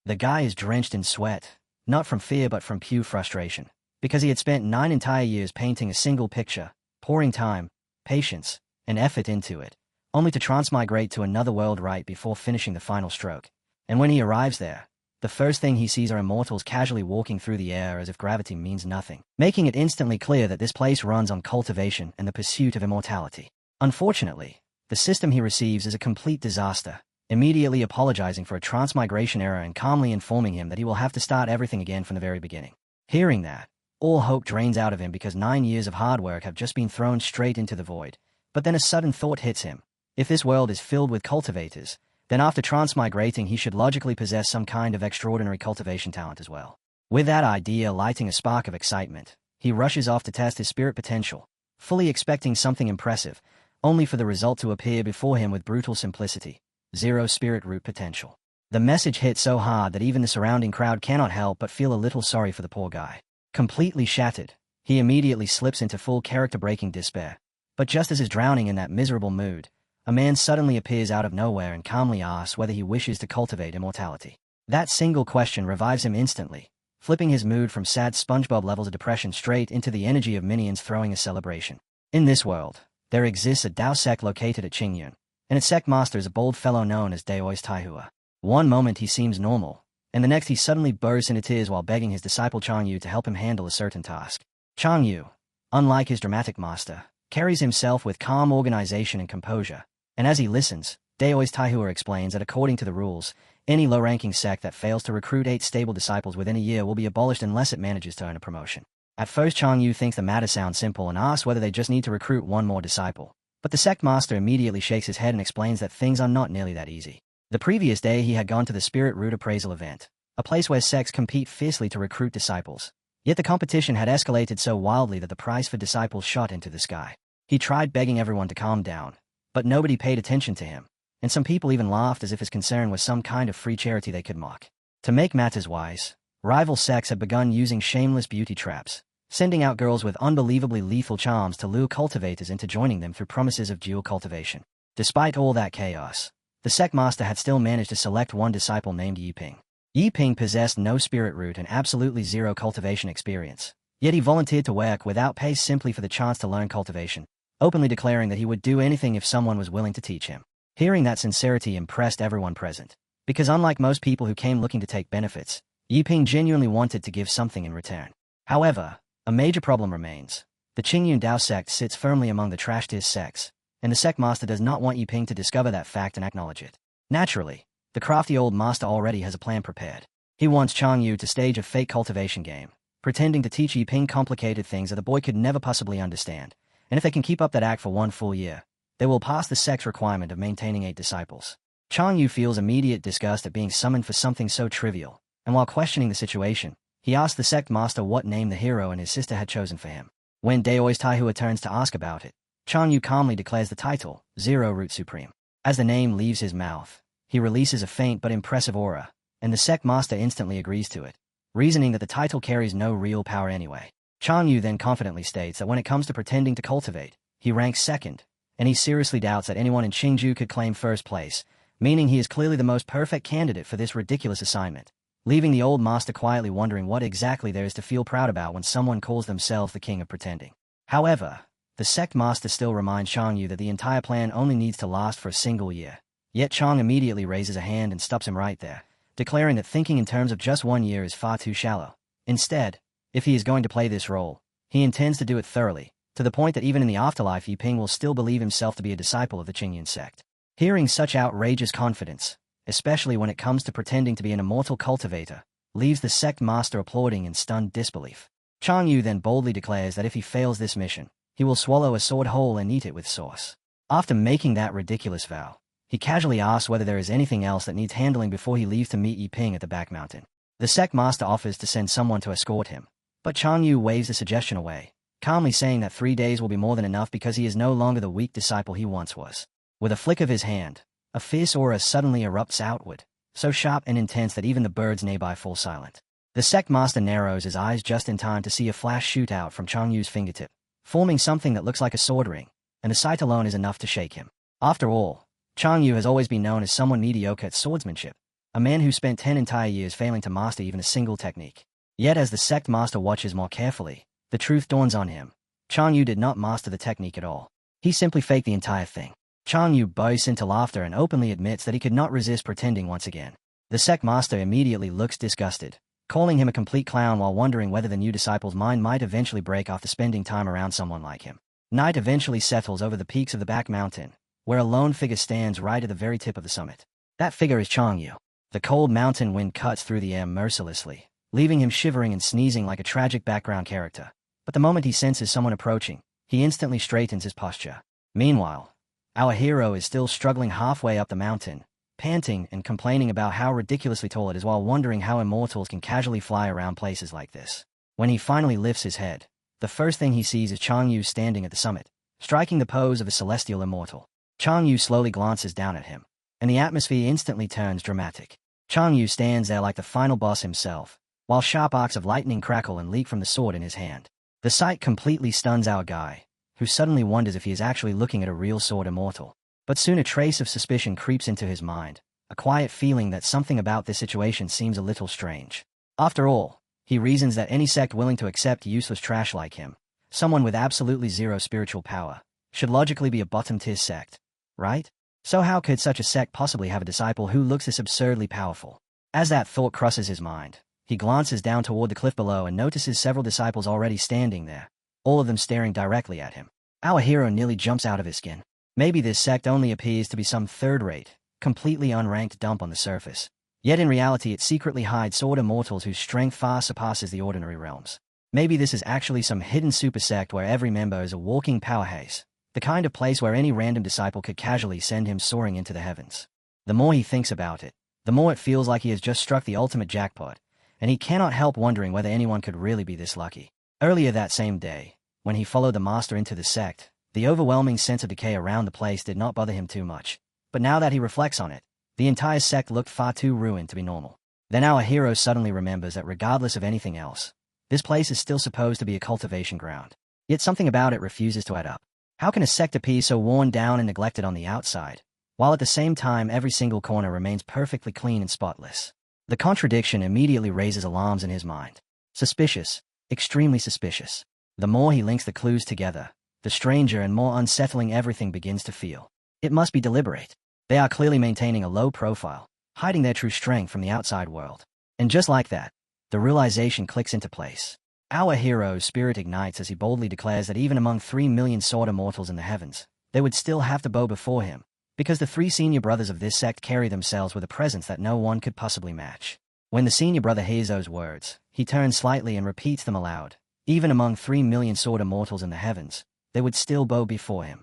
The guy is drenched in sweat, not from fear but from pure frustration, because he had spent 9 entire years painting a single picture, pouring time, patience, and effort into it, only to transmigrate to another world right before finishing the final stroke. And when he arrives there, the first thing he sees are immortals casually walking through the air as if gravity means nothing, making it instantly clear that this place runs on cultivation and the pursuit of immortality. Unfortunately, the system he receives is a complete disaster, immediately apologizing for a transmigration error and calmly informing him that he will have to start everything again from the very beginning. Hearing that, all hope drains out of him because 9 years of hard work have just been thrown straight into the void. But then a sudden thought hits him. If this world is filled with cultivators, then after transmigrating he should logically possess some kind of extraordinary cultivation talent as well. With that idea lighting a spark of excitement, he rushes off to test his spirit potential, fully expecting something impressive, only for the result to appear before him with brutal simplicity: 0 spirit root potential. The message hit so hard that even the surrounding crowd cannot help but feel a little sorry for the poor guy. Completely shattered, he immediately slips into full character-breaking despair. But just as he's drowning in that miserable mood, a man suddenly appears out of nowhere and calmly asks whether he wishes to cultivate immortality. That single question revives him instantly, flipping his mood from sad SpongeBob levels of depression straight into the energy of minions throwing a celebration. In this world, there exists a Dao sect located at Qingyun, and its sect master is a bold fellow known as Taihua. One moment he seems normal, and the next he suddenly bursts into tears while begging his disciple Changyu to help him handle a certain task. Changyu, unlike his dramatic master, carries himself with calm organization and composure, and as he listens, Taihua explains that according to the rules, any low-ranking sect that fails to recruit 8 stable disciples within a year will be abolished unless it manages to earn a promotion. At first Changyu thinks the matter sounds simple and asks whether they just need to recruit 1 more disciple, but the sect master immediately shakes his head and explains that things are not nearly that easy. The previous day he had gone to the Spirit Root Appraisal event, a place where sects compete fiercely to recruit disciples. Yet the competition had escalated so wildly that the price for disciples shot into the sky. He tried begging everyone to calm down, but nobody paid attention to him, and some people even laughed as if his concern was some kind of free charity they could mock. To make matters worse, rival sects had begun using shameless beauty traps, sending out girls with unbelievably lethal charms to lure cultivators into joining them through promises of dual cultivation. Despite all that chaos, the sect master had still managed to select 1 disciple named Yiping. Yiping possessed no spirit root and absolutely 0 cultivation experience, yet he volunteered to work without pay simply for the chance to learn cultivation, openly declaring that he would do anything if someone was willing to teach him. Hearing that sincerity impressed everyone present, because unlike most people who came looking to take benefits, Yiping genuinely wanted to give something in return. However, a major problem remains. The Qingyun Dao sect sits firmly among the trash-tier sects, and the sect master does not want Yiping to discover that fact and acknowledge it. Naturally, the crafty old master already has a plan prepared. He wants Changyu to stage a fake cultivation game, pretending to teach Yiping complicated things that the boy could never possibly understand, and if they can keep up that act for 1 full year, they will pass the sect's requirement of maintaining 8 disciples. Changyu feels immediate disgust at being summoned for something so trivial, and while questioning the situation, he asks the sect master what name the hero and his sister had chosen for him. When Taihua turns to ask about it, Changyu calmly declares the title, 0 Root Supreme. As the name leaves his mouth, he releases a faint but impressive aura, and the sect master instantly agrees to it, reasoning that the title carries no real power anyway. Changyu then confidently states that when it comes to pretending to cultivate, he ranks 2nd, and he seriously doubts that anyone in Qingju could claim 1st place, meaning he is clearly the most perfect candidate for this ridiculous assignment, leaving the old master quietly wondering what exactly there is to feel proud about when someone calls themselves the king of pretending. However, the sect master still reminds Changyu that the entire plan only needs to last for a single year. Yet Chang immediately raises a hand and stops him right there, declaring that thinking in terms of just 1 year is far too shallow. Instead, if he is going to play this role, he intends to do it thoroughly, to the point that even in the afterlife Yiping will still believe himself to be a disciple of the Qingyun sect. Hearing such outrageous confidence, especially when it comes to pretending to be an immortal cultivator, leaves the sect master applauding in stunned disbelief. Changyu then boldly declares that if he fails this mission, he will swallow a sword whole and eat it with sauce. After making that ridiculous vow, he casually asks whether there is anything else that needs handling before he leaves to meet Yiping at the back mountain. The sect master offers to send someone to escort him, but Changyu waves the suggestion away, calmly saying that 3 days will be more than enough because he is no longer the weak disciple he once was. With a flick of his hand, a fierce aura suddenly erupts outward, so sharp and intense that even the birds nearby fall silent. The sect master narrows his eyes just in time to see a flash shoot out from Changyu's fingertip, forming something that looks like a sword ring, and the sight alone is enough to shake him. After all, Changyu has always been known as someone mediocre at swordsmanship, a man who spent 10 entire years failing to master even a single technique. Yet as the sect master watches more carefully, the truth dawns on him. Chang Yu did not master the technique at all. He simply faked the entire thing. Chang Yu bursts into laughter and openly admits that he could not resist pretending once again. The sect master immediately looks disgusted, calling him a complete clown while wondering whether the new disciple's mind might eventually break after spending time around someone like him. Night eventually settles over the peaks of the back mountain, where a lone figure stands right at the very tip of the summit. That figure is Chang Yu. The cold mountain wind cuts through the air mercilessly, leaving him shivering and sneezing like a tragic background character. But the moment he senses someone approaching, he instantly straightens his posture. Meanwhile, our hero is still struggling halfway up the mountain, panting and complaining about how ridiculously tall it is while wondering how immortals can casually fly around places like this. When he finally lifts his head, the first thing he sees is Chang Yu standing at the summit, striking the pose of a celestial immortal. Chang Yu slowly glances down at him, and the atmosphere instantly turns dramatic. Chang Yu stands there like the final boss himself, while sharp arcs of lightning crackle and leak from the sword in his hand. The sight completely stuns our guy, who suddenly wonders if he is actually looking at a real sword immortal. But soon a trace of suspicion creeps into his mind, a quiet feeling that something about this situation seems a little strange. After all, he reasons that any sect willing to accept useless trash like him, someone with absolutely zero spiritual power, should logically be a bottom-tier sect, right? So how could such a sect possibly have a disciple who looks this absurdly powerful? As that thought crosses his mind, he glances down toward the cliff below and notices several disciples already standing there, all of them staring directly at him. Our hero nearly jumps out of his skin. Maybe this sect only appears to be some third-rate, completely unranked dump on the surface. Yet in reality it secretly hides sword immortals whose strength far surpasses the ordinary realms. Maybe this is actually some hidden super sect where every member is a walking powerhouse, the kind of place where any random disciple could casually send him soaring into the heavens. The more he thinks about it, the more it feels like he has just struck the ultimate jackpot, and he cannot help wondering whether anyone could really be this lucky. Earlier that same day, when he followed the master into the sect, the overwhelming sense of decay around the place did not bother him too much. But now that he reflects on it, the entire sect looked far too ruined to be normal. Then our hero suddenly remembers that regardless of anything else, this place is still supposed to be a cultivation ground. Yet something about it refuses to add up. How can a sect appear so worn down and neglected on the outside, while at the same time every single corner remains perfectly clean and spotless? The contradiction immediately raises alarms in his mind. Suspicious, extremely suspicious. The more he links the clues together, the stranger and more unsettling everything begins to feel. It must be deliberate. They are clearly maintaining a low profile, hiding their true strength from the outside world. And just like that, the realization clicks into place. Our hero's spirit ignites as he boldly declares that even among 3 million sword immortals in the heavens, they would still have to bow before him, because the 3 senior brothers of this sect carry themselves with a presence that no one could possibly match. When the senior brother hears those words, he turns slightly and repeats them aloud. Even among 3 million sword immortals in the heavens, they would still bow before him.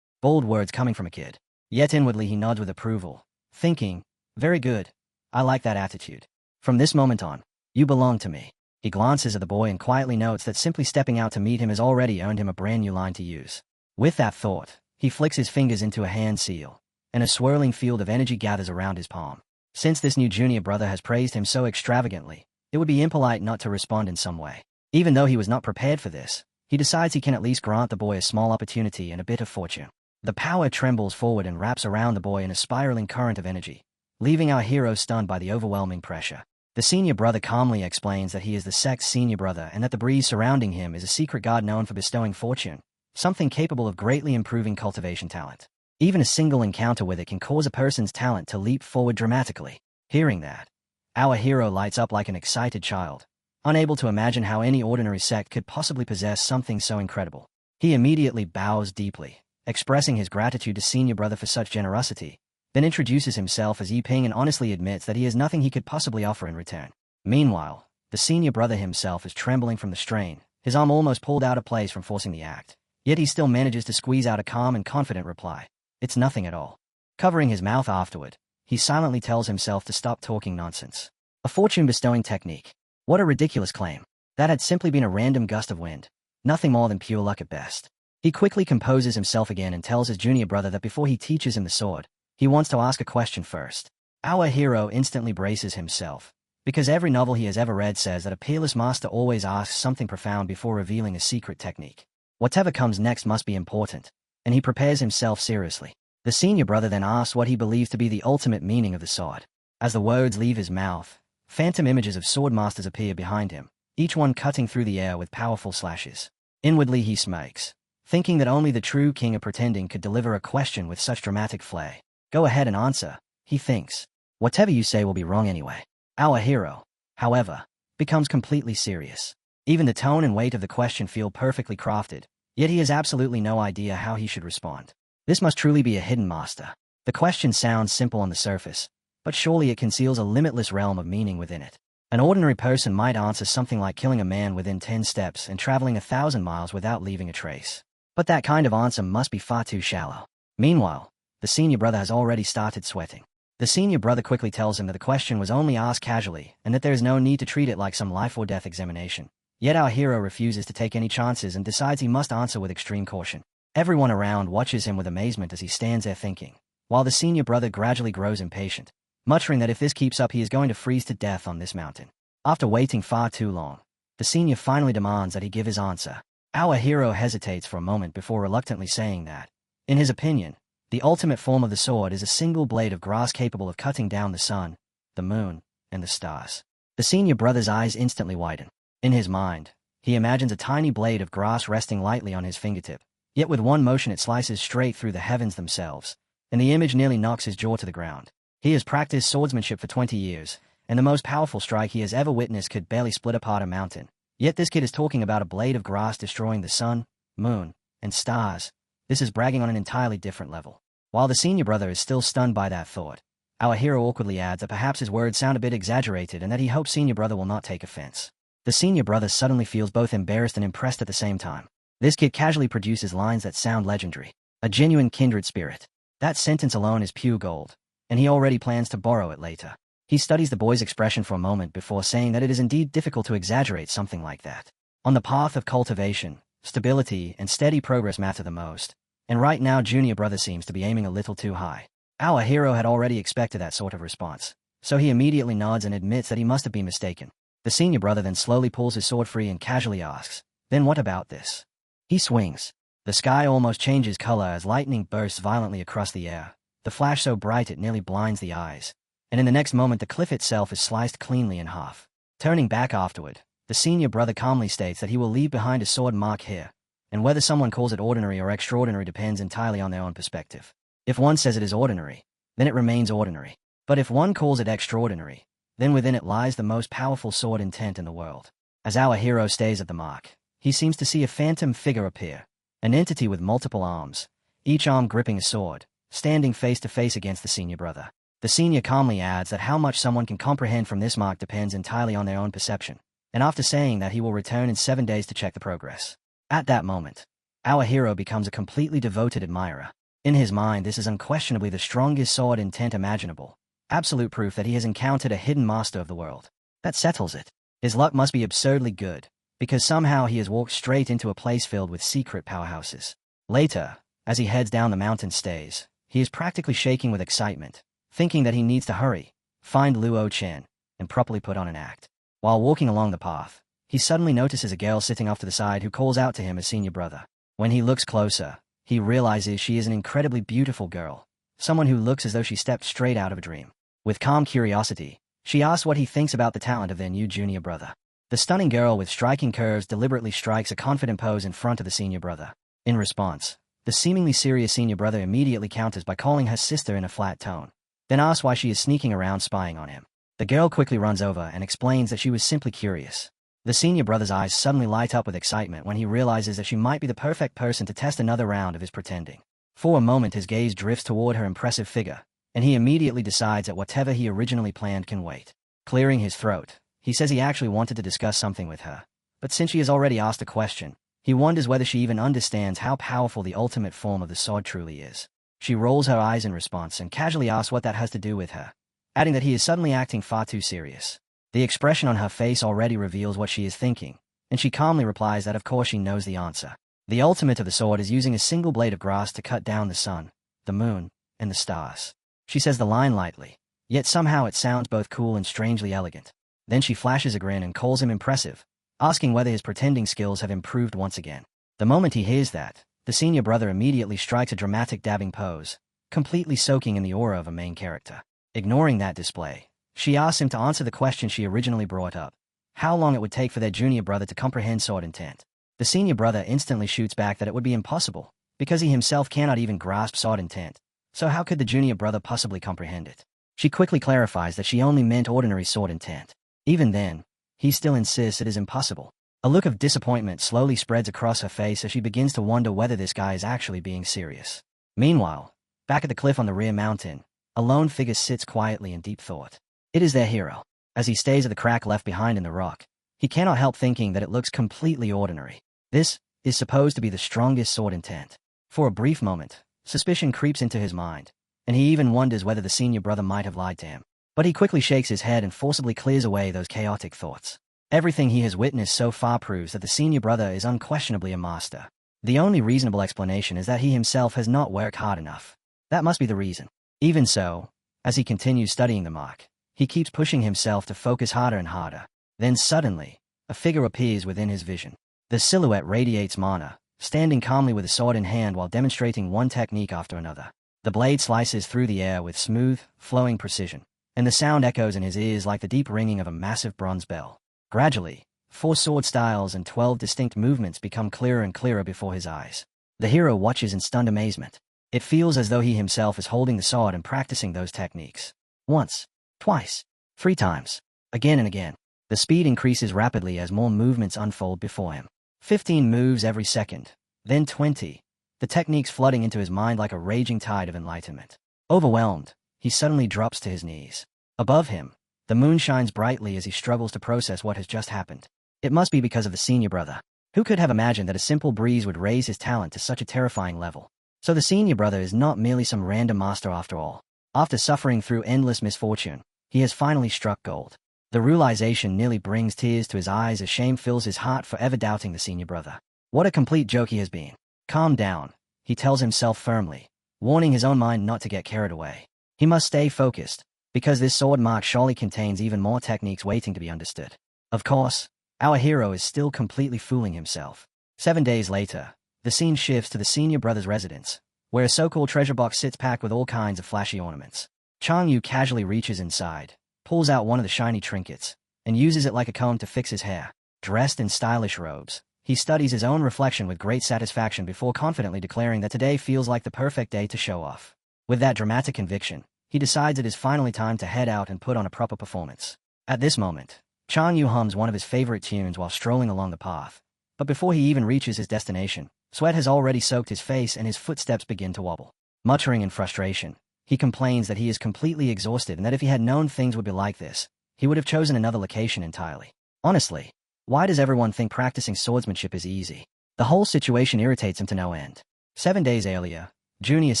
Bold words coming from a kid. Yet inwardly he nods with approval, thinking, very good, I like that attitude. From this moment on, you belong to me. He glances at the boy and quietly notes that simply stepping out to meet him has already earned him a brand new line to use. With that thought, he flicks his fingers into a hand seal, and a swirling field of energy gathers around his palm. Since this new junior brother has praised him so extravagantly, it would be impolite not to respond in some way. Even though he was not prepared for this, he decides he can at least grant the boy a small opportunity and a bit of fortune. The power trembles forward and wraps around the boy in a spiraling current of energy, leaving our hero stunned by the overwhelming pressure. The senior brother calmly explains that he is the sect's senior brother and that the breeze surrounding him is a secret god known for bestowing fortune, something capable of greatly improving cultivation talent. Even a single encounter with it can cause a person's talent to leap forward dramatically. Hearing that, our hero lights up like an excited child, unable to imagine how any ordinary sect could possibly possess something so incredible. He immediately bows deeply, expressing his gratitude to senior brother for such generosity, then introduces himself as Yiping and honestly admits that he has nothing he could possibly offer in return. Meanwhile, the senior brother himself is trembling from the strain, his arm almost pulled out of place from forcing the act. Yet he still manages to squeeze out a calm and confident reply. It's nothing at all. Covering his mouth afterward, he silently tells himself to stop talking nonsense. A fortune-bestowing technique. What a ridiculous claim. That had simply been a random gust of wind, nothing more than pure luck at best. He quickly composes himself again and tells his junior brother that before he teaches him the sword, he wants to ask a question first. Our hero instantly braces himself, because every novel he has ever read says that a peerless master always asks something profound before revealing a secret technique. Whatever comes next must be important, and he prepares himself seriously. The senior brother then asks what he believes to be the ultimate meaning of the sword. As the words leave his mouth, phantom images of sword masters appear behind him, each one cutting through the air with powerful slashes. Inwardly he smirks, thinking that only the true king of pretending could deliver a question with such dramatic flair. Go ahead and answer, he thinks. Whatever you say will be wrong anyway. Our hero, however, becomes completely serious. Even the tone and weight of the question feel perfectly crafted, yet he has absolutely no idea how he should respond. This must truly be a hidden master. The question sounds simple on the surface, but surely it conceals a limitless realm of meaning within it. An ordinary person might answer something like killing a man within 10 steps and traveling 1,000 miles without leaving a trace. But that kind of answer must be far too shallow. Meanwhile, the senior brother has already started sweating. The senior brother quickly tells him that the question was only asked casually and that there is no need to treat it like some life-or-death examination. Yet our hero refuses to take any chances and decides he must answer with extreme caution. Everyone around watches him with amazement as he stands there thinking, while the senior brother gradually grows impatient, muttering that if this keeps up he is going to freeze to death on this mountain. After waiting far too long, the senior finally demands that he give his answer. Our hero hesitates for a moment before reluctantly saying that, in his opinion, the ultimate form of the sword is a single blade of grass capable of cutting down the sun, the moon, and the stars. The senior brother's eyes instantly widen. In his mind, he imagines a tiny blade of grass resting lightly on his fingertip, yet with one motion it slices straight through the heavens themselves, and the image nearly knocks his jaw to the ground. He has practiced swordsmanship for 20 years, and the most powerful strike he has ever witnessed could barely split apart a mountain. Yet this kid is talking about a blade of grass destroying the sun, moon, and stars. This is bragging on an entirely different level. While the senior brother is still stunned by that thought, our hero awkwardly adds that perhaps his words sound a bit exaggerated and that he hopes senior brother will not take offense. The senior brother suddenly feels both embarrassed and impressed at the same time. This kid casually produces lines that sound legendary. A genuine kindred spirit. That sentence alone is pure gold, and he already plans to borrow it later. He studies the boy's expression for a moment before saying that it is indeed difficult to exaggerate something like that. On the path of cultivation, stability and steady progress matter the most, and right now junior brother seems to be aiming a little too high. Our hero had already expected that sort of response, so he immediately nods and admits that he must have been mistaken. The senior brother then slowly pulls his sword free and casually asks, "Then what about this?" He swings. The sky almost changes color as lightning bursts violently across the air, the flash so bright it nearly blinds the eyes, and in the next moment the cliff itself is sliced cleanly in half. Turning back afterward, the senior brother calmly states that he will leave behind a sword mark here, and whether someone calls it ordinary or extraordinary depends entirely on their own perspective. If one says it is ordinary, then it remains ordinary. But if one calls it extraordinary, then within it lies the most powerful sword intent in the world. As our hero stays at the mark, he seems to see a phantom figure appear, an entity with multiple arms, each arm gripping a sword, standing face to face against the senior brother. The senior calmly adds that how much someone can comprehend from this mark depends entirely on their own perception, and after saying that he will return in 7 days to check the progress. At that moment, our hero becomes a completely devoted admirer. In his mind, this is unquestionably the strongest sword intent imaginable, absolute proof that he has encountered a hidden master of the world. That settles it. His luck must be absurdly good, because somehow he has walked straight into a place filled with secret powerhouses. Later, as he heads down the mountain stays, he is practically shaking with excitement, thinking that he needs to hurry, find Luo Chen, and properly put on an act. While walking along the path, he suddenly notices a girl sitting off to the side who calls out to him as senior brother. When he looks closer, he realizes she is an incredibly beautiful girl, someone who looks as though she stepped straight out of a dream. With calm curiosity, she asks what he thinks about the talent of their new junior brother. The stunning girl with striking curves deliberately strikes a confident pose in front of the senior brother. In response, the seemingly serious senior brother immediately counters by calling her sister in a flat tone, then asks why she is sneaking around spying on him. The girl quickly runs over and explains that she was simply curious. The senior brother's eyes suddenly light up with excitement when he realizes that she might be the perfect person to test another round of his pretending. For a moment his gaze drifts toward her impressive figure, and he immediately decides that whatever he originally planned can wait. Clearing his throat, he says he actually wanted to discuss something with her, but since she has already asked a question, he wonders whether she even understands how powerful the ultimate form of the sword truly is. She rolls her eyes in response and casually asks what that has to do with her, adding that he is suddenly acting far too serious. The expression on her face already reveals what she is thinking, and she calmly replies that of course she knows the answer. The ultimate of the sword is using a single blade of grass to cut down the sun, the moon, and the stars. She says the line lightly, yet somehow it sounds both cool and strangely elegant. Then she flashes a grin and calls him impressive, asking whether his pretending skills have improved once again. The moment he hears that, the senior brother immediately strikes a dramatic dabbing pose, completely soaking in the aura of a main character. Ignoring that display, She asks him to answer the question she originally brought up: how long it would take for their junior brother to comprehend sword intent. The senior brother instantly shoots back that it would be impossible, because he himself cannot even grasp sword intent. So how could the junior brother possibly comprehend it? She quickly clarifies that she only meant ordinary sword intent. Even then, he still insists it is impossible. A look of disappointment slowly spreads across her face as she begins to wonder whether this guy is actually being serious. Meanwhile, back at the cliff on the rear mountain, a lone figure sits quietly in deep thought. It is their hero. As he stares at the crack left behind in the rock, he cannot help thinking that it looks completely ordinary. This is supposed to be the strongest sword intent. For a brief moment, suspicion creeps into his mind, and he even wonders whether the senior brother might have lied to him. But he quickly shakes his head and forcibly clears away those chaotic thoughts. Everything he has witnessed so far proves that the senior brother is unquestionably a master. The only reasonable explanation is that he himself has not worked hard enough. That must be the reason. Even so, as he continues studying the mark, he keeps pushing himself to focus harder and harder. Then suddenly, a figure appears within his vision. The silhouette radiates mana, standing calmly with a sword in hand while demonstrating one technique after another. The blade slices through the air with smooth, flowing precision, and the sound echoes in his ears like the deep ringing of a massive bronze bell. Gradually, 4 sword styles and 12 distinct movements become clearer and clearer before his eyes. The hero watches in stunned amazement. It feels as though he himself is holding the sword and practicing those techniques. Once, twice, 3 times, again and again. The speed increases rapidly as more movements unfold before him. 15 moves every second, then 20, the techniques flooding into his mind like a raging tide of enlightenment. Overwhelmed, he suddenly drops to his knees. Above him, the moon shines brightly as he struggles to process what has just happened. It must be because of the senior brother. Who could have imagined that a simple breeze would raise his talent to such a terrifying level? So the senior brother is not merely some random master after all. After suffering through endless misfortune, he has finally struck gold. The realization nearly brings tears to his eyes as shame fills his heart for ever doubting the senior brother. What a complete joke he has been. Calm down, he tells himself firmly, warning his own mind not to get carried away. He must stay focused, because this sword mark surely contains even more techniques waiting to be understood. Of course, our hero is still completely fooling himself. 7 days later, the scene shifts to the senior brother's residence, where a so-called treasure box sits packed with all kinds of flashy ornaments. Chang Yu casually reaches inside, pulls out one of the shiny trinkets, and uses it like a comb to fix his hair. Dressed in stylish robes, he studies his own reflection with great satisfaction before confidently declaring that today feels like the perfect day to show off. With that dramatic conviction, he decides it is finally time to head out and put on a proper performance. At this moment, Chang Yu hums one of his favorite tunes while strolling along the path. But before he even reaches his destination, sweat has already soaked his face and his footsteps begin to wobble. Muttering in frustration, he complains that he is completely exhausted and that if he had known things would be like this, he would have chosen another location entirely. Honestly, why does everyone think practicing swordsmanship is easy? The whole situation irritates him to no end. 7 days earlier, Junior's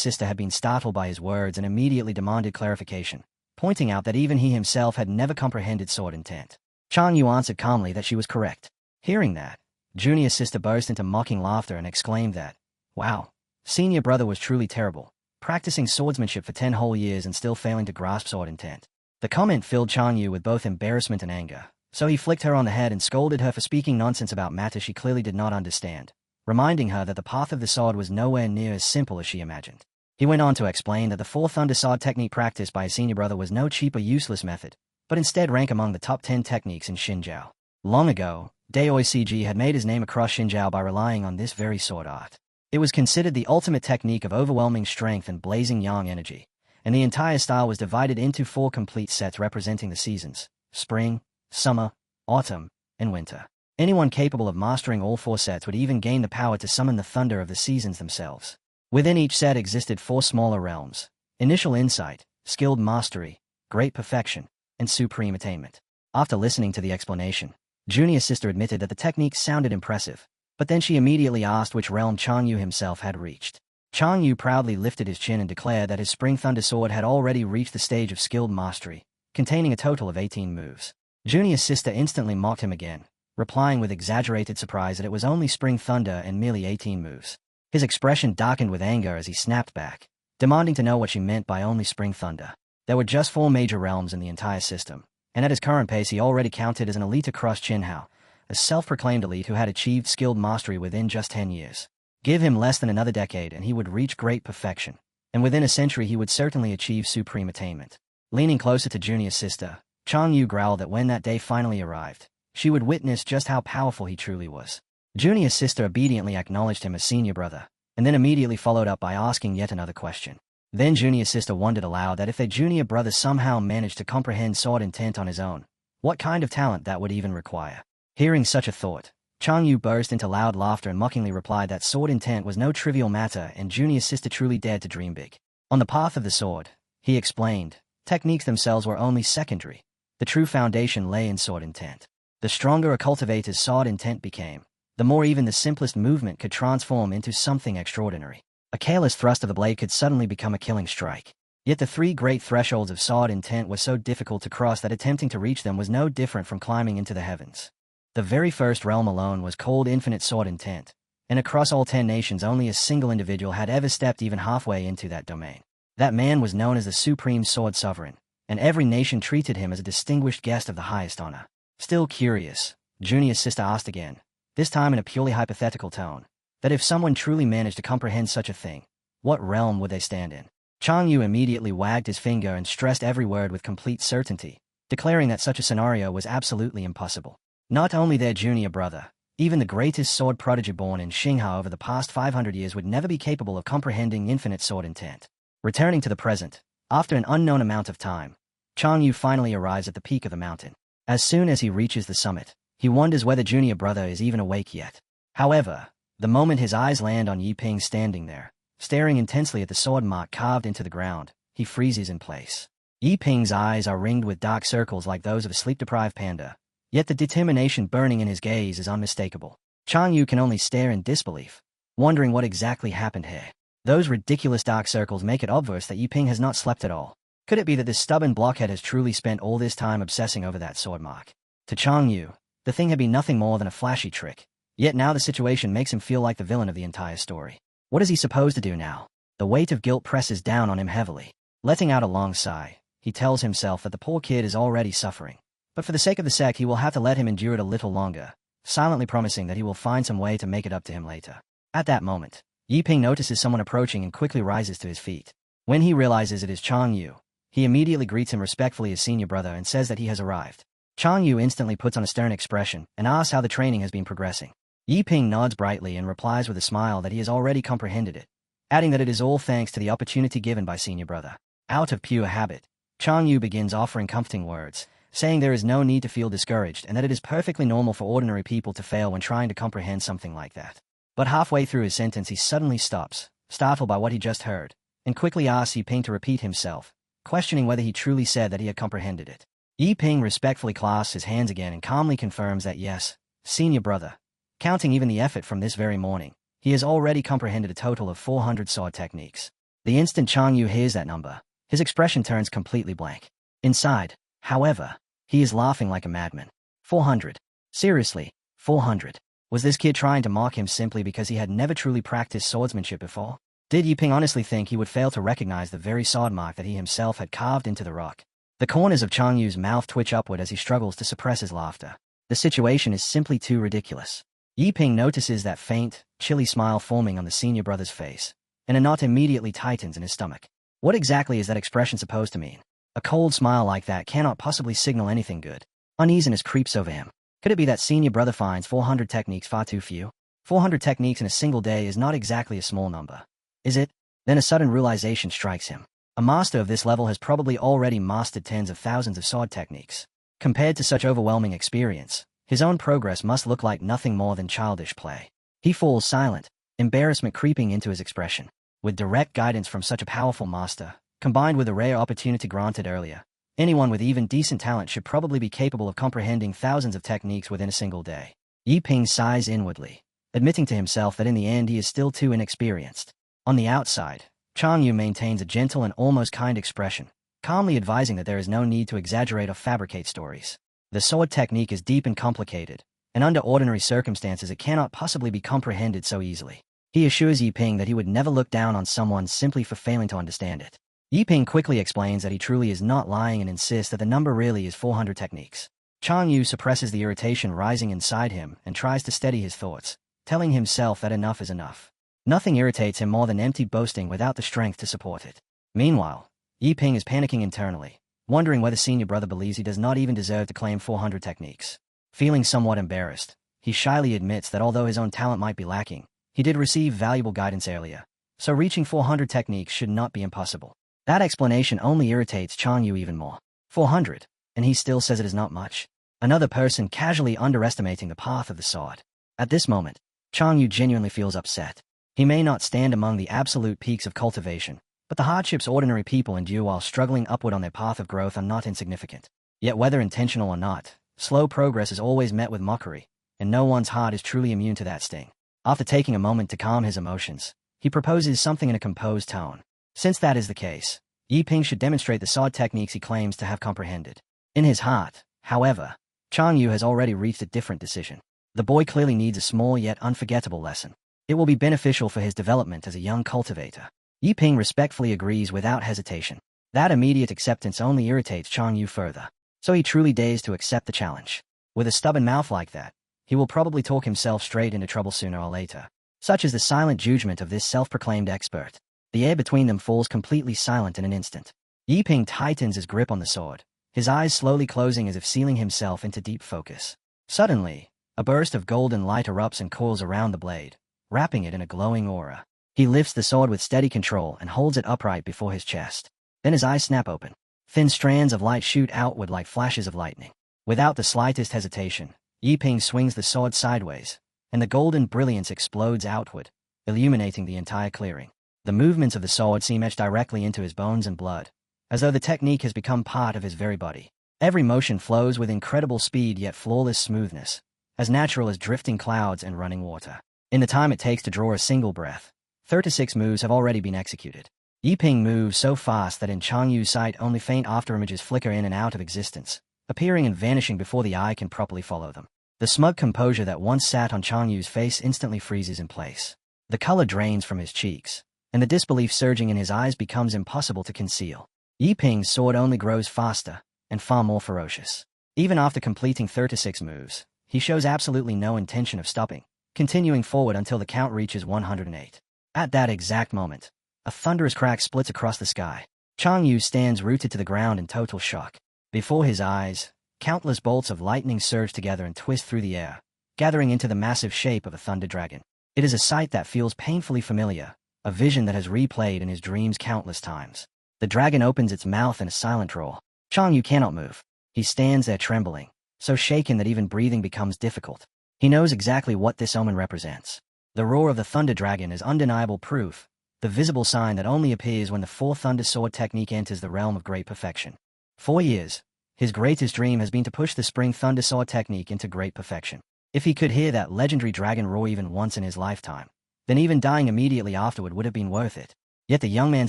sister had been startled by his words and immediately demanded clarification, pointing out that even he himself had never comprehended sword intent. Chang Yu answered calmly that she was correct. Hearing that, Junior's sister burst into mocking laughter and exclaimed that, wow, senior brother was truly terrible, practicing swordsmanship for 10 whole years and still failing to grasp sword intent. The comment filled Chang Yu with both embarrassment and anger, so he flicked her on the head and scolded her for speaking nonsense about matters she clearly did not understand, reminding her that the path of the sword was nowhere near as simple as she imagined. He went on to explain that the 4 thunder sword technique practiced by his senior brother was no cheap or useless method, but instead rank among the top 10 techniques in Xinjiao. Long ago, Daoi CG had made his name across Xinjiao by relying on this very sword art. It was considered the ultimate technique of overwhelming strength and blazing yang energy, and the entire style was divided into 4 complete sets representing the seasons: spring, summer, autumn, and winter. Anyone capable of mastering all 4 sets would even gain the power to summon the thunder of the seasons themselves. Within each set existed 4 smaller realms: initial insight, skilled mastery, great perfection, and supreme attainment. After listening to the explanation, Junior's sister admitted that the technique sounded impressive, but then she immediately asked which realm Chang Yu himself had reached. Chang Yu proudly lifted his chin and declared that his Spring Thunder Sword had already reached the stage of skilled mastery, containing a total of 18 moves. Junior's sister instantly mocked him again, replying with exaggerated surprise that it was only Spring Thunder and merely 18 moves. His expression darkened with anger as he snapped back, demanding to know what she meant by only Spring Thunder. There were just 4 major realms in the entire system, and at his current pace he already counted as an elite across Qinhao, a self-proclaimed elite who had achieved skilled mastery within just 10 years. Give him less than another decade and he would reach great perfection, and within a century he would certainly achieve supreme attainment. Leaning closer to Junior's sister, Chang Yu growled that when that day finally arrived, she would witness just how powerful he truly was. Junior's sister obediently acknowledged him as senior brother, and then immediately followed up by asking yet another question. Then Junior's sister wondered aloud that if their junior brother somehow managed to comprehend sword intent on his own, what kind of talent that would even require. Hearing such a thought, Chang Yu burst into loud laughter and mockingly replied that sword intent was no trivial matter and Junior's sister truly dared to dream big. On the path of the sword, he explained, techniques themselves were only secondary. The true foundation lay in sword intent. The stronger a cultivator's sword intent became, the more even the simplest movement could transform into something extraordinary. A careless thrust of the blade could suddenly become a killing strike. Yet the three great thresholds of sword intent were so difficult to cross that attempting to reach them was no different from climbing into the heavens. The very first realm alone was called infinite sword intent, and across all 10 nations only a single individual had ever stepped even halfway into that domain. That man was known as the Supreme Sword Sovereign, and every nation treated him as a distinguished guest of the highest honor. Still curious, Junior's sister asked again, this time in a purely hypothetical tone, that if someone truly managed to comprehend such a thing, what realm would they stand in? Chang Yu immediately wagged his finger and stressed every word with complete certainty, declaring that such a scenario was absolutely impossible. Not only their junior brother, even the greatest sword prodigy born in Xingha over the past 500 years would never be capable of comprehending infinite sword intent. Returning to the present, after an unknown amount of time, Chang Yu finally arrives at the peak of the mountain. As soon as he reaches the summit, he wonders whether junior brother is even awake yet. However, the moment his eyes land on Yiping standing there, staring intensely at the sword mark carved into the ground, he freezes in place. Yiping's eyes are ringed with dark circles like those of a sleep-deprived panda, yet the determination burning in his gaze is unmistakable. Chang Yu can only stare in disbelief, wondering what exactly happened here. Those ridiculous dark circles make it obvious that Yiping has not slept at all. Could it be that this stubborn blockhead has truly spent all this time obsessing over that sword mark? To Chang Yu, the thing had been nothing more than a flashy trick. Yet now the situation makes him feel like the villain of the entire story. What is he supposed to do now? The weight of guilt presses down on him heavily. Letting out a long sigh, he tells himself that the poor kid is already suffering. But for the sake of the sect he will have to let him endure it a little longer, silently promising that he will find some way to make it up to him later. At that moment, Yiping notices someone approaching and quickly rises to his feet. When he realizes it is Chang Yu, he immediately greets him respectfully as senior brother and says that he has arrived. Chang Yu instantly puts on a stern expression and asks how the training has been progressing. Yiping nods brightly and replies with a smile that he has already comprehended it, adding that it is all thanks to the opportunity given by senior brother. Out of pure habit, Chang Yu begins offering comforting words, saying there is no need to feel discouraged and that it is perfectly normal for ordinary people to fail when trying to comprehend something like that. But halfway through his sentence he suddenly stops, startled by what he just heard, and quickly asks Yiping to repeat himself, questioning whether he truly said that he had comprehended it. Yiping respectfully clasps his hands again and calmly confirms that yes, senior brother, counting even the effort from this very morning, he has already comprehended a total of 400 sword techniques. The instant Chang Yu hears that number, his expression turns completely blank. Inside, however, he is laughing like a madman. 400. Seriously, 400. Was this kid trying to mock him simply because he had never truly practiced swordsmanship before? Did Yiping honestly think he would fail to recognize the very sword mark that he himself had carved into the rock? The corners of Chang Yu's mouth twitch upward as he struggles to suppress his laughter. The situation is simply too ridiculous. Yiping notices that faint, chilly smile forming on the senior brother's face, and a knot immediately tightens in his stomach. What exactly is that expression supposed to mean? A cold smile like that cannot possibly signal anything good. Uneasiness creeps over him. Could it be that senior brother finds 400 techniques far too few? 400 techniques in a single day is not exactly a small number. Is it? Then a sudden realization strikes him. A master of this level has probably already mastered tens of thousands of sword techniques. Compared to such overwhelming experience, his own progress must look like nothing more than childish play. He falls silent, embarrassment creeping into his expression. With direct guidance from such a powerful master, combined with a rare opportunity granted earlier, anyone with even decent talent should probably be capable of comprehending thousands of techniques within a single day. Yiping sighs inwardly, admitting to himself that in the end he is still too inexperienced. On the outside, Chang Yu maintains a gentle and almost kind expression, calmly advising that there is no need to exaggerate or fabricate stories. The sword technique is deep and complicated, and under ordinary circumstances it cannot possibly be comprehended so easily. He assures Yiping that he would never look down on someone simply for failing to understand it. Yiping quickly explains that he truly is not lying and insists that the number really is 400 techniques. Chang Yu suppresses the irritation rising inside him and tries to steady his thoughts, telling himself that enough is enough. Nothing irritates him more than empty boasting without the strength to support it. Meanwhile, Yiping is panicking internally, wondering whether senior brother believes he does not even deserve to claim 400 techniques. Feeling somewhat embarrassed, he shyly admits that although his own talent might be lacking, he did receive valuable guidance earlier, so reaching 400 techniques should not be impossible. That explanation only irritates Changyu even more. 400, and he still says it is not much. Another person casually underestimating the path of the sword. At this moment, Changyu genuinely feels upset. He may not stand among the absolute peaks of cultivation, but the hardships ordinary people endure while struggling upward on their path of growth are not insignificant. Yet whether intentional or not, slow progress is always met with mockery, and no one's heart is truly immune to that sting. After taking a moment to calm his emotions, he proposes something in a composed tone. Since that is the case, Yiping should demonstrate the sword techniques he claims to have comprehended. In his heart, however, Changyu has already reached a different decision. The boy clearly needs a small yet unforgettable lesson. It will be beneficial for his development as a young cultivator. Yiping respectfully agrees without hesitation. That immediate acceptance only irritates Changyu further, so he truly dares to accept the challenge. With a stubborn mouth like that, he will probably talk himself straight into trouble sooner or later. Such is the silent judgment of this self-proclaimed expert. The air between them falls completely silent in an instant. Yiping tightens his grip on the sword, his eyes slowly closing as if sealing himself into deep focus. Suddenly, a burst of golden light erupts and coils around the blade, wrapping it in a glowing aura. He lifts the sword with steady control and holds it upright before his chest. Then his eyes snap open. Thin strands of light shoot outward like flashes of lightning. Without the slightest hesitation, Yiping swings the sword sideways, and the golden brilliance explodes outward, illuminating the entire clearing. The movements of the sword seem etched directly into his bones and blood, as though the technique has become part of his very body. Every motion flows with incredible speed yet flawless smoothness, as natural as drifting clouds and running water. In the time it takes to draw a single breath, 36 moves have already been executed. Yiping moves so fast that in Changyu's sight only faint afterimages flicker in and out of existence, appearing and vanishing before the eye can properly follow them. The smug composure that once sat on Changyu's face instantly freezes in place. The color drains from his cheeks, and the disbelief surging in his eyes becomes impossible to conceal. Yiping's sword only grows faster, and far more ferocious. Even after completing 36 moves, he shows absolutely no intention of stopping, continuing forward until the count reaches 108. At that exact moment, a thunderous crack splits across the sky. Changyu stands rooted to the ground in total shock. Before his eyes, countless bolts of lightning surge together and twist through the air, gathering into the massive shape of a thunder dragon. It is a sight that feels painfully familiar, a vision that has replayed in his dreams countless times. The dragon opens its mouth in a silent roar. Changyu cannot move. He stands there trembling, so shaken that even breathing becomes difficult. He knows exactly what this omen represents. The roar of the thunder dragon is undeniable proof, the visible sign that only appears when the fourth thunder sword technique enters the realm of great perfection. For years, his greatest dream has been to push the spring thunder sword technique into great perfection. If he could hear that legendary dragon roar even once in his lifetime, then even dying immediately afterward would have been worth it. Yet the young man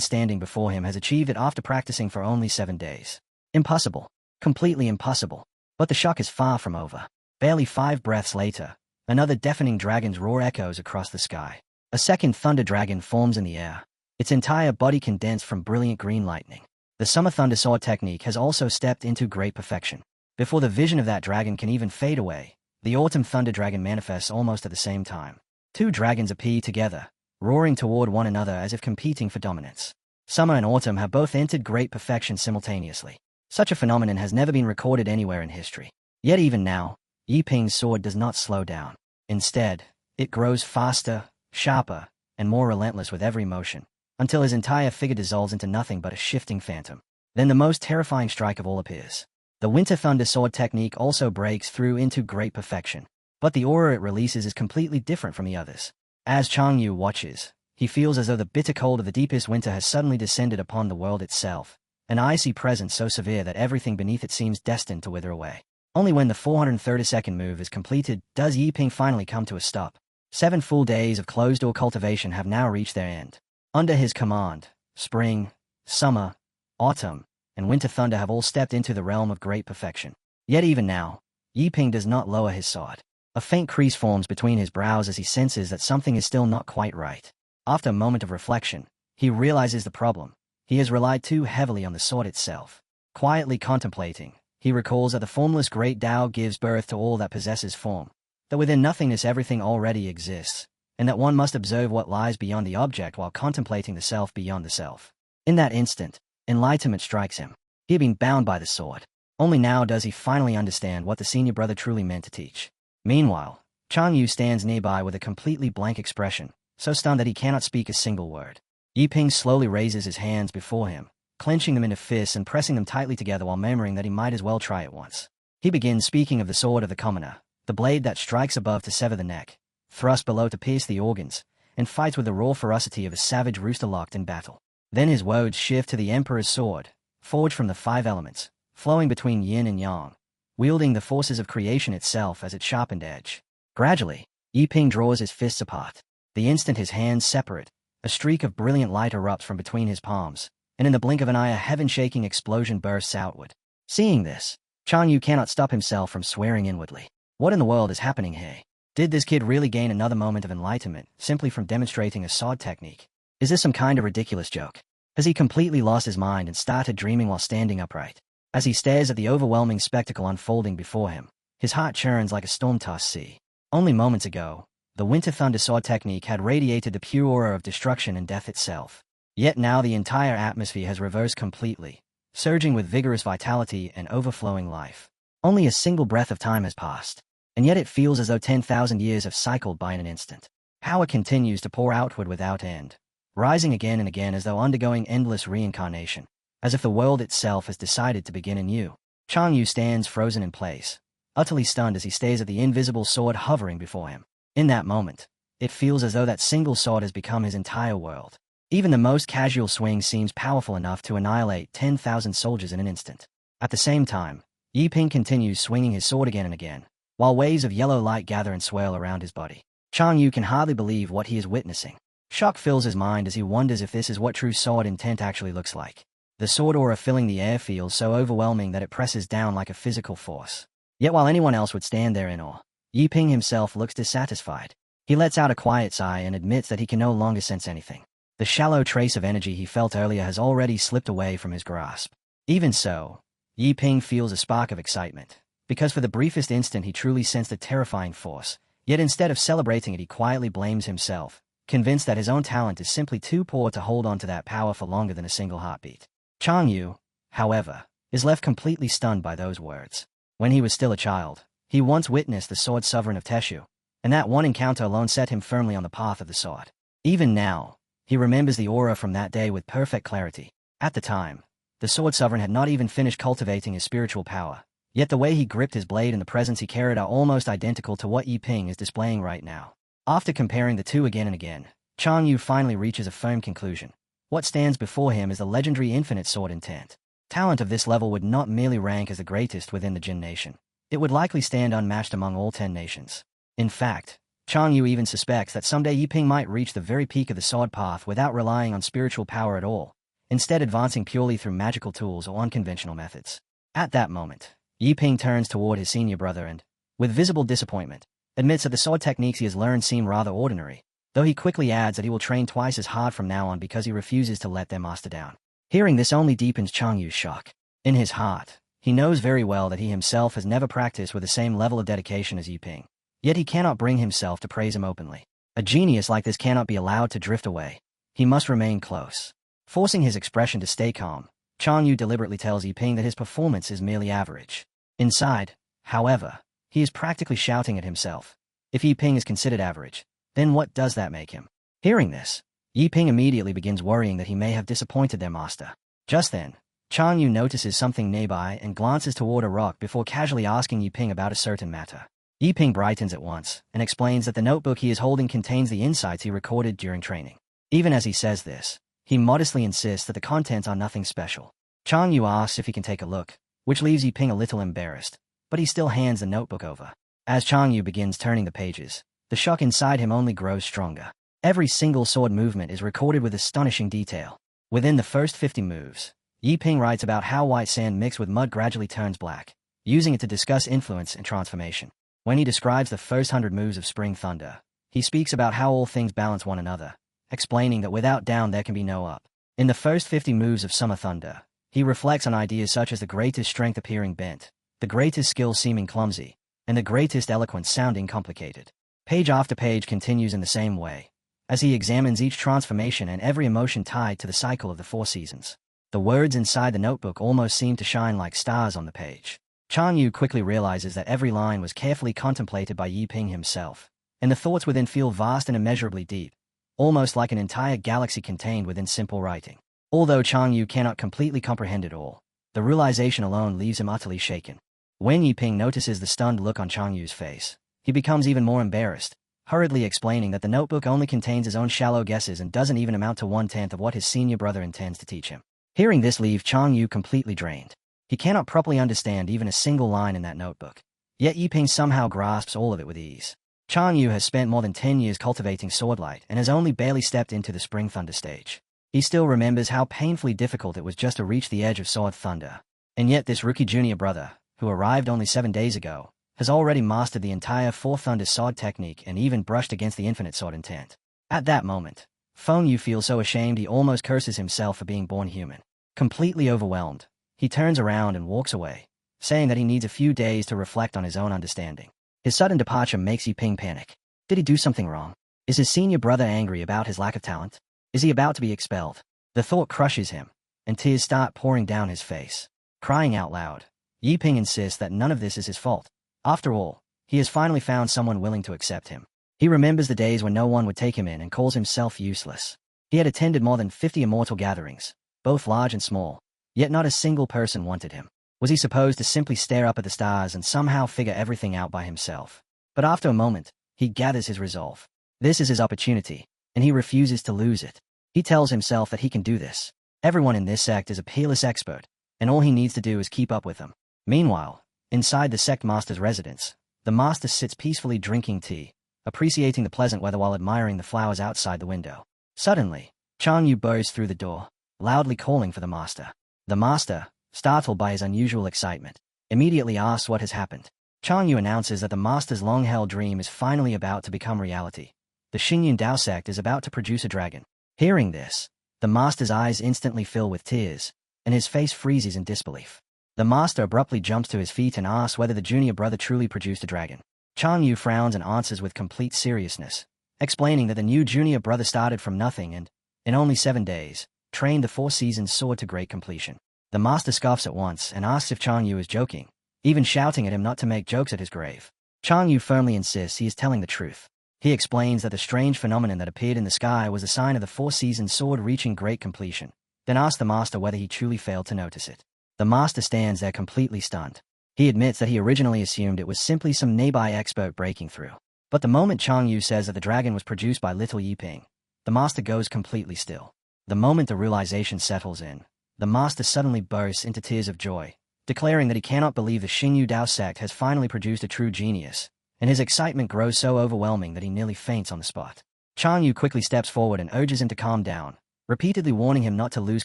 standing before him has achieved it after practicing for only 7 days. Impossible. Completely impossible. But the shock is far from over. Barely 5 breaths later, another deafening dragon's roar echoes across the sky. A second thunder dragon forms in the air, its entire body condensed from brilliant green lightning. The summer thunder sword technique has also stepped into great perfection. Before the vision of that dragon can even fade away, the autumn thunder dragon manifests almost at the same time. 2 dragons appear together, roaring toward one another as if competing for dominance. Summer and autumn have both entered great perfection simultaneously. Such a phenomenon has never been recorded anywhere in history. Yet even now, Yiping's sword does not slow down. Instead, it grows faster, sharper, and more relentless with every motion, until his entire figure dissolves into nothing but a shifting phantom. Then the most terrifying strike of all appears. The winter thunder sword technique also breaks through into great perfection, but the aura it releases is completely different from the others. As Changyu watches, he feels as though the bitter cold of the deepest winter has suddenly descended upon the world itself, an icy presence so severe that everything beneath it seems destined to wither away. Only when the 432nd move is completed does Yiping finally come to a stop. 7 full days of closed-door cultivation have now reached their end. Under his command, spring, summer, autumn, and winter thunder have all stepped into the realm of great perfection. Yet even now, Yiping does not lower his sword. A faint crease forms between his brows as he senses that something is still not quite right. After a moment of reflection, he realizes the problem. He has relied too heavily on the sword itself. Quietly contemplating, he recalls that the formless great Tao gives birth to all that possesses form, that within nothingness everything already exists, and that one must observe what lies beyond the object while contemplating the self beyond the self. In that instant, enlightenment strikes him. He had been bound by the sword. Only now does he finally understand what the senior brother truly meant to teach. Meanwhile, Chang Yu stands nearby with a completely blank expression, so stunned that he cannot speak a single word. Yiping slowly raises his hands before him, clenching them into fists and pressing them tightly together while murmuring that he might as well try it once. He begins speaking of the sword of the commoner, the blade that strikes above to sever the neck, thrust below to pierce the organs, and fights with the raw ferocity of a savage rooster locked in battle. Then his words shift to the Emperor's sword, forged from the 5 elements, flowing between yin and yang, wielding the forces of creation itself as its sharpened edge. Gradually, Yiping draws his fists apart. The instant his hands separate, a streak of brilliant light erupts from between his palms, and in the blink of an eye a heaven-shaking explosion bursts outward. Seeing this, Chang Yu cannot stop himself from swearing inwardly. What in the world is happening here? Did this kid really gain another moment of enlightenment simply from demonstrating a sword technique? Is this some kind of ridiculous joke? Has he completely lost his mind and started dreaming while standing upright? As he stares at the overwhelming spectacle unfolding before him, his heart churns like a storm-tossed sea. Only moments ago, the Winter Thunder sword technique had radiated the pure aura of destruction and death itself. Yet now the entire atmosphere has reversed completely, surging with vigorous vitality and overflowing life. Only a single breath of time has passed, and yet it feels as though 10,000 years have cycled by in an instant. Power continues to pour outward without end, rising again and again as though undergoing endless reincarnation, as if the world itself has decided to begin anew. Chang Yu stands frozen in place, utterly stunned as he stares at the invisible sword hovering before him. In that moment, it feels as though that single sword has become his entire world. Even the most casual swing seems powerful enough to annihilate 10,000 soldiers in an instant. At the same time, Yiping continues swinging his sword again and again, while waves of yellow light gather and swirl around his body. Chang Yu can hardly believe what he is witnessing. Shock fills his mind as he wonders if this is what true sword intent actually looks like. The sword aura filling the air feels so overwhelming that it presses down like a physical force. Yet while anyone else would stand there in awe, Yiping himself looks dissatisfied. He lets out a quiet sigh and admits that he can no longer sense anything. The shallow trace of energy he felt earlier has already slipped away from his grasp. Even so, Yiping feels a spark of excitement, because for the briefest instant he truly sensed a terrifying force, yet instead of celebrating it he quietly blames himself, convinced that his own talent is simply too poor to hold on to that power for longer than a single heartbeat. Chang Yu, however, is left completely stunned by those words. When he was still a child, he once witnessed the sword sovereign of Teshu, and that one encounter alone set him firmly on the path of the sword. Even now, he remembers the aura from that day with perfect clarity. At the time, the sword sovereign had not even finished cultivating his spiritual power, yet the way he gripped his blade and the presence he carried are almost identical to what Yiping is displaying right now. After comparing the two again and again, Chang Yu finally reaches a firm conclusion. What stands before him is the legendary infinite sword intent. Talent of this level would not merely rank as the greatest within the Jin nation. It would likely stand unmatched among all 10 nations. In fact, Chang Yu even suspects that someday Yiping might reach the very peak of the sword path without relying on spiritual power at all, instead advancing purely through magical tools or unconventional methods. At that moment, Yiping turns toward his senior brother and, with visible disappointment, admits that the sword techniques he has learned seem rather ordinary, though he quickly adds that he will train twice as hard from now on because he refuses to let their master down. Hearing this only deepens Chang Yu's shock. In his heart, he knows very well that he himself has never practiced with the same level of dedication as Yiping, yet he cannot bring himself to praise him openly. A genius like this cannot be allowed to drift away. He must remain close. Forcing his expression to stay calm, Chang Yu deliberately tells Yiping that his performance is merely average. Inside, however, he is practically shouting at himself. If Yiping is considered average, then what does that make him? Hearing this, Yiping immediately begins worrying that he may have disappointed their master. Just then, Chang Yu notices something nearby and glances toward a rock before casually asking Yiping about a certain matter. Yiping brightens at once and explains that the notebook he is holding contains the insights he recorded during training. Even as he says this, he modestly insists that the contents are nothing special. Chang Yu asks if he can take a look, which leaves Yiping a little embarrassed, but he still hands the notebook over. As Chang Yu begins turning the pages, the shock inside him only grows stronger. Every single sword movement is recorded with astonishing detail. Within the first 50 moves, Yiping writes about how white sand mixed with mud gradually turns black, using it to discuss influence and transformation. When he describes the first 100 moves of Spring Thunder, he speaks about how all things balance one another, explaining that without down there can be no up. In the first 50 moves of Summer Thunder, he reflects on ideas such as the greatest strength appearing bent, the greatest skill seeming clumsy, and the greatest eloquence sounding complicated. Page after page continues in the same way, as he examines each transformation and every emotion tied to the cycle of the 4 seasons. The words inside the notebook almost seemed to shine like stars on the page. Chang Yu quickly realizes that every line was carefully contemplated by Yi Ping himself, and the thoughts within feel vast and immeasurably deep, almost like an entire galaxy contained within simple writing. Although Chang Yu cannot completely comprehend it all, the realization alone leaves him utterly shaken. When Yi Ping notices the stunned look on Chang Yu's face, he becomes even more embarrassed, hurriedly explaining that the notebook only contains his own shallow guesses and doesn't even amount to 1/10 of what his senior brother intends to teach him. Hearing this leaves Chang Yu completely drained. He cannot properly understand even a single line in that notebook. Yet Yi Ping somehow grasps all of it with ease. Chang Yu has spent more than 10 years cultivating swordlight and has only barely stepped into the Spring Thunder stage. He still remembers how painfully difficult it was just to reach the edge of Sword Thunder. And yet this rookie junior brother, who arrived only 7 days ago, has already mastered the entire Four Thunder sword technique and even brushed against the infinite sword intent. At that moment, Feng Yu feels so ashamed he almost curses himself for being born human. Completely overwhelmed, he turns around and walks away, saying that he needs a few days to reflect on his own understanding. His sudden departure makes Yi Ping panic. Did he do something wrong? Is his senior brother angry about his lack of talent? Is he about to be expelled? The thought crushes him, and tears start pouring down his face. Crying out loud, Yi Ping insists that none of this is his fault. After all, he has finally found someone willing to accept him. He remembers the days when no one would take him in and calls himself useless. He had attended more than 50 immortal gatherings, both large and small, yet not a single person wanted him. Was he supposed to simply stare up at the stars and somehow figure everything out by himself? But after a moment, he gathers his resolve. This is his opportunity, and he refuses to lose it. He tells himself that he can do this. Everyone in this sect is a peerless expert, and all he needs to do is keep up with them. Meanwhile, inside the sect master's residence, the master sits peacefully drinking tea, appreciating the pleasant weather while admiring the flowers outside the window. Suddenly, Chang Yu bursts through the door, loudly calling for the master. The master, startled by his unusual excitement, immediately asks what has happened. Chang Yu announces that the master's long-held dream is finally about to become reality. The Xingyun Dao sect is about to produce a dragon. Hearing this, the master's eyes instantly fill with tears, and his face freezes in disbelief. The master abruptly jumps to his feet and asks whether the junior brother truly produced a dragon. Chang Yu frowns and answers with complete seriousness, explaining that the new junior brother started from nothing and, in only 7 days, trained the Four Seasons sword to great completion. The master scoffs at once and asks if Chang Yu is joking, even shouting at him not to make jokes at his grave. Chang Yu firmly insists he is telling the truth. He explains that the strange phenomenon that appeared in the sky was a sign of the Four Seasons sword reaching great completion, then asks the master whether he truly failed to notice it. The master stands there completely stunned. He admits that he originally assumed it was simply some nearby expert breaking through. But the moment Chang Yu says that the dragon was produced by little Yi Ping, the master goes completely still. The moment the realization settles in, the master suddenly bursts into tears of joy, declaring that he cannot believe the Xinyu Dao sect has finally produced a true genius, and his excitement grows so overwhelming that he nearly faints on the spot. Chang Yu quickly steps forward and urges him to calm down, repeatedly warning him not to lose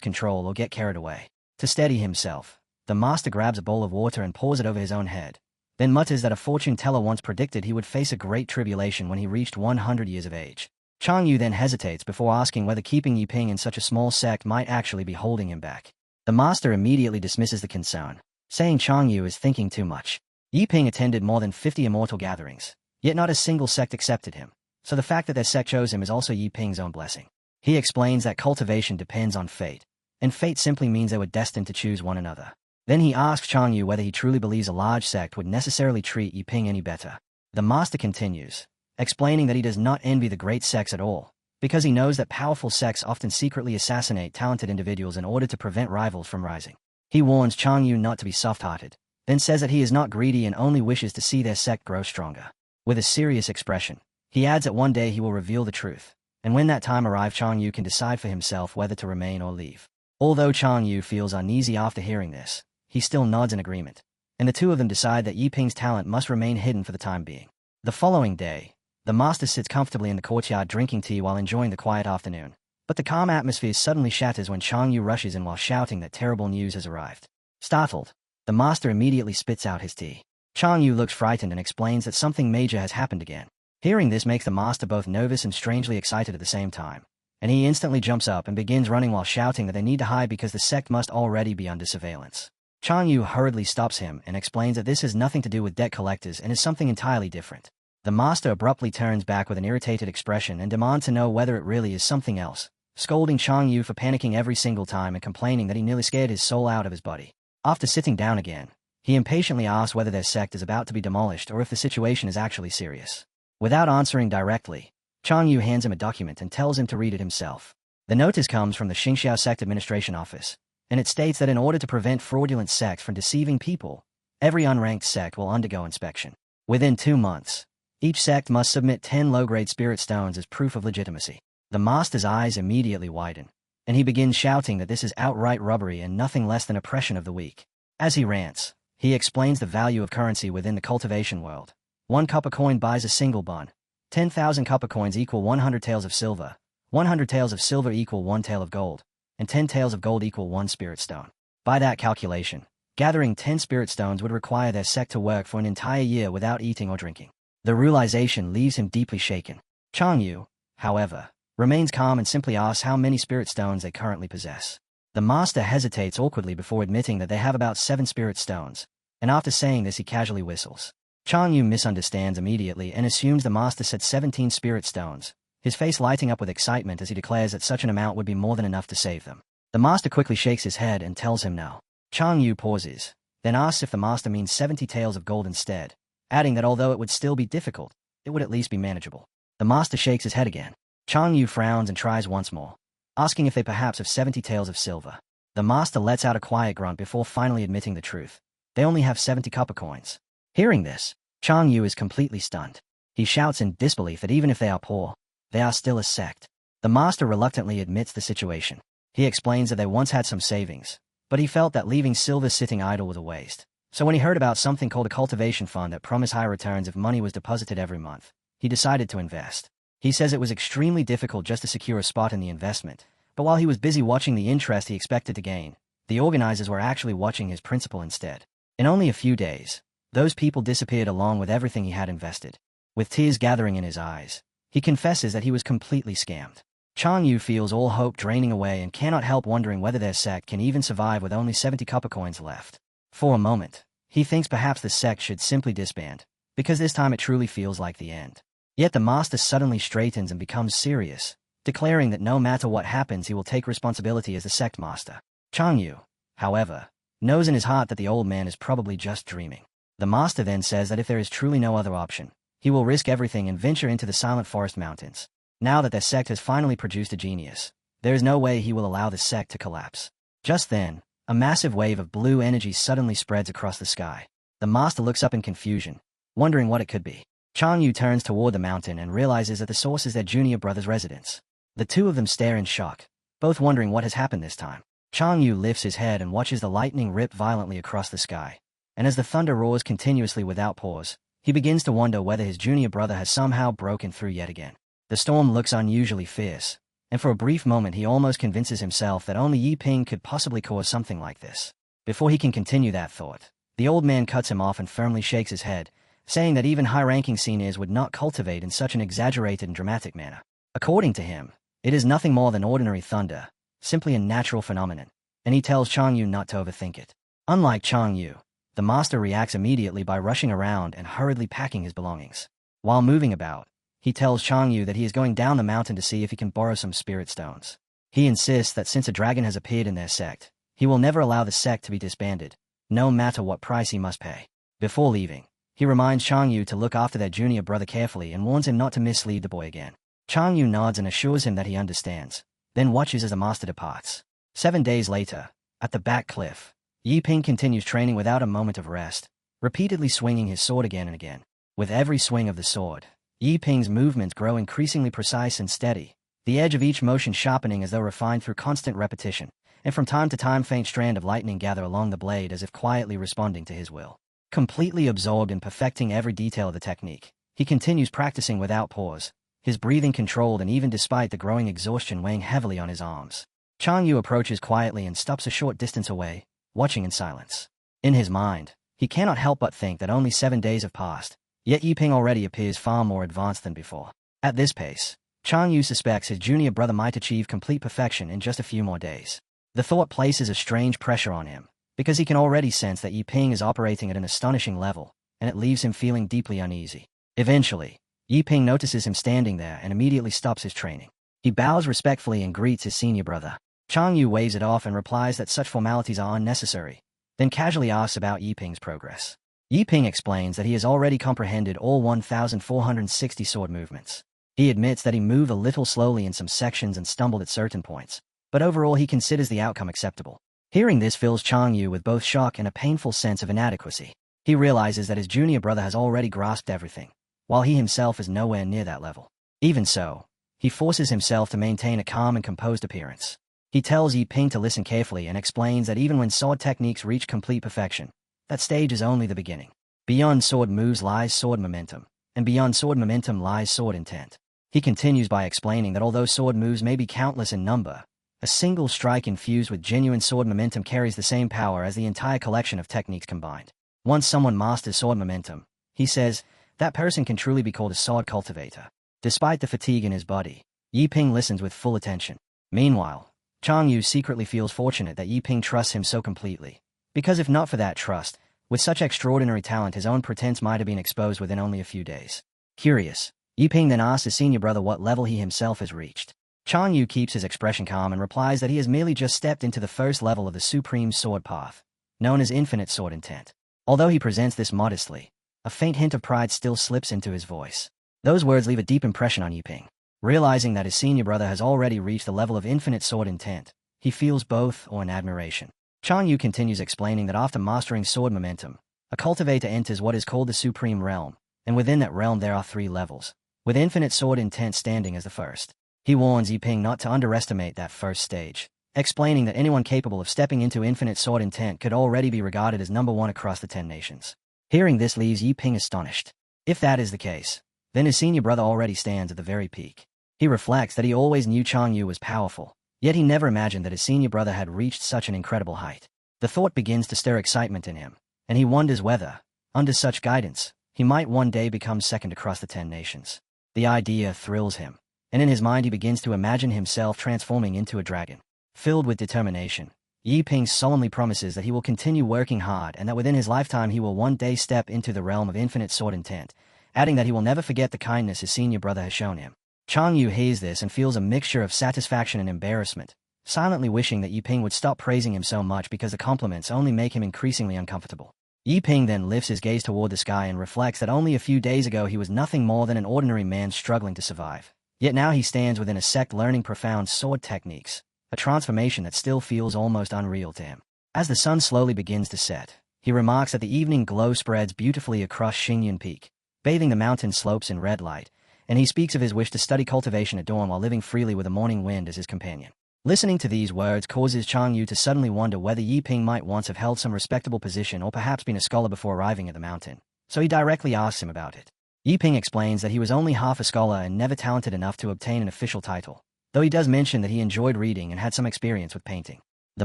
control or get carried away. To steady himself, the master grabs a bowl of water and pours it over his own head, then mutters that a fortune teller once predicted he would face a great tribulation when he reached 100 years of age. Chang Yu then hesitates before asking whether keeping Yi Ping in such a small sect might actually be holding him back. The master immediately dismisses the concern, saying Chang Yu is thinking too much. Yi Ping attended more than 50 immortal gatherings, yet not a single sect accepted him, so the fact that their sect chose him is also Yi Ping's own blessing. He explains that cultivation depends on fate, and fate simply means they were destined to choose one another. Then he asks Chang Yu whether he truly believes a large sect would necessarily treat Yi Ping any better. The master continues, explaining that he does not envy the great sects at all, because he knows that powerful sects often secretly assassinate talented individuals in order to prevent rivals from rising. He warns Chang Yu not to be soft-hearted, then says that he is not greedy and only wishes to see their sect grow stronger. With a serious expression, he adds that one day he will reveal the truth, and when that time arrives Chang Yu can decide for himself whether to remain or leave. Although Chang Yu feels uneasy after hearing this, he still nods in agreement, and the two of them decide that Yi Ping's talent must remain hidden for the time being. The following day, the master sits comfortably in the courtyard drinking tea while enjoying the quiet afternoon, but the calm atmosphere suddenly shatters when Chang Yu rushes in while shouting that terrible news has arrived. Startled, the master immediately spits out his tea. Chang Yu looks frightened and explains that something major has happened again. Hearing this makes the master both nervous and strangely excited at the same time, and he instantly jumps up and begins running while shouting that they need to hide because the sect must already be under surveillance. Chang Yu hurriedly stops him and explains that this has nothing to do with debt collectors and is something entirely different. The master abruptly turns back with an irritated expression and demands to know whether it really is something else, scolding Chang Yu for panicking every single time and complaining that he nearly scared his soul out of his body. After sitting down again, he impatiently asks whether their sect is about to be demolished or if the situation is actually serious. Without answering directly, Chang Yu hands him a document and tells him to read it himself. The notice comes from the Xingxiao Sect Administration Office, and it states that in order to prevent fraudulent sects from deceiving people, every unranked sect will undergo inspection. Within 2 months, each sect must submit 10 low-grade spirit stones as proof of legitimacy. The master's eyes immediately widen, and he begins shouting that this is outright robbery and nothing less than oppression of the weak. As he rants, he explains the value of currency within the cultivation world. 1 copper coin buys a single bun. 10,000 copper coins equal 100 taels of silver. 100 taels of silver equal 1 tael of gold, and 10 taels of gold equal 1 spirit stone. By that calculation, gathering 10 spirit stones would require their sect to work for an entire year without eating or drinking. The realization leaves him deeply shaken. Chang Yu, however, remains calm and simply asks how many spirit stones they currently possess. The master hesitates awkwardly before admitting that they have about 7 spirit stones, and after saying this he casually whistles. Chang Yu misunderstands immediately and assumes the master said 17 spirit stones, his face lighting up with excitement as he declares that such an amount would be more than enough to save them. The master quickly shakes his head and tells him no. Chang Yu pauses, then asks if the master means 70 taels of gold instead, adding that although it would still be difficult, it would at least be manageable. The master shakes his head again. Chang Yu frowns and tries once more, asking if they perhaps have 70 taels of silver. The master lets out a quiet grunt before finally admitting the truth. They only have 70 copper coins. Hearing this, Chang Yu is completely stunned. He shouts in disbelief that even if they are poor, they are still a sect. The master reluctantly admits the situation. He explains that they once had some savings, but he felt that leaving silver sitting idle was a waste. So when he heard about something called a cultivation fund that promised high returns if money was deposited every month, he decided to invest. He says it was extremely difficult just to secure a spot in the investment, but while he was busy watching the interest he expected to gain, the organizers were actually watching his principal instead. In only a few days, those people disappeared along with everything he had invested. With tears gathering in his eyes, he confesses that he was completely scammed. Chang Yu feels all hope draining away and cannot help wondering whether their sect can even survive with only 70 copper coins left. For a moment, he thinks perhaps the sect should simply disband, because this time it truly feels like the end. Yet the master suddenly straightens and becomes serious, declaring that no matter what happens he will take responsibility as the sect master. Chang Yu, however, knows in his heart that the old man is probably just dreaming. The master then says that if there is truly no other option, he will risk everything and venture into the Silent Forest Mountains. Now that their sect has finally produced a genius, there is no way he will allow the sect to collapse. Just then, a massive wave of blue energy suddenly spreads across the sky. The master looks up in confusion, wondering what it could be. Chang Yu turns toward the mountain and realizes that the source is their junior brother's residence. The two of them stare in shock, both wondering what has happened this time. Chang Yu lifts his head and watches the lightning rip violently across the sky, and as the thunder roars continuously without pause, he begins to wonder whether his junior brother has somehow broken through yet again. The storm looks unusually fierce, and for a brief moment he almost convinces himself that only Yi Ping could possibly cause something like this. Before he can continue that thought, the old man cuts him off and firmly shakes his head, saying that even high-ranking seniors would not cultivate in such an exaggerated and dramatic manner. According to him, it is nothing more than ordinary thunder, simply a natural phenomenon, and he tells Chang Yu not to overthink it. Unlike Chang Yu, the master reacts immediately by rushing around and hurriedly packing his belongings. While moving about, he tells Chang Yu that he is going down the mountain to see if he can borrow some spirit stones. He insists that since a dragon has appeared in their sect, he will never allow the sect to be disbanded, no matter what price he must pay. Before leaving, he reminds Chang Yu to look after their junior brother carefully and warns him not to mislead the boy again. Chang Yu nods and assures him that he understands, then watches as the master departs. 7 days later, at the back cliff, Yi Ping continues training without a moment of rest, repeatedly swinging his sword again and again. With every swing of the sword, Yi Ping's movements grow increasingly precise and steady, the edge of each motion sharpening as though refined through constant repetition, and from time to time faint strand of lightning gather along the blade as if quietly responding to his will. Completely absorbed in perfecting every detail of the technique, he continues practicing without pause, his breathing controlled and even despite the growing exhaustion weighing heavily on his arms. Chang Yu approaches quietly and stops a short distance away, watching in silence. In his mind, he cannot help but think that only 7 days have passed, yet Yi Ping already appears far more advanced than before. At this pace, Chang Yu suspects his junior brother might achieve complete perfection in just a few more days. The thought places a strange pressure on him, because he can already sense that Yi Ping is operating at an astonishing level, and it leaves him feeling deeply uneasy. Eventually, Yi Ping notices him standing there and immediately stops his training. He bows respectfully and greets his senior brother. Chang Yu waves it off and replies that such formalities are unnecessary, then casually asks about Yiping's progress. Yiping explains that he has already comprehended all 1,460 sword movements. He admits that he moved a little slowly in some sections and stumbled at certain points, but overall he considers the outcome acceptable. Hearing this fills Chang Yu with both shock and a painful sense of inadequacy. He realizes that his junior brother has already grasped everything, while he himself is nowhere near that level. Even so, he forces himself to maintain a calm and composed appearance. He tells Yiping to listen carefully and explains that even when sword techniques reach complete perfection, that stage is only the beginning. Beyond sword moves lies sword momentum, and beyond sword momentum lies sword intent. He continues by explaining that although sword moves may be countless in number, a single strike infused with genuine sword momentum carries the same power as the entire collection of techniques combined. Once someone masters sword momentum, he says, that person can truly be called a sword cultivator. Despite the fatigue in his body, Yiping listens with full attention. Meanwhile, Chang Yu secretly feels fortunate that Yiping trusts him so completely, because if not for that trust, with such extraordinary talent his own pretense might have been exposed within only a few days. Curious, Yiping then asks his senior brother what level he himself has reached. Chang Yu keeps his expression calm and replies that he has merely just stepped into the first level of the supreme sword path, known as infinite sword intent. Although he presents this modestly, a faint hint of pride still slips into his voice. Those words leave a deep impression on Yiping. Realizing that his senior brother has already reached the level of infinite sword intent, he feels both awe and admiration. Chang Yu continues explaining that after mastering sword momentum, a cultivator enters what is called the supreme realm, and within that realm there are 3 levels, with infinite sword intent standing as the first. He warns Yiping not to underestimate that first stage, explaining that anyone capable of stepping into infinite sword intent could already be regarded as number 1 across the 10 nations. Hearing this leaves Yiping astonished. If that is the case, then his senior brother already stands at the very peak. He reflects that he always knew Chang Yu was powerful, yet he never imagined that his senior brother had reached such an incredible height. The thought begins to stir excitement in him, and he wonders whether, under such guidance, he might one day become second across the 10 nations. The idea thrills him, and in his mind he begins to imagine himself transforming into a dragon. Filled with determination, Yiping solemnly promises that he will continue working hard and that within his lifetime he will one day step into the realm of infinite sword intent, adding that he will never forget the kindness his senior brother has shown him. Chang Yu hears this and feels a mixture of satisfaction and embarrassment, silently wishing that Yiping would stop praising him so much because the compliments only make him increasingly uncomfortable. Yiping then lifts his gaze toward the sky and reflects that only a few days ago he was nothing more than an ordinary man struggling to survive. Yet now he stands within a sect learning profound sword techniques, a transformation that still feels almost unreal to him. As the sun slowly begins to set, he remarks that the evening glow spreads beautifully across Xingyun Peak, bathing the mountain slopes in red light, and he speaks of his wish to study cultivation at dawn while living freely with the morning wind as his companion. Listening to these words causes Chang Yu to suddenly wonder whether Yiping might once have held some respectable position or perhaps been a scholar before arriving at the mountain, so he directly asks him about it. Yiping explains that he was only half a scholar and never talented enough to obtain an official title, though he does mention that he enjoyed reading and had some experience with painting. The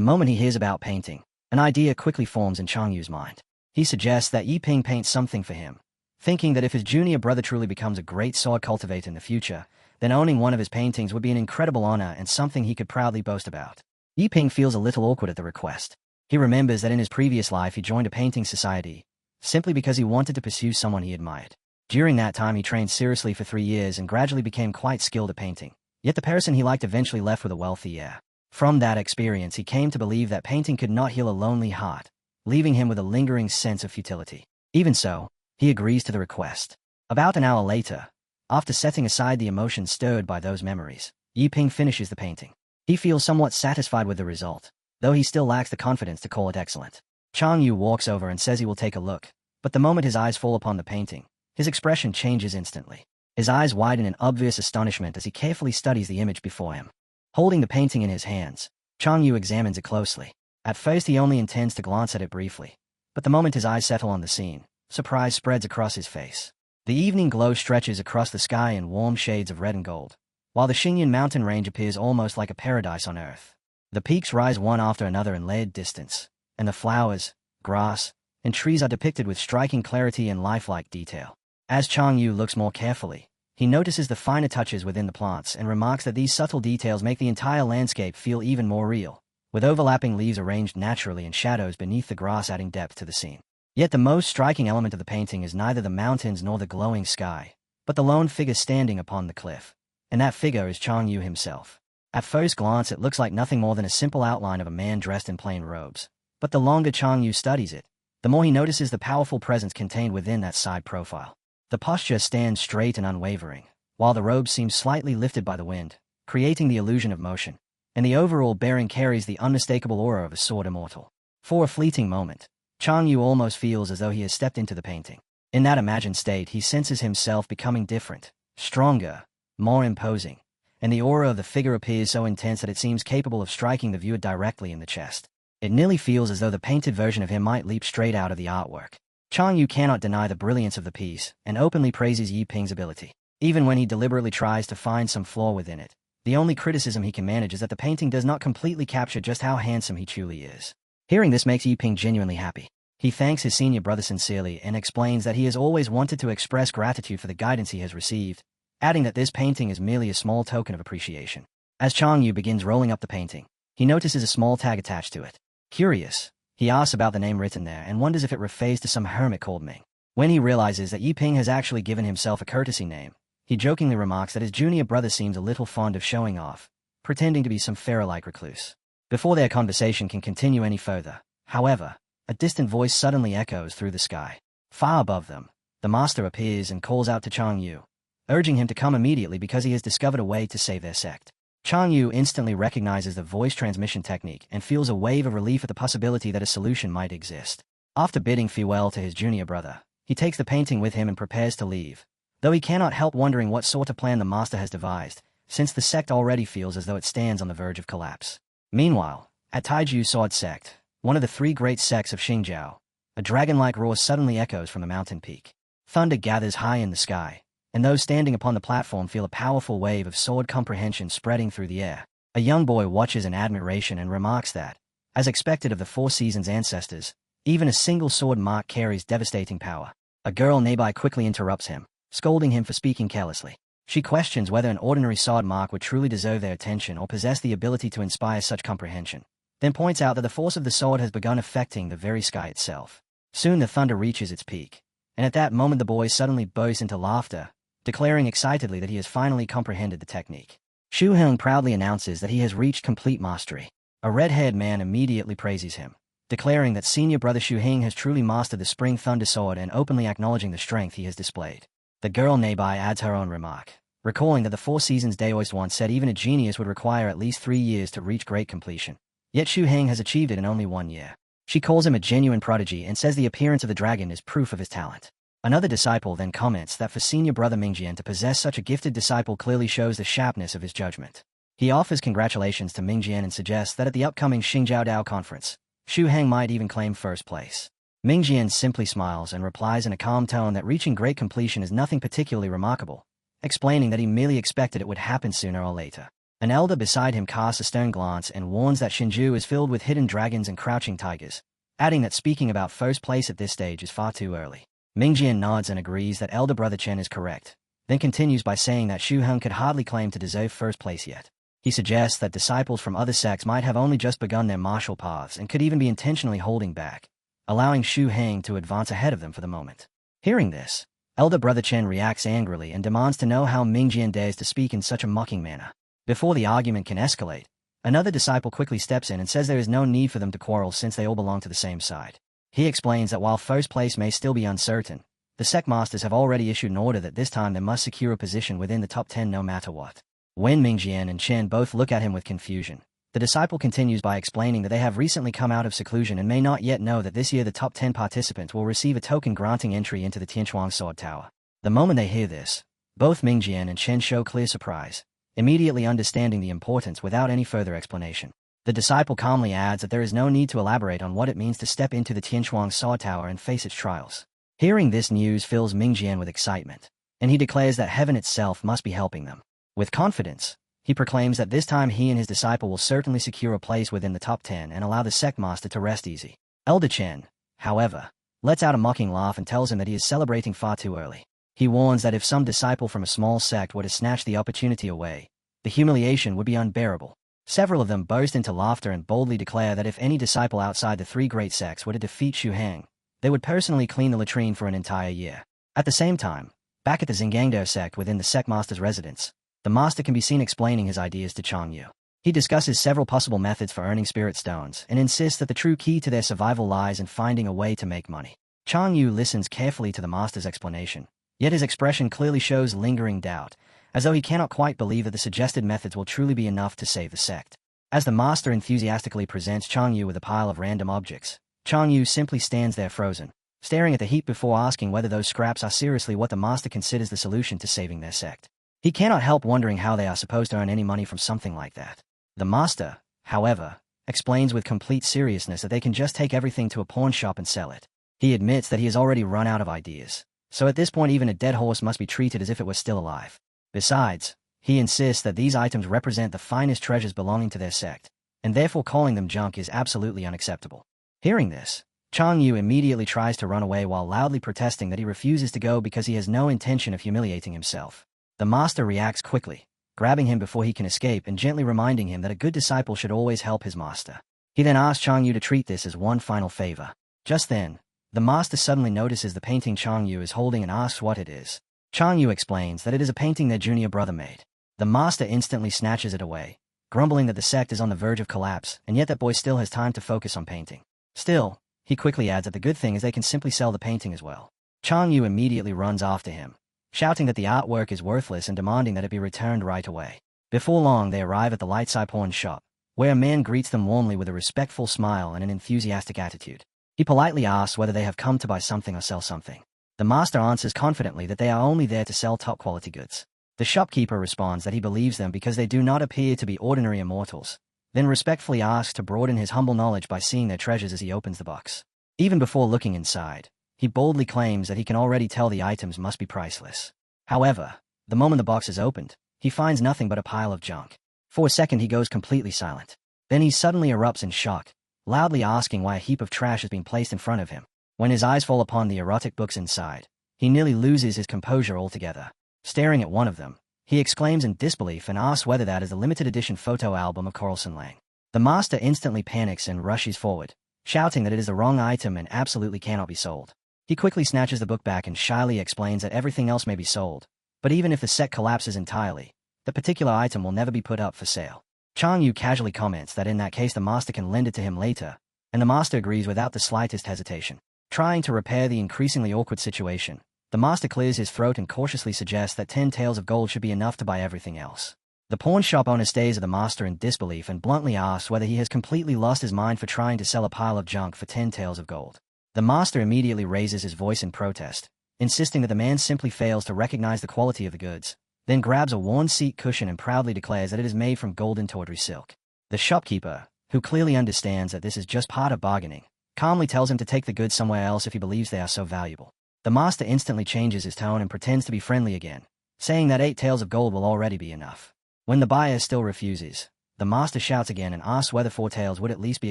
moment he hears about painting, an idea quickly forms in Chang Yu's mind. He suggests that Yiping paint something for him, thinking that if his junior brother truly becomes a great sword cultivator in the future, then owning one of his paintings would be an incredible honor and something he could proudly boast about. Yiping feels a little awkward at the request. He remembers that in his previous life he joined a painting society, simply because he wanted to pursue someone he admired. During that time he trained seriously for 3 years and gradually became quite skilled at painting, yet the person he liked eventually left with a wealthy heir. From that experience he came to believe that painting could not heal a lonely heart, leaving him with a lingering sense of futility. Even so, he agrees to the request. About an hour later, after setting aside the emotions stirred by those memories, Yiping finishes the painting. He feels somewhat satisfied with the result, though he still lacks the confidence to call it excellent. Chang Yu walks over and says he will take a look, but the moment his eyes fall upon the painting, his expression changes instantly. His eyes widen in obvious astonishment as he carefully studies the image before him. Holding the painting in his hands, Chang Yu examines it closely. At first he only intends to glance at it briefly, but the moment his eyes settle on the scene, surprise spreads across his face. The evening glow stretches across the sky in warm shades of red and gold, while the Xingyun mountain range appears almost like a paradise on earth. The peaks rise one after another in layered distance, and the flowers, grass, and trees are depicted with striking clarity and lifelike detail. As Chang Yu looks more carefully, he notices the finer touches within the plants and remarks that these subtle details make the entire landscape feel even more real, with overlapping leaves arranged naturally and shadows beneath the grass adding depth to the scene. Yet the most striking element of the painting is neither the mountains nor the glowing sky, but the lone figure standing upon the cliff, and that figure is Chang Yu himself. At first glance it looks like nothing more than a simple outline of a man dressed in plain robes. But the longer Chang Yu studies it, the more he notices the powerful presence contained within that side profile. The posture stands straight and unwavering, while the robe seems slightly lifted by the wind, creating the illusion of motion, and the overall bearing carries the unmistakable aura of a sword immortal. For a fleeting moment, Chang Yu almost feels as though he has stepped into the painting. In that imagined state, he senses himself becoming different, stronger, more imposing, and the aura of the figure appears so intense that it seems capable of striking the viewer directly in the chest. It nearly feels as though the painted version of him might leap straight out of the artwork. Chang Yu cannot deny the brilliance of the piece, and openly praises Yi Ping's ability. Even when he deliberately tries to find some flaw within it, the only criticism he can manage is that the painting does not completely capture just how handsome he truly is. Hearing this makes Yi Ping genuinely happy. He thanks his senior brother sincerely and explains that he has always wanted to express gratitude for the guidance he has received, adding that this painting is merely a small token of appreciation. As Chang Yu begins rolling up the painting, he notices a small tag attached to it. Curious, he asks about the name written there and wonders if it refers to some hermit called Ming. When he realizes that Yi Ping has actually given himself a courtesy name, he jokingly remarks that his junior brother seems a little fond of showing off, pretending to be some pharaoh-like recluse. Before their conversation can continue any further, however, a distant voice suddenly echoes through the sky. Far above them, the master appears and calls out to Chang Yu, urging him to come immediately because he has discovered a way to save their sect. Chang Yu instantly recognizes the voice transmission technique and feels a wave of relief at the possibility that a solution might exist. After bidding farewell to his junior brother, he takes the painting with him and prepares to leave, though he cannot help wondering what sort of plan the master has devised, since the sect already feels as though it stands on the verge of collapse. Meanwhile, at Taiju Sword Sect, one of the three great sects of Xingjiao, a dragon-like roar suddenly echoes from the mountain peak. Thunder gathers high in the sky, and those standing upon the platform feel a powerful wave of sword comprehension spreading through the air. A young boy watches in admiration and remarks that, as expected of the Four Seasons ancestors, even a single sword mark carries devastating power. A girl nearby quickly interrupts him, scolding him for speaking carelessly. She questions whether an ordinary sword mark would truly deserve their attention or possess the ability to inspire such comprehension, then points out that the force of the sword has begun affecting the very sky itself. Soon the thunder reaches its peak, and at that moment the boy suddenly bursts into laughter, declaring excitedly that he has finally comprehended the technique. Xu Heng proudly announces that he has reached complete mastery. A red-haired man immediately praises him, declaring that senior brother Xu Heng has truly mastered the Spring Thunder Sword and openly acknowledging the strength he has displayed. The girl nearby adds her own remark, recalling that the Four Seasons Daoist once said even a genius would require at least 3 years to reach great completion. Yet Xu Heng has achieved it in only 1 year. She calls him a genuine prodigy and says the appearance of the dragon is proof of his talent. Another disciple then comments that for senior brother Mingjian to possess such a gifted disciple clearly shows the sharpness of his judgment. He offers congratulations to Mingjian and suggests that at the upcoming Xingjiao Dao conference, Xu Heng might even claim first place. Mingjian simply smiles and replies in a calm tone that reaching great completion is nothing particularly remarkable, explaining that he merely expected it would happen sooner or later. An elder beside him casts a stern glance and warns that Shinju is filled with hidden dragons and crouching tigers, adding that speaking about first place at this stage is far too early. Mingjian nods and agrees that elder brother Chen is correct, then continues by saying that Xu Heng could hardly claim to deserve first place yet. He suggests that disciples from other sects might have only just begun their martial paths and could even be intentionally holding back, allowing Xu Heng to advance ahead of them for the moment. Hearing this, elder brother Chen reacts angrily and demands to know how Mingjian dares to speak in such a mocking manner. Before the argument can escalate, another disciple quickly steps in and says there is no need for them to quarrel since they all belong to the same side. He explains that while first place may still be uncertain, the sect masters have already issued an order that this time they must secure a position within the top 10 no matter what. When Mingjian and Chen both look at him with confusion, the disciple continues by explaining that they have recently come out of seclusion and may not yet know that this year the top 10 participants will receive a token granting entry into the Tianchuang Sword Tower. The moment they hear this, both Mingjian and Chen show clear surprise, immediately understanding the importance without any further explanation. The disciple calmly adds that there is no need to elaborate on what it means to step into the Tianchuang Sword Tower and face its trials. Hearing this news fills Mingjian with excitement, and he declares that heaven itself must be helping them. With confidence, he proclaims that this time he and his disciple will certainly secure a place within the top 10 and allow the sect master to rest easy. Elder Chen, however, lets out a mocking laugh and tells him that he is celebrating far too early. He warns that if some disciple from a small sect were to snatch the opportunity away, the humiliation would be unbearable. Several of them burst into laughter and boldly declare that if any disciple outside the three great sects were to defeat Xu Heng, they would personally clean the latrine for an entire year. At the same time, back at the Zingangdao sect within the sect master's residence, The master can be seen explaining his ideas to Chang Yu. He discusses several possible methods for earning spirit stones and insists that the true key to their survival lies in finding a way to make money. Chang Yu listens carefully to the master's explanation, yet his expression clearly shows lingering doubt, as though he cannot quite believe that the suggested methods will truly be enough to save the sect. As the master enthusiastically presents Chang Yu with a pile of random objects, Chang Yu simply stands there frozen, staring at the heap before asking whether those scraps are seriously what the master considers the solution to saving their sect. He cannot help wondering how they are supposed to earn any money from something like that. The master, however, explains with complete seriousness that they can just take everything to a pawn shop and sell it. He admits that he has already run out of ideas, so at this point even a dead horse must be treated as if it were still alive. Besides, he insists that these items represent the finest treasures belonging to their sect, and therefore calling them junk is absolutely unacceptable. Hearing this, Chang Yu immediately tries to run away while loudly protesting that he refuses to go because he has no intention of humiliating himself. The master reacts quickly, grabbing him before he can escape and gently reminding him that a good disciple should always help his master. He then asks Chang Yu to treat this as one final favor. Just then, the master suddenly notices the painting Chang Yu is holding and asks what it is. Chang Yu explains that it is a painting their junior brother made. The master instantly snatches it away, grumbling that the sect is on the verge of collapse, and yet that boy still has time to focus on painting. Still, he quickly adds that the good thing is they can simply sell the painting as well. Chang Yu immediately runs after him, shouting that the artwork is worthless and demanding that it be returned right away. Before long, they arrive at the Lightsai pawn shop, where a man greets them warmly with a respectful smile and an enthusiastic attitude. He politely asks whether they have come to buy something or sell something. The master answers confidently that they are only there to sell top-quality goods. The shopkeeper responds that he believes them because they do not appear to be ordinary immortals, then respectfully asks to broaden his humble knowledge by seeing their treasures as he opens the box. Even before looking inside, he boldly claims that he can already tell the items must be priceless. However, the moment the box is opened, he finds nothing but a pile of junk. For a second he goes completely silent. Then he suddenly erupts in shock, loudly asking why a heap of trash has been placed in front of him. When his eyes fall upon the erotic books inside, he nearly loses his composure altogether. Staring at one of them, he exclaims in disbelief and asks whether that is the limited edition photo album of Coralson Lang. The master instantly panics and rushes forward, shouting that it is the wrong item and absolutely cannot be sold. He quickly snatches the book back and shyly explains that everything else may be sold, but even if the sect collapses entirely, the particular item will never be put up for sale. Chang Yu casually comments that in that case the master can lend it to him later, and the master agrees without the slightest hesitation. Trying to repair the increasingly awkward situation, the master clears his throat and cautiously suggests that 10 taels of gold should be enough to buy everything else. The pawn shop owner stares at the master in disbelief and bluntly asks whether he has completely lost his mind for trying to sell a pile of junk for 10 taels of gold. The master immediately raises his voice in protest, insisting that the man simply fails to recognize the quality of the goods, then grabs a worn seat cushion and proudly declares that it is made from golden tawdry silk. The shopkeeper, who clearly understands that this is just part of bargaining, calmly tells him to take the goods somewhere else if he believes they are so valuable. The master instantly changes his tone and pretends to be friendly again, saying that 8 taels of gold will already be enough. When the buyer still refuses, the master shouts again and asks whether 4 taels would at least be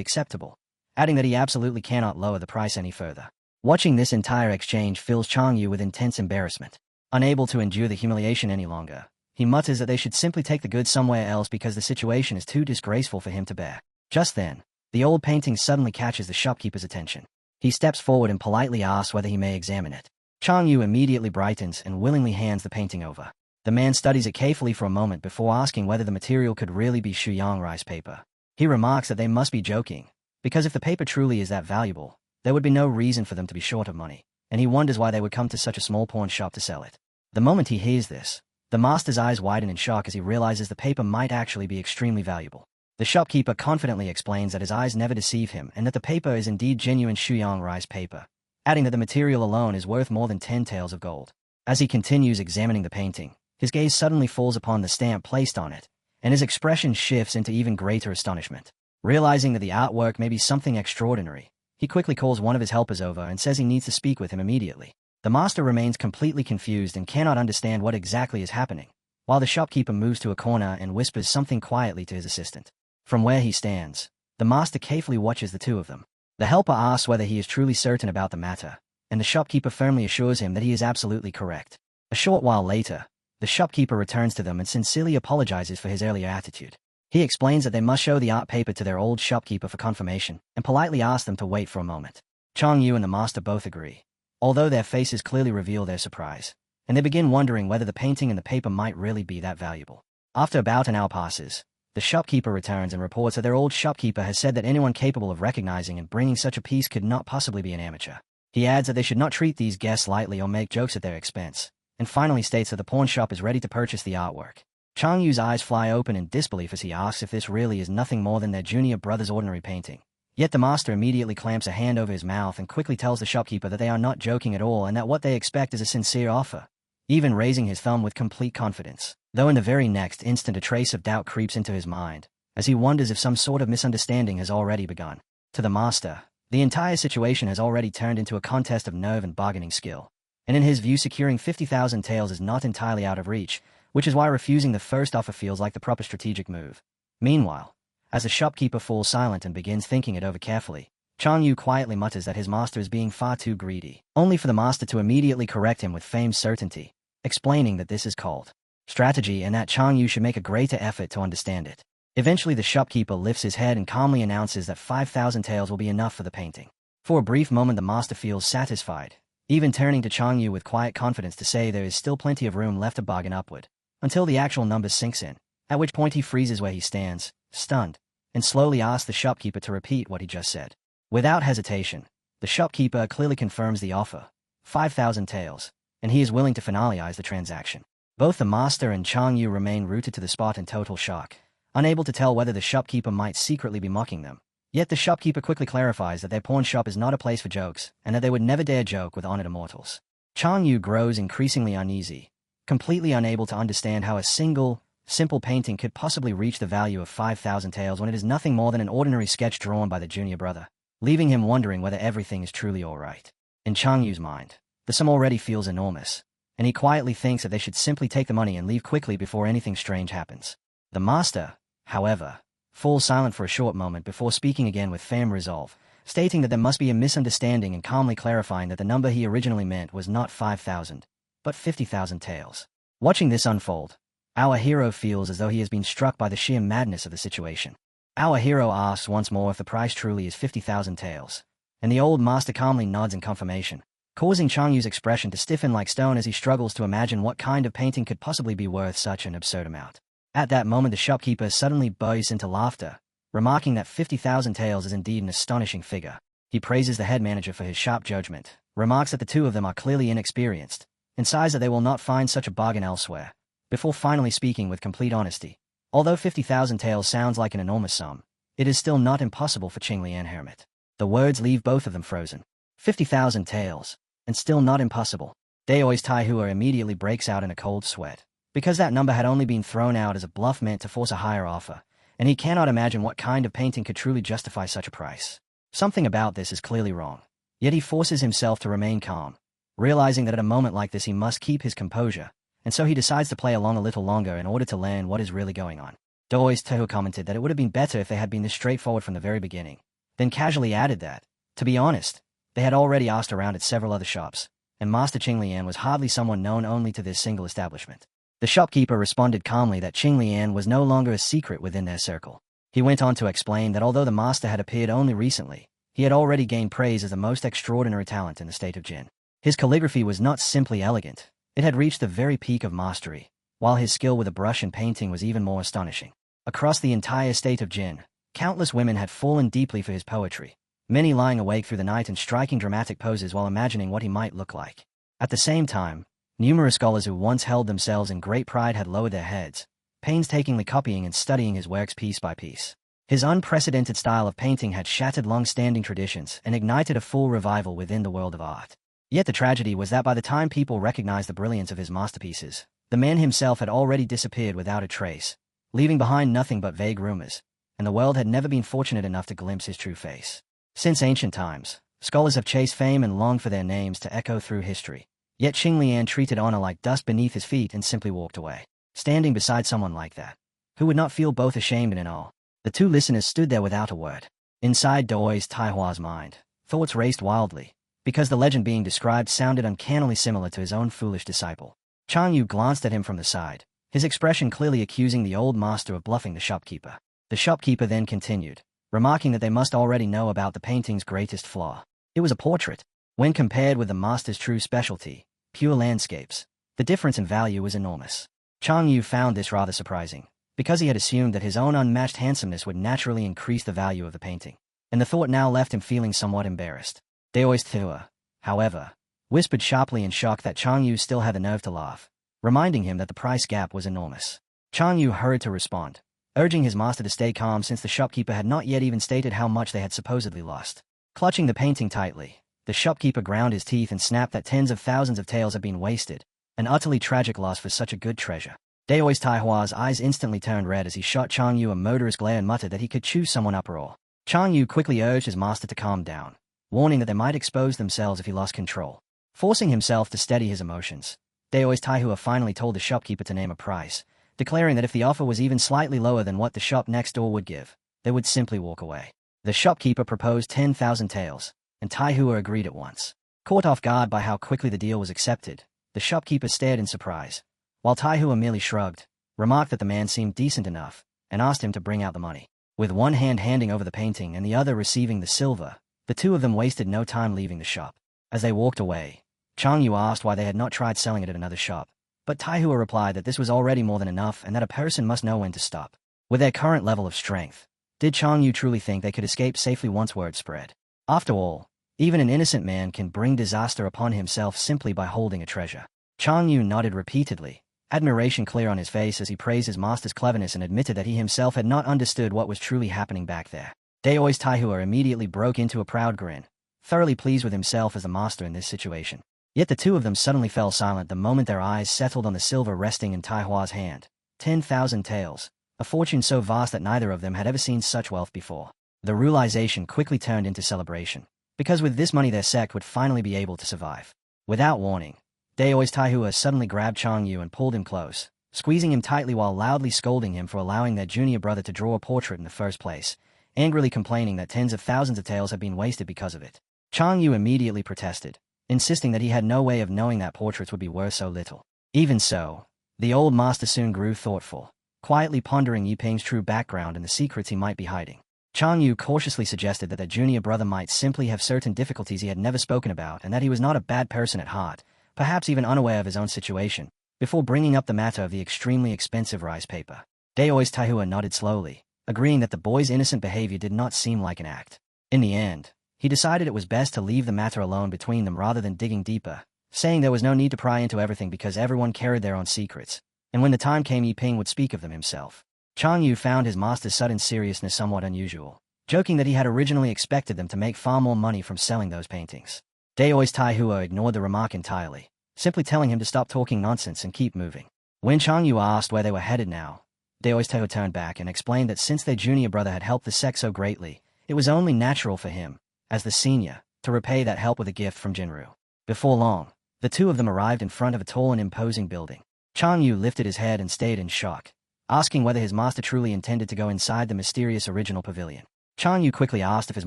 acceptable, adding that he absolutely cannot lower the price any further. Watching this entire exchange fills Chang Yu with intense embarrassment. Unable to endure the humiliation any longer, he mutters that they should simply take the goods somewhere else because the situation is too disgraceful for him to bear. Just then, the old painting suddenly catches the shopkeeper's attention. He steps forward and politely asks whether he may examine it. Chang Yu immediately brightens and willingly hands the painting over. The man studies it carefully for a moment before asking whether the material could really be Shuyang rice paper. He remarks that they must be joking, because if the paper truly is that valuable, there would be no reason for them to be short of money, and he wonders why they would come to such a small pawn shop to sell it. The moment he hears this, the master's eyes widen in shock as he realizes the paper might actually be extremely valuable. The shopkeeper confidently explains that his eyes never deceive him and that the paper is indeed genuine Shuyang rice paper, adding that the material alone is worth more than 10 taels of gold. As he continues examining the painting, his gaze suddenly falls upon the stamp placed on it, and his expression shifts into even greater astonishment. Realizing that the artwork may be something extraordinary, he quickly calls one of his helpers over and says he needs to speak with him immediately. The master remains completely confused and cannot understand what exactly is happening, while the shopkeeper moves to a corner and whispers something quietly to his assistant. From where he stands, the master carefully watches the two of them. The helper asks whether he is truly certain about the matter, and the shopkeeper firmly assures him that he is absolutely correct. A short while later, the shopkeeper returns to them and sincerely apologizes for his earlier attitude. He explains that they must show the art paper to their old shopkeeper for confirmation, and politely asks them to wait for a moment. Chang Yu and the master both agree, although their faces clearly reveal their surprise. and they begin wondering whether the painting and the paper might really be that valuable. After about an hour passes, the shopkeeper returns and reports that their old shopkeeper has said that anyone capable of recognizing and bringing such a piece could not possibly be an amateur. He adds that they should not treat these guests lightly or make jokes at their expense, and finally states that the pawn shop is ready to purchase the artwork. Chang Yu's eyes fly open in disbelief as he asks if this really is nothing more than their junior brother's ordinary painting. Yet the master immediately clamps a hand over his mouth and quickly tells the shopkeeper that they are not joking at all and that what they expect is a sincere offer, even raising his thumb with complete confidence. Though in the very next instant a trace of doubt creeps into his mind, as he wonders if some sort of misunderstanding has already begun. To the master, the entire situation has already turned into a contest of nerve and bargaining skill, and in his view securing 50,000 taels is not entirely out of reach, which is why refusing the first offer feels like the proper strategic move. Meanwhile, as the shopkeeper falls silent and begins thinking it over carefully, Chang Yu quietly mutters that his master is being far too greedy, only for the master to immediately correct him with famed certainty, explaining that this is called strategy and that Chang Yu should make a greater effort to understand it. Eventually the shopkeeper lifts his head and calmly announces that 5,000 taels will be enough for the painting. For a brief moment the master feels satisfied, even turning to Chang Yu with quiet confidence to say there is still plenty of room left to bargain upward, until the actual number sinks in, at which point he freezes where he stands, stunned, and slowly asks the shopkeeper to repeat what he just said. Without hesitation, the shopkeeper clearly confirms the offer, 5,000 taels, and he is willing to finalize the transaction. Both the master and Chang Yu remain rooted to the spot in total shock, unable to tell whether the shopkeeper might secretly be mocking them. Yet the shopkeeper quickly clarifies that their pawn shop is not a place for jokes, and that they would never dare joke with honored immortals. Chang Yu grows increasingly uneasy, completely unable to understand how a single, simple painting could possibly reach the value of 5,000 taels when it is nothing more than an ordinary sketch drawn by the junior brother, leaving him wondering whether everything is truly all right. In Chang Yu's mind, the sum already feels enormous, and he quietly thinks that they should simply take the money and leave quickly before anything strange happens. The master, however, falls silent for a short moment before speaking again with firm resolve, stating that there must be a misunderstanding and calmly clarifying that the number he originally meant was not 5,000, but 50,000 taels. Watching this unfold, our hero feels as though he has been struck by the sheer madness of the situation. Our hero asks once more if the price truly is 50,000 taels, and the old master calmly nods in confirmation, causing Chang Yu's expression to stiffen like stone as he struggles to imagine what kind of painting could possibly be worth such an absurd amount. At that moment the shopkeeper suddenly bursts into laughter, remarking that 50,000 taels is indeed an astonishing figure. He praises the head manager for his sharp judgment, remarks that the two of them are clearly inexperienced, and sighs that they will not find such a bargain elsewhere, before finally speaking with complete honesty. Although 50,000 taels sounds like an enormous sum, it is still not impossible for Qinglian Hermit. The words leave both of them frozen. 50,000 taels, and still not impossible. Daoi's Taihua immediately breaks out in a cold sweat, because that number had only been thrown out as a bluff meant to force a higher offer, and he cannot imagine what kind of painting could truly justify such a price. Something about this is clearly wrong, yet he forces himself to remain calm, realizing that at a moment like this he must keep his composure, and so he decides to play along a little longer in order to learn what is really going on. Daoi's Taihua commented that it would have been better if they had been this straightforward from the very beginning, then casually added that, to be honest, they had already asked around at several other shops, and Master Qinglian was hardly someone known only to this single establishment. The shopkeeper responded calmly that Qinglian was no longer a secret within their circle. He went on to explain that although the master had appeared only recently, he had already gained praise as the most extraordinary talent in the state of Jin. His calligraphy was not simply elegant, it had reached the very peak of mastery, while his skill with a brush and painting was even more astonishing. Across the entire state of Jin, countless women had fallen deeply for his poetry, many lying awake through the night and striking dramatic poses while imagining what he might look like. At the same time, numerous scholars who once held themselves in great pride had lowered their heads, painstakingly copying and studying his works piece by piece. His unprecedented style of painting had shattered long-standing traditions and ignited a full revival within the world of art. Yet the tragedy was that by the time people recognized the brilliance of his masterpieces, the man himself had already disappeared without a trace, leaving behind nothing but vague rumors, and the world had never been fortunate enough to glimpse his true face. Since ancient times, scholars have chased fame and longed for their names to echo through history. Yet Qinglian treated honor like dust beneath his feet and simply walked away. Standing beside someone like that, who would not feel both ashamed and in awe, the two listeners stood there without a word. Inside Daoi's Taihua's mind, thoughts raced wildly, because the legend being described sounded uncannily similar to his own foolish disciple. Chang Yu glanced at him from the side, his expression clearly accusing the old master of bluffing the shopkeeper. The shopkeeper then continued, remarking that they must already know about the painting's greatest flaw. It was a portrait. When compared with the master's true specialty, pure landscapes, the The difference in value was enormous. Chang Yu found this rather surprising, because he had assumed that his own unmatched handsomeness would naturally increase the value of the painting, and the thought now left him feeling somewhat embarrassed. Daoist Thua, however, whispered sharply in shock that Chang Yu still had the nerve to laugh, reminding him that the price gap was enormous. Chang Yu hurried to respond, urging his master to stay calm since the shopkeeper had not yet even stated how much they had supposedly lost. Clutching the painting tightly, the shopkeeper ground his teeth and snapped that tens of thousands of taels had been wasted, an utterly tragic loss for such a good treasure. Daoist Taihua's eyes instantly turned red as he shot Chang Yu a murderous glare and muttered that he could choose someone up or all. Chang Yu quickly urged his master to calm down, warning that they might expose themselves if he lost control. Forcing himself to steady his emotions, Daoist Taihua finally told the shopkeeper to name a price, declaring that if the offer was even slightly lower than what the shop next door would give, they would simply walk away. The shopkeeper proposed 10,000 taels, and Taihua agreed at once. Caught off guard by how quickly the deal was accepted, the shopkeeper stared in surprise, while Taihua merely shrugged, remarked that the man seemed decent enough, and asked him to bring out the money. With one hand handing over the painting and the other receiving the silver, the two of them wasted no time leaving the shop. As they walked away, Chang Yu asked why they had not tried selling it at another shop, but Taihua replied that this was already more than enough and that a person must know when to stop. With their current level of strength, did Chang Yu truly think they could escape safely once word spread? After all, even an innocent man can bring disaster upon himself simply by holding a treasure. Chang Yu nodded repeatedly, admiration clear on his face as he praised his master's cleverness and admitted that he himself had not understood what was truly happening back there. Daoist Taihua immediately broke into a proud grin, thoroughly pleased with himself as the master in this situation. Yet the two of them suddenly fell silent the moment their eyes settled on the silver resting in Taihua's hand. 10,000 taels, a fortune so vast that neither of them had ever seen such wealth before. The realization quickly turned into celebration, because with this money their sect would finally be able to survive. Without warning, Daoist Taihua suddenly grabbed Chang Yu and pulled him close, squeezing him tightly while loudly scolding him for allowing their junior brother to draw a portrait in the first place, angrily complaining that tens of thousands of taels had been wasted because of it. Chang Yu immediately protested, insisting that he had no way of knowing that portraits would be worth so little. Even so, the old master soon grew thoughtful, quietly pondering Yiping's true background and the secrets he might be hiding. Chang Yu cautiously suggested that their junior brother might simply have certain difficulties he had never spoken about and that he was not a bad person at heart, perhaps even unaware of his own situation, before bringing up the matter of the extremely expensive rice paper. Daoist Taihua nodded slowly, agreeing that the boy's innocent behavior did not seem like an act. In the end, he decided it was best to leave the matter alone between them rather than digging deeper, saying there was no need to pry into everything because everyone carried their own secrets, and when the time came Yiping would speak of them himself. Chang Yu found his master's sudden seriousness somewhat unusual, joking that he had originally expected them to make far more money from selling those paintings. Daoist Taihua ignored the remark entirely, simply telling him to stop talking nonsense and keep moving. When Chang Yu asked where they were headed now, Daoist Taihua turned back and explained that since their junior brother had helped the sect so greatly, it was only natural for him, as the senior, to repay that help with a gift from Jinru. Before long, the two of them arrived in front of a tall and imposing building. Chang Yu lifted his head and stayed in shock, asking whether his master truly intended to go inside the mysterious original pavilion. Chang Yu quickly asked if his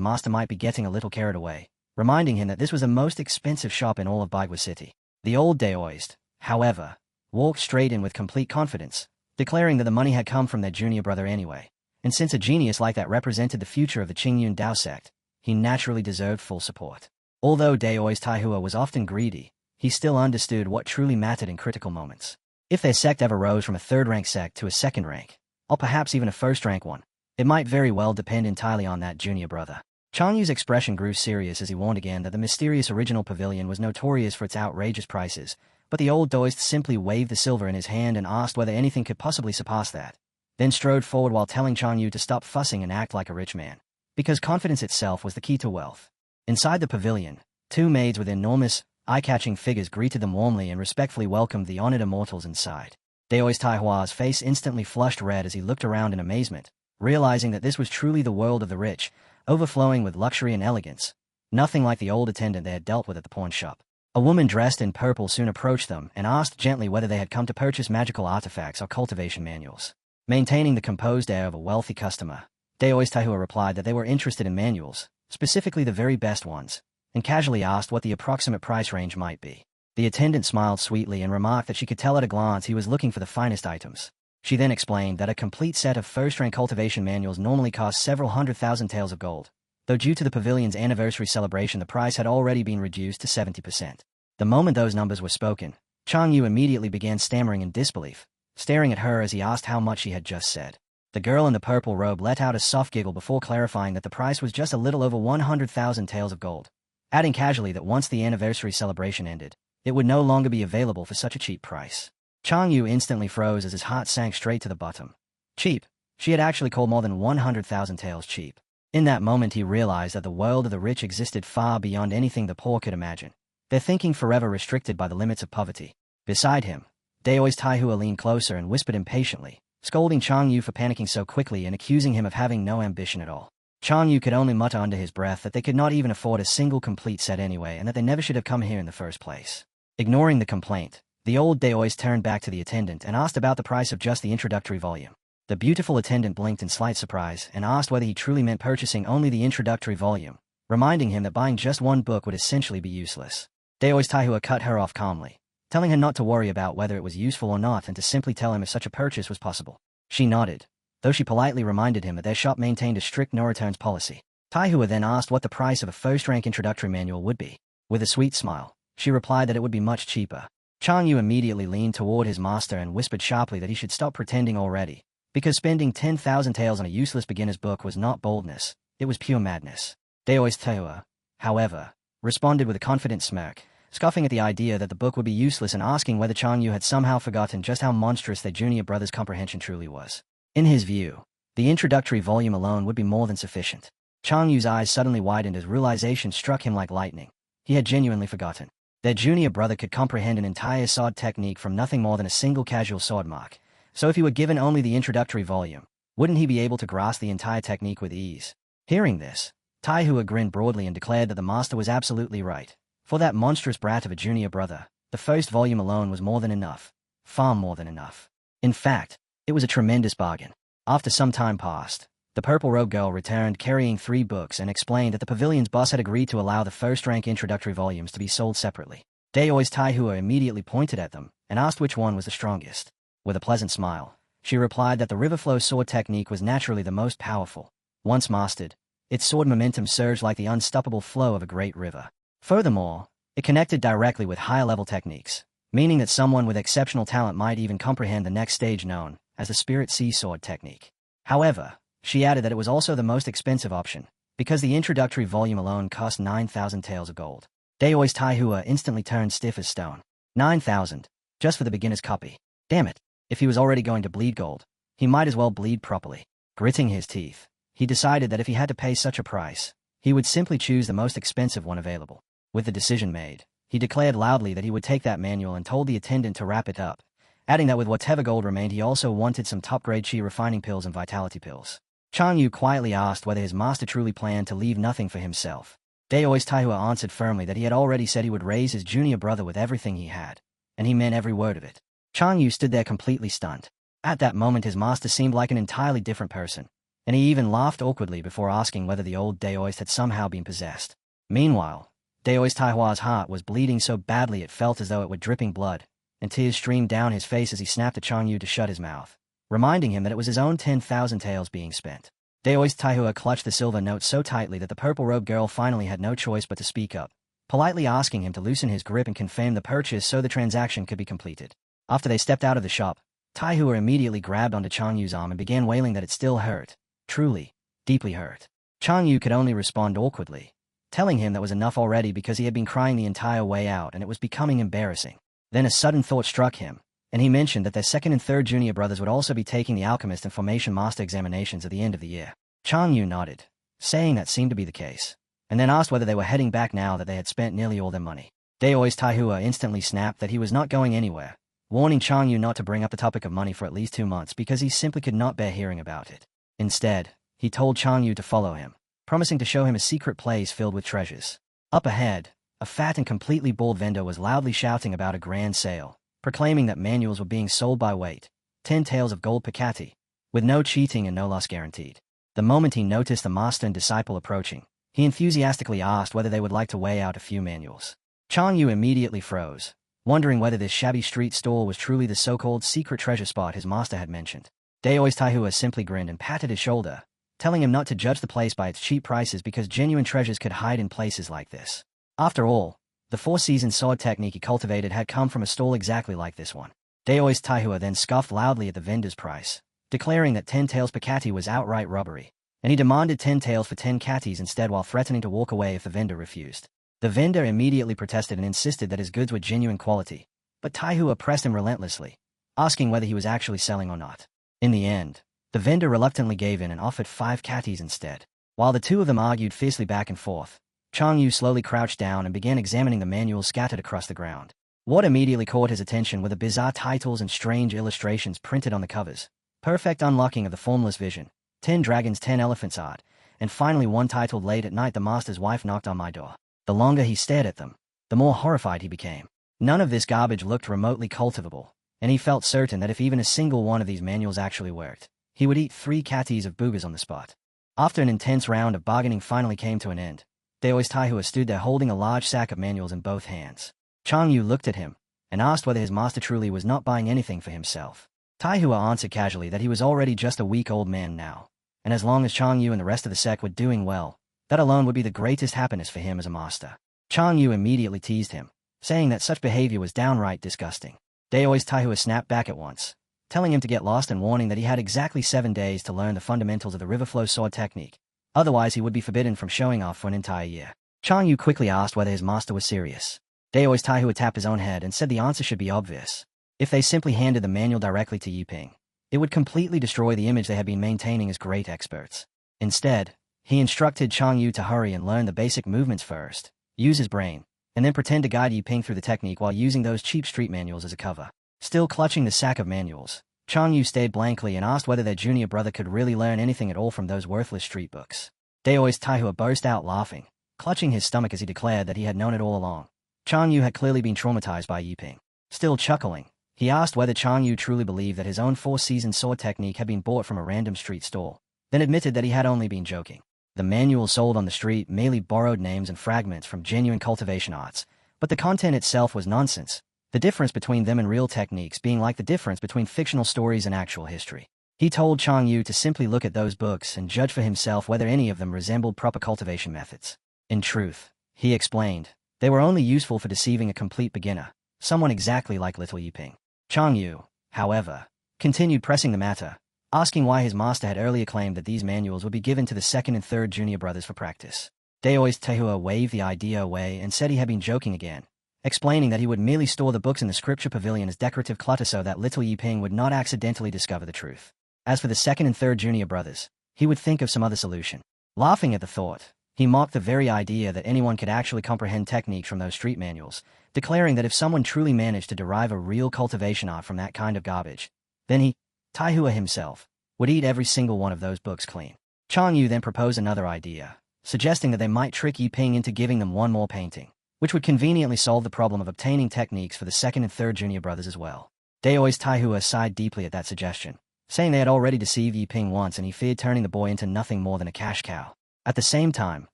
master might be getting a little carried away, reminding him that this was the most expensive shop in all of Baigua City. The old Daoist, however, walked straight in with complete confidence, declaring that the money had come from their junior brother anyway, and since a genius like that represented the future of the Qingyun Dao sect, he naturally deserved full support. Although Daoist Taihua was often greedy, he still understood what truly mattered in critical moments. If their sect ever rose from a third-rank sect to a second rank, or perhaps even a first-rank one, it might very well depend entirely on that junior brother. Chang Yu's expression grew serious as he warned again that the mysterious original pavilion was notorious for its outrageous prices, but the old Daoist simply waved the silver in his hand and asked whether anything could possibly surpass that, then strode forward while telling Chang Yu to stop fussing and act like a rich man, because confidence itself was the key to wealth. Inside the pavilion, two maids with enormous, eye-catching figures greeted them warmly and respectfully welcomed the honored immortals inside. Daoist Taihua's face instantly flushed red as he looked around in amazement, realizing that this was truly the world of the rich, overflowing with luxury and elegance, nothing like the old attendant they had dealt with at the pawn shop. A woman dressed in purple soon approached them and asked gently whether they had come to purchase magical artifacts or cultivation manuals. Maintaining the composed air of a wealthy customer, Daoist Taihua replied that they were interested in manuals, specifically the very best ones, and casually asked what the approximate price range might be. The attendant smiled sweetly and remarked that she could tell at a glance he was looking for the finest items. She then explained that a complete set of first-rank cultivation manuals normally cost several 100,000 taels of gold, though due to the pavilion's anniversary celebration the price had already been reduced to 70%. The moment those numbers were spoken, Chang Yu immediately began stammering in disbelief, staring at her as he asked how much she had just said. The girl in the purple robe let out a soft giggle before clarifying that the price was just a little over 100,000 taels of gold, adding casually that once the anniversary celebration ended, it would no longer be available for such a cheap price. Chang Yu instantly froze as his heart sank straight to the bottom. Cheap. She had actually called more than 100,000 taels cheap. In that moment he realized that the world of the rich existed far beyond anything the poor could imagine, their thinking forever restricted by the limits of poverty. Beside him, Daoi's Taihua leaned closer and whispered impatiently, scolding Chang Yu for panicking so quickly and accusing him of having no ambition at all. Chang Yu could only mutter under his breath that they could not even afford a single complete set anyway and that they never should have come here in the first place. Ignoring the complaint, the old Daoist turned back to the attendant and asked about the price of just the introductory volume. The beautiful attendant blinked in slight surprise and asked whether he truly meant purchasing only the introductory volume, reminding him that buying just one book would essentially be useless. Daoist Taihua cut her off calmly, telling her not to worry about whether it was useful or not and to simply tell him if such a purchase was possible. She nodded, though she politely reminded him that their shop maintained a strict no-returns policy. Taihua then asked what the price of a first-rank introductory manual would be. With a sweet smile, she replied that it would be much cheaper. Chang Yu immediately leaned toward his master and whispered sharply that he should stop pretending already, because spending 10,000 taels on a useless beginner's book was not boldness, it was pure madness. Daoist Taihua, however, responded with a confident smirk, scoffing at the idea that the book would be useless and asking whether Chang Yu had somehow forgotten just how monstrous their junior brother's comprehension truly was. In his view, the introductory volume alone would be more than sufficient. Chang Yu's eyes suddenly widened as realization struck him like lightning. He had genuinely forgotten. Their junior brother could comprehend an entire sword technique from nothing more than a single casual sword mark, so if he were given only the introductory volume, wouldn't he be able to grasp the entire technique with ease? Hearing this, Taihua grinned broadly and declared that the master was absolutely right. For that monstrous brat of a junior brother, the first volume alone was more than enough. Far more than enough. In fact, it was a tremendous bargain. After some time passed, the purple-robed girl returned carrying 3 books and explained that the pavilion's boss had agreed to allow the first-rank introductory volumes to be sold separately. Daoi's Taihua immediately pointed at them and asked which one was the strongest. With a pleasant smile, she replied that the river-flow sword technique was naturally the most powerful. Once mastered, its sword momentum surged like the unstoppable flow of a great river. Furthermore, it connected directly with higher-level techniques, meaning that someone with exceptional talent might even comprehend the next stage known as the Spirit Sea Sword technique. However, she added that it was also the most expensive option, because the introductory volume alone cost 9,000 taels of gold. Daoi's Taihua instantly turned stiff as stone. 9,000, just for the beginner's copy. Damn it, if he was already going to bleed gold, he might as well bleed properly. Gritting his teeth, he decided that if he had to pay such a price, he would simply choose the most expensive one available. With the decision made, he declared loudly that he would take that manual and told the attendant to wrap it up, adding that with whatever gold remained he also wanted some top-grade chi refining pills and vitality pills. Chang Yu quietly asked whether his master truly planned to leave nothing for himself. Daoi's Taihua answered firmly that he had already said he would raise his junior brother with everything he had, and he meant every word of it. Chang Yu stood there completely stunned. At that moment his master seemed like an entirely different person, and he even laughed awkwardly before asking whether the old Daoist had somehow been possessed. Meanwhile, Daoist Taihua's heart was bleeding so badly it felt as though it were dripping blood, and tears streamed down his face as he snapped at Chang Yu to shut his mouth, reminding him that it was his own 10,000 taels being spent. Daoist Taihua clutched the silver note so tightly that the purple-robed girl finally had no choice but to speak up, politely asking him to loosen his grip and confirm the purchase so the transaction could be completed. After they stepped out of the shop, Taihua immediately grabbed onto Chang Yu's arm and began wailing that it still hurt. Truly, deeply hurt. Chang Yu could only respond awkwardly, telling him that was enough already because he had been crying the entire way out and it was becoming embarrassing. Then a sudden thought struck him, and he mentioned that their second and third junior brothers would also be taking the Alchemist and Formation Master examinations at the end of the year. Chang Yu nodded, saying that seemed to be the case, and then asked whether they were heading back now that they had spent nearly all their money. Daoist Taihua instantly snapped that he was not going anywhere, warning Chang Yu not to bring up the topic of money for at least 2 months because he simply could not bear hearing about it. Instead, he told Chang Yu to follow him, promising to show him a secret place filled with treasures. Up ahead, a fat and completely bald vendor was loudly shouting about a grand sale, proclaiming that manuals were being sold by weight, 10 taels of gold per kati, with no cheating and no loss guaranteed. The moment he noticed the master and disciple approaching, he enthusiastically asked whether they would like to weigh out a few manuals. Chang Yu immediately froze, wondering whether this shabby street stall was truly the so-called secret treasure spot his master had mentioned. Daoist Taihua simply grinned and patted his shoulder, telling him not to judge the place by its cheap prices because genuine treasures could hide in places like this. After all, The 4-season sword technique he cultivated had come from a stall exactly like this one. Daoist Taihua then scoffed loudly at the vendor's price, declaring that 10 taels per catty was outright robbery, and he demanded 10 taels for 10 catties instead while threatening to walk away if the vendor refused. The vendor immediately protested and insisted that his goods were genuine quality, but Taihua pressed him relentlessly, asking whether he was actually selling or not. In the end, the vendor reluctantly gave in and offered 5 catties instead. While the two of them argued fiercely back and forth, Chang Yu slowly crouched down and began examining the manuals scattered across the ground. What immediately caught his attention were the bizarre titles and strange illustrations printed on the covers. Perfect unlocking of the formless vision, 10 dragons 10 elephants art, and finally one titled Late at Night the master's wife knocked on my door. The longer he stared at them, the more horrified he became. None of this garbage looked remotely cultivable, and he felt certain that if even a single one of these manuals actually worked, he would eat 3 catties of boogers on the spot. After an intense round of bargaining finally came to an end, Daoist Taihua stood there holding a large sack of manuals in both hands. Chang Yu looked at him and asked whether his master truly was not buying anything for himself. Taihua answered casually that he was already just a weak old man now, and as long as Chang Yu and the rest of the sect were doing well, that alone would be the greatest happiness for him as a master. Chang Yu immediately teased him, saying that such behavior was downright disgusting. Daoist Taihua snapped back at once, telling him to get lost and warning that he had exactly 7 days to learn the fundamentals of the river flow sword technique. Otherwise he would be forbidden from showing off for an entire year. Chang Yu quickly asked whether his master was serious. Daoist Taihua tapped his own head and said the answer should be obvious. If they simply handed the manual directly to Yiping, it would completely destroy the image they had been maintaining as great experts. Instead, he instructed Chang Yu to hurry and learn the basic movements first, use his brain, and then pretend to guide Yiping through the technique while using those cheap street manuals as a cover. Still clutching the sack of manuals, Chang Yu stared blankly and asked whether their junior brother could really learn anything at all from those worthless street books. Daoist Taihua burst out laughing, clutching his stomach as he declared that he had known it all along. Chang Yu had clearly been traumatized by Yiping. Still chuckling, he asked whether Chang Yu truly believed that his own 4-season sword technique had been bought from a random street stall, then admitted that he had only been joking. The manual sold on the street merely borrowed names and fragments from genuine cultivation arts, but the content itself was nonsense, the difference between them and real techniques being like the difference between fictional stories and actual history. He told Chang Yu to simply look at those books and judge for himself whether any of them resembled proper cultivation methods. In truth, he explained, they were only useful for deceiving a complete beginner, someone exactly like little Yiping. Chang Yu, however, continued pressing the matter, asking why his master had earlier claimed that these manuals would be given to the 2nd and 3rd junior brothers for practice. Daoist Taihua waved the idea away and said he had been joking again, explaining that he would merely store the books in the scripture pavilion as decorative clutter so that little Yiping would not accidentally discover the truth. As for the 2nd and 3rd junior brothers, he would think of some other solution. Laughing at the thought, he mocked the very idea that anyone could actually comprehend techniques from those street manuals, declaring that if someone truly managed to derive a real cultivation art from that kind of garbage, then he, Taihua himself, would eat every single one of those books clean. Chang Yu then proposed another idea, suggesting that they might trick Yiping into giving them one more painting, which would conveniently solve the problem of obtaining techniques for the 2nd and 3rd junior brothers as well. Daoist Taihua sighed deeply at that suggestion, saying they had already deceived Yiping once and he feared turning the boy into nothing more than a cash cow. At the same time,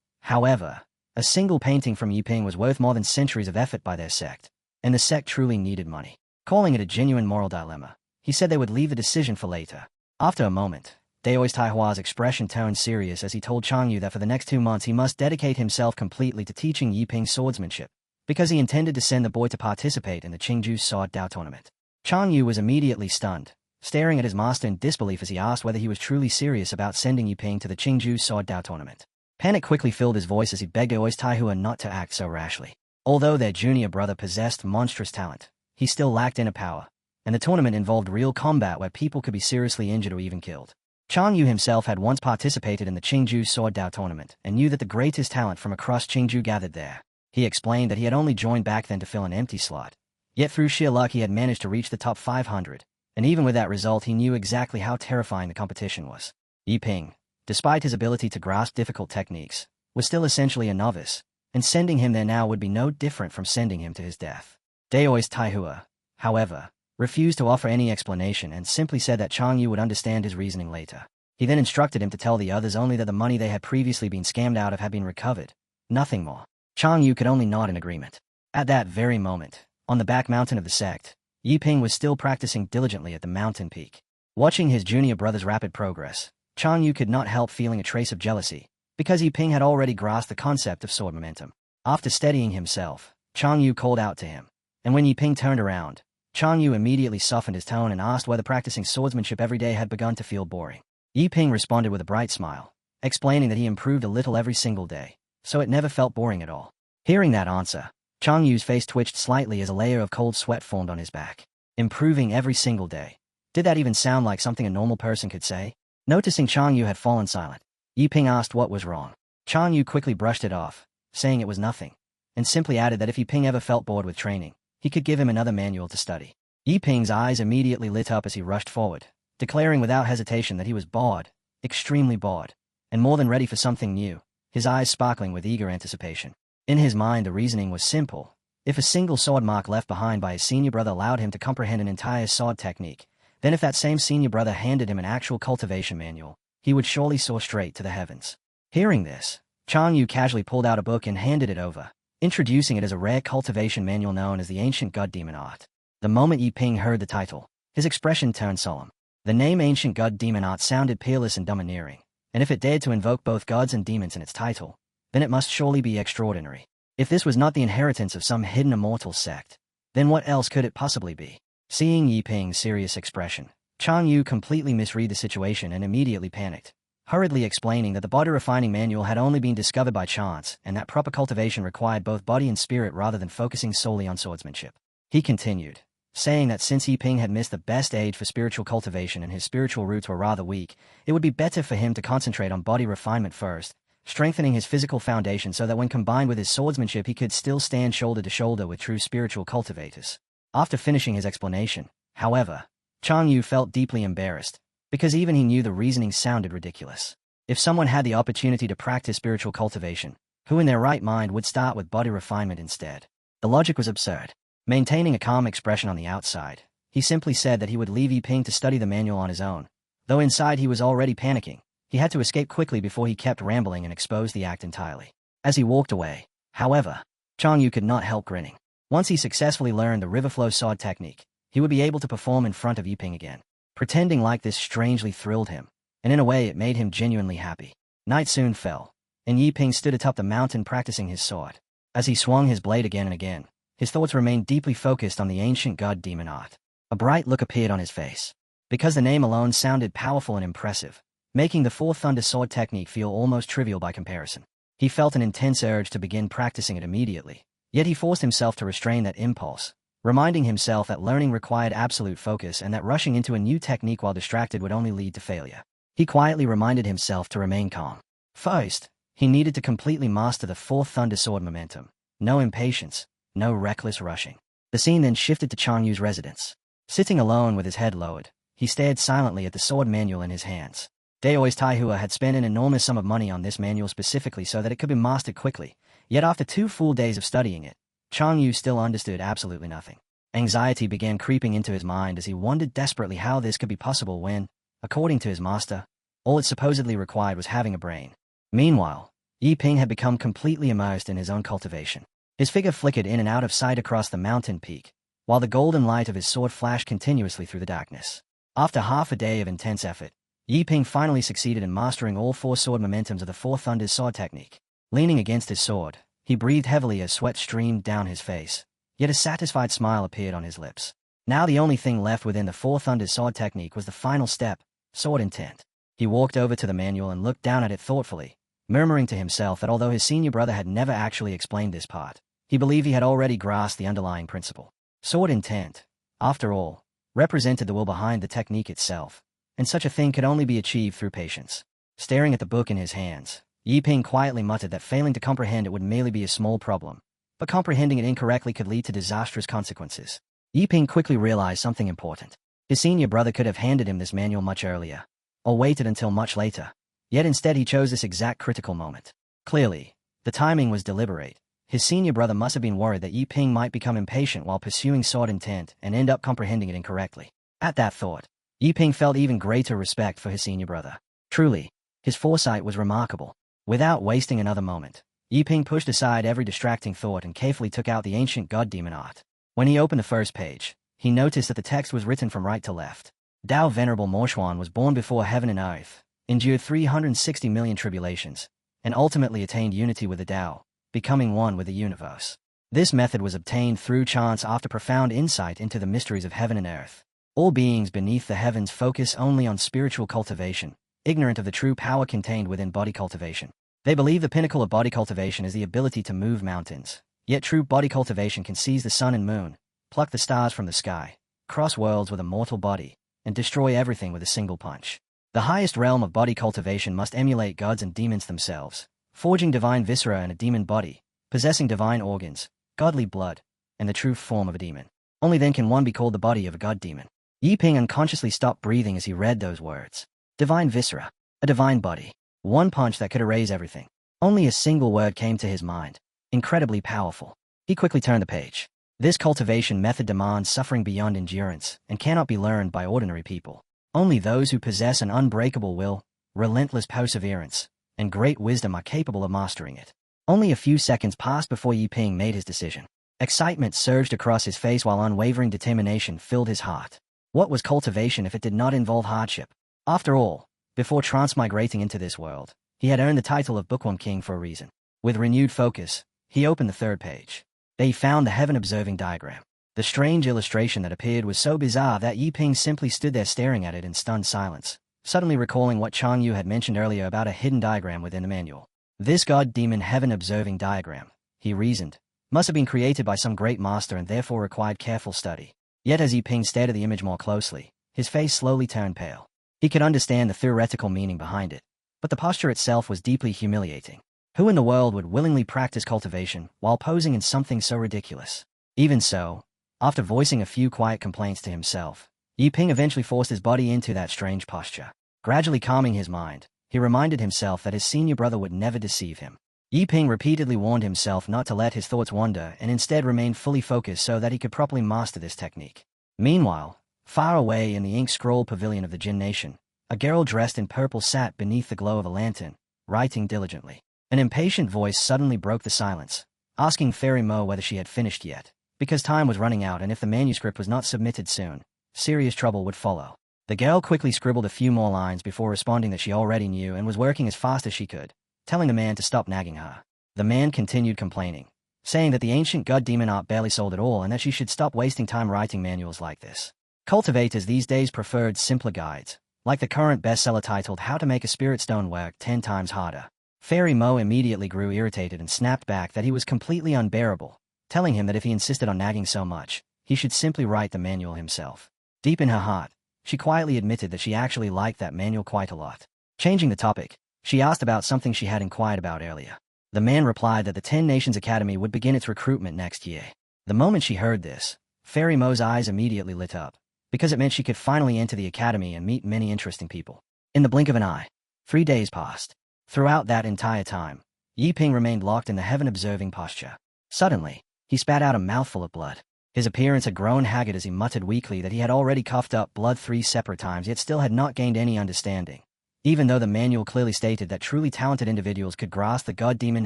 however, a single painting from Yiping was worth more than centuries of effort by their sect, and the sect truly needed money. Calling it a genuine moral dilemma, he said they would leave the decision for later. After a moment, Daoist Taihua's expression turned serious as he told Chang Yu that for the next 2 months he must dedicate himself completely to teaching Yiping swordsmanship, because he intended to send the boy to participate in the Qingju Sword Dao tournament. Chang Yu was immediately stunned, staring at his master in disbelief as he asked whether he was truly serious about sending Yiping to the Qingju Sword Dao tournament. Panic quickly filled his voice as he begged Daoist Taihua not to act so rashly. Although their junior brother possessed monstrous talent, he still lacked inner power, and the tournament involved real combat where people could be seriously injured or even killed. Chang Yu himself had once participated in the Qingju Sword Dao tournament and knew that the greatest talent from across Qingju gathered there. He explained that he had only joined back then to fill an empty slot, yet through sheer luck he had managed to reach the top 500, and even with that result he knew exactly how terrifying the competition was. Yiping, despite his ability to grasp difficult techniques, was still essentially a novice, and sending him there now would be no different from sending him to his death. Daoist Taihua, however, refused to offer any explanation and simply said that Chang Yu would understand his reasoning later. He then instructed him to tell the others only that the money they had previously been scammed out of had been recovered, nothing more. Chang Yu could only nod in agreement. At that very moment, on the back mountain of the sect, Yiping was still practicing diligently at the mountain peak. Watching his junior brother's rapid progress, Chang Yu could not help feeling a trace of jealousy, because Yiping had already grasped the concept of sword momentum. After steadying himself, Chang Yu called out to him. And when Yiping turned around, Chang Yu immediately softened his tone and asked whether practicing swordsmanship every day had begun to feel boring. Yiping responded with a bright smile, explaining that he improved a little every single day, so it never felt boring at all. Hearing that answer, Chang Yu's face twitched slightly as a layer of cold sweat formed on his back. Improving every single day. Did that even sound like something a normal person could say? Noticing Chang Yu had fallen silent, Yiping asked what was wrong. Chang Yu quickly brushed it off, saying it was nothing, and simply added that if Yiping ever felt bored with training, he could give him another manual to study. Yiping's eyes immediately lit up as he rushed forward, declaring without hesitation that he was bored, extremely bored, and more than ready for something new, his eyes sparkling with eager anticipation. In his mind, the reasoning was simple. If a single sword mark left behind by his senior brother allowed him to comprehend an entire sword technique, then if that same senior brother handed him an actual cultivation manual, he would surely soar straight to the heavens. Hearing this, Chang Yu casually pulled out a book and handed it over, introducing it as a rare cultivation manual known as the Ancient God Demon Art. The moment Yiping heard the title, his expression turned solemn. The name Ancient God Demon Art sounded peerless and domineering, and if it dared to invoke both gods and demons in its title, then it must surely be extraordinary. If this was not the inheritance of some hidden immortal sect, then what else could it possibly be? Seeing Yiping's serious expression, Chang Yu completely misread the situation and immediately panicked, hurriedly explaining that the body refining manual had only been discovered by chance and that proper cultivation required both body and spirit rather than focusing solely on swordsmanship. He continued, saying that since Yiping had missed the best age for spiritual cultivation and his spiritual roots were rather weak, it would be better for him to concentrate on body refinement first, strengthening his physical foundation so that when combined with his swordsmanship he could still stand shoulder to shoulder with true spiritual cultivators. After finishing his explanation, however, Chang Yu felt deeply embarrassed, because even he knew the reasoning sounded ridiculous. If someone had the opportunity to practice spiritual cultivation, who in their right mind would start with body refinement instead? The logic was absurd. Maintaining a calm expression on the outside, he simply said that he would leave Yiping to study the manual on his own. Though inside he was already panicking, he had to escape quickly before he kept rambling and exposed the act entirely. As he walked away, however, Chang Yu could not help grinning. Once he successfully learned the river flow sword technique, he would be able to perform in front of Yiping again. Pretending like this strangely thrilled him, and in a way it made him genuinely happy. Night soon fell, and Yiping stood atop the mountain practicing his sword. As he swung his blade again and again, his thoughts remained deeply focused on the ancient god demon art. A bright look appeared on his face, because the name alone sounded powerful and impressive, making the Four Thunder sword technique feel almost trivial by comparison. He felt an intense urge to begin practicing it immediately, yet he forced himself to restrain that impulse, reminding himself that learning required absolute focus and that rushing into a new technique while distracted would only lead to failure. He quietly reminded himself to remain calm. First, he needed to completely master the Four Thunder sword momentum. No impatience, no reckless rushing. The scene then shifted to Chang Yu's residence. Sitting alone with his head lowered, he stared silently at the sword manual in his hands. Daoi's Taihua had spent an enormous sum of money on this manual specifically so that it could be mastered quickly, yet after 2 full days of studying it, Chang Yu still understood absolutely nothing. Anxiety began creeping into his mind as he wondered desperately how this could be possible when, according to his master, all it supposedly required was having a brain. Meanwhile, Yiping had become completely immersed in his own cultivation. His figure flickered in and out of sight across the mountain peak, while the golden light of his sword flashed continuously through the darkness. After half a day of intense effort, Yiping finally succeeded in mastering all 4 sword momentums of the Four Thunders sword technique. Leaning against his sword, he breathed heavily as sweat streamed down his face, yet a satisfied smile appeared on his lips. Now the only thing left within the Four Thunders sword technique was the final step, sword intent. He walked over to the manual and looked down at it thoughtfully, murmuring to himself that although his senior brother had never actually explained this part, he believed he had already grasped the underlying principle. Sword intent, after all, represented the will behind the technique itself, and such a thing could only be achieved through patience. Staring at the book in his hands, Yiping quietly muttered that failing to comprehend it would merely be a small problem, but comprehending it incorrectly could lead to disastrous consequences. Yiping quickly realized something important. His senior brother could have handed him this manual much earlier, or waited until much later, yet instead he chose this exact critical moment. Clearly, the timing was deliberate. His senior brother must have been worried that Yiping might become impatient while pursuing sword intent and end up comprehending it incorrectly. At that thought, Yiping felt even greater respect for his senior brother. Truly, his foresight was remarkable. Without wasting another moment, Yiping pushed aside every distracting thought and carefully took out the ancient god demon art. When he opened the first page, he noticed that the text was written from right to left. Tao Venerable Morshuan was born before heaven and earth, endured 360 million tribulations, and ultimately attained unity with the Tao, becoming one with the universe. This method was obtained through chance after profound insight into the mysteries of heaven and earth. All beings beneath the heavens focus only on spiritual cultivation, ignorant of the true power contained within body cultivation. They believe the pinnacle of body cultivation is the ability to move mountains. Yet true body cultivation can seize the sun and moon, pluck the stars from the sky, cross worlds with a mortal body, and destroy everything with a single punch. The highest realm of body cultivation must emulate gods and demons themselves, forging divine viscera in a demon body, possessing divine organs, godly blood, and the true form of a demon. Only then can one be called the body of a god-demon. Yiping unconsciously stopped breathing as he read those words. Divine viscera. A divine body. One punch that could erase everything. Only a single word came to his mind. Incredibly powerful. He quickly turned the page. This cultivation method demands suffering beyond endurance and cannot be learned by ordinary people. Only those who possess an unbreakable will, relentless perseverance, and great wisdom are capable of mastering it. Only a few seconds passed before Yiping made his decision. Excitement surged across his face while unwavering determination filled his heart. What was cultivation if it did not involve hardship? After all, before transmigrating into this world, he had earned the title of Bookworm King for a reason. With renewed focus, he opened the third page. They found the heaven-observing diagram. The strange illustration that appeared was so bizarre that Yiping simply stood there staring at it in stunned silence, suddenly recalling what Chang Yu had mentioned earlier about a hidden diagram within the manual. This god-demon heaven-observing diagram, he reasoned, must have been created by some great master and therefore required careful study. Yet as Yiping stared at the image more closely, his face slowly turned pale. He could understand the theoretical meaning behind it, but the posture itself was deeply humiliating. Who in the world would willingly practice cultivation while posing in something so ridiculous? Even so, after voicing a few quiet complaints to himself, Yiping eventually forced his body into that strange posture. Gradually calming his mind, he reminded himself that his senior brother would never deceive him. Yiping repeatedly warned himself not to let his thoughts wander and instead remain fully focused so that he could properly master this technique. Meanwhile, far away in the ink-scroll pavilion of the Jin Nation, a girl dressed in purple sat beneath the glow of a lantern, writing diligently. An impatient voice suddenly broke the silence, asking Fairy Mo whether she had finished yet, because time was running out and if the manuscript was not submitted soon, serious trouble would follow. The girl quickly scribbled a few more lines before responding that she already knew and was working as fast as she could, telling the man to stop nagging her. The man continued complaining, saying that the ancient god-demon art barely sold at all and that she should stop wasting time writing manuals like this. Cultivators these days preferred simpler guides, like the current bestseller titled How to Make a Spirit Stone Work 10 Times Harder. Fairy Mo immediately grew irritated and snapped back that he was completely unbearable, telling him that if he insisted on nagging so much, he should simply write the manual himself. Deep in her heart, she quietly admitted that she actually liked that manual quite a lot. Changing the topic, she asked about something she had inquired about earlier. The man replied that the 10 Nations Academy would begin its recruitment next year. The moment she heard this, Fairy Mo's eyes immediately lit up, because it meant she could finally enter the academy and meet many interesting people. In the blink of an eye, 3 days passed. Throughout that entire time, Yiping remained locked in the heaven-observing posture. Suddenly, he spat out a mouthful of blood. His appearance had grown haggard as he muttered weakly that he had already coughed up blood 3 separate times yet still had not gained any understanding. Even though the manual clearly stated that truly talented individuals could grasp the god-demon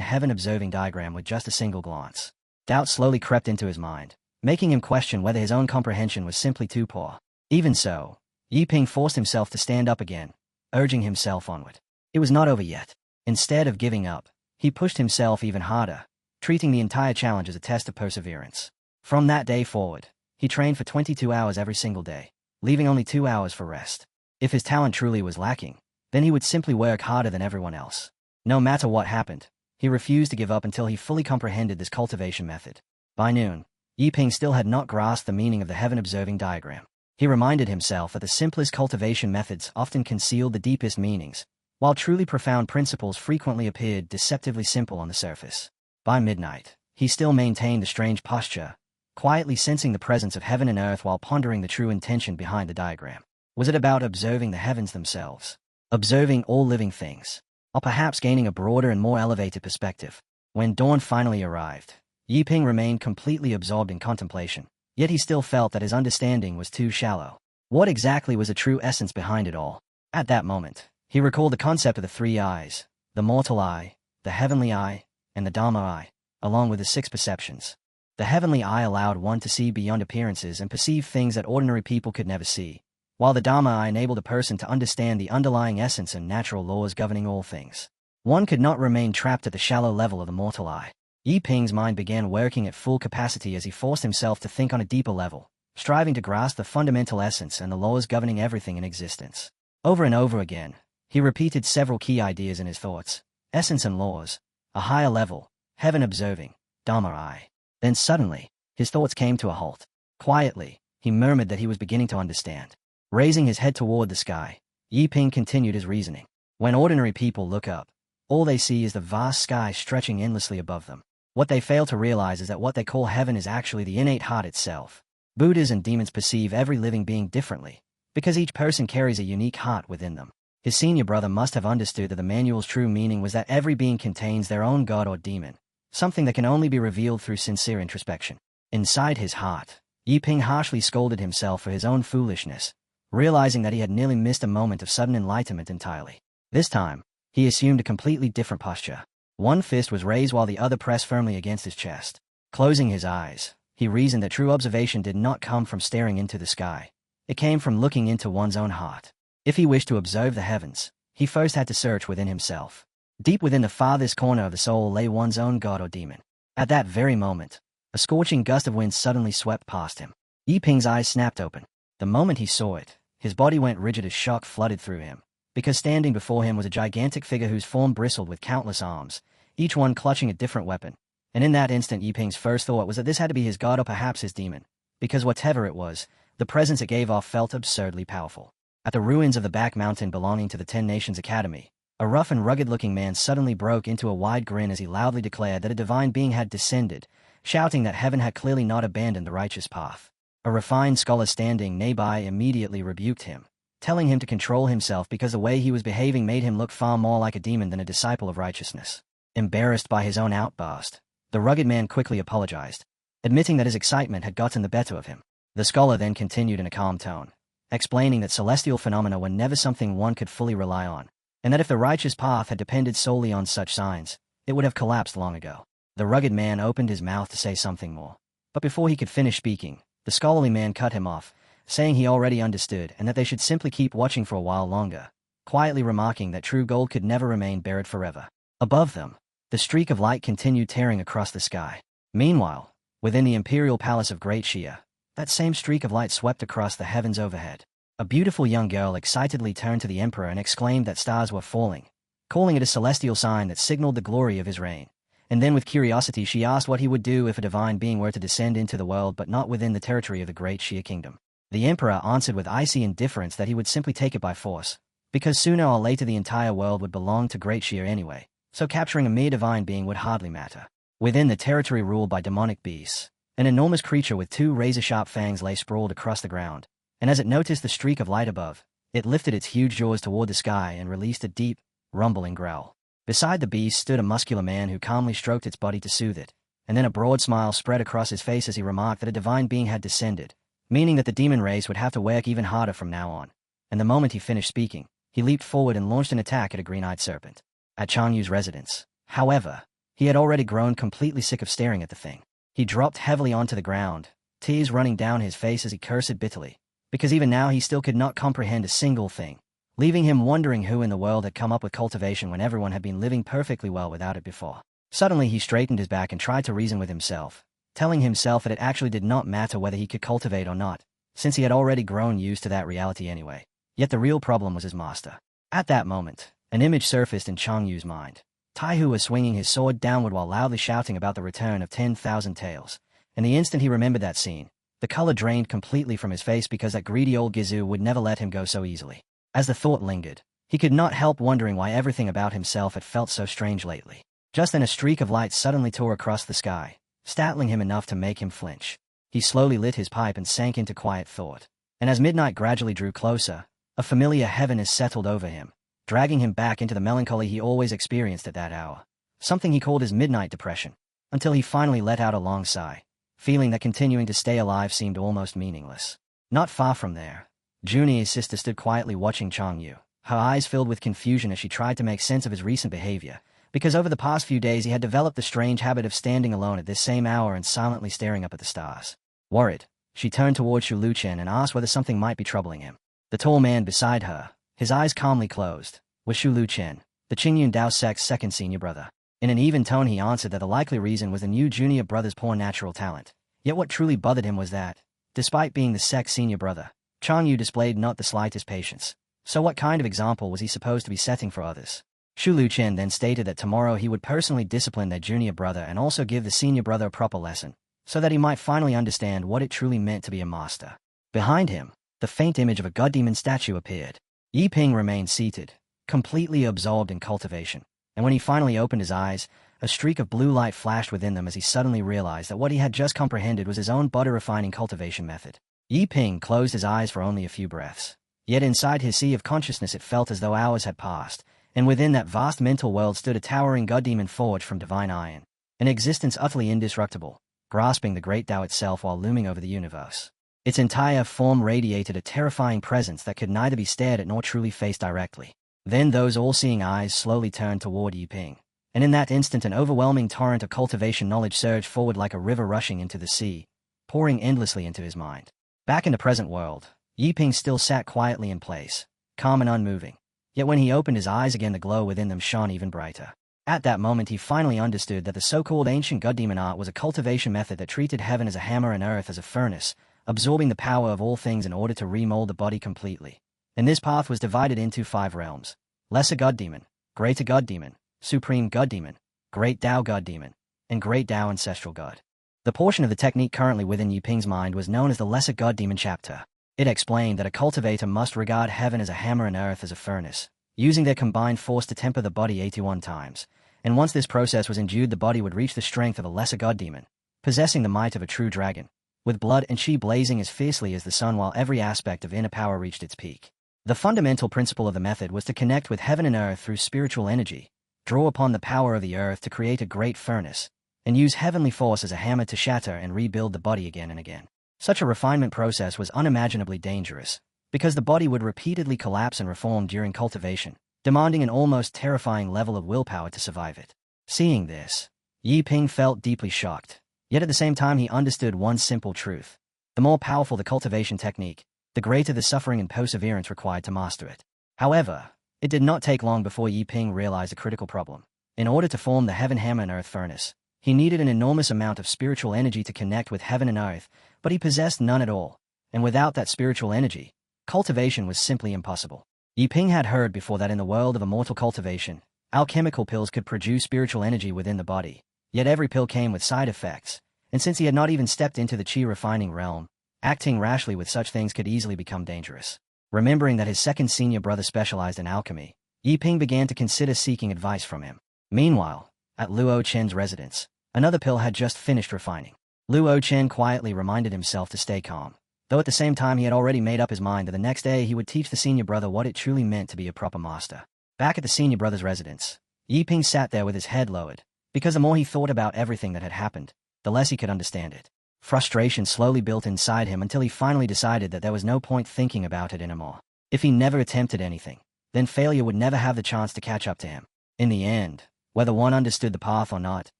heaven-observing diagram with just a single glance. Doubt slowly crept into his mind, making him question whether his own comprehension was simply too poor. Even so, Yiping forced himself to stand up again, urging himself onward. It was not over yet. Instead of giving up, he pushed himself even harder, treating the entire challenge as a test of perseverance. From that day forward, he trained for 22 hours every single day, leaving only 2 hours for rest. If his talent truly was lacking, then he would simply work harder than everyone else. No matter what happened, he refused to give up until he fully comprehended this cultivation method. By noon, Yiping still had not grasped the meaning of the heaven-observing diagram. He reminded himself that the simplest cultivation methods often concealed the deepest meanings, while truly profound principles frequently appeared deceptively simple on the surface. By midnight, he still maintained the strange posture, quietly sensing the presence of heaven and earth while pondering the true intention behind the diagram. Was it about observing the heavens themselves? Observing all living things? Or perhaps gaining a broader and more elevated perspective? When dawn finally arrived, Yiping remained completely absorbed in contemplation, yet he still felt that his understanding was too shallow. What exactly was the true essence behind it all? At that moment, he recalled the concept of the 3 eyes, the mortal eye, the heavenly eye, and the Dharma eye, along with the 6 perceptions. The heavenly eye allowed one to see beyond appearances and perceive things that ordinary people could never see, while the Dharma eye enabled a person to understand the underlying essence and natural laws governing all things. One could not remain trapped at the shallow level of the mortal eye. Yi Ping's mind began working at full capacity as he forced himself to think on a deeper level, striving to grasp the fundamental essence and the laws governing everything in existence. Over and over again, he repeated several key ideas in his thoughts: essence and laws, a higher level, heaven observing, Dharma I. Then suddenly, his thoughts came to a halt. Quietly, he murmured that he was beginning to understand. Raising his head toward the sky, Yi Ping continued his reasoning. When ordinary people look up, all they see is the vast sky stretching endlessly above them. What they fail to realize is that what they call heaven is actually the innate heart itself. Buddhas and demons perceive every living being differently, because each person carries a unique heart within them. His senior brother must have understood that the manual's true meaning was that every being contains their own god or demon, something that can only be revealed through sincere introspection. Inside his heart, Yi Ping harshly scolded himself for his own foolishness, realizing that he had nearly missed a moment of sudden enlightenment entirely. This time, he assumed a completely different posture. One fist was raised while the other pressed firmly against his chest. Closing his eyes, he reasoned that true observation did not come from staring into the sky. It came from looking into one's own heart. If he wished to observe the heavens, he first had to search within himself. Deep within the farthest corner of the soul lay one's own god or demon. At that very moment, a scorching gust of wind suddenly swept past him. Yi Ping's eyes snapped open. The moment he saw it, his body went rigid as shock flooded through him, because standing before him was a gigantic figure whose form bristled with countless arms, each one clutching a different weapon. And in that instant Yi Ping's first thought was that this had to be his god or perhaps his demon, because whatever it was, the presence it gave off felt absurdly powerful. At the ruins of the back mountain belonging to the 10 Nations Academy, a rough and rugged-looking man suddenly broke into a wide grin as he loudly declared that a divine being had descended, shouting that heaven had clearly not abandoned the righteous path. A refined scholar standing nearby immediately rebuked him, telling him to control himself because the way he was behaving made him look far more like a demon than a disciple of righteousness. Embarrassed by his own outburst, the rugged man quickly apologized, admitting that his excitement had gotten the better of him. The scholar then continued in a calm tone, explaining that celestial phenomena were never something one could fully rely on, and that if the righteous path had depended solely on such signs, it would have collapsed long ago. The rugged man opened his mouth to say something more, but before he could finish speaking, the scholarly man cut him off, saying he already understood and that they should simply keep watching for a while longer, quietly remarking that true gold could never remain buried forever. Above them, the streak of light continued tearing across the sky. Meanwhile, within the imperial palace of Great Xia, that same streak of light swept across the heavens overhead. A beautiful young girl excitedly turned to the emperor and exclaimed that stars were falling, calling it a celestial sign that signaled the glory of his reign. And then with curiosity she asked what he would do if a divine being were to descend into the world but not within the territory of the Great Xia kingdom. The emperor answered with icy indifference that he would simply take it by force, because sooner or later the entire world would belong to Great Xia anyway, so capturing a mere divine being would hardly matter. Within the territory ruled by demonic beasts, an enormous creature with 2 razor-sharp fangs lay sprawled across the ground, and as it noticed the streak of light above, it lifted its huge jaws toward the sky and released a deep, rumbling growl. Beside the beast stood a muscular man who calmly stroked its body to soothe it, and then a broad smile spread across his face as he remarked that a divine being had descended, meaning that the demon race would have to work even harder from now on. And the moment he finished speaking, he leaped forward and launched an attack at a green-eyed serpent. At Changyu's residence, however, he had already grown completely sick of staring at the thing. He dropped heavily onto the ground, tears running down his face as he cursed bitterly, because even now he still could not comprehend a single thing, leaving him wondering who in the world had come up with cultivation when everyone had been living perfectly well without it before. Suddenly he straightened his back and tried to reason with himself, telling himself that it actually did not matter whether he could cultivate or not, since he had already grown used to that reality anyway. Yet the real problem was his master. At that moment, an image surfaced in Changyu's mind. Taihu was swinging his sword downward while loudly shouting about the return of 10,000 tails, and the instant he remembered that scene, the color drained completely from his face because that greedy old Gizu would never let him go so easily. As the thought lingered, he could not help wondering why everything about himself had felt so strange lately. Just then a streak of light suddenly tore across the sky, startling him enough to make him flinch. He slowly lit his pipe and sank into quiet thought. And as midnight gradually drew closer, a familiar heaviness settled over him, dragging him back into the melancholy he always experienced at that hour, something he called his midnight depression, until he finally let out a long sigh, feeling that continuing to stay alive seemed almost meaningless. Not far from there, Junior's sister stood quietly watching Changyu, her eyes filled with confusion as she tried to make sense of his recent behavior, because over the past few days he had developed the strange habit of standing alone at this same hour and silently staring up at the stars. Worried, she turned toward Shu Luchen and asked whether something might be troubling him. The tall man beside her, his eyes calmly closed, was Shu Luchen, the Qingyun Dao Sect's second senior brother. In an even tone he answered that the likely reason was the new junior brother's poor natural talent. Yet what truly bothered him was that, despite being the Sects' senior brother, Chang Yu displayed not the slightest patience. So what kind of example was he supposed to be setting for others? Xu Luqian then stated that tomorrow he would personally discipline their junior brother and also give the senior brother a proper lesson, so that he might finally understand what it truly meant to be a master. Behind him, the faint image of a god demon statue appeared. Yi Ping remained seated, completely absorbed in cultivation, and when he finally opened his eyes, a streak of blue light flashed within them as he suddenly realized that what he had just comprehended was his own butter-refining cultivation method. Yi Ping closed his eyes for only a few breaths. Yet inside his sea of consciousness it felt as though hours had passed, and within that vast mental world stood a towering god demon forged from divine iron, an existence utterly indestructible, grasping the great Tao itself while looming over the universe. Its entire form radiated a terrifying presence that could neither be stared at nor truly faced directly. Then those all-seeing eyes slowly turned toward Yi Ping, and in that instant an overwhelming torrent of cultivation knowledge surged forward like a river rushing into the sea, pouring endlessly into his mind. Back in the present world, Yi Ping still sat quietly in place, calm and unmoving. Yet when he opened his eyes again the glow within them shone even brighter. At that moment he finally understood that the so-called ancient god demon art was a cultivation method that treated heaven as a hammer and earth as a furnace, absorbing the power of all things in order to remold the body completely. And this path was divided into 5 realms: lesser god demon, greater god demon, supreme god demon, great Tao god demon, and great Tao ancestral god. The portion of the technique currently within Yi Ping's mind was known as the lesser god demon chapter. It explained that a cultivator must regard heaven as a hammer and earth as a furnace, using their combined force to temper the body 81 times, and once this process was endued the body would reach the strength of a lesser god demon, possessing the might of a true dragon, with blood and chi blazing as fiercely as the sun while every aspect of inner power reached its peak. The fundamental principle of the method was to connect with heaven and earth through spiritual energy, draw upon the power of the earth to create a great furnace, and use heavenly force as a hammer to shatter and rebuild the body again and again. Such a refinement process was unimaginably dangerous, because the body would repeatedly collapse and reform during cultivation, demanding an almost terrifying level of willpower to survive it. Seeing this, Yi Ping felt deeply shocked, yet at the same time he understood one simple truth. The more powerful the cultivation technique, the greater the suffering and perseverance required to master it. However, it did not take long before Yi Ping realized a critical problem. In order to form the heaven hammer and earth furnace, he needed an enormous amount of spiritual energy to connect with heaven and earth, but he possessed none at all, and without that spiritual energy, cultivation was simply impossible. Yi Ping had heard before that in the world of immortal cultivation, alchemical pills could produce spiritual energy within the body, yet every pill came with side effects, and since he had not even stepped into the chi refining realm, acting rashly with such things could easily become dangerous. Remembering that his second senior brother specialized in alchemy, Yi Ping began to consider seeking advice from him. Meanwhile, at Luo Chen's residence, another pill had just finished refining. Luo Chen quietly reminded himself to stay calm, though at the same time he had already made up his mind that the next day he would teach the senior brother what it truly meant to be a proper master. Back at the senior brother's residence, Yi Ping sat there with his head lowered, because the more he thought about everything that had happened, the less he could understand it. Frustration slowly built inside him until he finally decided that there was no point thinking about it anymore. If he never attempted anything, then failure would never have the chance to catch up to him. In the end, whether one understood the path or not,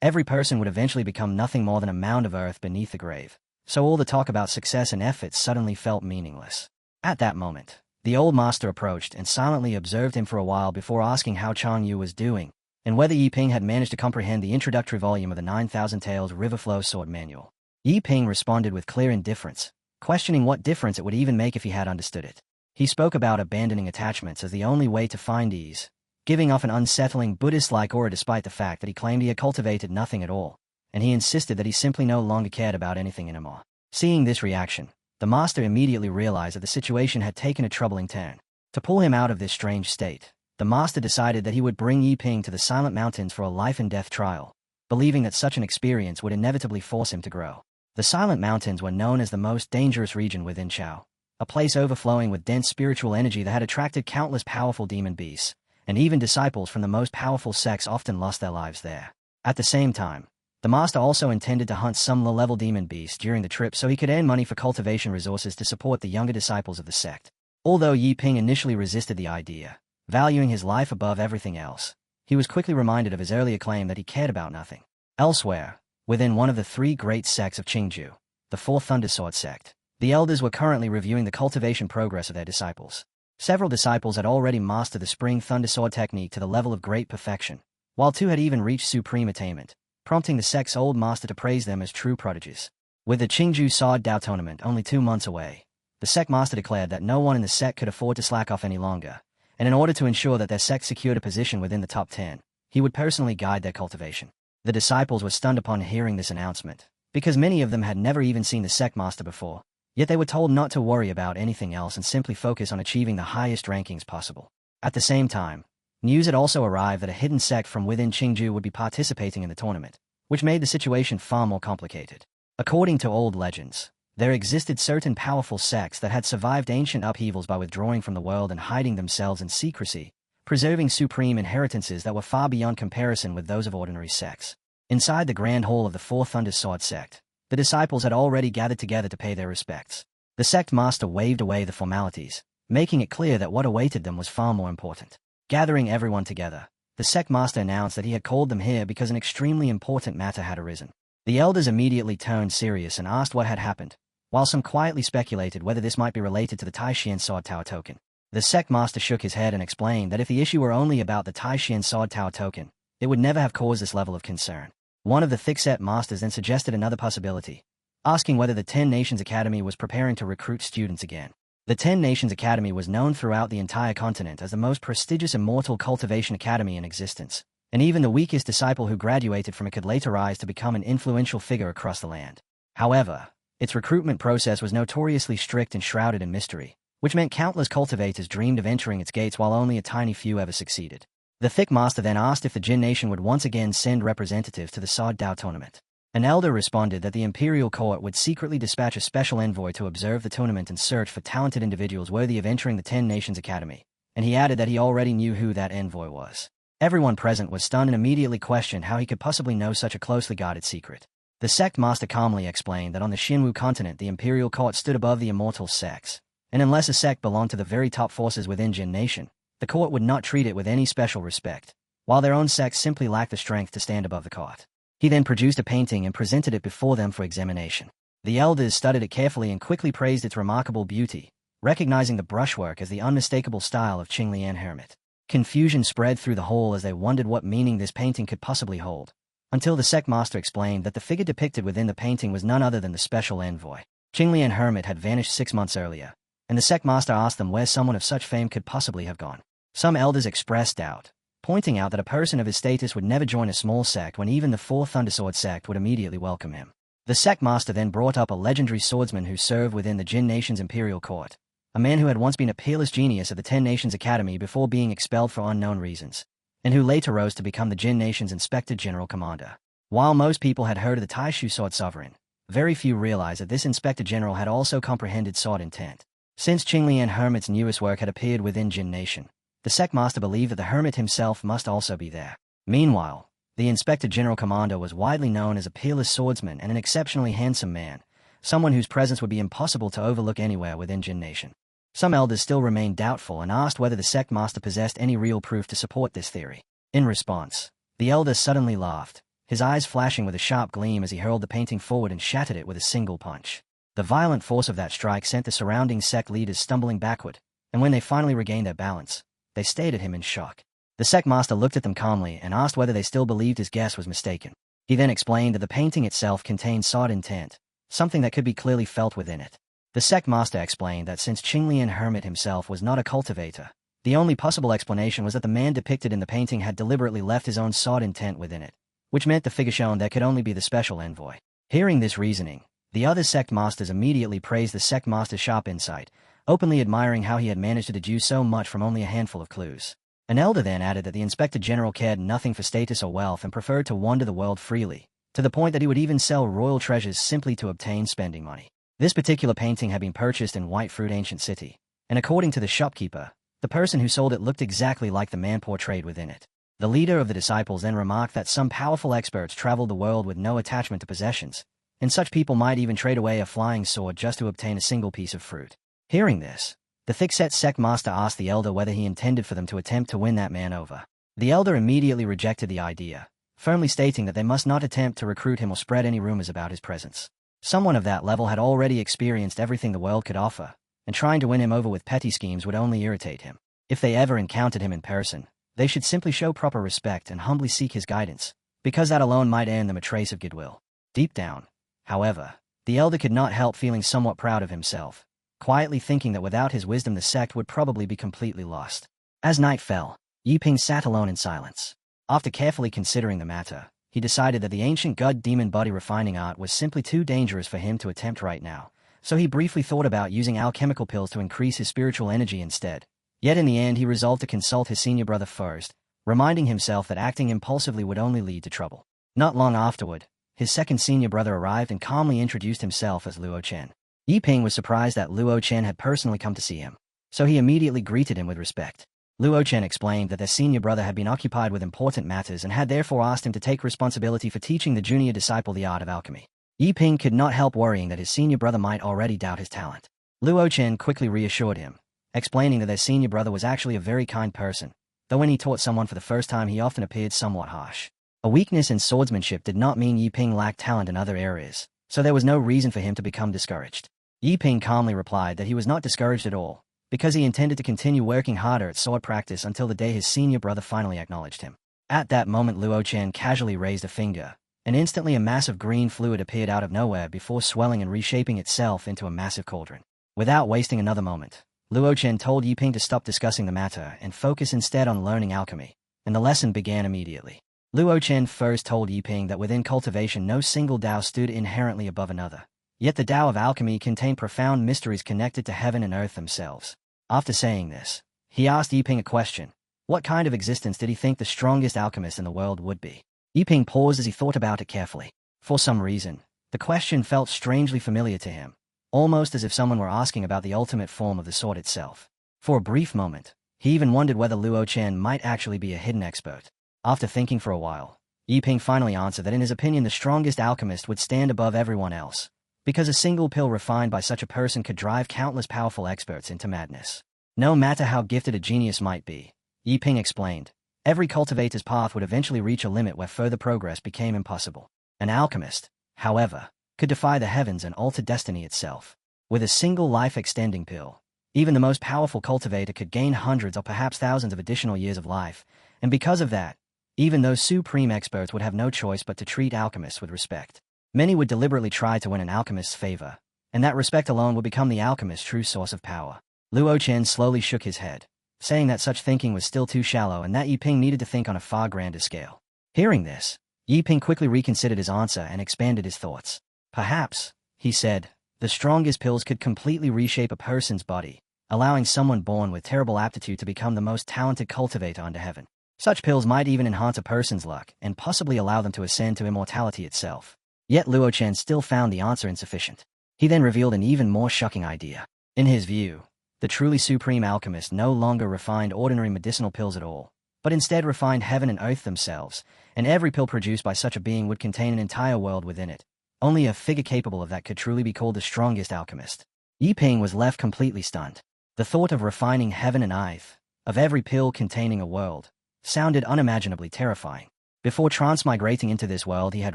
every person would eventually become nothing more than a mound of earth beneath the grave. So all the talk about success and effort suddenly felt meaningless. At that moment, the old master approached and silently observed him for a while before asking how Chang Yu was doing, and whether Yi Ping had managed to comprehend the introductory volume of the 9,000 Tales River Flow Sword Manual. Yi Ping responded with clear indifference, questioning what difference it would even make if he had understood it. He spoke about abandoning attachments as the only way to find ease, giving off an unsettling Buddhist-like aura despite the fact that he claimed he had cultivated nothing at all, and he insisted that he simply no longer cared about anything anymore. Seeing this reaction, the master immediately realized that the situation had taken a troubling turn. To pull him out of this strange state, the master decided that he would bring Yi Ping to the Silent Mountains for a life-and-death trial, believing that such an experience would inevitably force him to grow. The Silent Mountains were known as the most dangerous region within Chao, a place overflowing with dense spiritual energy that had attracted countless powerful demon beasts, and even disciples from the most powerful sects often lost their lives there. At the same time, the master also intended to hunt some low-level demon beasts during the trip so he could earn money for cultivation resources to support the younger disciples of the sect. Although Yi Ping initially resisted the idea, valuing his life above everything else, he was quickly reminded of his earlier claim that he cared about nothing. Elsewhere, within one of the 3 great sects of Qingju, the 4th Thundersword sect, the elders were currently reviewing the cultivation progress of their disciples. Several disciples had already mastered the Spring Thundersword technique to the level of great perfection, while 2 had even reached supreme attainment, prompting the sect's old master to praise them as true prodigies. With the Qingju Sod Dao tournament only 2 months away, the sect master declared that no one in the sect could afford to slack off any longer, and in order to ensure that their sect secured a position within the top 10, he would personally guide their cultivation. The disciples were stunned upon hearing this announcement, because many of them had never even seen the sect master before, yet they were told not to worry about anything else and simply focus on achieving the highest rankings possible. At the same time, news had also arrived that a hidden sect from within Qingju would be participating in the tournament, which made the situation far more complicated. According to old legends, there existed certain powerful sects that had survived ancient upheavals by withdrawing from the world and hiding themselves in secrecy, preserving supreme inheritances that were far beyond comparison with those of ordinary sects. Inside the grand hall of the Four Thunder Sword sect, the disciples had already gathered together to pay their respects. The sect master waved away the formalities, making it clear that what awaited them was far more important. Gathering everyone together, the sect master announced that he had called them here because an extremely important matter had arisen. The elders immediately turned serious and asked what had happened, while some quietly speculated whether this might be related to the Taishian Sword Tower token. The sect master shook his head and explained that if the issue were only about the Taishian Sword Tower token, it would never have caused this level of concern. One of the thick-set masters then suggested another possibility, asking whether the 10 Nations Academy was preparing to recruit students again. The 10 Nations Academy was known throughout the entire continent as the most prestigious immortal cultivation academy in existence, and even the weakest disciple who graduated from it could later rise to become an influential figure across the land. However, its recruitment process was notoriously strict and shrouded in mystery, which meant countless cultivators dreamed of entering its gates while only a tiny few ever succeeded. The thick master then asked if the Jin Nation would once again send representatives to the Sod Dao tournament. An elder responded that the imperial court would secretly dispatch a special envoy to observe the tournament and search for talented individuals worthy of entering the 10 Nations Academy, and he added that he already knew who that envoy was. Everyone present was stunned and immediately questioned how he could possibly know such a closely guarded secret. The sect master calmly explained that on the Xinwu continent the imperial court stood above the immortal sects, and unless a sect belonged to the very top forces within Jin Nation, the court would not treat it with any special respect, while their own sect simply lacked the strength to stand above the court. He then produced a painting and presented it before them for examination. The elders studied it carefully and quickly praised its remarkable beauty, recognizing the brushwork as the unmistakable style of Qinglian Hermit. Confusion spread through the hall as they wondered what meaning this painting could possibly hold, until the sect master explained that the figure depicted within the painting was none other than the special envoy. Qinglian Hermit had vanished 6 months earlier, and the sect master asked them where someone of such fame could possibly have gone. Some elders expressed doubt, pointing out that a person of his status would never join a small sect when even the Four Thundersword sect would immediately welcome him. The sect master then brought up a legendary swordsman who served within the Jin Nation's imperial court, a man who had once been a peerless genius at the 10 Nations Academy before being expelled for unknown reasons, and who later rose to become the Jin Nation's Inspector General Commander. While most people had heard of the Taishu Sword Sovereign, very few realized that this Inspector General had also comprehended sword intent. Since Qinglian Hermit's newest work had appeared within Jin Nation, the sect master believed that the hermit himself must also be there. Meanwhile, the Inspector General Commander was widely known as a peerless swordsman and an exceptionally handsome man, someone whose presence would be impossible to overlook anywhere within Jin Nation. Some elders still remained doubtful and asked whether the sect master possessed any real proof to support this theory. In response, the elder suddenly laughed, his eyes flashing with a sharp gleam as he hurled the painting forward and shattered it with a single punch. The violent force of that strike sent the surrounding sect leaders stumbling backward, and when they finally regained their balance, they stared at him in shock. The sect master looked at them calmly and asked whether they still believed his guess was mistaken. He then explained that the painting itself contained sought intent, something that could be clearly felt within it. The sect master explained that since Qinglian Hermit himself was not a cultivator, the only possible explanation was that the man depicted in the painting had deliberately left his own sought intent within it, which meant the figure shown there could only be the special envoy. Hearing this reasoning, the other sect masters immediately praised the sect master's sharp insight, openly admiring how he had managed to deduce so much from only a handful of clues. An elder then added that the Inspector General cared nothing for status or wealth and preferred to wander the world freely, to the point that he would even sell royal treasures simply to obtain spending money. This particular painting had been purchased in White Fruit Ancient City, and according to the shopkeeper, the person who sold it looked exactly like the man portrayed within it. The leader of the disciples then remarked that some powerful experts traveled the world with no attachment to possessions, and such people might even trade away a flying sword just to obtain a single piece of fruit. Hearing this, the thick-set sect master asked the elder whether he intended for them to attempt to win that man over. The elder immediately rejected the idea, firmly stating that they must not attempt to recruit him or spread any rumors about his presence. Someone of that level had already experienced everything the world could offer, and trying to win him over with petty schemes would only irritate him. If they ever encountered him in person, They should simply show proper respect and humbly seek his guidance, because that alone might earn them a trace of goodwill. Deep down, however, the elder could not help feeling somewhat proud of himself, quietly thinking that without his wisdom the sect would probably be completely lost. As night fell, Yiping sat alone in silence. After carefully considering the matter, he decided that the ancient god demon body refining art was simply too dangerous for him to attempt right now, so he briefly thought about using alchemical pills to increase his spiritual energy instead. Yet in the end he resolved to consult his senior brother first, reminding himself that acting impulsively would only lead to trouble. Not long afterward, his second senior brother arrived and calmly introduced himself as Luo Chen. Yiping was surprised that Luo Chen had personally come to see him, so he immediately greeted him with respect. Luo Chen explained that their senior brother had been occupied with important matters and had therefore asked him to take responsibility for teaching the junior disciple the art of alchemy. Yiping could not help worrying that his senior brother might already doubt his talent. Luo Chen quickly reassured him, explaining that their senior brother was actually a very kind person, though when he taught someone for the first time he often appeared somewhat harsh. A weakness in swordsmanship did not mean Yiping lacked talent in other areas, so there was no reason for him to become discouraged. Yiping calmly replied that he was not discouraged at all, because he intended to continue working harder at sword practice until the day his senior brother finally acknowledged him. At that moment Luo Chen casually raised a finger, and instantly a mass of green fluid appeared out of nowhere before swelling and reshaping itself into a massive cauldron. Without wasting another moment, Luo Chen told Yiping to stop discussing the matter and focus instead on learning alchemy, and the lesson began immediately. Luo Chen first told Yiping that within cultivation no single Tao stood inherently above another, yet the Tao of alchemy contained profound mysteries connected to heaven and earth themselves. After saying this, he asked Yiping a question. What kind of existence did he think the strongest alchemist in the world would be? Yiping paused as he thought about it carefully. For some reason, the question felt strangely familiar to him, almost as if someone were asking about the ultimate form of the sword itself. For a brief moment, he even wondered whether Luo Chen might actually be a hidden expert. After thinking for a while, Yiping finally answered that in his opinion the strongest alchemist would stand above everyone else, because a single pill refined by such a person could drive countless powerful experts into madness. No matter how gifted a genius might be, Yiping explained, every cultivator's path would eventually reach a limit where further progress became impossible. An alchemist, however, could defy the heavens and alter destiny itself. With a single life-extending pill, even the most powerful cultivator could gain hundreds or perhaps thousands of additional years of life, and because of that, even those supreme experts would have no choice but to treat alchemists with respect. Many would deliberately try to win an alchemist's favor, and that respect alone would become the alchemist's true source of power. Luo Chen slowly shook his head, saying that such thinking was still too shallow and that Yiping needed to think on a far grander scale. Hearing this, Yiping quickly reconsidered his answer and expanded his thoughts. Perhaps, he said, the strongest pills could completely reshape a person's body, allowing someone born with terrible aptitude to become the most talented cultivator under heaven. Such pills might even enhance a person's luck and possibly allow them to ascend to immortality itself. Yet Luo Chen still found the answer insufficient. He then revealed an even more shocking idea. In his view, the truly supreme alchemist no longer refined ordinary medicinal pills at all, but instead refined heaven and earth themselves, and every pill produced by such a being would contain an entire world within it. Only a figure capable of that could truly be called the strongest alchemist. Yiping was left completely stunned. The thought of refining heaven and earth, of every pill containing a world, sounded unimaginably terrifying. Before transmigrating into this world he had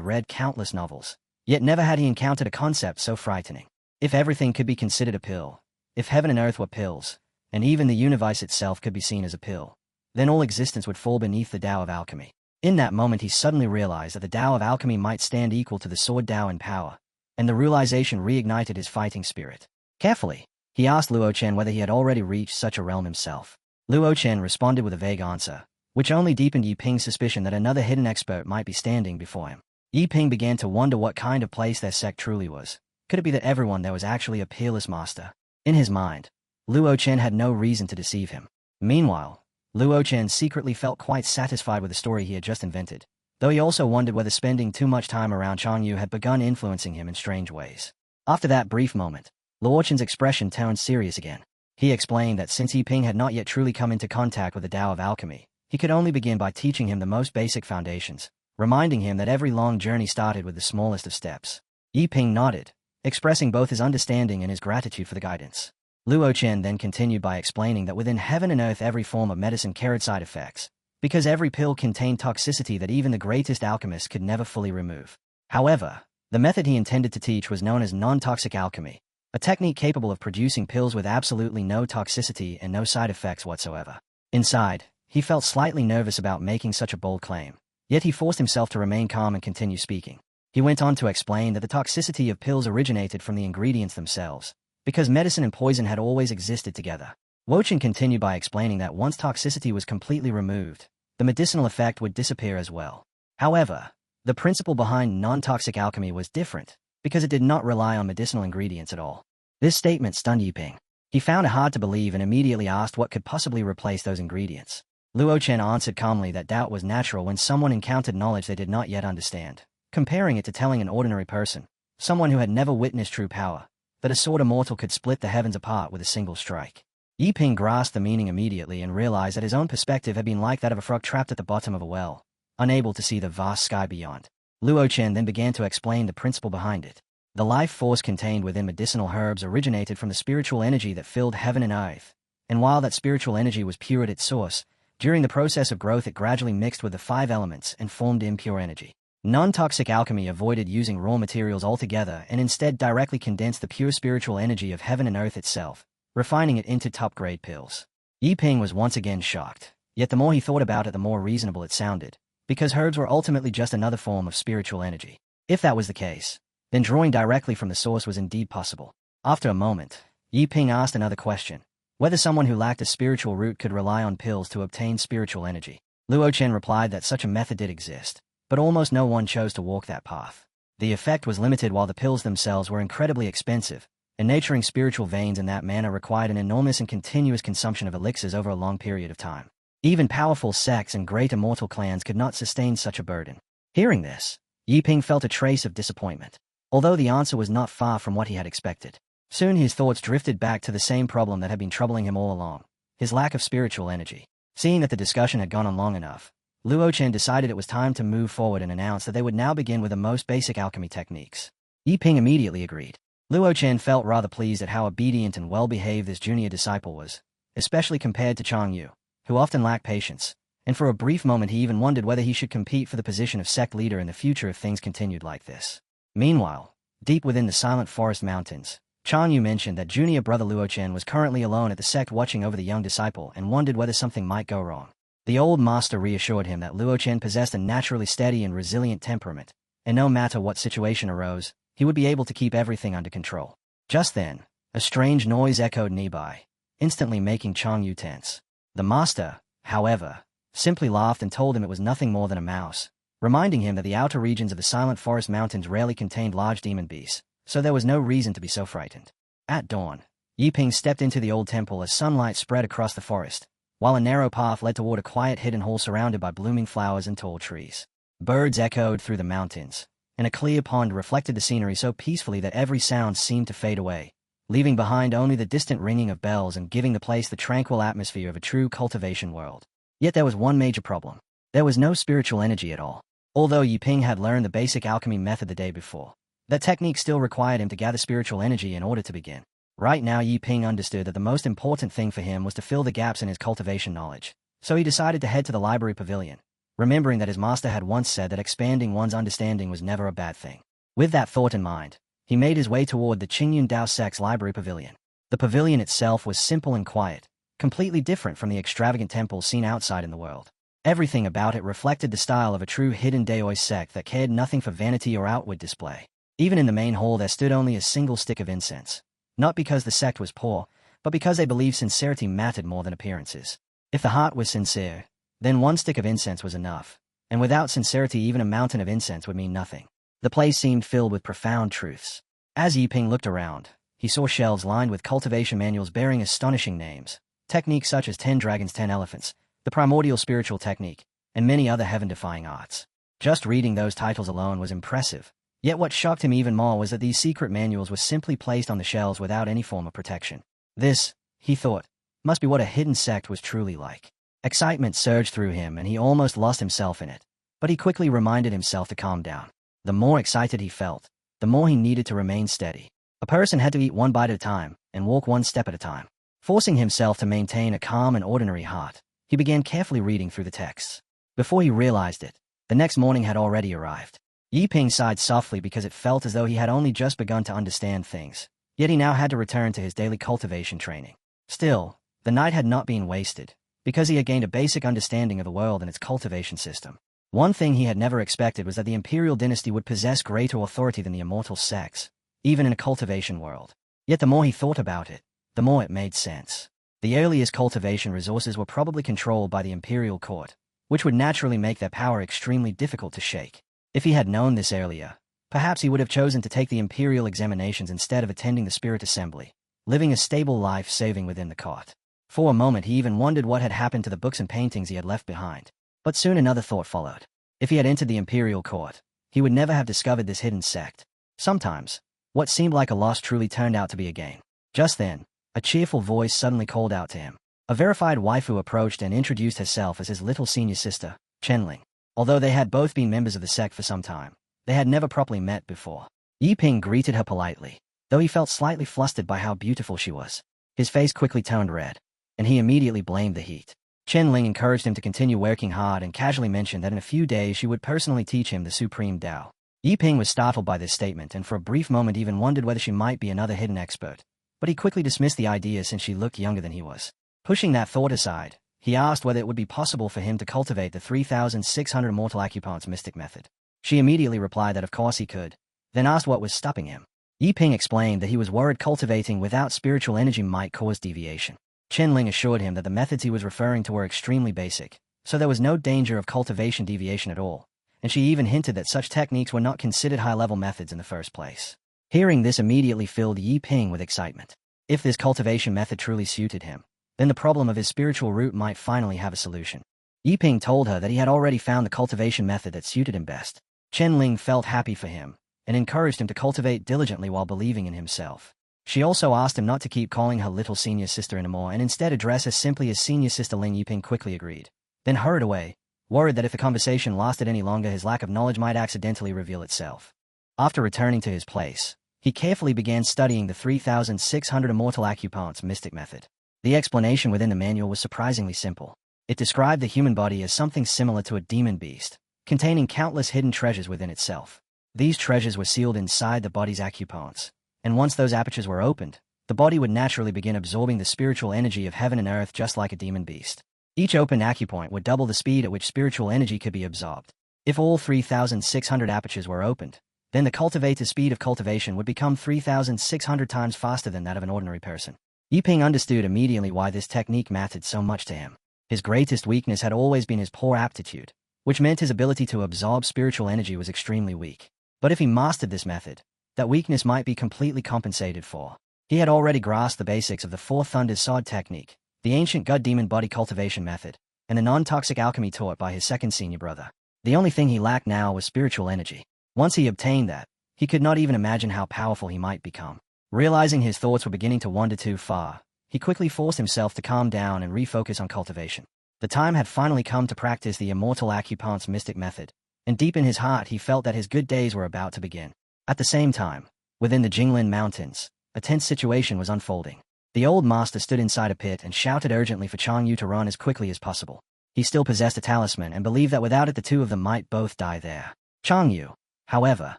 read countless novels, yet never had he encountered a concept so frightening. If everything could be considered a pill, if heaven and earth were pills, and even the universe itself could be seen as a pill, then all existence would fall beneath the Tao of alchemy. In that moment he suddenly realized that the Tao of alchemy might stand equal to the sword Tao in power, and the realization reignited his fighting spirit. Carefully, he asked Luo Chen whether he had already reached such a realm himself. Luo Chen responded with a vague answer, which only deepened Yiping's suspicion that another hidden expert might be standing before him. Yiping began to wonder what kind of place their sect truly was. Could it be that everyone there was actually a peerless master? In his mind, Luo Chen had no reason to deceive him. Meanwhile, Luo Chen secretly felt quite satisfied with the story he had just invented, though he also wondered whether spending too much time around Changyu had begun influencing him in strange ways. After that brief moment, Luo Chen's expression turned serious again. He explained that since Yiping had not yet truly come into contact with the Tao of alchemy, he could only begin by teaching him the most basic foundations, reminding him that every long journey started with the smallest of steps. Yiping nodded, expressing both his understanding and his gratitude for the guidance. Luo Chen then continued by explaining that within heaven and earth every form of medicine carried side effects, because every pill contained toxicity that even the greatest alchemists could never fully remove. However, the method he intended to teach was known as non-toxic alchemy, a technique capable of producing pills with absolutely no toxicity and no side effects whatsoever. Inside, He felt slightly nervous about making such a bold claim, yet he forced himself to remain calm and continue speaking. He went on to explain that the toxicity of pills originated from the ingredients themselves, because medicine and poison had always existed together. Wochen continued by explaining that once toxicity was completely removed, the medicinal effect would disappear as well. However, the principle behind non-toxic alchemy was different, because it did not rely on medicinal ingredients at all. This statement stunned Yiping. He found it hard to believe and immediately asked what could possibly replace those ingredients. Luo Chen answered calmly that doubt was natural when someone encountered knowledge they did not yet understand, comparing it to telling an ordinary person, someone who had never witnessed true power, that a sword immortal could split the heavens apart with a single strike. Yiping grasped the meaning immediately and realized that his own perspective had been like that of a frog trapped at the bottom of a well, unable to see the vast sky beyond. Luo Chen then began to explain the principle behind it. The life force contained within medicinal herbs originated from the spiritual energy that filled heaven and earth, and while that spiritual energy was pure at its source, during the process of growth it gradually mixed with the 5 elements and formed impure energy. Non-toxic alchemy avoided using raw materials altogether and instead directly condensed the pure spiritual energy of heaven and earth itself, refining it into top-grade pills. Yiping was once again shocked, yet the more he thought about it the more reasonable it sounded, because herbs were ultimately just another form of spiritual energy. If that was the case, then drawing directly from the source was indeed possible. After a moment, Yiping asked another question, whether someone who lacked a spiritual root could rely on pills to obtain spiritual energy. Luo Chen replied that such a method did exist, but almost no one chose to walk that path. The effect was limited while the pills themselves were incredibly expensive, and nurturing spiritual veins in that manner required an enormous and continuous consumption of elixirs over a long period of time. Even powerful sects and great immortal clans could not sustain such a burden. Hearing this, Yiping felt a trace of disappointment, although the answer was not far from what he had expected. Soon his thoughts drifted back to the same problem that had been troubling him all along, his lack of spiritual energy. Seeing that the discussion had gone on long enough, Luo Chen decided it was time to move forward and announced that they would now begin with the most basic alchemy techniques. Yiping immediately agreed. Luo Chen felt rather pleased at how obedient and well-behaved this junior disciple was, especially compared to Chang Yu, who often lacked patience, and for a brief moment he even wondered whether he should compete for the position of sect leader in the future if things continued like this. Meanwhile, deep within the Silent Forest Mountains, Chang Yu mentioned that junior brother Luo Chen was currently alone at the sect watching over the young disciple and wondered whether something might go wrong. The old master reassured him that Luo Chen possessed a naturally steady and resilient temperament, and no matter what situation arose, he would be able to keep everything under control. Just then, a strange noise echoed nearby, instantly making Chang Yu tense. The master, however, simply laughed and told him it was nothing more than a mouse, reminding him that the outer regions of the Silent Forest Mountains rarely contained large demon beasts, so there was no reason to be so frightened. At dawn, Yiping stepped into the old temple as sunlight spread across the forest, while a narrow path led toward a quiet hidden hall surrounded by blooming flowers and tall trees. Birds echoed through the mountains, and a clear pond reflected the scenery so peacefully that every sound seemed to fade away, leaving behind only the distant ringing of bells and giving the place the tranquil atmosphere of a true cultivation world. Yet there was one major problem. There was no spiritual energy at all. Although Yiping had learned the basic alchemy method the day before, that technique still required him to gather spiritual energy in order to begin. Right now Yiping understood that the most important thing for him was to fill the gaps in his cultivation knowledge, so he decided to head to the library pavilion, remembering that his master had once said that expanding one's understanding was never a bad thing. With that thought in mind, he made his way toward the Qingyun Dao Sect's library pavilion. The pavilion itself was simple and quiet, completely different from the extravagant temples seen outside in the world. Everything about it reflected the style of a true hidden Daoist sect that cared nothing for vanity or outward display. Even in the main hall there stood only a single stick of incense, not because the sect was poor, but because they believed sincerity mattered more than appearances. If the heart was sincere, then one stick of incense was enough, and without sincerity even a mountain of incense would mean nothing. The place seemed filled with profound truths. As Yiping looked around, he saw shelves lined with cultivation manuals bearing astonishing names, techniques such as 10 dragons 10 elephants, the primordial spiritual technique, and many other heaven-defying arts. Just reading those titles alone was impressive, yet what shocked him even more was that these secret manuals were simply placed on the shelves without any form of protection. This, he thought, must be what a hidden sect was truly like. Excitement surged through him and he almost lost himself in it, but he quickly reminded himself to calm down. The more excited he felt, the more he needed to remain steady. A person had to eat one bite at a time and walk one step at a time. Forcing himself to maintain a calm and ordinary heart, he began carefully reading through the texts. Before he realized it, the next morning had already arrived. Yiping sighed softly because it felt as though he had only just begun to understand things, yet he now had to return to his daily cultivation training. Still, the night had not been wasted, because he had gained a basic understanding of the world and its cultivation system. One thing he had never expected was that the imperial dynasty would possess greater authority than the immortal sects, even in a cultivation world. Yet the more he thought about it, the more it made sense. The earliest cultivation resources were probably controlled by the imperial court, which would naturally make their power extremely difficult to shake. If he had known this earlier, perhaps he would have chosen to take the imperial examinations instead of attending the spirit assembly, living a stable life saving within the court. For a moment he even wondered what had happened to the books and paintings he had left behind. But soon another thought followed. If he had entered the imperial court, he would never have discovered this hidden sect. Sometimes, what seemed like a loss truly turned out to be a gain. Just then, a cheerful voice suddenly called out to him. A verified waifu approached and introduced herself as his little senior sister, Chenling. Although they had both been members of the sect for some time, they had never properly met before. Yiping greeted her politely, though he felt slightly flustered by how beautiful she was. His face quickly turned red, and he immediately blamed the heat. Chenling encouraged him to continue working hard and casually mentioned that in a few days she would personally teach him the supreme Tao. Yiping was startled by this statement and for a brief moment even wondered whether she might be another hidden expert, but he quickly dismissed the idea since she looked younger than he was. Pushing that thought aside, he asked whether it would be possible for him to cultivate the 3,600 immortal occupants mystic method. She immediately replied that of course he could, then asked what was stopping him. Yiping explained that he was worried cultivating without spiritual energy might cause deviation. Chenling assured him that the methods he was referring to were extremely basic, so there was no danger of cultivation deviation at all, and she even hinted that such techniques were not considered high-level methods in the first place. Hearing this immediately filled Yiping with excitement. If this cultivation method truly suited him, then the problem of his spiritual root might finally have a solution. Yiping told her that he had already found the cultivation method that suited him best. Chenling felt happy for him, and encouraged him to cultivate diligently while believing in himself. She also asked him not to keep calling her little senior sister anymore and instead address her simply as senior sister Ling. Yiping quickly agreed, then hurried away, worried that if the conversation lasted any longer his lack of knowledge might accidentally reveal itself. After returning to his place, he carefully began studying the 3,600 immortal occupants mystic method. The explanation within the manual was surprisingly simple. It described the human body as something similar to a demon beast, containing countless hidden treasures within itself. These treasures were sealed inside the body's occupants, and once those apertures were opened, the body would naturally begin absorbing the spiritual energy of heaven and earth just like a demon beast. Each open acupoint would double the speed at which spiritual energy could be absorbed. If all 3,600 apertures were opened, then the cultivator's speed of cultivation would become 3,600 times faster than that of an ordinary person. Yiping understood immediately why this technique mattered so much to him. His greatest weakness had always been his poor aptitude, which meant his ability to absorb spiritual energy was extremely weak. But if he mastered this method, that weakness might be completely compensated for. He had already grasped the basics of the Four Thunders Sword technique, the ancient god demon body cultivation method, and the non-toxic alchemy taught by his second senior brother. The only thing he lacked now was spiritual energy. Once he obtained that, he could not even imagine how powerful he might become. Realizing his thoughts were beginning to wander too far, he quickly forced himself to calm down and refocus on cultivation. The time had finally come to practice the immortal occupant's mystic method, and deep in his heart he felt that his good days were about to begin. At the same time, within the Jinglin Mountains, a tense situation was unfolding. The old master stood inside a pit and shouted urgently for Changyu to run as quickly as possible. He still possessed a talisman and believed that without it the two of them might both die there. Changyu, however,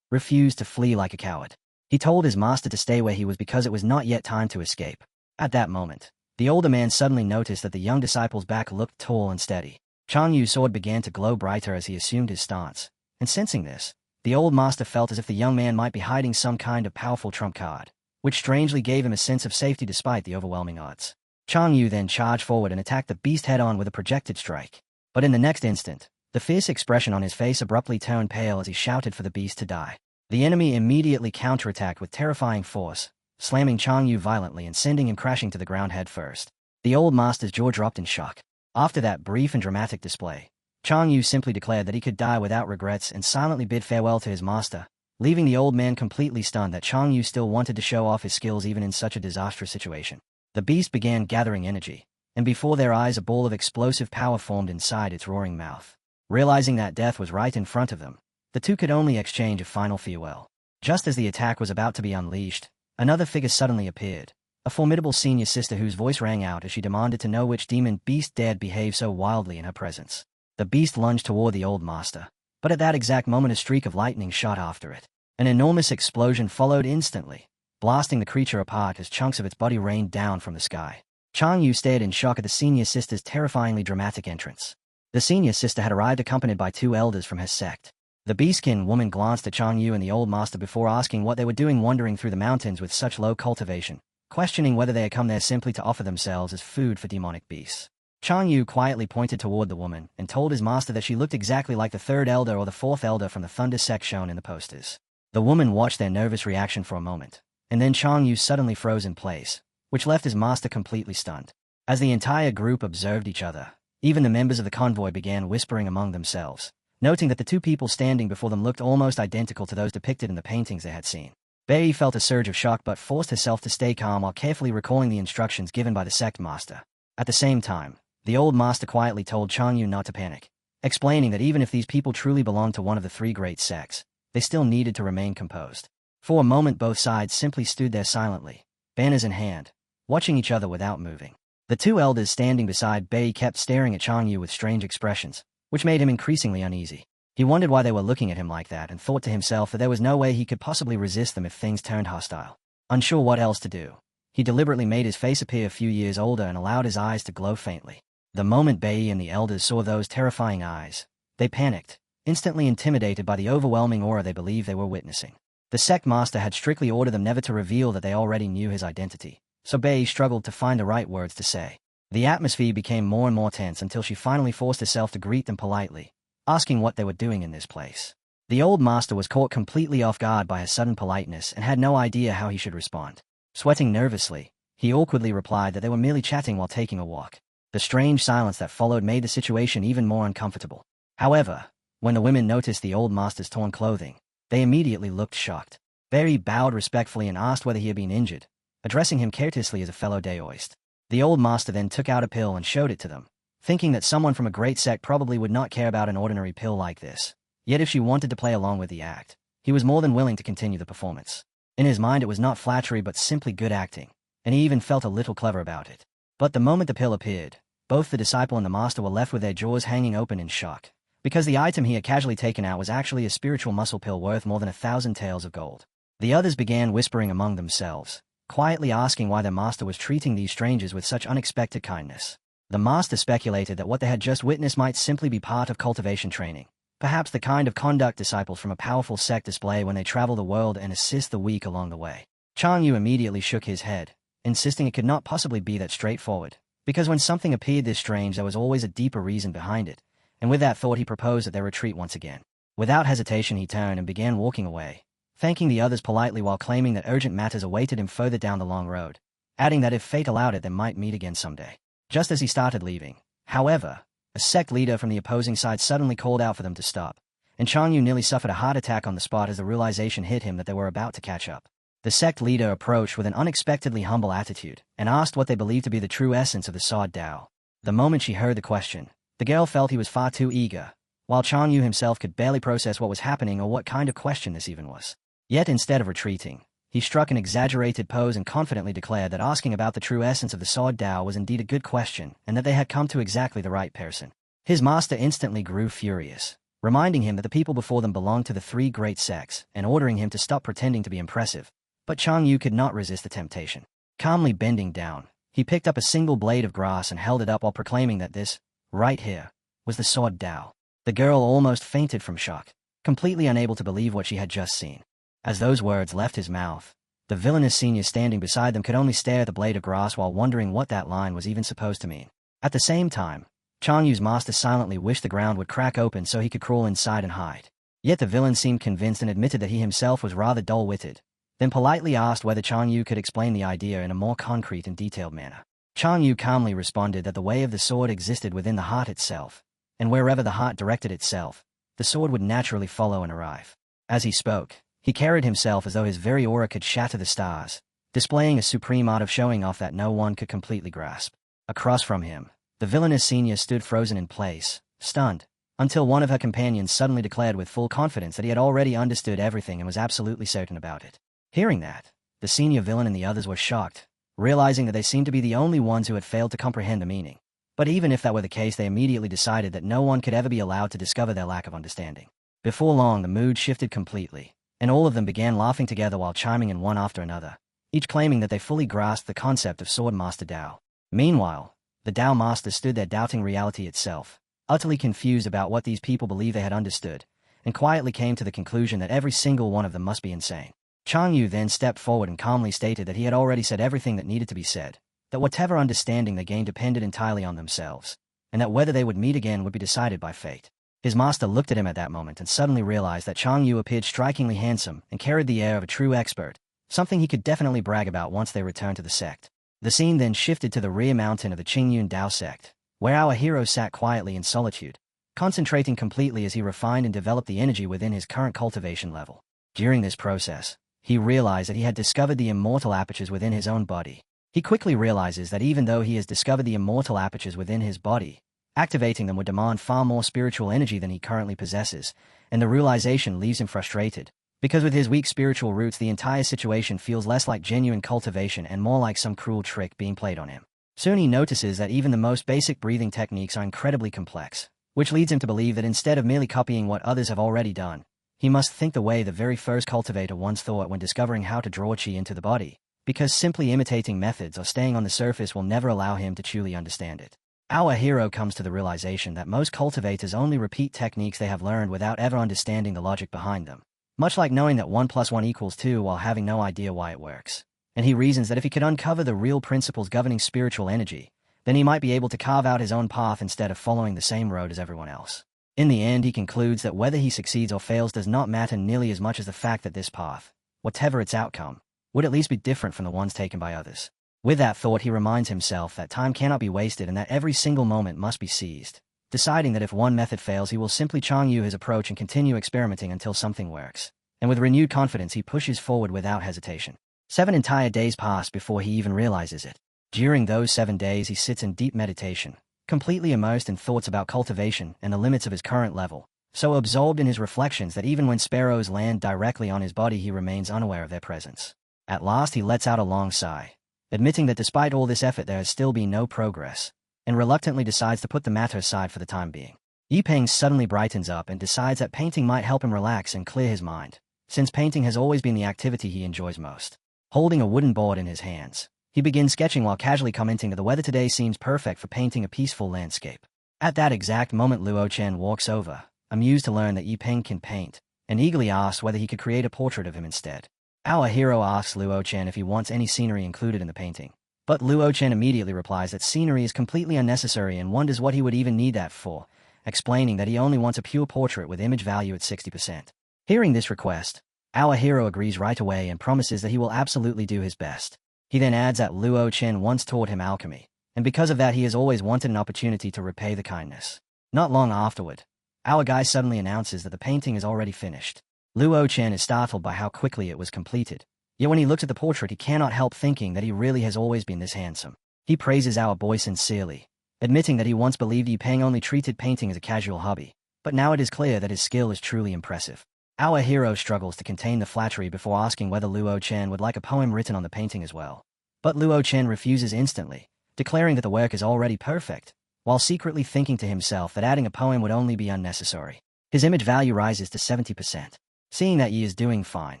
refused to flee like a coward. He told his master to stay where he was because it was not yet time to escape. At that moment, the older man suddenly noticed that the young disciple's back looked tall and steady. Changyu's sword began to glow brighter as he assumed his stance, and sensing this, the old master felt as if the young man might be hiding some kind of powerful trump card, which strangely gave him a sense of safety despite the overwhelming odds. Changyu then charged forward and attacked the beast head-on with a projected strike. But in the next instant, the fierce expression on his face abruptly turned pale as he shouted for the beast to die. The enemy immediately counterattacked with terrifying force, slamming Changyu violently and sending him crashing to the ground head first. The old master's jaw dropped in shock. After that brief and dramatic display, Changyu simply declared that he could die without regrets and silently bid farewell to his master, leaving the old man completely stunned that Changyu still wanted to show off his skills even in such a disastrous situation. The beast began gathering energy, and before their eyes a ball of explosive power formed inside its roaring mouth. Realizing that death was right in front of them, the two could only exchange a final farewell. Just as the attack was about to be unleashed, another figure suddenly appeared, a formidable senior sister whose voice rang out as she demanded to know which demon beast dared behave so wildly in her presence. The beast lunged toward the old master, but at that exact moment a streak of lightning shot after it. An enormous explosion followed instantly, blasting the creature apart as chunks of its body rained down from the sky. Chang Yu stared in shock at the senior sister's terrifyingly dramatic entrance. The senior sister had arrived accompanied by 2 elders from her sect. The bee-skin woman glanced at Chang Yu and the old master before asking what they were doing wandering through the mountains with such low cultivation, questioning whether they had come there simply to offer themselves as food for demonic beasts. Chang Yu quietly pointed toward the woman and told his master that she looked exactly like the 3rd elder or the 4th elder from the Thunder sect shown in the posters. The woman watched their nervous reaction for a moment, and then Chang Yu suddenly froze in place, which left his master completely stunned. As the entire group observed each other, even the members of the convoy began whispering among themselves, noting that the 2 people standing before them looked almost identical to those depicted in the paintings they had seen. Bei felt a surge of shock but forced herself to stay calm while carefully recalling the instructions given by the sect master. At the same time, the old master quietly told Chang Yu not to panic, explaining that even if these people truly belonged to one of the 3 great sects, they still needed to remain composed. For a moment both sides simply stood there silently, banners in hand, watching each other without moving. The 2 elders standing beside Bei kept staring at Chang Yu with strange expressions, which made him increasingly uneasy. He wondered why they were looking at him like that and thought to himself that there was no way he could possibly resist them if things turned hostile. Unsure what else to do, he deliberately made his face appear a few years older and allowed his eyes to glow faintly. The moment Bei and the elders saw those terrifying eyes, they panicked, instantly intimidated by the overwhelming aura they believed they were witnessing. The sect master had strictly ordered them never to reveal that they already knew his identity, so Bei struggled to find the right words to say. The atmosphere became more and more tense until she finally forced herself to greet them politely, asking what they were doing in this place. The old master was caught completely off guard by her sudden politeness and had no idea how he should respond. Sweating nervously, he awkwardly replied that they were merely chatting while taking a walk. The strange silence that followed made the situation even more uncomfortable. However, when the women noticed the old master's torn clothing, they immediately looked shocked. Bei bowed respectfully and asked whether he had been injured, addressing him courteously as a fellow Daoist. The old master then took out a pill and showed it to them, thinking that someone from a great sect probably would not care about an ordinary pill like this. Yet if she wanted to play along with the act, he was more than willing to continue the performance. In his mind it was not flattery but simply good acting, and he even felt a little clever about it. But the moment the pill appeared, both the disciple and the master were left with their jaws hanging open in shock, because the item he had casually taken out was actually a spiritual muscle pill worth more than 1,000 taels of gold. The others began whispering among themselves, quietly asking why their master was treating these strangers with such unexpected kindness. The master speculated that what they had just witnessed might simply be part of cultivation training, perhaps the kind of conduct disciples from a powerful sect display when they travel the world and assist the weak along the way. Chang Yu immediately shook his head, insisting it could not possibly be that straightforward, because when something appeared this strange there was always a deeper reason behind it, and with that thought he proposed that they retreat once again. Without hesitation he turned and began walking away, thanking the others politely while claiming that urgent matters awaited him further down the long road, adding that if fate allowed it they might meet again someday. Just as he started leaving, however, a sect leader from the opposing side suddenly called out for them to stop, and Chang Yu nearly suffered a heart attack on the spot as the realization hit him that they were about to catch up. The sect leader approached with an unexpectedly humble attitude and asked what they believed to be the true essence of the Sod Dao. The moment she heard the question, the girl felt he was far too eager, while Chang Yu himself could barely process what was happening or what kind of question this even was. Yet instead of retreating, he struck an exaggerated pose and confidently declared that asking about the true essence of the Sod Dao was indeed a good question and that they had come to exactly the right person. His master instantly grew furious, reminding him that the people before them belonged to the 3 great sects and ordering him to stop pretending to be impressive. But Chang Yu could not resist the temptation. Calmly bending down, he picked up a single blade of grass and held it up while proclaiming that this, right here, was the Sod Dao. The girl almost fainted from shock, completely unable to believe what she had just seen. As those words left his mouth, the villainous senior standing beside them could only stare at the blade of grass while wondering what that line was even supposed to mean. At the same time, Chang Yu's master silently wished the ground would crack open so he could crawl inside and hide. Yet the villain seemed convinced and admitted that he himself was rather dull-witted, then politely asked whether Chang Yu could explain the idea in a more concrete and detailed manner. Chang Yu calmly responded that the way of the sword existed within the heart itself, and wherever the heart directed itself, the sword would naturally follow and arrive. As he spoke, he carried himself as though his very aura could shatter the stars, displaying a supreme art of showing off that no one could completely grasp. Across from him, the villainous senior stood frozen in place, stunned, until one of her companions suddenly declared with full confidence that he had already understood everything and was absolutely certain about it. Hearing that, the senior villain and the others were shocked, realizing that they seemed to be the only ones who had failed to comprehend the meaning. But even if that were the case, they immediately decided that no one could ever be allowed to discover their lack of understanding. Before long, the mood shifted completely, and all of them began laughing together while chiming in one after another, each claiming that they fully grasped the concept of Sword Master Dao. Meanwhile, the Tao Master stood there doubting reality itself, utterly confused about what these people believed they had understood, and quietly came to the conclusion that every single one of them must be insane. Chang Yu then stepped forward and calmly stated that he had already said everything that needed to be said, that whatever understanding they gained depended entirely on themselves, and that whether they would meet again would be decided by fate. His master looked at him at that moment and suddenly realized that Chang Yu appeared strikingly handsome and carried the air of a true expert, something he could definitely brag about once they returned to the sect. The scene then shifted to the rear mountain of the Qingyun Dao sect, where our hero sat quietly in solitude, concentrating completely as he refined and developed the energy within his current cultivation level. During this process, he realized that he had discovered the immortal apertures within his own body. He quickly realizes that even though he has discovered the immortal apertures within his body, activating them would demand far more spiritual energy than he currently possesses, and the realization leaves him frustrated, because with his weak spiritual roots the entire situation feels less like genuine cultivation and more like some cruel trick being played on him. Soon he notices that even the most basic breathing techniques are incredibly complex, which leads him to believe that instead of merely copying what others have already done, he must think the way the very first cultivator once thought when discovering how to draw qi into the body, because simply imitating methods or staying on the surface will never allow him to truly understand it. Our hero comes to the realization that most cultivators only repeat techniques they have learned without ever understanding the logic behind them, much like knowing that 1 + 1 = 2 while having no idea why it works. And he reasons that if he could uncover the real principles governing spiritual energy, then he might be able to carve out his own path instead of following the same road as everyone else. In the end, he concludes that whether he succeeds or fails does not matter nearly as much as the fact that this path, whatever its outcome, would at least be different from the ones taken by others. With that thought, he reminds himself that time cannot be wasted and that every single moment must be seized, deciding that if one method fails, he will simply Chang Yu his approach and continue experimenting until something works. And with renewed confidence, he pushes forward without hesitation. 7 entire days pass before he even realizes it. During those 7 days, he sits in deep meditation, completely immersed in thoughts about cultivation and the limits of his current level, so absorbed in his reflections that even when sparrows land directly on his body, he remains unaware of their presence. At last, he lets out a long sigh, admitting that despite all this effort there has still been no progress, and reluctantly decides to put the matter aside for the time being. Yipeng suddenly brightens up and decides that painting might help him relax and clear his mind, since painting has always been the activity he enjoys most. Holding a wooden board in his hands, he begins sketching while casually commenting that the weather today seems perfect for painting a peaceful landscape. At that exact moment, Luo Chen walks over, amused to learn that Yipeng can paint, and eagerly asks whether he could create a portrait of him instead. Our hero asks Luo Chen if he wants any scenery included in the painting, but Luo Chen immediately replies that scenery is completely unnecessary and wonders what he would even need that for, explaining that he only wants a pure portrait with image value at 60%. Hearing this request, our hero agrees right away and promises that he will absolutely do his best. He then adds that Luo Chen once taught him alchemy, and because of that he has always wanted an opportunity to repay the kindness. Not long afterward, our guy suddenly announces that the painting is already finished. Luo Chen is startled by how quickly it was completed, yet when he looks at the portrait he cannot help thinking that he really has always been this handsome. He praises our boy sincerely, admitting that he once believed Yipeng only treated painting as a casual hobby, but now it is clear that his skill is truly impressive. Our hero struggles to contain the flattery before asking whether Luo Chen would like a poem written on the painting as well. But Luo Chen refuses instantly, declaring that the work is already perfect, while secretly thinking to himself that adding a poem would only be unnecessary. His image value rises to 70%. Seeing that Yi is doing fine,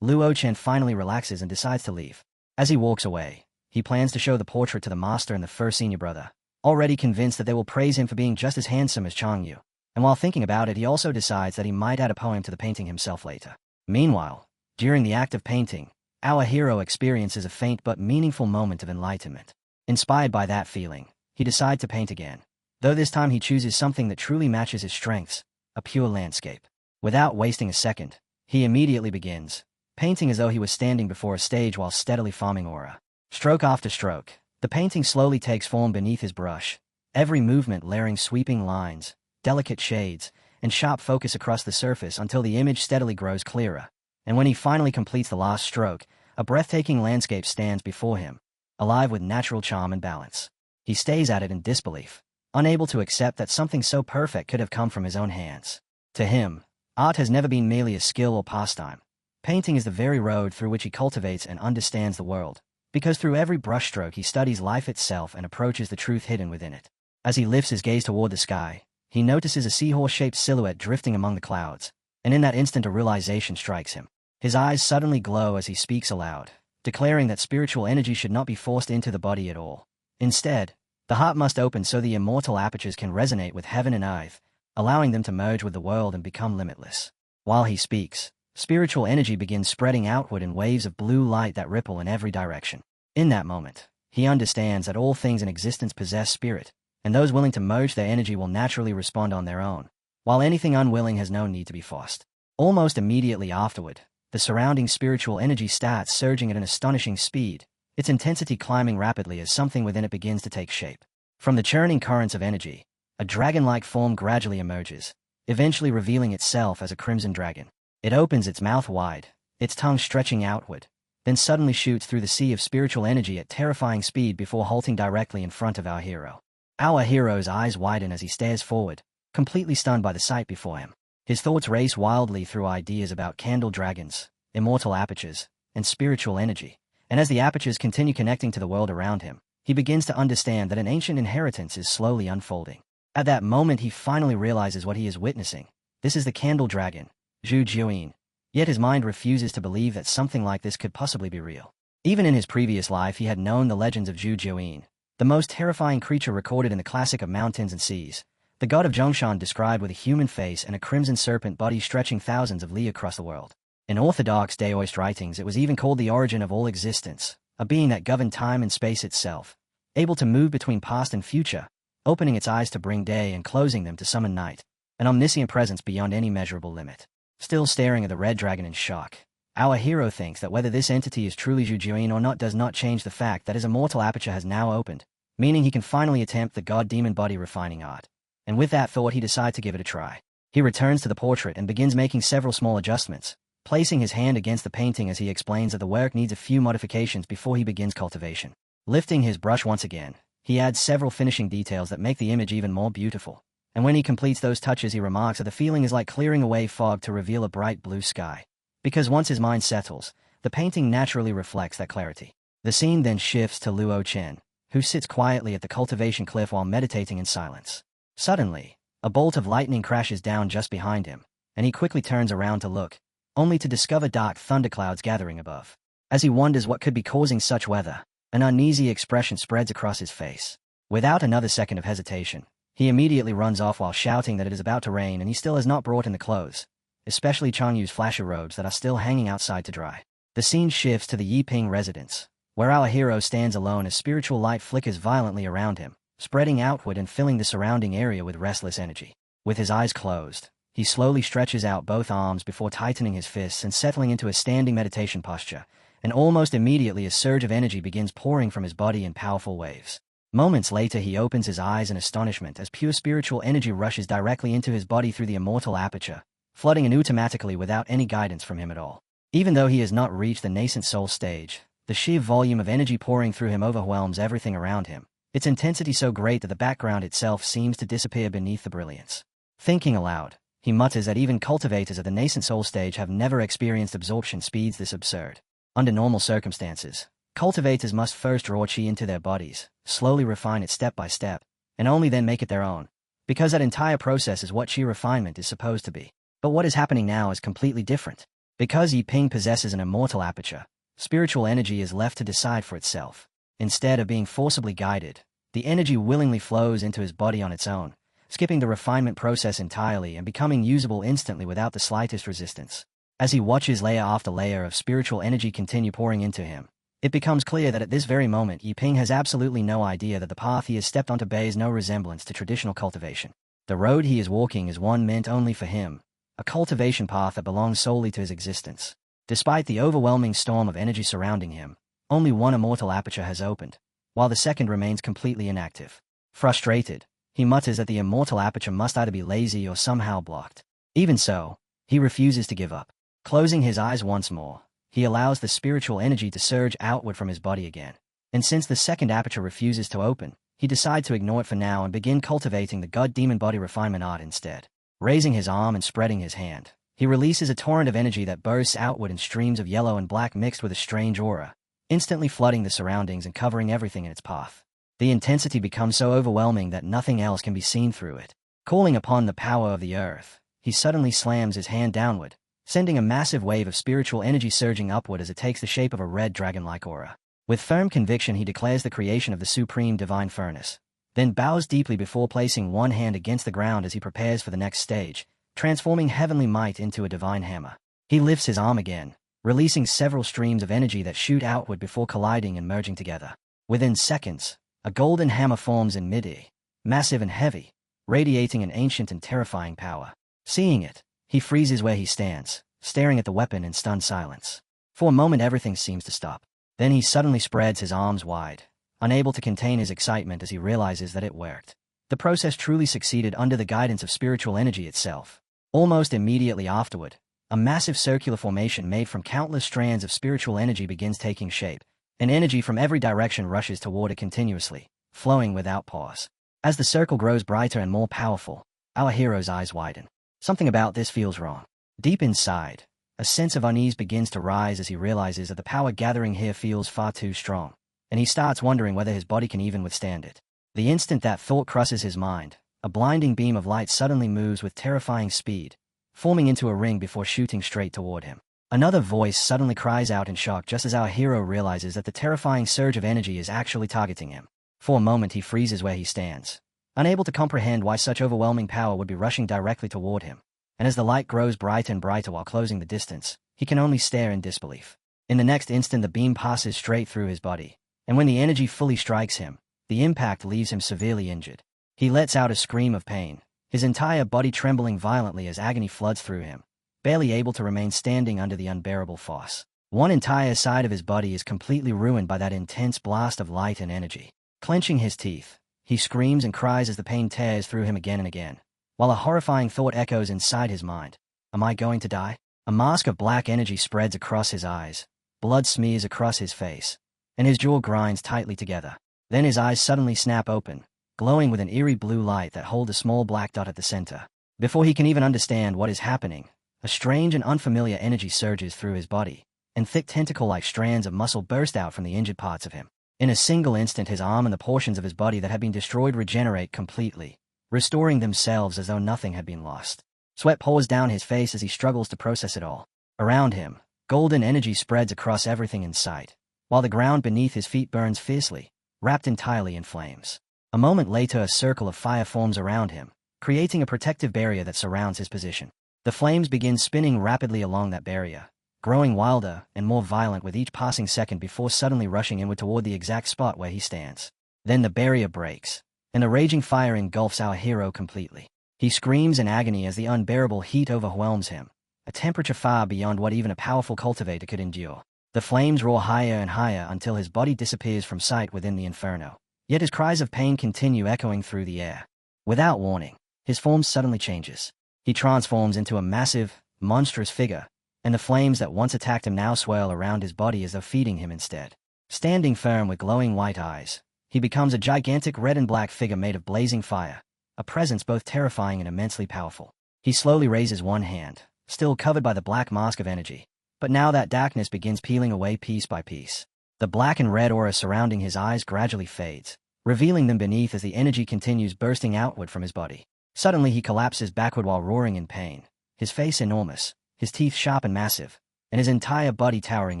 Luo Chen finally relaxes and decides to leave. As he walks away, he plans to show the portrait to the master and the first senior brother, already convinced that they will praise him for being just as handsome as Chang Yu. And while thinking about it, he also decides that he might add a poem to the painting himself later. Meanwhile, during the act of painting, our hero experiences a faint but meaningful moment of enlightenment. Inspired by that feeling, he decides to paint again, though this time he chooses something that truly matches his strengths, a pure landscape. Without wasting a second, he immediately begins, painting as though he was standing before a stage while steadily forming aura. Stroke after stroke, the painting slowly takes form beneath his brush, every movement layering sweeping lines, delicate shades, and sharp focus across the surface until the image steadily grows clearer. And when he finally completes the last stroke, a breathtaking landscape stands before him, alive with natural charm and balance. He stays at it in disbelief, unable to accept that something so perfect could have come from his own hands. To him, art has never been merely a skill or pastime. Painting is the very road through which he cultivates and understands the world, because through every brushstroke he studies life itself and approaches the truth hidden within it. As he lifts his gaze toward the sky, he notices a seahorse-shaped silhouette drifting among the clouds, and in that instant a realization strikes him. His eyes suddenly glow as he speaks aloud, declaring that spiritual energy should not be forced into the body at all. Instead, the heart must open so the immortal apertures can resonate with heaven and earth, allowing them to merge with the world and become limitless. While he speaks, spiritual energy begins spreading outward in waves of blue light that ripple in every direction. In that moment, he understands that all things in existence possess spirit, and those willing to merge their energy will naturally respond on their own, while anything unwilling has no need to be forced. Almost immediately afterward, the surrounding spiritual energy starts surging at an astonishing speed, its intensity climbing rapidly as something within it begins to take shape. From the churning currents of energy, a dragon-like form gradually emerges, eventually revealing itself as a crimson dragon. It opens its mouth wide, its tongue stretching outward, then suddenly shoots through the sea of spiritual energy at terrifying speed before halting directly in front of our hero. Our hero's eyes widen as he stares forward, completely stunned by the sight before him. His thoughts race wildly through ideas about candle dragons, immortal apertures, and spiritual energy, and as the apertures continue connecting to the world around him, he begins to understand that an ancient inheritance is slowly unfolding. At that moment he finally realizes what he is witnessing. This is the candle dragon, Zhu Jiuyin. Yet his mind refuses to believe that something like this could possibly be real. Even in his previous life he had known the legends of Zhu Jiuyin, the most terrifying creature recorded in the classic of mountains and seas, the god of Zhongshan described with a human face and a crimson serpent body stretching thousands of li across the world. In orthodox Daoist writings it was even called the origin of all existence, a being that governed time and space itself, able to move between past and future, opening its eyes to bring day and closing them to summon night, an omniscient presence beyond any measurable limit. Still staring at the red dragon in shock, our hero thinks that whether this entity is truly Zhu Jiuyin or not does not change the fact that his immortal aperture has now opened, meaning he can finally attempt the god-demon body refining art. And with that thought he decides to give it a try. He returns to the portrait and begins making several small adjustments, placing his hand against the painting as he explains that the work needs a few modifications before he begins cultivation. Lifting his brush once again, he adds several finishing details that make the image even more beautiful. And when he completes those touches he remarks that the feeling is like clearing away fog to reveal a bright blue sky. Because once his mind settles, the painting naturally reflects that clarity. The scene then shifts to Luo Chen, who sits quietly at the cultivation cliff while meditating in silence. Suddenly, a bolt of lightning crashes down just behind him, and he quickly turns around to look, only to discover dark thunderclouds gathering above. As he wonders what could be causing such weather, an uneasy expression spreads across his face. Without another second of hesitation, he immediately runs off while shouting that it is about to rain and he still has not brought in the clothes, especially Changyu's flasher robes that are still hanging outside to dry. The scene shifts to the Yiping residence, where our hero stands alone as spiritual light flickers violently around him, spreading outward and filling the surrounding area with restless energy. With his eyes closed, he slowly stretches out both arms before tightening his fists and settling into a standing meditation posture, and almost immediately a surge of energy begins pouring from his body in powerful waves. Moments later he opens his eyes in astonishment as pure spiritual energy rushes directly into his body through the immortal aperture, flooding in automatically without any guidance from him at all. Even though he has not reached the nascent soul stage, the sheer volume of energy pouring through him overwhelms everything around him, its intensity so great that the background itself seems to disappear beneath the brilliance. Thinking aloud, he mutters that even cultivators at the nascent soul stage have never experienced absorption speeds this absurd. Under normal circumstances, cultivators must first draw chi into their bodies, slowly refine it step by step, and only then make it their own, because that entire process is what chi refinement is supposed to be. But what is happening now is completely different. Because Yiping possesses an immortal aperture, spiritual energy is left to decide for itself. Instead of being forcibly guided, the energy willingly flows into his body on its own, skipping the refinement process entirely and becoming usable instantly without the slightest resistance. As he watches layer after layer of spiritual energy continue pouring into him, it becomes clear that at this very moment Yiping has absolutely no idea that the path he has stepped onto bears no resemblance to traditional cultivation. The road he is walking is one meant only for him, a cultivation path that belongs solely to his existence. Despite the overwhelming storm of energy surrounding him, only one immortal aperture has opened, while the second remains completely inactive. Frustrated, he mutters that the immortal aperture must either be lazy or somehow blocked. Even so, he refuses to give up. Closing his eyes once more, he allows the spiritual energy to surge outward from his body again. And since the second aperture refuses to open, he decides to ignore it for now and begin cultivating the god-demon body refinement art instead. Raising his arm and spreading his hand, he releases a torrent of energy that bursts outward in streams of yellow and black mixed with a strange aura, instantly flooding the surroundings and covering everything in its path. The intensity becomes so overwhelming that nothing else can be seen through it. Calling upon the power of the earth, he suddenly slams his hand downward, sending a massive wave of spiritual energy surging upward as it takes the shape of a red dragon-like aura. With firm conviction he declares the creation of the supreme divine furnace, then bows deeply before placing one hand against the ground as he prepares for the next stage, transforming heavenly might into a divine hammer. He lifts his arm again, releasing several streams of energy that shoot outward before colliding and merging together. Within seconds, a golden hammer forms in mid-air, massive and heavy, radiating an ancient and terrifying power. Seeing it, he freezes where he stands, staring at the weapon in stunned silence. For a moment everything seems to stop. Then he suddenly spreads his arms wide, unable to contain his excitement as he realizes that it worked. The process truly succeeded under the guidance of spiritual energy itself. Almost immediately afterward, a massive circular formation made from countless strands of spiritual energy begins taking shape, and energy from every direction rushes toward it continuously, flowing without pause. As the circle grows brighter and more powerful, our hero's eyes widen. Something about this feels wrong. Deep inside, a sense of unease begins to rise as he realizes that the power gathering here feels far too strong, and he starts wondering whether his body can even withstand it. The instant that thought crosses his mind, a blinding beam of light suddenly moves with terrifying speed, forming into a ring before shooting straight toward him. Another voice suddenly cries out in shock just as our hero realizes that the terrifying surge of energy is actually targeting him. For a moment he freezes where he stands, unable to comprehend why such overwhelming power would be rushing directly toward him. And as the light grows brighter and brighter while closing the distance, he can only stare in disbelief. In the next instant the beam passes straight through his body, and when the energy fully strikes him, the impact leaves him severely injured. He lets out a scream of pain, his entire body trembling violently as agony floods through him, barely able to remain standing under the unbearable force. One entire side of his body is completely ruined by that intense blast of light and energy. Clenching his teeth, he screams and cries as the pain tears through him again and again, while a horrifying thought echoes inside his mind. Am I going to die? A mask of black energy spreads across his eyes, blood smears across his face, and his jaw grinds tightly together. Then his eyes suddenly snap open, glowing with an eerie blue light that holds a small black dot at the center. Before he can even understand what is happening, a strange and unfamiliar energy surges through his body, and thick tentacle-like strands of muscle burst out from the injured parts of him. In a single instant his arm and the portions of his body that had been destroyed regenerate completely, restoring themselves as though nothing had been lost. Sweat pours down his face as he struggles to process it all. Around him, golden energy spreads across everything in sight, while the ground beneath his feet burns fiercely, wrapped entirely in flames. A moment later a circle of fire forms around him, creating a protective barrier that surrounds his position. The flames begin spinning rapidly along that barrier, growing wilder and more violent with each passing second before suddenly rushing inward toward the exact spot where he stands. Then the barrier breaks, and the raging fire engulfs our hero completely. He screams in agony as the unbearable heat overwhelms him, a temperature far beyond what even a powerful cultivator could endure. The flames roar higher and higher until his body disappears from sight within the inferno. Yet his cries of pain continue echoing through the air. Without warning, his form suddenly changes. He transforms into a massive, monstrous figure, and the flames that once attacked him now swirl around his body as though feeding him instead. Standing firm with glowing white eyes, he becomes a gigantic red and black figure made of blazing fire, a presence both terrifying and immensely powerful. He slowly raises one hand, still covered by the black mask of energy, but now that darkness begins peeling away piece by piece. The black and red aura surrounding his eyes gradually fades, revealing them beneath as the energy continues bursting outward from his body. Suddenly he collapses backward while roaring in pain, his face enormous, his teeth sharp and massive, and his entire body towering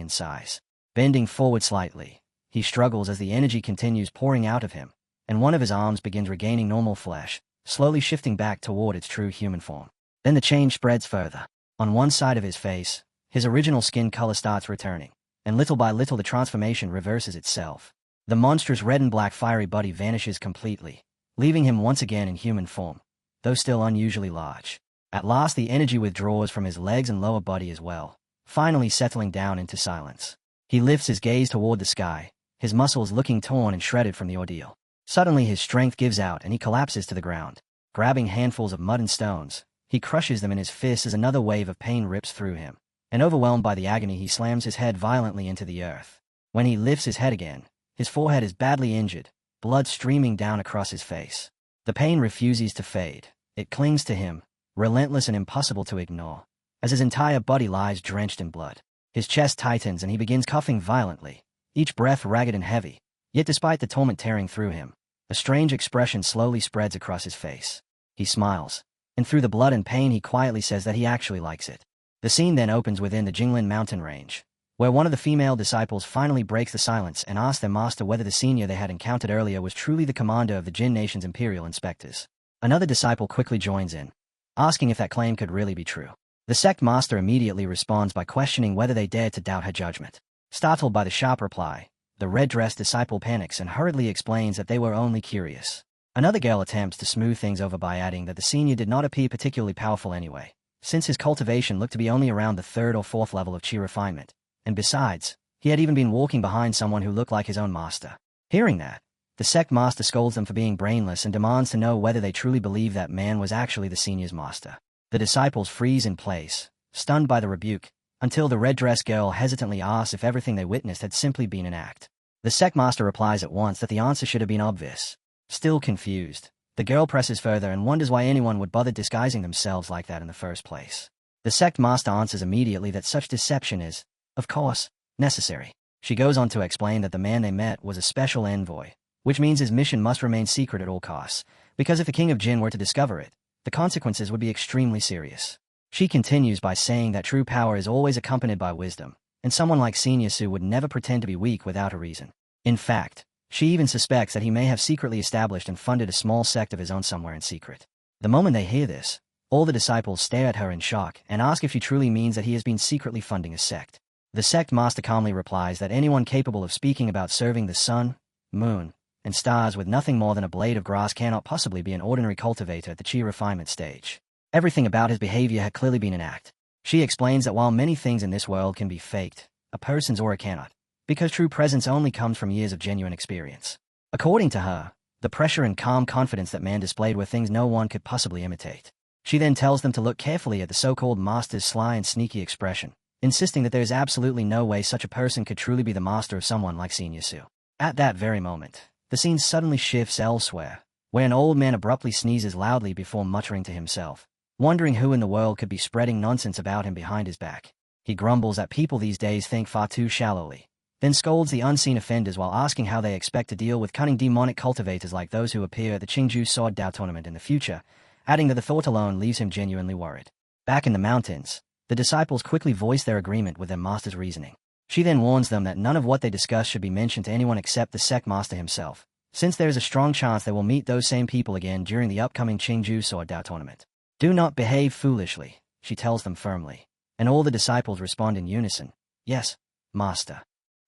in size. Bending forward slightly, he struggles as the energy continues pouring out of him, and one of his arms begins regaining normal flesh, slowly shifting back toward its true human form. Then the change spreads further. On one side of his face, his original skin color starts returning, and little by little the transformation reverses itself. The monstrous red and black fiery body vanishes completely, leaving him once again in human form, though still unusually large. At last the energy withdraws from his legs and lower body as well, finally settling down into silence. He lifts his gaze toward the sky, his muscles looking torn and shredded from the ordeal. Suddenly his strength gives out and he collapses to the ground. Grabbing handfuls of mud and stones, he crushes them in his fists as another wave of pain rips through him, and overwhelmed by the agony he slams his head violently into the earth. When he lifts his head again, his forehead is badly injured, blood streaming down across his face. The pain refuses to fade. It clings to him, relentless and impossible to ignore, as his entire body lies drenched in blood. His chest tightens and he begins coughing violently, each breath ragged and heavy. Yet despite the torment tearing through him, a strange expression slowly spreads across his face. He smiles, and through the blood and pain he quietly says that he actually likes it. The scene then opens within the Jinglin mountain range, where one of the female disciples finally breaks the silence and asks their master whether the senior they had encountered earlier was truly the commander of the Jin Nation's imperial inspectors. Another disciple quickly joins in, asking if that claim could really be true. The sect master immediately responds by questioning whether they dared to doubt her judgment. Startled by the sharp reply, the red-dressed disciple panics and hurriedly explains that they were only curious. Another girl attempts to smooth things over by adding that the senior did not appear particularly powerful anyway, since his cultivation looked to be only around the 3rd or 4th level of chi refinement, and besides, he had even been walking behind someone who looked like his own master. Hearing that, the sect master scolds them for being brainless and demands to know whether they truly believe that man was actually the senior's master. The disciples freeze in place, stunned by the rebuke, until the red-dressed girl hesitantly asks if everything they witnessed had simply been an act. The sect master replies at once that the answer should have been obvious. Still confused, the girl presses further and wonders why anyone would bother disguising themselves like that in the first place. The sect master answers immediately that such deception is, of course, necessary. She goes on to explain that the man they met was a special envoy, which means his mission must remain secret at all costs, because if the king of Jin were to discover it, the consequences would be extremely serious. She continues by saying that true power is always accompanied by wisdom, and someone like Senior Su would never pretend to be weak without a reason. In fact, she even suspects that he may have secretly established and funded a small sect of his own somewhere in secret. The moment they hear this, all the disciples stare at her in shock and ask if she truly means that he has been secretly funding a sect. The sect master calmly replies that anyone capable of speaking about serving the sun, moon, and stars with nothing more than a blade of grass cannot possibly be an ordinary cultivator at the chi refinement stage. Everything about his behavior had clearly been an act. She explains that while many things in this world can be faked, a person's aura cannot, because true presence only comes from years of genuine experience. According to her, the pressure and calm confidence that man displayed were things no one could possibly imitate. She then tells them to look carefully at the so-called master's sly and sneaky expression, insisting that there is absolutely no way such a person could truly be the master of someone like Senior Su. At that very moment, the scene suddenly shifts elsewhere, where an old man abruptly sneezes loudly before muttering to himself, wondering who in the world could be spreading nonsense about him behind his back. He grumbles that people these days think far too shallowly, then scolds the unseen offenders while asking how they expect to deal with cunning demonic cultivators like those who appear at the Qingju Sword Dao tournament in the future, adding that the thought alone leaves him genuinely worried. Back in the mountains, the disciples quickly voice their agreement with their master's reasoning. She then warns them that none of what they discuss should be mentioned to anyone except the sect master himself, since there is a strong chance they will meet those same people again during the upcoming Qingju Sword Dao tournament. Do not behave foolishly, she tells them firmly, and all the disciples respond in unison, yes, master.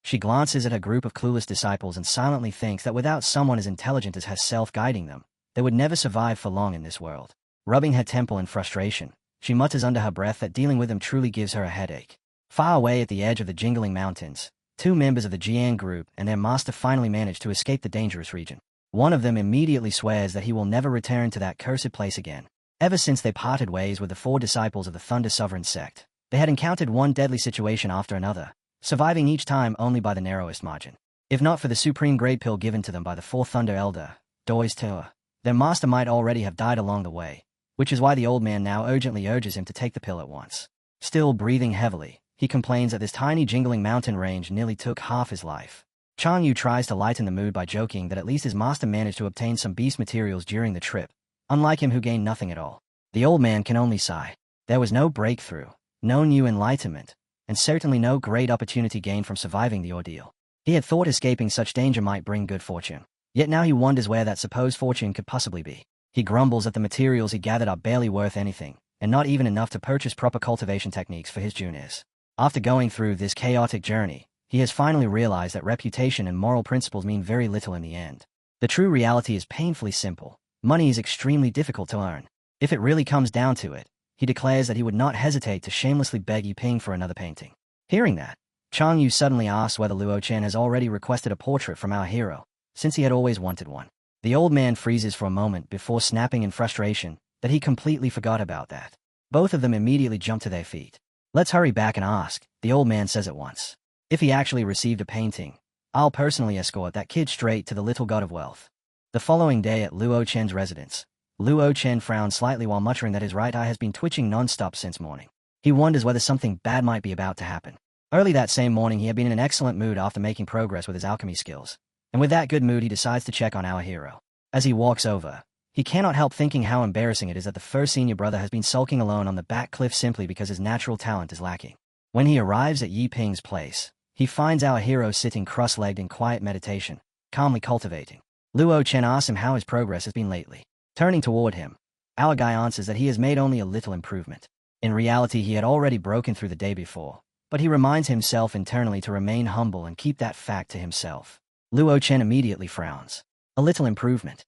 She glances at her group of clueless disciples and silently thinks that without someone as intelligent as herself guiding them, they would never survive for long in this world. Rubbing her temple in frustration, she mutters under her breath that dealing with them truly gives her a headache. Far away at the edge of the jingling mountains, 2 members of the Jian group and their master finally manage to escape the dangerous region. One of them immediately swears that he will never return to that cursed place again. Ever since they parted ways with the 4 disciples of the Thunder Sovereign sect, they had encountered one deadly situation after another, surviving each time only by the narrowest margin. If not for the supreme grade pill given to them by the 4th Thunder Elder, Doi's Tour, their master might already have died along the way, which is why the old man now urgently urges him to take the pill at once. Still breathing heavily, he complains that this tiny jingling mountain range nearly took half his life. Chang Yu tries to lighten the mood by joking that at least his master managed to obtain some beast materials during the trip, unlike him who gained nothing at all. The old man can only sigh. There was no breakthrough, no new enlightenment, and certainly no great opportunity gained from surviving the ordeal. He had thought escaping such danger might bring good fortune. Yet now he wonders where that supposed fortune could possibly be. He grumbles that the materials he gathered are barely worth anything, and not even enough to purchase proper cultivation techniques for his juniors. After going through this chaotic journey, he has finally realized that reputation and moral principles mean very little in the end. The true reality is painfully simple. Money is extremely difficult to earn. If it really comes down to it, he declares that he would not hesitate to shamelessly beg Yiping for another painting. Hearing that, Chang Yu suddenly asks whether Luo Chen has already requested a portrait from our hero, since he had always wanted one. The old man freezes for a moment before snapping in frustration that he completely forgot about that. Both of them immediately jump to their feet. Let's hurry back and ask, the old man says at once. If he actually received a painting, I'll personally escort that kid straight to the little god of wealth. The following day at Luo Chen's residence, Luo Chen frowns slightly while muttering that his right eye has been twitching non-stop since morning. He wonders whether something bad might be about to happen. Early that same morning he had been in an excellent mood after making progress with his alchemy skills, and with that good mood he decides to check on our hero. As he walks over, he cannot help thinking how embarrassing it is that the first senior brother has been sulking alone on the back cliff simply because his natural talent is lacking. When he arrives at Yi Ping's place, he finds our hero sitting cross-legged in quiet meditation, calmly cultivating. Luo Chen asks him how his progress has been lately. Turning toward him, our guy answers that he has made only a little improvement. In reality, he had already broken through the day before, but he reminds himself internally to remain humble and keep that fact to himself. Luo Chen immediately frowns. A little improvement.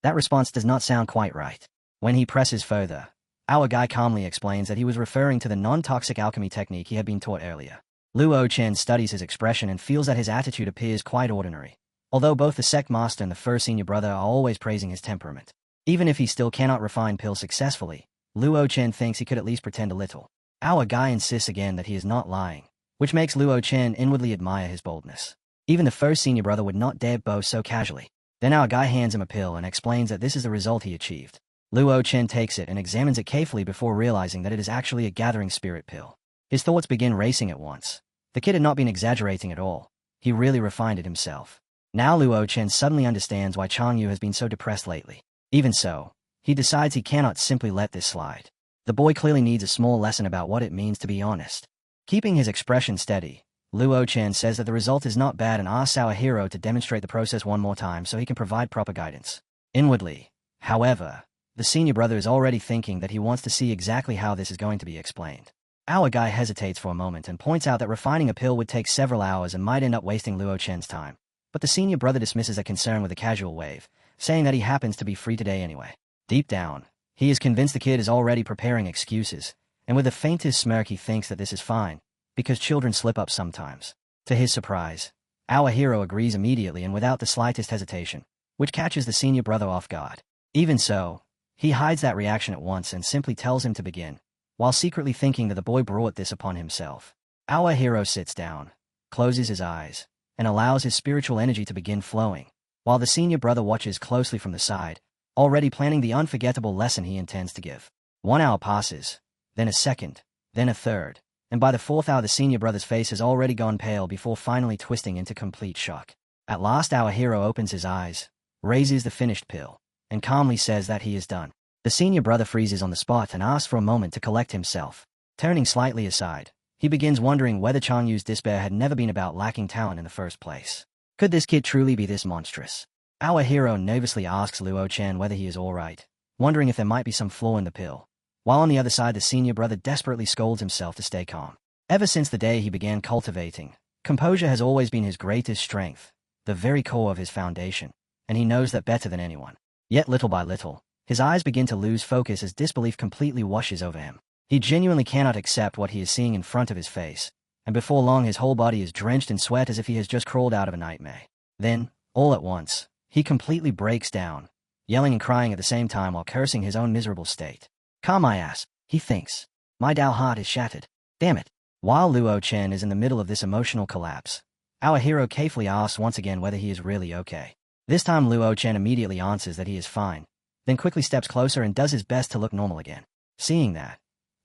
That response does not sound quite right. When he presses further, our guy calmly explains that he was referring to the non-toxic alchemy technique he had been taught earlier. Luo Chen studies his expression and feels that his attitude appears quite ordinary, although both the sect master and the first senior brother are always praising his temperament. Even if he still cannot refine Pill successfully, Luo Chen thinks he could at least pretend a little. Our guy insists again that he is not lying, which makes Luo Chen inwardly admire his boldness. Even the first senior brother would not dare boast so casually. Then our guy hands him a pill and explains that this is the result he achieved. Luo Chen takes it and examines it carefully before realizing that it is actually a gathering spirit pill. His thoughts begin racing at once. The kid had not been exaggerating at all. He really refined it himself. Now Luo Chen suddenly understands why Changyu has been so depressed lately. Even so, he decides he cannot simply let this slide. The boy clearly needs a small lesson about what it means to be honest. Keeping his expression steady, Luo Chen says that the result is not bad and asks our hero to demonstrate the process one more time so he can provide proper guidance. Inwardly, however, the senior brother is already thinking that he wants to see exactly how this is going to be explained. Our guy hesitates for a moment and points out that refining a pill would take several hours and might end up wasting Luo Chen's time. But the senior brother dismisses a concern with a casual wave, saying that he happens to be free today anyway. Deep down, he is convinced the kid is already preparing excuses, and with the faintest smirk he thinks that this is fine, because children slip up sometimes. To his surprise, our hero agrees immediately and without the slightest hesitation, which catches the senior brother off guard. Even so, he hides that reaction at once and simply tells him to begin, while secretly thinking that the boy brought this upon himself. Our hero sits down, closes his eyes, and allows his spiritual energy to begin flowing, while the senior brother watches closely from the side, already planning the unforgettable lesson he intends to give. 1 hour passes, then a second, then a third, and by the 4th hour the senior brother's face has already gone pale before finally twisting into complete shock. At last our hero opens his eyes, raises the finished pill, and calmly says that he is done. The senior brother freezes on the spot and asks for a moment to collect himself. Turning slightly aside, he begins wondering whether Changyu's despair had never been about lacking talent in the first place. Could this kid truly be this monstrous? Our hero nervously asks Luo Chen whether he is alright, wondering if there might be some flaw in the pill, while on the other side the senior brother desperately scolds himself to stay calm. Ever since the day he began cultivating, composure has always been his greatest strength, the very core of his foundation, and he knows that better than anyone. Yet little by little, his eyes begin to lose focus as disbelief completely washes over him. He genuinely cannot accept what he is seeing in front of his face, and before long his whole body is drenched in sweat as if he has just crawled out of a nightmare. Then, all at once, he completely breaks down, yelling and crying at the same time while cursing his own miserable state. Calm my ass, he thinks. My Dao heart is shattered. Damn it. While Luo Chen is in the middle of this emotional collapse, our hero carefully asks once again whether he is really okay. This time Luo Chen immediately answers that he is fine, then quickly steps closer and does his best to look normal again. Seeing that,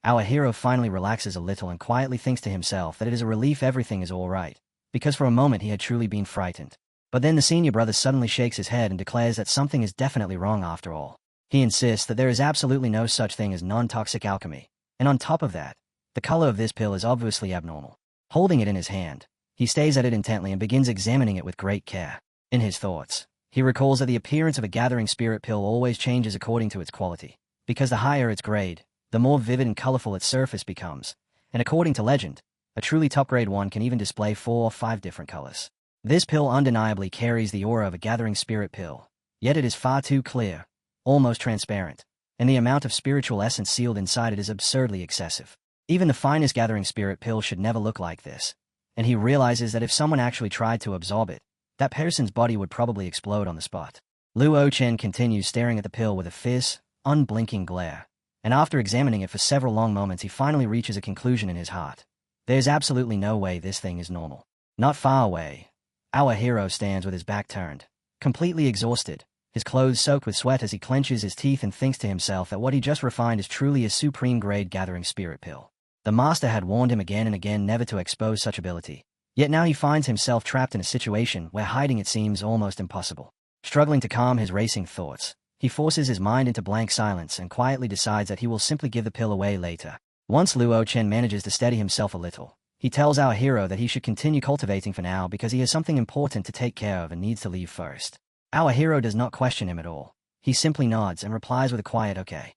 our hero finally relaxes a little and quietly thinks to himself that it is a relief everything is alright, because for a moment he had truly been frightened. But then the senior brother suddenly shakes his head and declares that something is definitely wrong after all. He insists that there is absolutely no such thing as non-toxic alchemy, and on top of that, the color of this pill is obviously abnormal. Holding it in his hand, he stares at it intently and begins examining it with great care. In his thoughts, he recalls that the appearance of a gathering spirit pill always changes according to its quality, because the higher its grade, the more vivid and colorful its surface becomes, and according to legend, a truly top-grade one can even display 4 or 5 different colors. This pill undeniably carries the aura of a gathering spirit pill, yet it is far too clear, almost transparent, and the amount of spiritual essence sealed inside it is absurdly excessive. Even the finest gathering spirit pill should never look like this, and he realizes that if someone actually tried to absorb it, that person's body would probably explode on the spot. Luo Chen continues staring at the pill with a fierce, unblinking glare, and after examining it for several long moments he finally reaches a conclusion in his heart. There's absolutely no way this thing is normal. Not far away, our hero stands with his back turned, completely exhausted, his clothes soaked with sweat as he clenches his teeth and thinks to himself that what he just refined is truly a supreme-grade gathering spirit pill. The master had warned him again and again never to expose such ability, yet now he finds himself trapped in a situation where hiding it seems almost impossible. Struggling to calm his racing thoughts, he forces his mind into blank silence and quietly decides that he will simply give the pill away later. Once Luo Chen manages to steady himself a little, he tells our hero that he should continue cultivating for now because he has something important to take care of and needs to leave first. Our hero does not question him at all. He simply nods and replies with a quiet okay.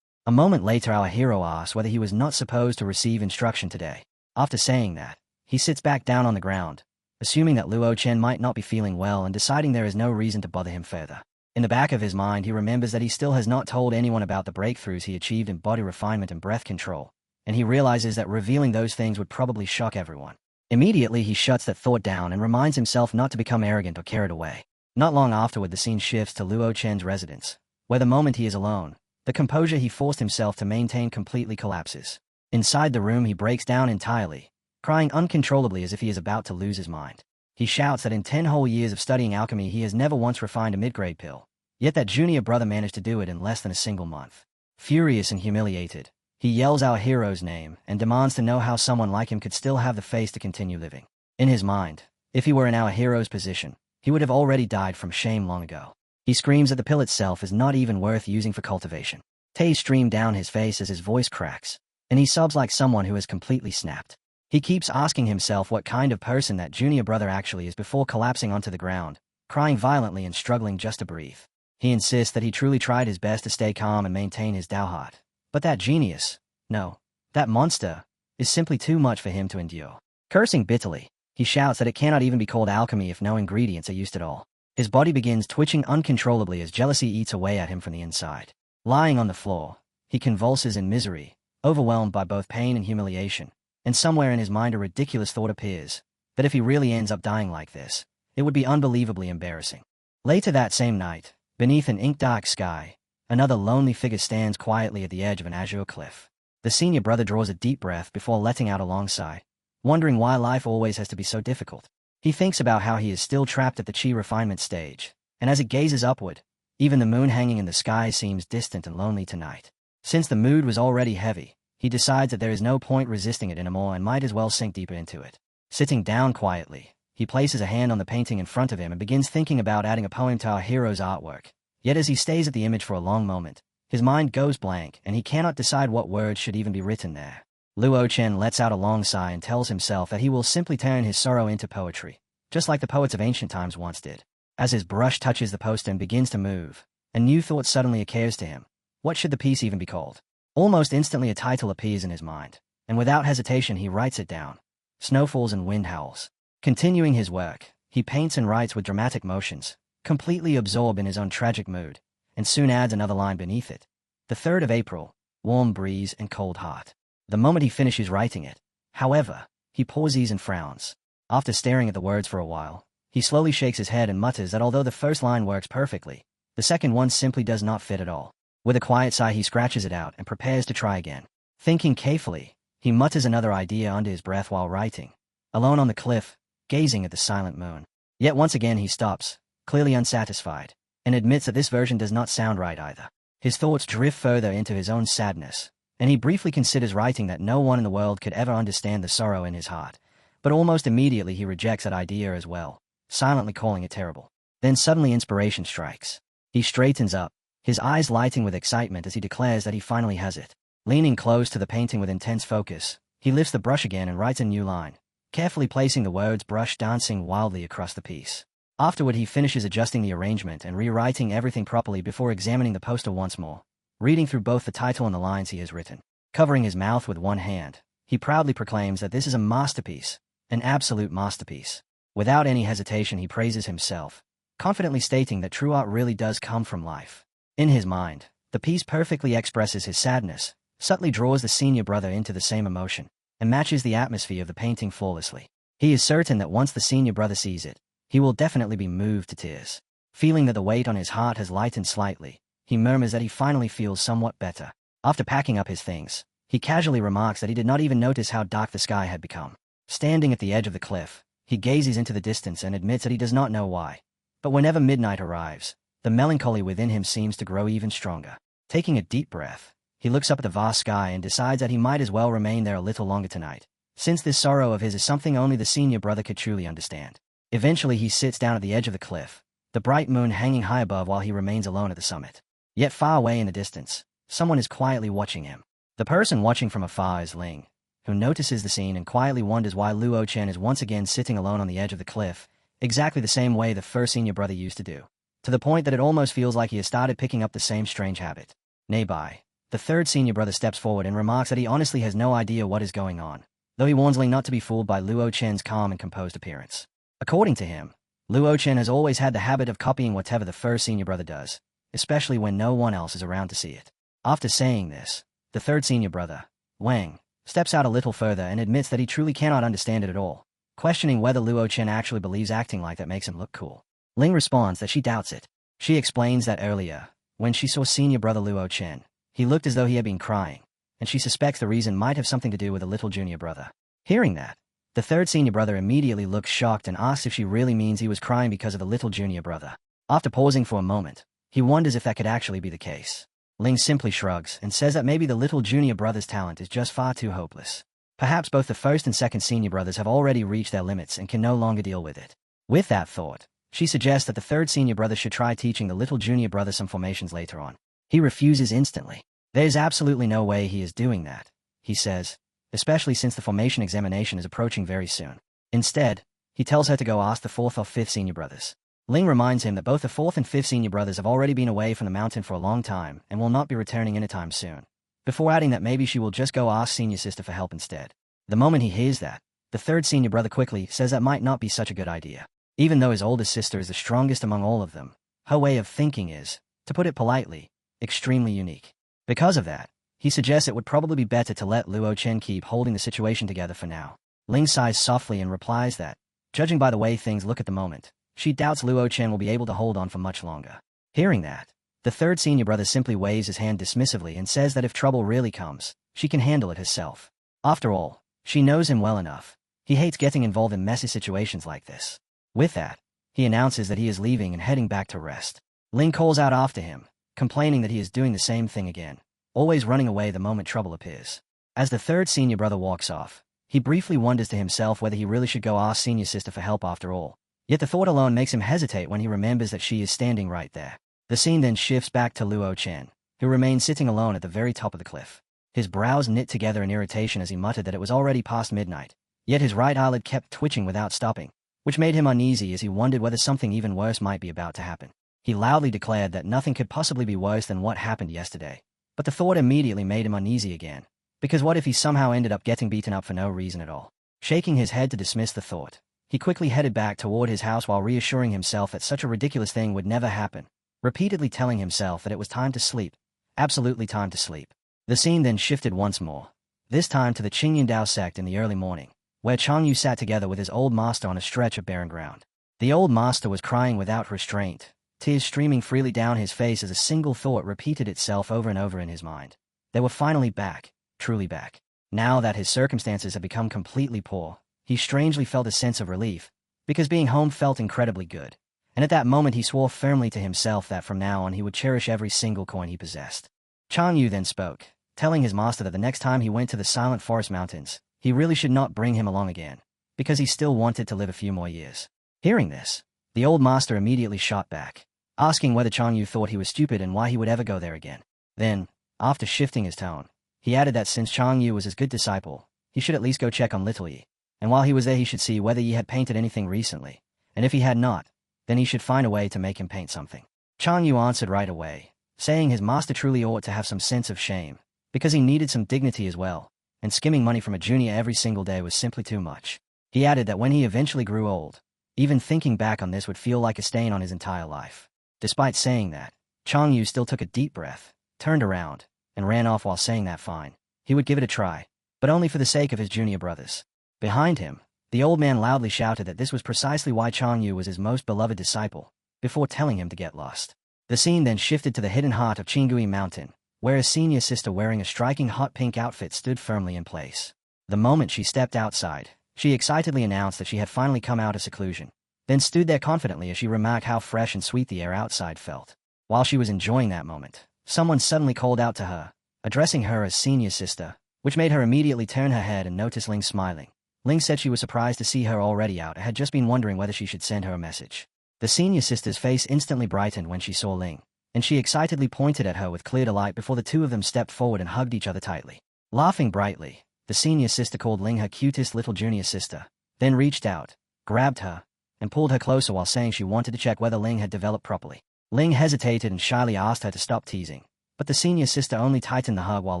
A moment later our hero asks whether he was not supposed to receive instruction today. After saying that, he sits back down on the ground, assuming that Luo Chen might not be feeling well and deciding there is no reason to bother him further. In the back of his mind he remembers that he still has not told anyone about the breakthroughs he achieved in body refinement and breath control, and he realizes that revealing those things would probably shock everyone. Immediately he shuts that thought down and reminds himself not to become arrogant or carried away. Not long afterward the scene shifts to Luo Chen's residence, where the moment he is alone, the composure he forced himself to maintain completely collapses. Inside the room he breaks down entirely, crying uncontrollably as if he is about to lose his mind. He shouts that in 10 whole years of studying alchemy he has never once refined a mid-grade pill, yet that junior brother managed to do it in less than a single month. Furious and humiliated, he yells our hero's name and demands to know how someone like him could still have the face to continue living. In his mind, if he were in our hero's position, he would have already died from shame long ago. He screams that the pill itself is not even worth using for cultivation. Tears stream down his face as his voice cracks, and he sobs like someone who has completely snapped. He keeps asking himself what kind of person that junior brother actually is before collapsing onto the ground, crying violently and struggling just to breathe. He insists that he truly tried his best to stay calm and maintain his Dao heart. But that genius, no, that monster, is simply too much for him to endure. Cursing bitterly, he shouts that it cannot even be called alchemy if no ingredients are used at all. His body begins twitching uncontrollably as jealousy eats away at him from the inside. Lying on the floor, he convulses in misery, overwhelmed by both pain and humiliation, and somewhere in his mind a ridiculous thought appears, that if he really ends up dying like this, it would be unbelievably embarrassing. Later that same night, beneath an ink-dark sky, another lonely figure stands quietly at the edge of an azure cliff. The senior brother draws a deep breath before letting out a long sigh, wondering why life always has to be so difficult. He thinks about how he is still trapped at the chi refinement stage, and as it gazes upward, even the moon hanging in the sky seems distant and lonely tonight. Since the mood was already heavy, he decides that there is no point resisting it anymore and might as well sink deeper into it. Sitting down quietly, he places a hand on the painting in front of him and begins thinking about adding a poem to our hero's artwork. Yet as he stays at the image for a long moment, his mind goes blank and he cannot decide what words should even be written there. Luo Chen lets out a long sigh and tells himself that he will simply turn his sorrow into poetry, just like the poets of ancient times once did. As his brush touches the poster and begins to move, a new thought suddenly occurs to him. What should the piece even be called? Almost instantly a title appears in his mind, and without hesitation he writes it down. Snowfalls and Wind Howls. Continuing his work, he paints and writes with dramatic motions, completely absorbed in his own tragic mood, and soon adds another line beneath it. The 3rd of April, warm breeze and cold heart. The moment he finishes writing it, however, he pauses and frowns. After staring at the words for a while, he slowly shakes his head and mutters that although the first line works perfectly, the second one simply does not fit at all. With a quiet sigh he scratches it out and prepares to try again. Thinking carefully, he mutters another idea under his breath while writing, alone on the cliff, gazing at the silent moon. Yet once again he stops, clearly unsatisfied, and admits that this version does not sound right either. His thoughts drift further into his own sadness, and he briefly considers writing that no one in the world could ever understand the sorrow in his heart, but almost immediately he rejects that idea as well, silently calling it terrible. Then suddenly inspiration strikes. He straightens up, his eyes lighting with excitement as he declares that he finally has it. Leaning close to the painting with intense focus, he lifts the brush again and writes a new line, carefully placing the words brush dancing wildly across the piece. Afterward he finishes adjusting the arrangement and rewriting everything properly before examining the poster once more, reading through both the title and the lines he has written. Covering his mouth with one hand, he proudly proclaims that this is a masterpiece, an absolute masterpiece. Without any hesitation he praises himself, confidently stating that true art really does come from life. In his mind, the piece perfectly expresses his sadness, subtly draws the senior brother into the same emotion, and matches the atmosphere of the painting flawlessly. He is certain that once the senior brother sees it, he will definitely be moved to tears. Feeling that the weight on his heart has lightened slightly, he murmurs that he finally feels somewhat better. After packing up his things, he casually remarks that he did not even notice how dark the sky had become. Standing at the edge of the cliff, he gazes into the distance and admits that he does not know why. But whenever midnight arrives, the melancholy within him seems to grow even stronger. Taking a deep breath, he looks up at the vast sky and decides that he might as well remain there a little longer tonight, since this sorrow of his is something only the senior brother could truly understand. Eventually he sits down at the edge of the cliff, the bright moon hanging high above while he remains alone at the summit. Yet far away in the distance, someone is quietly watching him. The person watching from afar is Ling, who notices the scene and quietly wonders why Luo Chen is once again sitting alone on the edge of the cliff, exactly the same way the first senior brother used to do, to the point that it almost feels like he has started picking up the same strange habit. Nearby, the third senior brother steps forward and remarks that he honestly has no idea what is going on, though he warns Ling not to be fooled by Luo Chen's calm and composed appearance. According to him, Luo Chen has always had the habit of copying whatever the first senior brother does, especially when no one else is around to see it. After saying this, the third senior brother, Wang, steps out a little further and admits that he truly cannot understand it at all, questioning whether Luo Chen actually believes acting like that makes him look cool. Ling responds that she doubts it. She explains that earlier, when she saw senior brother Luo Chen, he looked as though he had been crying, and she suspects the reason might have something to do with a little junior brother. Hearing that, the third senior brother immediately looks shocked and asks if she really means he was crying because of the little junior brother. After pausing for a moment, he wonders if that could actually be the case. Ling simply shrugs and says that maybe the little junior brother's talent is just far too hopeless. Perhaps both the first and second senior brothers have already reached their limits and can no longer deal with it. With that thought, she suggests that the third senior brother should try teaching the little junior brother some formations later on. He refuses instantly. There's absolutely no way he is doing that, he says, especially since the formation examination is approaching very soon. Instead, he tells her to go ask the fourth or fifth senior brothers. Ling reminds him that both the fourth and fifth senior brothers have already been away from the mountain for a long time and will not be returning anytime soon, before adding that maybe she will just go ask senior sister for help instead. The moment he hears that, the third senior brother quickly says that might not be such a good idea. Even though his oldest sister is the strongest among all of them, her way of thinking is, to put it politely, extremely unique. Because of that, he suggests it would probably be better to let Luo Chen keep holding the situation together for now. Ling sighs softly and replies that, judging by the way things look at the moment, she doubts Luo Chen will be able to hold on for much longer. Hearing that, the third senior brother simply waves his hand dismissively and says that if trouble really comes, she can handle it herself. After all, she knows him well enough. He hates getting involved in messy situations like this. With that, he announces that he is leaving and heading back to rest. Ling calls out after him, complaining that he is doing the same thing again, always running away the moment trouble appears. As the third senior brother walks off, he briefly wonders to himself whether he really should go ask senior sister for help after all. Yet the thought alone makes him hesitate when he remembers that she is standing right there. The scene then shifts back to Luo Chen, who remains sitting alone at the very top of the cliff. His brows knit together in irritation as he muttered that it was already past midnight, yet his right eyelid kept twitching without stopping, which made him uneasy as he wondered whether something even worse might be about to happen. He loudly declared that nothing could possibly be worse than what happened yesterday, but the thought immediately made him uneasy again, because what if he somehow ended up getting beaten up for no reason at all? Shaking his head to dismiss the thought, he quickly headed back toward his house while reassuring himself that such a ridiculous thing would never happen, repeatedly telling himself that it was time to sleep, absolutely time to sleep. The scene then shifted once more, this time to the Qingyandao sect in the early morning, where Chang Yu sat together with his old master on a stretch of barren ground. The old master was crying without restraint, tears streaming freely down his face as a single thought repeated itself over and over in his mind. They were finally back, truly back. Now that his circumstances had become completely poor, he strangely felt a sense of relief, because being home felt incredibly good, and at that moment he swore firmly to himself that from now on he would cherish every single coin he possessed. Chang Yu then spoke, telling his master that the next time he went to the Silent Forest Mountains, he really should not bring him along again, because he still wanted to live a few more years. Hearing this, the old master immediately shot back, asking whether Chang Yu thought he was stupid and why he would ever go there again. Then, after shifting his tone, he added that since Chang Yu was his good disciple, he should at least go check on little Yi, and while he was there he should see whether Yi had painted anything recently, and if he had not, then he should find a way to make him paint something. Chang Yu answered right away, saying his master truly ought to have some sense of shame, because he needed some dignity as well, and skimming money from a junior every single day was simply too much. He added that when he eventually grew old, even thinking back on this would feel like a stain on his entire life. Despite saying that, Chang Yu still took a deep breath, turned around, and ran off while saying that fine, he would give it a try, but only for the sake of his junior brothers. Behind him, the old man loudly shouted that this was precisely why Chang Yu was his most beloved disciple, before telling him to get lost. The scene then shifted to the hidden heart of Qinggui Mountain, where a senior sister wearing a striking hot pink outfit stood firmly in place. The moment she stepped outside, she excitedly announced that she had finally come out of seclusion, then stood there confidently as she remarked how fresh and sweet the air outside felt. While she was enjoying that moment, someone suddenly called out to her, addressing her as senior sister, which made her immediately turn her head and notice Ling smiling. Ling said she was surprised to see her already out and had just been wondering whether she should send her a message. The senior sister's face instantly brightened when she saw Ling, and she excitedly pointed at her with clear delight before the two of them stepped forward and hugged each other tightly. Laughing brightly, the senior sister called Ling her cutest little junior sister, then reached out, grabbed her, and pulled her closer while saying she wanted to check whether Ling had developed properly. Ling hesitated and shyly asked her to stop teasing, but the senior sister only tightened the hug while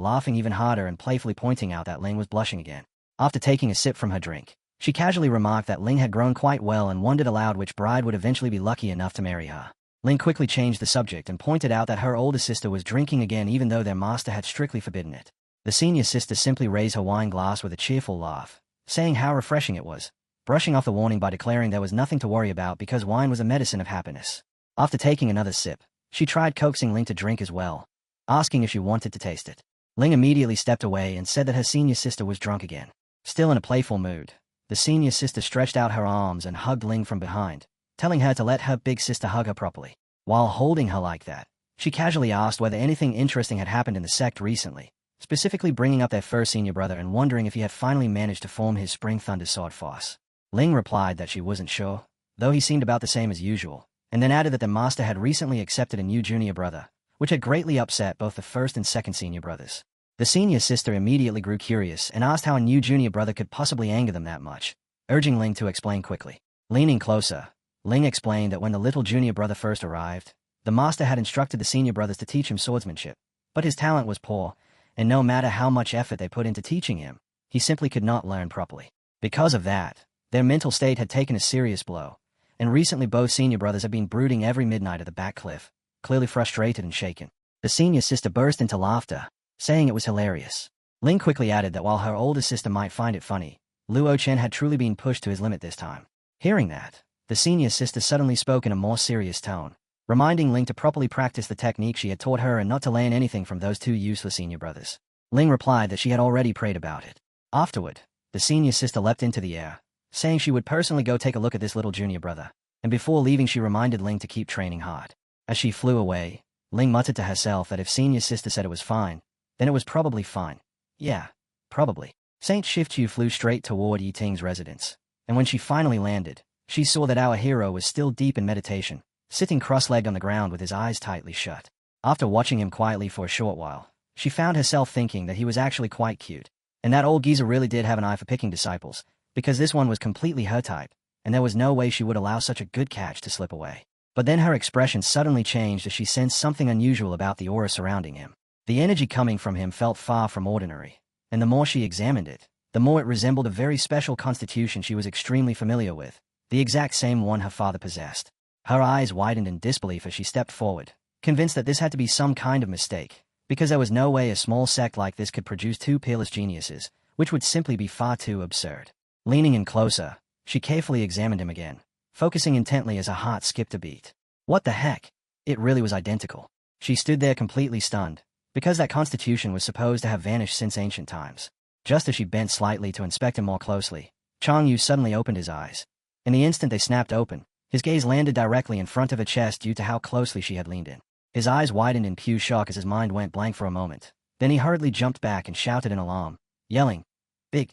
laughing even harder and playfully pointing out that Ling was blushing again. After taking a sip from her drink, she casually remarked that Ling had grown quite well and wondered aloud which bride would eventually be lucky enough to marry her. Ling quickly changed the subject and pointed out that her older sister was drinking again even though their master had strictly forbidden it. The senior sister simply raised her wine glass with a cheerful laugh, saying how refreshing it was, brushing off the warning by declaring there was nothing to worry about because wine was a medicine of happiness. After taking another sip, she tried coaxing Ling to drink as well, asking if she wanted to taste it. Ling immediately stepped away and said that her senior sister was drunk again. Still in a playful mood, the senior sister stretched out her arms and hugged Ling from behind, telling her to let her big sister hug her properly. While holding her like that, she casually asked whether anything interesting had happened in the sect recently, specifically bringing up their first senior brother and wondering if he had finally managed to form his Spring Thunder sword force. Ling replied that she wasn't sure, though he seemed about the same as usual, and then added that the master had recently accepted a new junior brother, which had greatly upset both the first and second senior brothers. The senior sister immediately grew curious and asked how a new junior brother could possibly anger them that much, urging Ling to explain quickly. Leaning closer, Ling explained that when the little junior brother first arrived, the master had instructed the senior brothers to teach him swordsmanship, but his talent was poor, and no matter how much effort they put into teaching him, he simply could not learn properly. Because of that, their mental state had taken a serious blow, and recently both senior brothers had been brooding every midnight at the back cliff, clearly frustrated and shaken. The senior sister burst into laughter, saying it was hilarious. Ling quickly added that while her older sister might find it funny, Luo Chen had truly been pushed to his limit this time. Hearing that, the senior sister suddenly spoke in a more serious tone, reminding Ling to properly practice the technique she had taught her and not to learn anything from those two useless senior brothers. Ling replied that she had already prayed about it. Afterward, the senior sister leapt into the air, saying she would personally go take a look at this little junior brother, and before leaving she reminded Ling to keep training hard. As she flew away, Ling muttered to herself that if senior sister said it was fine, then it was probably fine. Yeah, probably. Saint Shiftu flew straight toward Yi Ting's residence, and when she finally landed, she saw that our hero was still deep in meditation, sitting cross-legged on the ground with his eyes tightly shut. After watching him quietly for a short while, she found herself thinking that he was actually quite cute, and that old geezer really did have an eye for picking disciples, because this one was completely her type, and there was no way she would allow such a good catch to slip away. But then her expression suddenly changed as she sensed something unusual about the aura surrounding him. The energy coming from him felt far from ordinary, and the more she examined it, the more it resembled a very special constitution she was extremely familiar with, the exact same one her father possessed. Her eyes widened in disbelief as she stepped forward, convinced that this had to be some kind of mistake, because there was no way a small sect like this could produce two peerless geniuses, which would simply be far too absurd. Leaning in closer, she carefully examined him again, focusing intently as her heart skipped a beat. What the heck? It really was identical. She stood there completely stunned, because that constitution was supposed to have vanished since ancient times. Just as she bent slightly to inspect him more closely, Chang Yu suddenly opened his eyes. In the instant they snapped open, his gaze landed directly in front of her chest due to how closely she had leaned in. His eyes widened in pure shock as his mind went blank for a moment. Then he hurriedly jumped back and shouted in alarm, yelling, Big,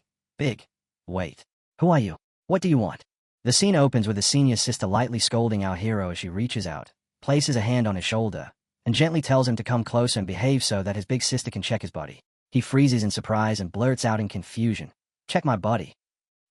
wait. Who are you? What do you want? The scene opens with the senior sister lightly scolding our hero as she reaches out, places a hand on his shoulder, and gently tells him to come closer and behave so that his big sister can check his body. He freezes in surprise and blurts out in confusion, check my body.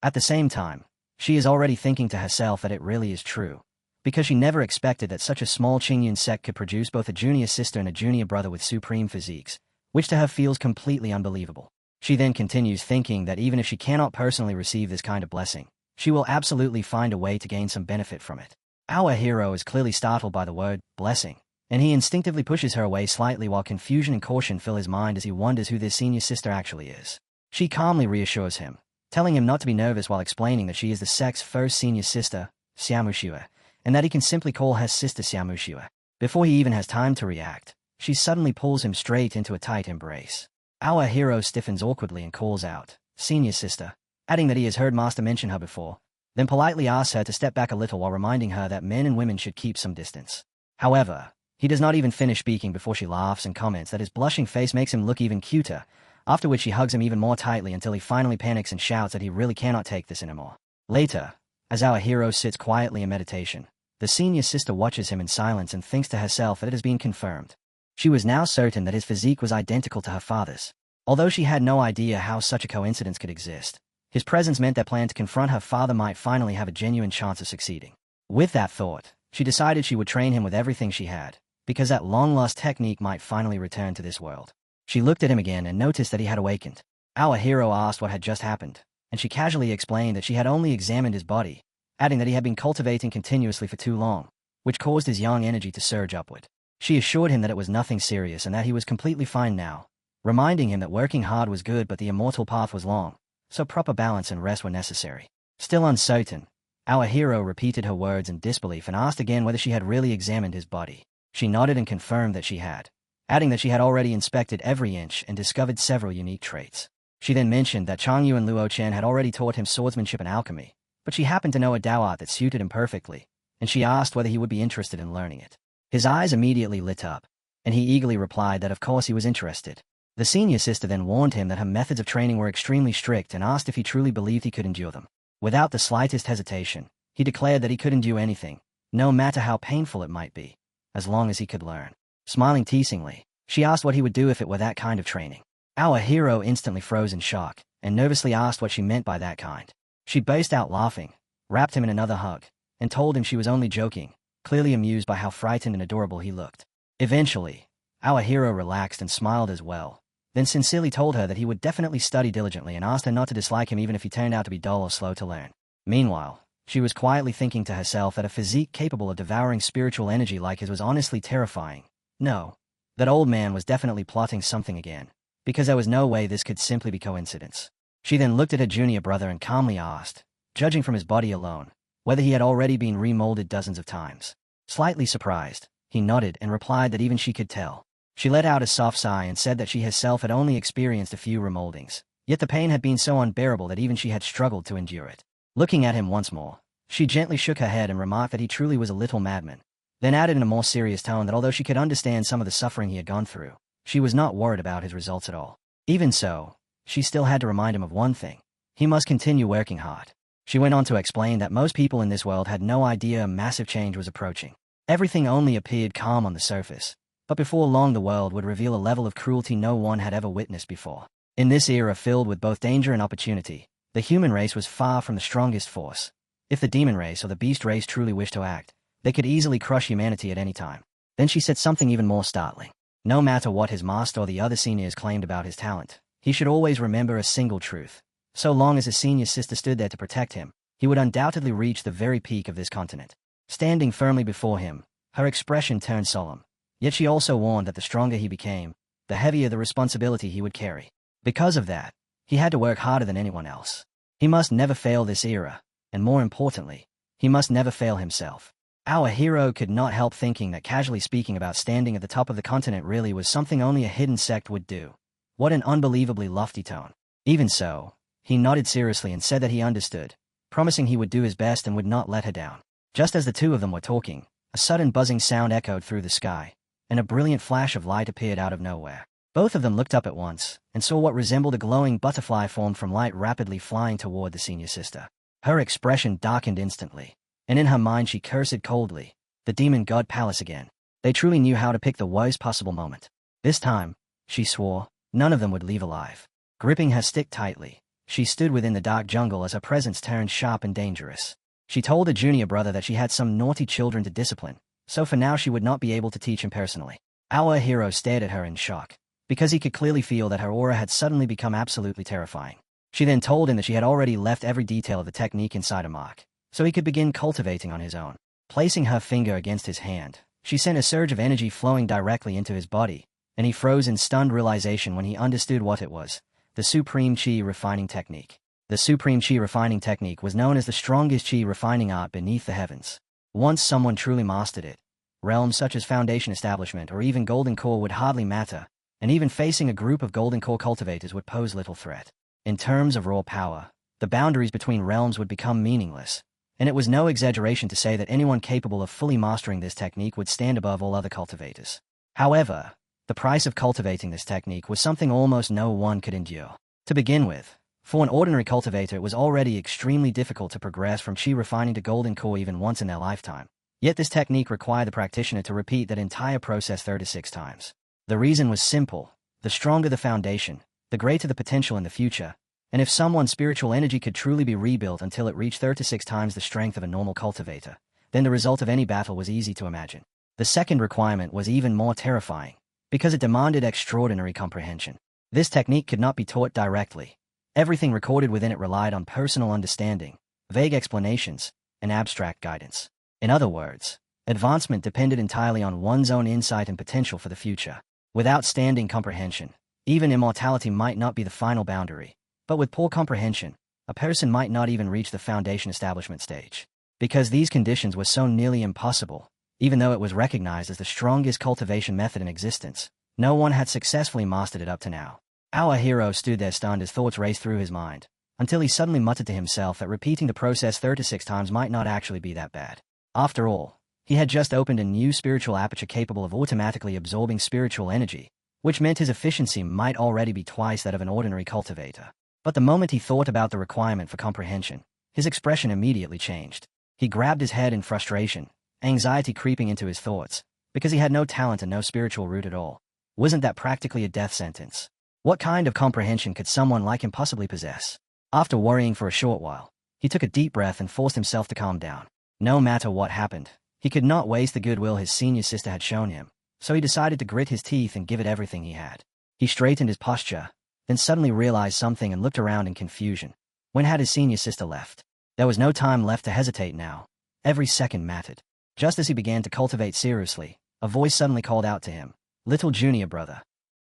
At the same time, she is already thinking to herself that it really is true, because she never expected that such a small Qingyun sect could produce both a junior sister and a junior brother with supreme physiques, which to her feels completely unbelievable. She then continues thinking that even if she cannot personally receive this kind of blessing, she will absolutely find a way to gain some benefit from it. Our hero is clearly startled by the word, blessing, and he instinctively pushes her away slightly while confusion and caution fill his mind as he wonders who this senior sister actually is. She calmly reassures him, telling him not to be nervous while explaining that she is the sect's first senior sister, Xiamuxue, and that he can simply call her sister Xiamuxue. Before he even has time to react, she suddenly pulls him straight into a tight embrace. Our hero stiffens awkwardly and calls out, Senior sister, adding that he has heard Master mention her before, then politely asks her to step back a little while reminding her that men and women should keep some distance. However, he does not even finish speaking before she laughs and comments that his blushing face makes him look even cuter, after which she hugs him even more tightly until he finally panics and shouts that he really cannot take this anymore. Later, as our hero sits quietly in meditation, the senior sister watches him in silence and thinks to herself that it has been confirmed. She was now certain that his physique was identical to her father's. Although she had no idea how such a coincidence could exist, his presence meant their plan to confront her father might finally have a genuine chance of succeeding. With that thought, she decided she would train him with everything she had, because that long-lost technique might finally return to this world. She looked at him again and noticed that he had awakened. Our hero asked what had just happened, and she casually explained that she had only examined his body, adding that he had been cultivating continuously for too long, which caused his yang energy to surge upward. She assured him that it was nothing serious and that he was completely fine now, reminding him that working hard was good but the immortal path was long, so proper balance and rest were necessary. Still uncertain, our hero repeated her words in disbelief and asked again whether she had really examined his body. She nodded and confirmed that she had, adding that she had already inspected every inch and discovered several unique traits. She then mentioned that Chang Yu and Luo Chen had already taught him swordsmanship and alchemy, but she happened to know a Dao art that suited him perfectly, and she asked whether he would be interested in learning it. His eyes immediately lit up, and he eagerly replied that of course he was interested. The senior sister then warned him that her methods of training were extremely strict and asked if he truly believed he could endure them. Without the slightest hesitation, he declared that he could endure anything, no matter how painful it might be, as long as he could learn. Smiling teasingly, she asked what he would do if it were that kind of training. Our hero instantly froze in shock, and nervously asked what she meant by that kind. She burst out laughing, wrapped him in another hug, and told him she was only joking, clearly amused by how frightened and adorable he looked. Eventually, our hero relaxed and smiled as well, then sincerely told her that he would definitely study diligently and asked her not to dislike him even if he turned out to be dull or slow to learn. Meanwhile, she was quietly thinking to herself that a physique capable of devouring spiritual energy like his was honestly terrifying. No, that old man was definitely plotting something again, because there was no way this could simply be coincidence. She then looked at her junior brother and calmly asked, judging from his body alone, whether he had already been remolded dozens of times. Slightly surprised, he nodded and replied that even she could tell. She let out a soft sigh and said that she herself had only experienced a few remoldings, yet the pain had been so unbearable that even she had struggled to endure it. Looking at him once more, she gently shook her head and remarked that he truly was a little madman, then added in a more serious tone that although she could understand some of the suffering he had gone through, she was not worried about his results at all. Even so, she still had to remind him of one thing. He must continue working hard. She went on to explain that most people in this world had no idea a massive change was approaching. Everything only appeared calm on the surface, but before long the world would reveal a level of cruelty no one had ever witnessed before. In this era filled with both danger and opportunity, the human race was far from the strongest force. If the demon race or the beast race truly wished to act, they could easily crush humanity at any time. Then she said something even more startling. No matter what his master or the other seniors claimed about his talent, he should always remember a single truth. So long as his senior sister stood there to protect him, he would undoubtedly reach the very peak of this continent. Standing firmly before him, her expression turned solemn. Yet she also warned that the stronger he became, the heavier the responsibility he would carry. Because of that, he had to work harder than anyone else. He must never fail this era, and more importantly, he must never fail himself. Our hero could not help thinking that casually speaking about standing at the top of the continent really was something only a hidden sect would do. What an unbelievably lofty tone. Even so, he nodded seriously and said that he understood, promising he would do his best and would not let her down. Just as the two of them were talking, a sudden buzzing sound echoed through the sky, and a brilliant flash of light appeared out of nowhere. Both of them looked up at once, and saw what resembled a glowing butterfly formed from light rapidly flying toward the senior sister. Her expression darkened instantly, and in her mind she cursed coldly, the demon god palace again. They truly knew how to pick the worst possible moment. This time, she swore, none of them would leave alive. Gripping her stick tightly, she stood within the dark jungle as her presence turned sharp and dangerous. She told her junior brother that she had some naughty children to discipline, so for now she would not be able to teach him personally. Our hero stared at her in shock, because he could clearly feel that her aura had suddenly become absolutely terrifying. She then told him that she had already left every detail of the technique inside a mark, so he could begin cultivating on his own. Placing her finger against his hand, she sent a surge of energy flowing directly into his body, and he froze in stunned realization when he understood what it was: the Supreme Chi Refining Technique. The Supreme Chi Refining Technique was known as the strongest Chi refining art beneath the heavens. Once someone truly mastered it, realms such as Foundation Establishment or even Golden Core would hardly matter, and even facing a group of Golden Core cultivators would pose little threat. In terms of raw power, the boundaries between realms would become meaningless, and it was no exaggeration to say that anyone capable of fully mastering this technique would stand above all other cultivators. However, the price of cultivating this technique was something almost no one could endure. To begin with, for an ordinary cultivator it was already extremely difficult to progress from Chi refining to Golden Core even once in their lifetime. Yet this technique required the practitioner to repeat that entire process 36 times. The reason was simple: the stronger the foundation, the greater the potential in the future, and if someone's spiritual energy could truly be rebuilt until it reached 36 times the strength of a normal cultivator, then the result of any battle was easy to imagine. The second requirement was even more terrifying, because it demanded extraordinary comprehension. This technique could not be taught directly. Everything recorded within it relied on personal understanding, vague explanations, and abstract guidance. In other words, advancement depended entirely on one's own insight and potential for the future. Without standing comprehension, even immortality might not be the final boundary, but with poor comprehension, a person might not even reach the foundation establishment stage. Because these conditions were so nearly impossible, even though it was recognized as the strongest cultivation method in existence, no one had successfully mastered it up to now. Our hero stood there stunned as thoughts raced through his mind, until he suddenly muttered to himself that repeating the process 36 times might not actually be that bad. After all, he had just opened a new spiritual aperture capable of automatically absorbing spiritual energy, which meant his efficiency might already be twice that of an ordinary cultivator. But the moment he thought about the requirement for comprehension, his expression immediately changed. He grabbed his head in frustration, anxiety creeping into his thoughts, because he had no talent and no spiritual root at all. Wasn't that practically a death sentence? What kind of comprehension could someone like him possibly possess? After worrying for a short while, he took a deep breath and forced himself to calm down. No matter what happened, he could not waste the goodwill his senior sister had shown him, so he decided to grit his teeth and give it everything he had. He straightened his posture, then suddenly realized something and looked around in confusion. When had his senior sister left? There was no time left to hesitate now. Every second mattered. Just as he began to cultivate seriously, a voice suddenly called out to him, "Little junior brother."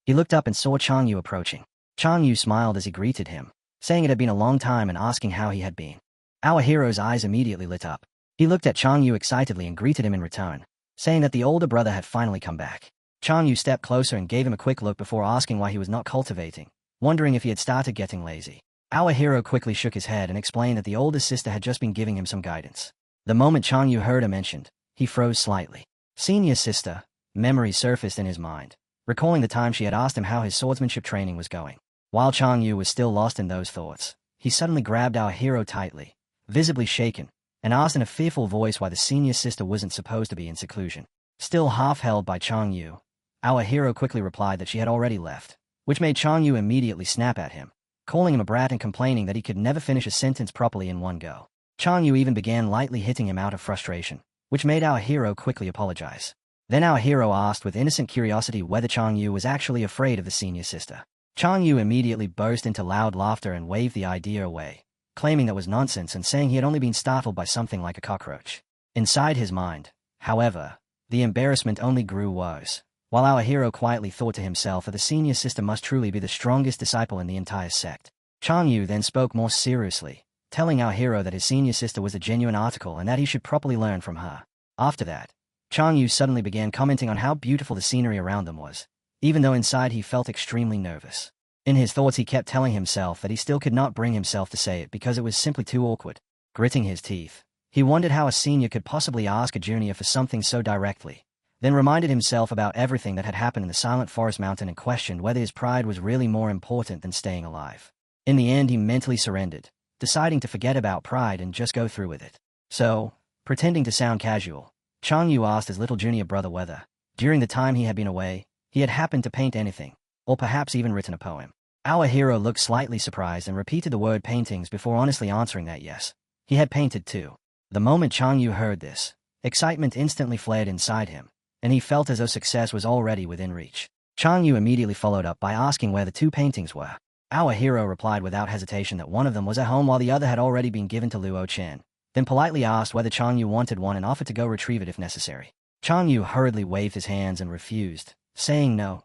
He looked up and saw Changyu approaching. Changyu smiled as he greeted him, saying it had been a long time and asking how he had been. Our hero's eyes immediately lit up. He looked at Changyu excitedly and greeted him in return, saying that the older brother had finally come back. Changyu stepped closer and gave him a quick look before asking why he was not cultivating, wondering if he had started getting lazy. Our hero quickly shook his head and explained that the older sister had just been giving him some guidance. The moment Changyu heard her mentioned, he froze slightly. Senior sister, memory surfaced in his mind, recalling the time she had asked him how his swordsmanship training was going. While Changyu was still lost in those thoughts, he suddenly grabbed our hero tightly, visibly shaken, and asked in a fearful voice why the senior sister wasn't supposed to be in seclusion. Still half-held by Changyu, our hero quickly replied that she had already left, which made Changyu immediately snap at him, calling him a brat and complaining that he could never finish a sentence properly in one go. Changyu even began lightly hitting him out of frustration, which made our hero quickly apologize. Then our hero asked with innocent curiosity whether Changyu was actually afraid of the senior sister. Changyu immediately burst into loud laughter and waved the idea away, claiming that was nonsense and saying he had only been startled by something like a cockroach. Inside his mind, however, the embarrassment only grew worse, while our hero quietly thought to himself that the senior sister must truly be the strongest disciple in the entire sect. Changyu then spoke more seriously, telling our hero that his senior sister was a genuine article and that he should properly learn from her. After that, Changyu suddenly began commenting on how beautiful the scenery around them was, even though inside he felt extremely nervous. In his thoughts he kept telling himself that he still could not bring himself to say it because it was simply too awkward. Gritting his teeth, he wondered how a senior could possibly ask a junior for something so directly, then reminded himself about everything that had happened in the Silent Forest Mountain and questioned whether his pride was really more important than staying alive. In the end he mentally surrendered, deciding to forget about pride and just go through with it. So, pretending to sound casual, Changyu asked his little junior brother whether, during the time he had been away, he had happened to paint anything, or perhaps even written a poem. Our hero looked slightly surprised and repeated the word paintings before honestly answering that yes, he had painted too. The moment Changyu heard this, excitement instantly flared inside him, and he felt as though success was already within reach. Changyu immediately followed up by asking where the two paintings were. Our hero replied without hesitation that one of them was at home while the other had already been given to Luo Chen, then politely asked whether Changyu wanted one and offered to go retrieve it if necessary. Changyu hurriedly waved his hands and refused, saying no.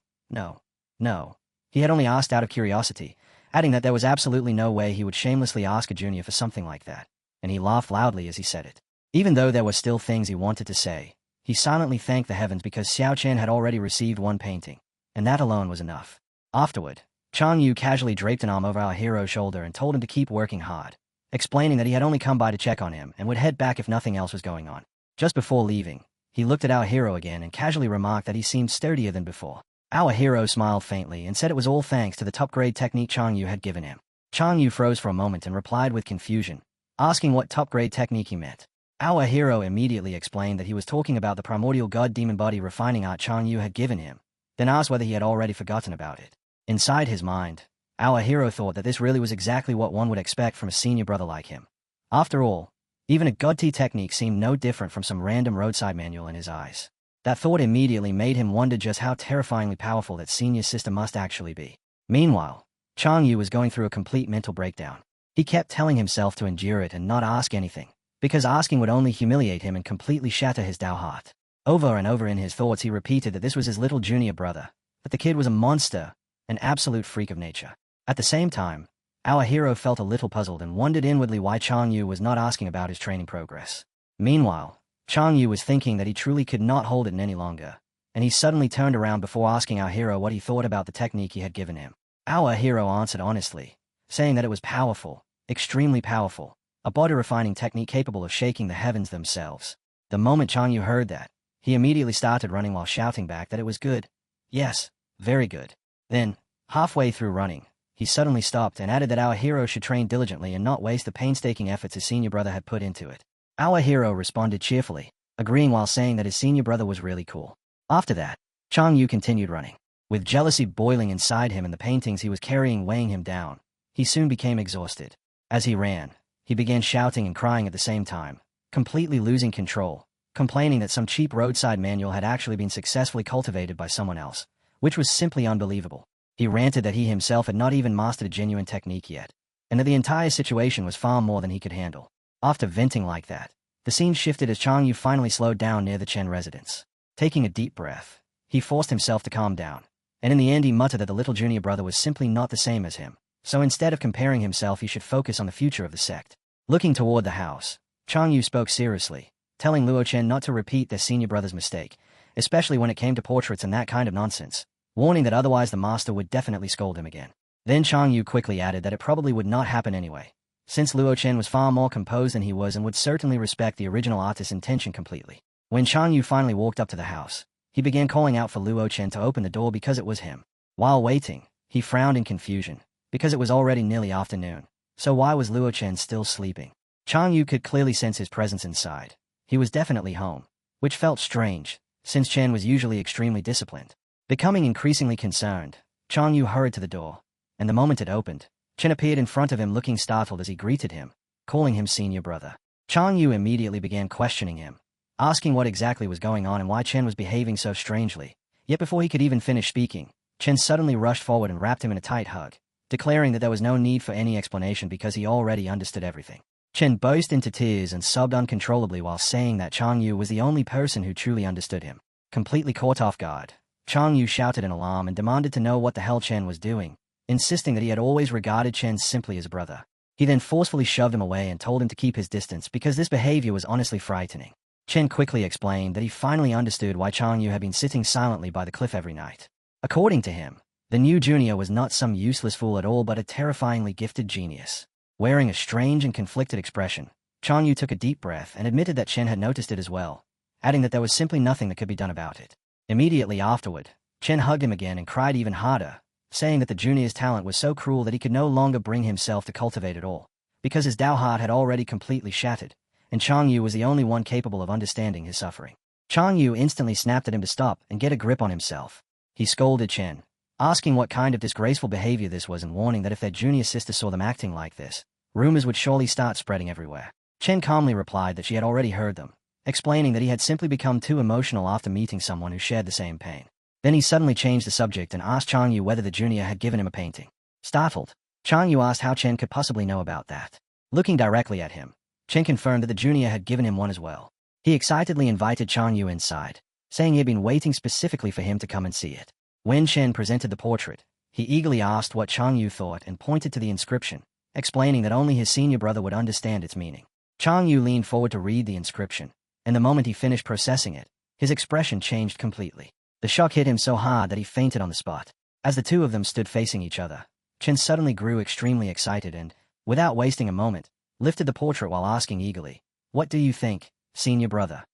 He had only asked out of curiosity, adding that there was absolutely no way he would shamelessly ask a junior for something like that, and he laughed loudly as he said it. Even though there were still things he wanted to say, he silently thanked the heavens because Xiao Chen had already received one painting, and that alone was enough. Afterward, Changyu casually draped an arm over our hero's shoulder and told him to keep working hard, explaining that he had only come by to check on him and would head back if nothing else was going on. Just before leaving, he looked at our hero again and casually remarked that he seemed sturdier than before. Our hero smiled faintly and said it was all thanks to the top-grade technique Changyu had given him. Changyu froze for a moment and replied with confusion, asking what top-grade technique he meant. Our hero immediately explained that he was talking about the primordial god-demon body refining art Changyu had given him, then asked whether he had already forgotten about it. Inside his mind, Our hero thought that this really was exactly what one would expect from a senior brother like him. After all, even a god tier technique seemed no different from some random roadside manual in his eyes. That thought immediately made him wonder just how terrifyingly powerful that senior sister must actually be. Meanwhile, Chang Yu was going through a complete mental breakdown. He kept telling himself to endure it and not ask anything, because asking would only humiliate him and completely shatter his Dao heart. Over and over in his thoughts he repeated that this was his little junior brother, that the kid was a monster, an absolute freak of nature. At the same time, our hero felt a little puzzled and wondered inwardly why Chang Yu was not asking about his training progress. Meanwhile, Chang Yu was thinking that he truly could not hold it any longer, and he suddenly turned around before asking our hero what he thought about the technique he had given him. Our hero answered honestly, saying that it was powerful, extremely powerful, a body-refining technique capable of shaking the heavens themselves. The moment Chang Yu heard that, he immediately started running while shouting back that it was good. Yes, very good. Then, halfway through running, he suddenly stopped and added that our hero should train diligently and not waste the painstaking efforts his senior brother had put into it. Our hero responded cheerfully, agreeing while saying that his senior brother was really cool. After that, Chang Yu continued running. With jealousy boiling inside him and the paintings he was carrying weighing him down, he soon became exhausted. As he ran, he began shouting and crying at the same time, completely losing control, complaining that some cheap roadside manual had actually been successfully cultivated by someone else, which was simply unbelievable. He ranted that he himself had not even mastered a genuine technique yet, and that the entire situation was far more than he could handle. After venting like that, the scene shifted as Chang Yu finally slowed down near the Chen residence. Taking a deep breath, he forced himself to calm down, and in the end he muttered that the little junior brother was simply not the same as him, so instead of comparing himself he should focus on the future of the sect. Looking toward the house, Chang Yu spoke seriously, telling Luo Chen not to repeat their senior brother's mistake, especially when it came to portraits and that kind of nonsense, warning that otherwise the master would definitely scold him again. Then Chang Yu quickly added that it probably would not happen anyway, since Luo Chen was far more composed than he was and would certainly respect the original artist's intention completely. When Chang Yu finally walked up to the house, he began calling out for Luo Chen to open the door because it was him. While waiting, he frowned in confusion, because it was already nearly afternoon, so why was Luo Chen still sleeping? Chang Yu could clearly sense his presence inside. He was definitely home, which felt strange, since Chen was usually extremely disciplined. Becoming increasingly concerned, Chang Yu hurried to the door, and the moment it opened, Chen appeared in front of him looking startled as he greeted him, calling him senior brother. Chang Yu immediately began questioning him, asking what exactly was going on and why Chen was behaving so strangely. Yet before he could even finish speaking, Chen suddenly rushed forward and wrapped him in a tight hug, declaring that there was no need for any explanation because he already understood everything. Chen burst into tears and sobbed uncontrollably while saying that Chang Yu was the only person who truly understood him. Completely caught off guard, Chang Yu shouted in alarm and demanded to know what the hell Chen was doing, insisting that he had always regarded Chen simply as a brother. He then forcefully shoved him away and told him to keep his distance because this behavior was honestly frightening. Chen quickly explained that he finally understood why Chang Yu had been sitting silently by the cliff every night. According to him, the new junior was not some useless fool at all but a terrifyingly gifted genius. Wearing a strange and conflicted expression, Chang Yu took a deep breath and admitted that Chen had noticed it as well, adding that there was simply nothing that could be done about it. Immediately afterward, Chen hugged him again and cried even harder, saying that the junior's talent was so cruel that he could no longer bring himself to cultivate it all, because his Dao heart had already completely shattered, and Chang Yu was the only one capable of understanding his suffering. Chang Yu instantly snapped at him to stop and get a grip on himself. He scolded Chen, asking what kind of disgraceful behavior this was and warning that if their junior sister saw them acting like this, rumors would surely start spreading everywhere. Chen calmly replied that she had already heard them, explaining that he had simply become too emotional after meeting someone who shared the same pain. Then he suddenly changed the subject and asked Chang Yu whether the junior had given him a painting. Startled, Chang Yu asked how Chen could possibly know about that. Looking directly at him, Chen confirmed that the junior had given him one as well. He excitedly invited Chang Yu inside, saying he had been waiting specifically for him to come and see it. When Chen presented the portrait, he eagerly asked what Chang Yu thought and pointed to the inscription, explaining that only his senior brother would understand its meaning. Chang Yu leaned forward to read the inscription, and the moment he finished processing it, his expression changed completely. The shock hit him so hard that he fainted on the spot. As the two of them stood facing each other, Chen suddenly grew extremely excited and, without wasting a moment, lifted the portrait while asking eagerly, "What do you think, senior brother?"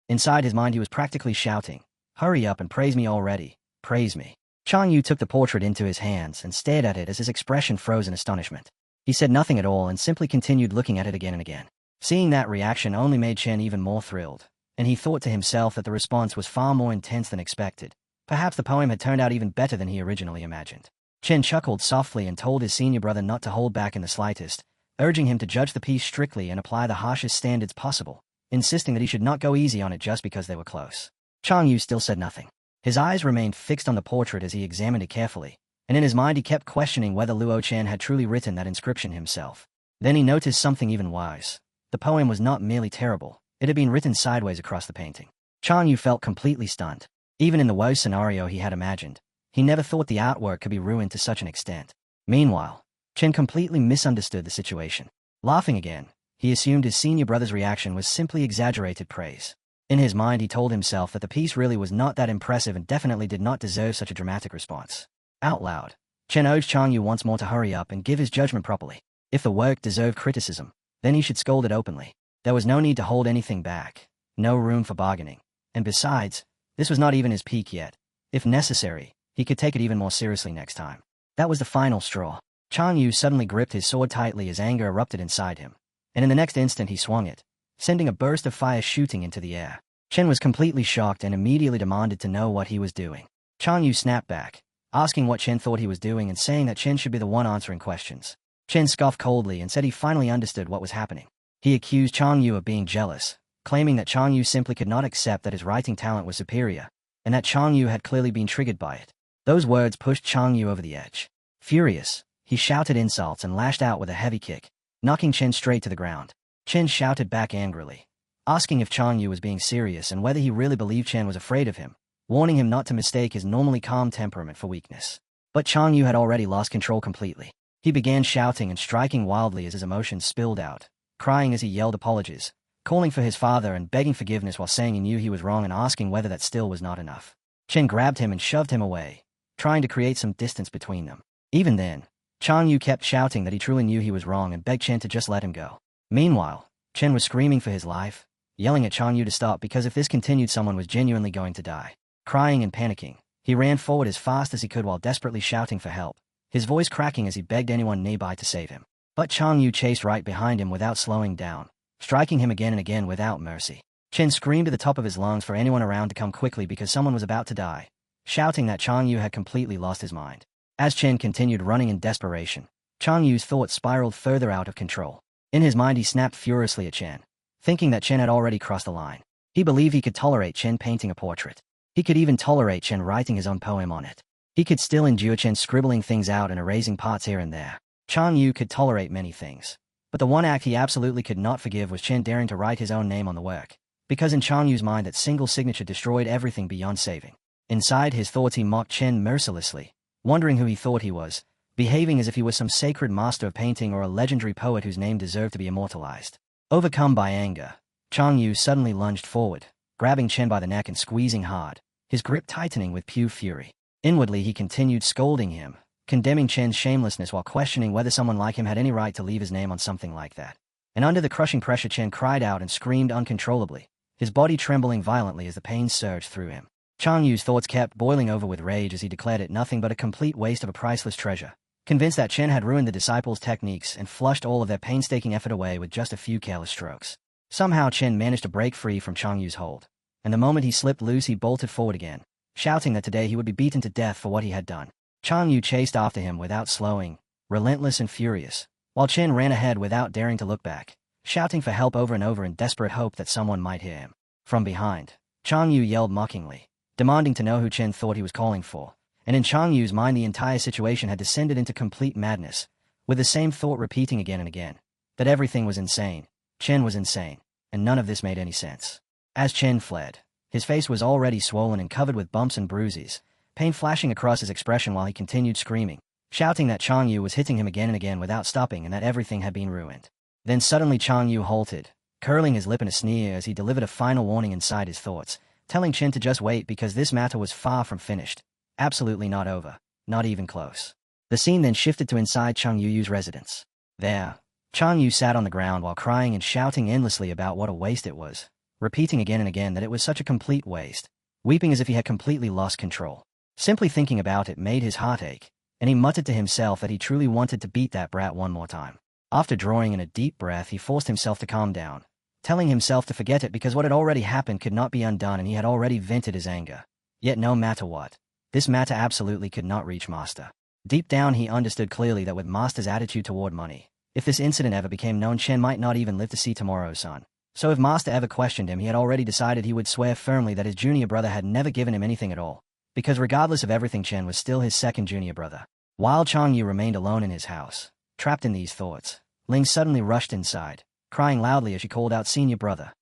Inside his mind he was practically shouting, "Hurry up and praise me already, praise me." Chang Yu took the portrait into his hands and stared at it as his expression froze in astonishment. He said nothing at all and simply continued looking at it again and again. Seeing that reaction only made Chen even more thrilled, and he thought to himself that the response was far more intense than expected. Perhaps the poem had turned out even better than he originally imagined. Chen chuckled softly and told his senior brother not to hold back in the slightest, urging him to judge the piece strictly and apply the harshest standards possible, insisting that he should not go easy on it just because they were close. Chang Yu still said nothing. His eyes remained fixed on the portrait as he examined it carefully, and in his mind he kept questioning whether Luo Chen had truly written that inscription himself. Then he noticed something even worse. The poem was not merely terrible, it had been written sideways across the painting. Chang Yu felt completely stunned. Even in the worst scenario he had imagined, he never thought the artwork could be ruined to such an extent. Meanwhile, Chen completely misunderstood the situation. Laughing again, he assumed his senior brother's reaction was simply exaggerated praise. In his mind he told himself that the piece really was not that impressive and definitely did not deserve such a dramatic response. Out loud, Chen urged Chang Yu once more to hurry up and give his judgment properly. If the work deserved criticism, then he should scold it openly. There was no need to hold anything back, no room for bargaining. And besides, this was not even his peak yet. If necessary, he could take it even more seriously next time. That was the final straw. Chang Yu suddenly gripped his sword tightly as anger erupted inside him, and in the next instant he swung it, sending a burst of fire shooting into the air. Chen was completely shocked and immediately demanded to know what he was doing. Chang Yu snapped back, asking what Chen thought he was doing and saying that Chen should be the one answering questions. Chen scoffed coldly and said he finally understood what was happening. He accused Chang Yu of being jealous, claiming that Chang Yu simply could not accept that his writing talent was superior, and that Chang Yu had clearly been triggered by it. Those words pushed Chang Yu over the edge. Furious, he shouted insults and lashed out with a heavy kick, knocking Chen straight to the ground. Chen shouted back angrily, asking if Chang Yu was being serious and whether he really believed Chen was afraid of him, warning him not to mistake his normally calm temperament for weakness. But Chang Yu had already lost control completely. He began shouting and striking wildly as his emotions spilled out, crying as he yelled apologies, calling for his father and begging forgiveness while saying he knew he was wrong and asking whether that still was not enough. Chen grabbed him and shoved him away, trying to create some distance between them. Even then, Chang Yu kept shouting that he truly knew he was wrong and begged Chen to just let him go. Meanwhile, Chen was screaming for his life, yelling at Chang Yu to stop because if this continued someone was genuinely going to die. Crying and panicking, he ran forward as fast as he could while desperately shouting for help, his voice cracking as he begged anyone nearby to save him. But Chang Yu chased right behind him without slowing down, striking him again and again without mercy. Chen screamed at the top of his lungs for anyone around to come quickly because someone was about to die, shouting that Chang Yu had completely lost his mind. As Chen continued running in desperation, Chang Yu's thoughts spiraled further out of control. In his mind he snapped furiously at Chen, thinking that Chen had already crossed the line. He believed he could tolerate Chen painting a portrait. He could even tolerate Chen writing his own poem on it. He could still endure Chen scribbling things out and erasing parts here and there. Chang Yu could tolerate many things, but the one act he absolutely could not forgive was Chen daring to write his own name on the work, because in Chang Yu's mind that single signature destroyed everything beyond saving. Inside his thoughts he mocked Chen mercilessly, wondering who he thought he was, behaving as if he was some sacred master of painting or a legendary poet whose name deserved to be immortalized. Overcome by anger, Chang Yu suddenly lunged forward, grabbing Chen by the neck and squeezing hard, his grip tightening with pure fury. Inwardly he continued scolding him, condemning Chen's shamelessness while questioning whether someone like him had any right to leave his name on something like that. And under the crushing pressure Chen cried out and screamed uncontrollably, his body trembling violently as the pain surged through him. Chang Yu's thoughts kept boiling over with rage as he declared it nothing but a complete waste of a priceless treasure, convinced that Chen had ruined the disciples' techniques and flushed all of their painstaking effort away with just a few careless strokes. Somehow Chen managed to break free from Chang Yu's hold, and the moment he slipped loose he bolted forward again, shouting that today he would be beaten to death for what he had done. Chang Yu chased after him without slowing, relentless and furious, while Chen ran ahead without daring to look back, shouting for help over and over in desperate hope that someone might hear him. From behind, Chang Yu yelled mockingly, demanding to know who Chen thought he was calling for, and in Chang Yu's mind the entire situation had descended into complete madness, with the same thought repeating again and again, that everything was insane, Chen was insane, and none of this made any sense. As Chen fled, his face was already swollen and covered with bumps and bruises, pain flashing across his expression while he continued screaming, shouting that Chang Yu was hitting him again and again without stopping and that everything had been ruined. Then suddenly Chang Yu halted, curling his lip in a sneer as he delivered a final warning inside his thoughts, telling Chen to just wait because this matter was far from finished, absolutely not over, not even close. The scene then shifted to inside Chang Yu's residence. There, Chang Yu sat on the ground while crying and shouting endlessly about what a waste it was, repeating again and again that it was such a complete waste, weeping as if he had completely lost control. Simply thinking about it made his heart ache, and he muttered to himself that he truly wanted to beat that brat one more time. After drawing in a deep breath he forced himself to calm down, telling himself to forget it because what had already happened could not be undone and he had already vented his anger. Yet no matter what, this matter absolutely could not reach Master. Deep down he understood clearly that with Master's attitude toward money, if this incident ever became known, Chen might not even live to see tomorrow's sun. So if Master ever questioned him, he had already decided he would swear firmly that his junior brother had never given him anything at all, because regardless of everything, Chen was still his second junior brother. While Changyu remained alone in his house, trapped in these thoughts, Ling suddenly rushed inside, crying loudly as she called out senior brother.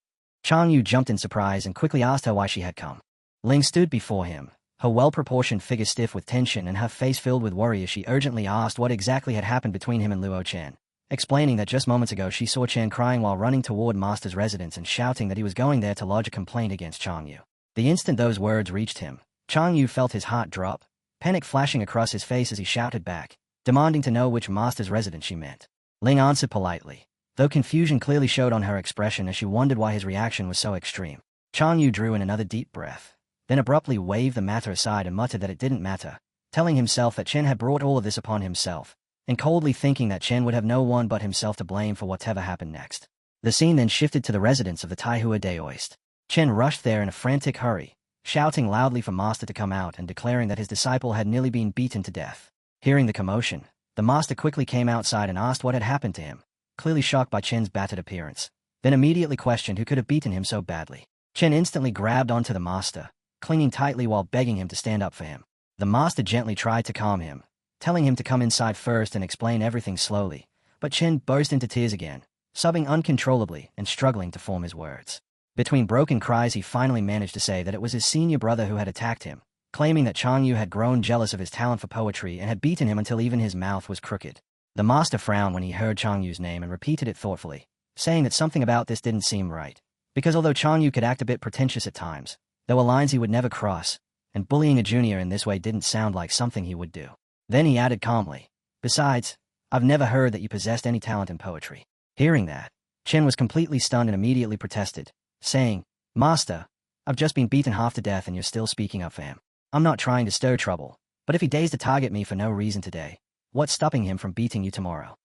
Changyu jumped in surprise and quickly asked her why she had come. Ling stood before him, her well-proportioned figure stiff with tension and her face filled with worry as she urgently asked what exactly had happened between him and Luo Chen, explaining that just moments ago she saw Chen crying while running toward Master's residence and shouting that he was going there to lodge a complaint against Changyu. The instant those words reached him, Changyu felt his heart drop, panic flashing across his face as he shouted back, demanding to know which Master's residence she meant. Ling answered politely, though confusion clearly showed on her expression as she wondered why his reaction was so extreme. Changyu drew in another deep breath, then abruptly waved the matter aside and muttered that it didn't matter, telling himself that Chen had brought all of this upon himself, and coldly thinking that Chen would have no one but himself to blame for whatever happened next. The scene then shifted to the residence of the Taihua Daoist. Chen rushed there in a frantic hurry, shouting loudly for Master to come out and declaring that his disciple had nearly been beaten to death. Hearing the commotion, the Master quickly came outside and asked what had happened to him, clearly shocked by Chen's battered appearance, then immediately questioned who could have beaten him so badly. Chen instantly grabbed onto the Master, clinging tightly while begging him to stand up for him. The Master gently tried to calm him, telling him to come inside first and explain everything slowly, but Chen burst into tears again, sobbing uncontrollably and struggling to form his words. Between broken cries he finally managed to say that it was his senior brother who had attacked him, claiming that Changyu had grown jealous of his talent for poetry and had beaten him until even his mouth was crooked. The Master frowned when he heard Changyu's name and repeated it thoughtfully, saying that something about this didn't seem right, because although Changyu could act a bit pretentious at times, there were lines he would never cross, and bullying a junior in this way didn't sound like something he would do. Then he added calmly, "Besides, I've never heard that you possessed any talent in poetry." Hearing that, Chen was completely stunned and immediately protested, saying, "Master, I've just been beaten half to death and you're still speaking up for him. I'm not trying to stir trouble, but if he dares to target me for no reason today, what's stopping him from beating you tomorrow?"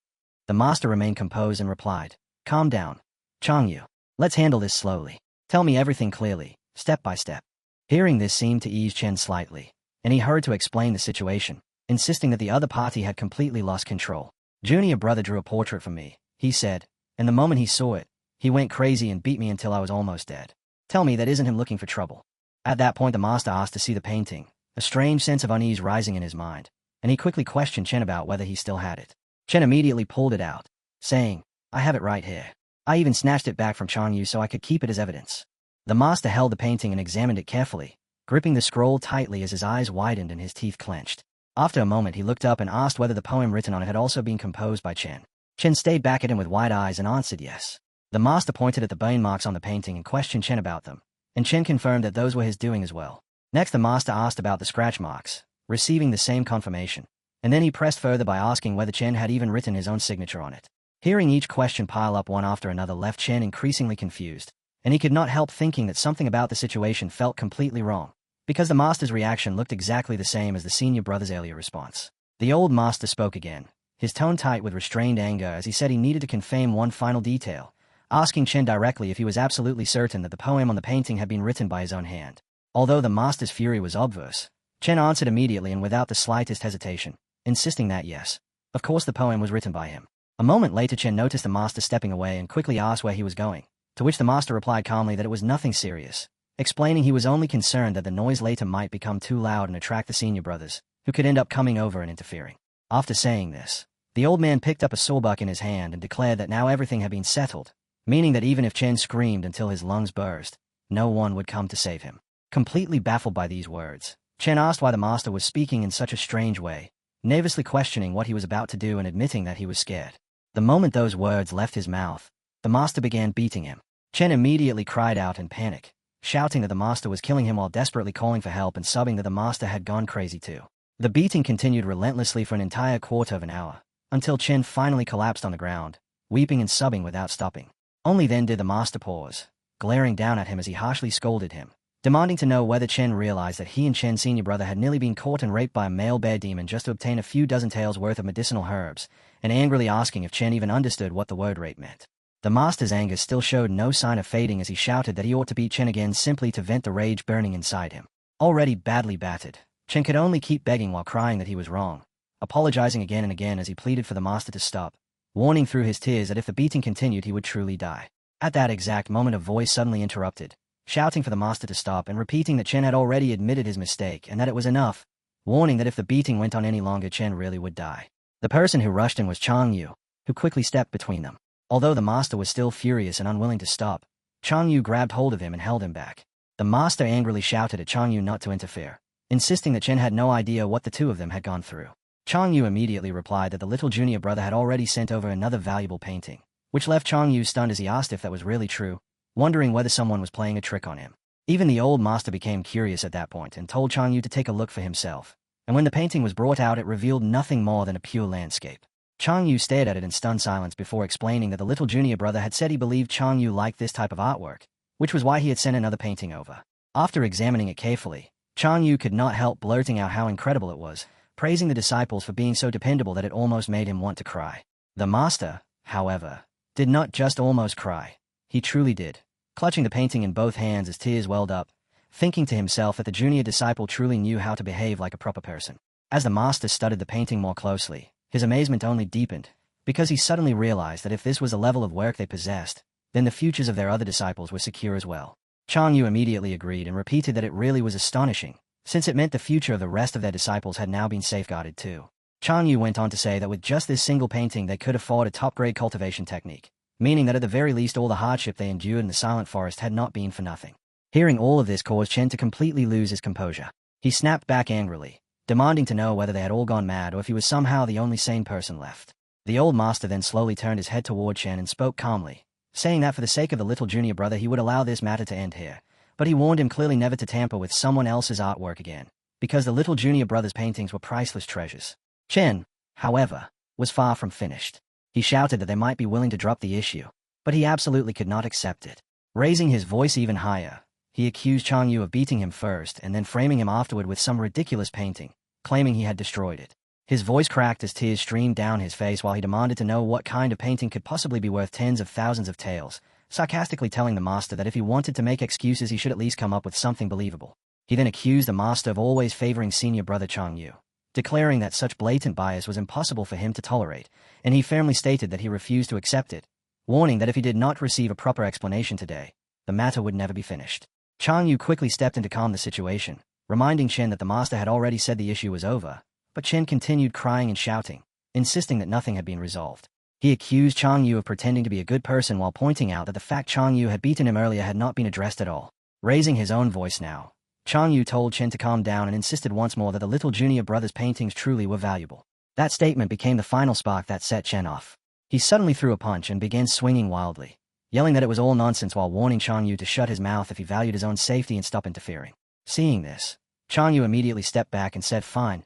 The Master remained composed and replied, "Calm down, Changyu. Let's handle this slowly. Tell me everything clearly, step by step." Hearing this seemed to ease Chen slightly, and he hurried to explain the situation, insisting that the other party had completely lost control. "Junior brother drew a portrait for me," he said, "and the moment he saw it, he went crazy and beat me until I was almost dead. Tell me that isn't him looking for trouble." At that point the Master asked to see the painting, a strange sense of unease rising in his mind, and he quickly questioned Chen about whether he still had it. Chen immediately pulled it out, saying, "I have it right here. I even snatched it back from Changyu so I could keep it as evidence." The Master held the painting and examined it carefully, gripping the scroll tightly as his eyes widened and his teeth clenched. After a moment he looked up and asked whether the poem written on it had also been composed by Chen. Chen stayed back at him with wide eyes and answered yes. The Master pointed at the burn marks on the painting and questioned Chen about them, and Chen confirmed that those were his doing as well. Next the Master asked about the scratch marks, receiving the same confirmation, and then he pressed further by asking whether Chen had even written his own signature on it. Hearing each question pile up one after another left Chen increasingly confused, and he could not help thinking that something about the situation felt completely wrong, because the Master's reaction looked exactly the same as the senior brother's earlier response. The old Master spoke again, his tone tight with restrained anger as he said he needed to confirm one final detail, asking Chen directly if he was absolutely certain that the poem on the painting had been written by his own hand. Although the Master's fury was obvious, Chen answered immediately and without the slightest hesitation, insisting that yes, of course the poem was written by him. A moment later Chen noticed the Master stepping away and quickly asked where he was going, to which the Master replied calmly that it was nothing serious, explaining he was only concerned that the noise later might become too loud and attract the senior brothers, who could end up coming over and interfering. After saying this, the old man picked up a sawbuck in his hand and declared that now everything had been settled, meaning that even if Chen screamed until his lungs burst, no one would come to save him. Completely baffled by these words, Chen asked why the Master was speaking in such a strange way, nervously questioning what he was about to do and admitting that he was scared. The moment those words left his mouth, the Master began beating him. Chen immediately cried out in panic, shouting that the Master was killing him while desperately calling for help and sobbing that the Master had gone crazy too. The beating continued relentlessly for an entire quarter of an hour, until Chen finally collapsed on the ground, weeping and sobbing without stopping. Only then did the Master pause, glaring down at him as he harshly scolded him, demanding to know whether Chen realized that he and Chen's senior brother had nearly been caught and raped by a male bear demon just to obtain a few dozen taels worth of medicinal herbs, and angrily asking if Chen even understood what the word rape meant. The Master's anger still showed no sign of fading as he shouted that he ought to beat Chen again simply to vent the rage burning inside him. Already badly battered, Chen could only keep begging while crying that he was wrong, apologizing again and again as he pleaded for the master to stop, warning through his tears that if the beating continued he would truly die. At that exact moment a voice suddenly interrupted, shouting for the master to stop and repeating that Chen had already admitted his mistake and that it was enough, warning that if the beating went on any longer Chen really would die. The person who rushed in was Chang Yu, who quickly stepped between them. Although the master was still furious and unwilling to stop, Chang Yu grabbed hold of him and held him back. The master angrily shouted at Chang Yu not to interfere, insisting that Chen had no idea what the two of them had gone through. Chang Yu immediately replied that the little junior brother had already sent over another valuable painting, which left Chang Yu stunned as he asked if that was really true, wondering whether someone was playing a trick on him. Even the old master became curious at that point and told Chang Yu to take a look for himself, and when the painting was brought out it revealed nothing more than a pure landscape. Chang Yu stared at it in stunned silence before explaining that the little junior brother had said he believed Chang Yu liked this type of artwork, which was why he had sent another painting over. After examining it carefully, Chang Yu could not help blurting out how incredible it was, praising the disciples for being so dependable that it almost made him want to cry. The master, however, did not just almost cry. He truly did, clutching the painting in both hands as tears welled up, thinking to himself that the junior disciple truly knew how to behave like a proper person. As the master studied the painting more closely, his amazement only deepened, because he suddenly realized that if this was the level of work they possessed, then the futures of their other disciples were secure as well. Chang Yu immediately agreed and repeated that it really was astonishing, since it meant the future of the rest of their disciples had now been safeguarded too. Chang Yu went on to say that with just this single painting they could afford a top-grade cultivation technique, meaning that at the very least all the hardship they endured in the silent forest had not been for nothing. Hearing all of this caused Chen to completely lose his composure. He snapped back angrily, demanding to know whether they had all gone mad or if he was somehow the only sane person left. The old master then slowly turned his head toward Chen and spoke calmly, saying that for the sake of the little junior brother he would allow this matter to end here, but he warned him clearly never to tamper with someone else's artwork again, because the little junior brother's paintings were priceless treasures. Chen, however, was far from finished. He shouted that they might be willing to drop the issue, but he absolutely could not accept it. Raising his voice even higher, he accused Chang Yu of beating him first and then framing him afterward with some ridiculous painting, claiming he had destroyed it. His voice cracked as tears streamed down his face while he demanded to know what kind of painting could possibly be worth tens of thousands of taels, sarcastically telling the master that if he wanted to make excuses he should at least come up with something believable. He then accused the master of always favoring senior brother Chang Yu, declaring that such blatant bias was impossible for him to tolerate, and he firmly stated that he refused to accept it, warning that if he did not receive a proper explanation today, the matter would never be finished. Chang Yu quickly stepped in to calm the situation, reminding Chen that the master had already said the issue was over, but Chen continued crying and shouting, insisting that nothing had been resolved. He accused Chang Yu of pretending to be a good person while pointing out that the fact Chang Yu had beaten him earlier had not been addressed at all. Raising his own voice now, Chang Yu told Chen to calm down and insisted once more that the little junior brother's paintings truly were valuable. That statement became the final spark that set Chen off. He suddenly threw a punch and began swinging wildly, yelling that it was all nonsense while warning Chang Yu to shut his mouth if he valued his own safety and stop interfering. Seeing this, Chang Yu immediately stepped back and said fine,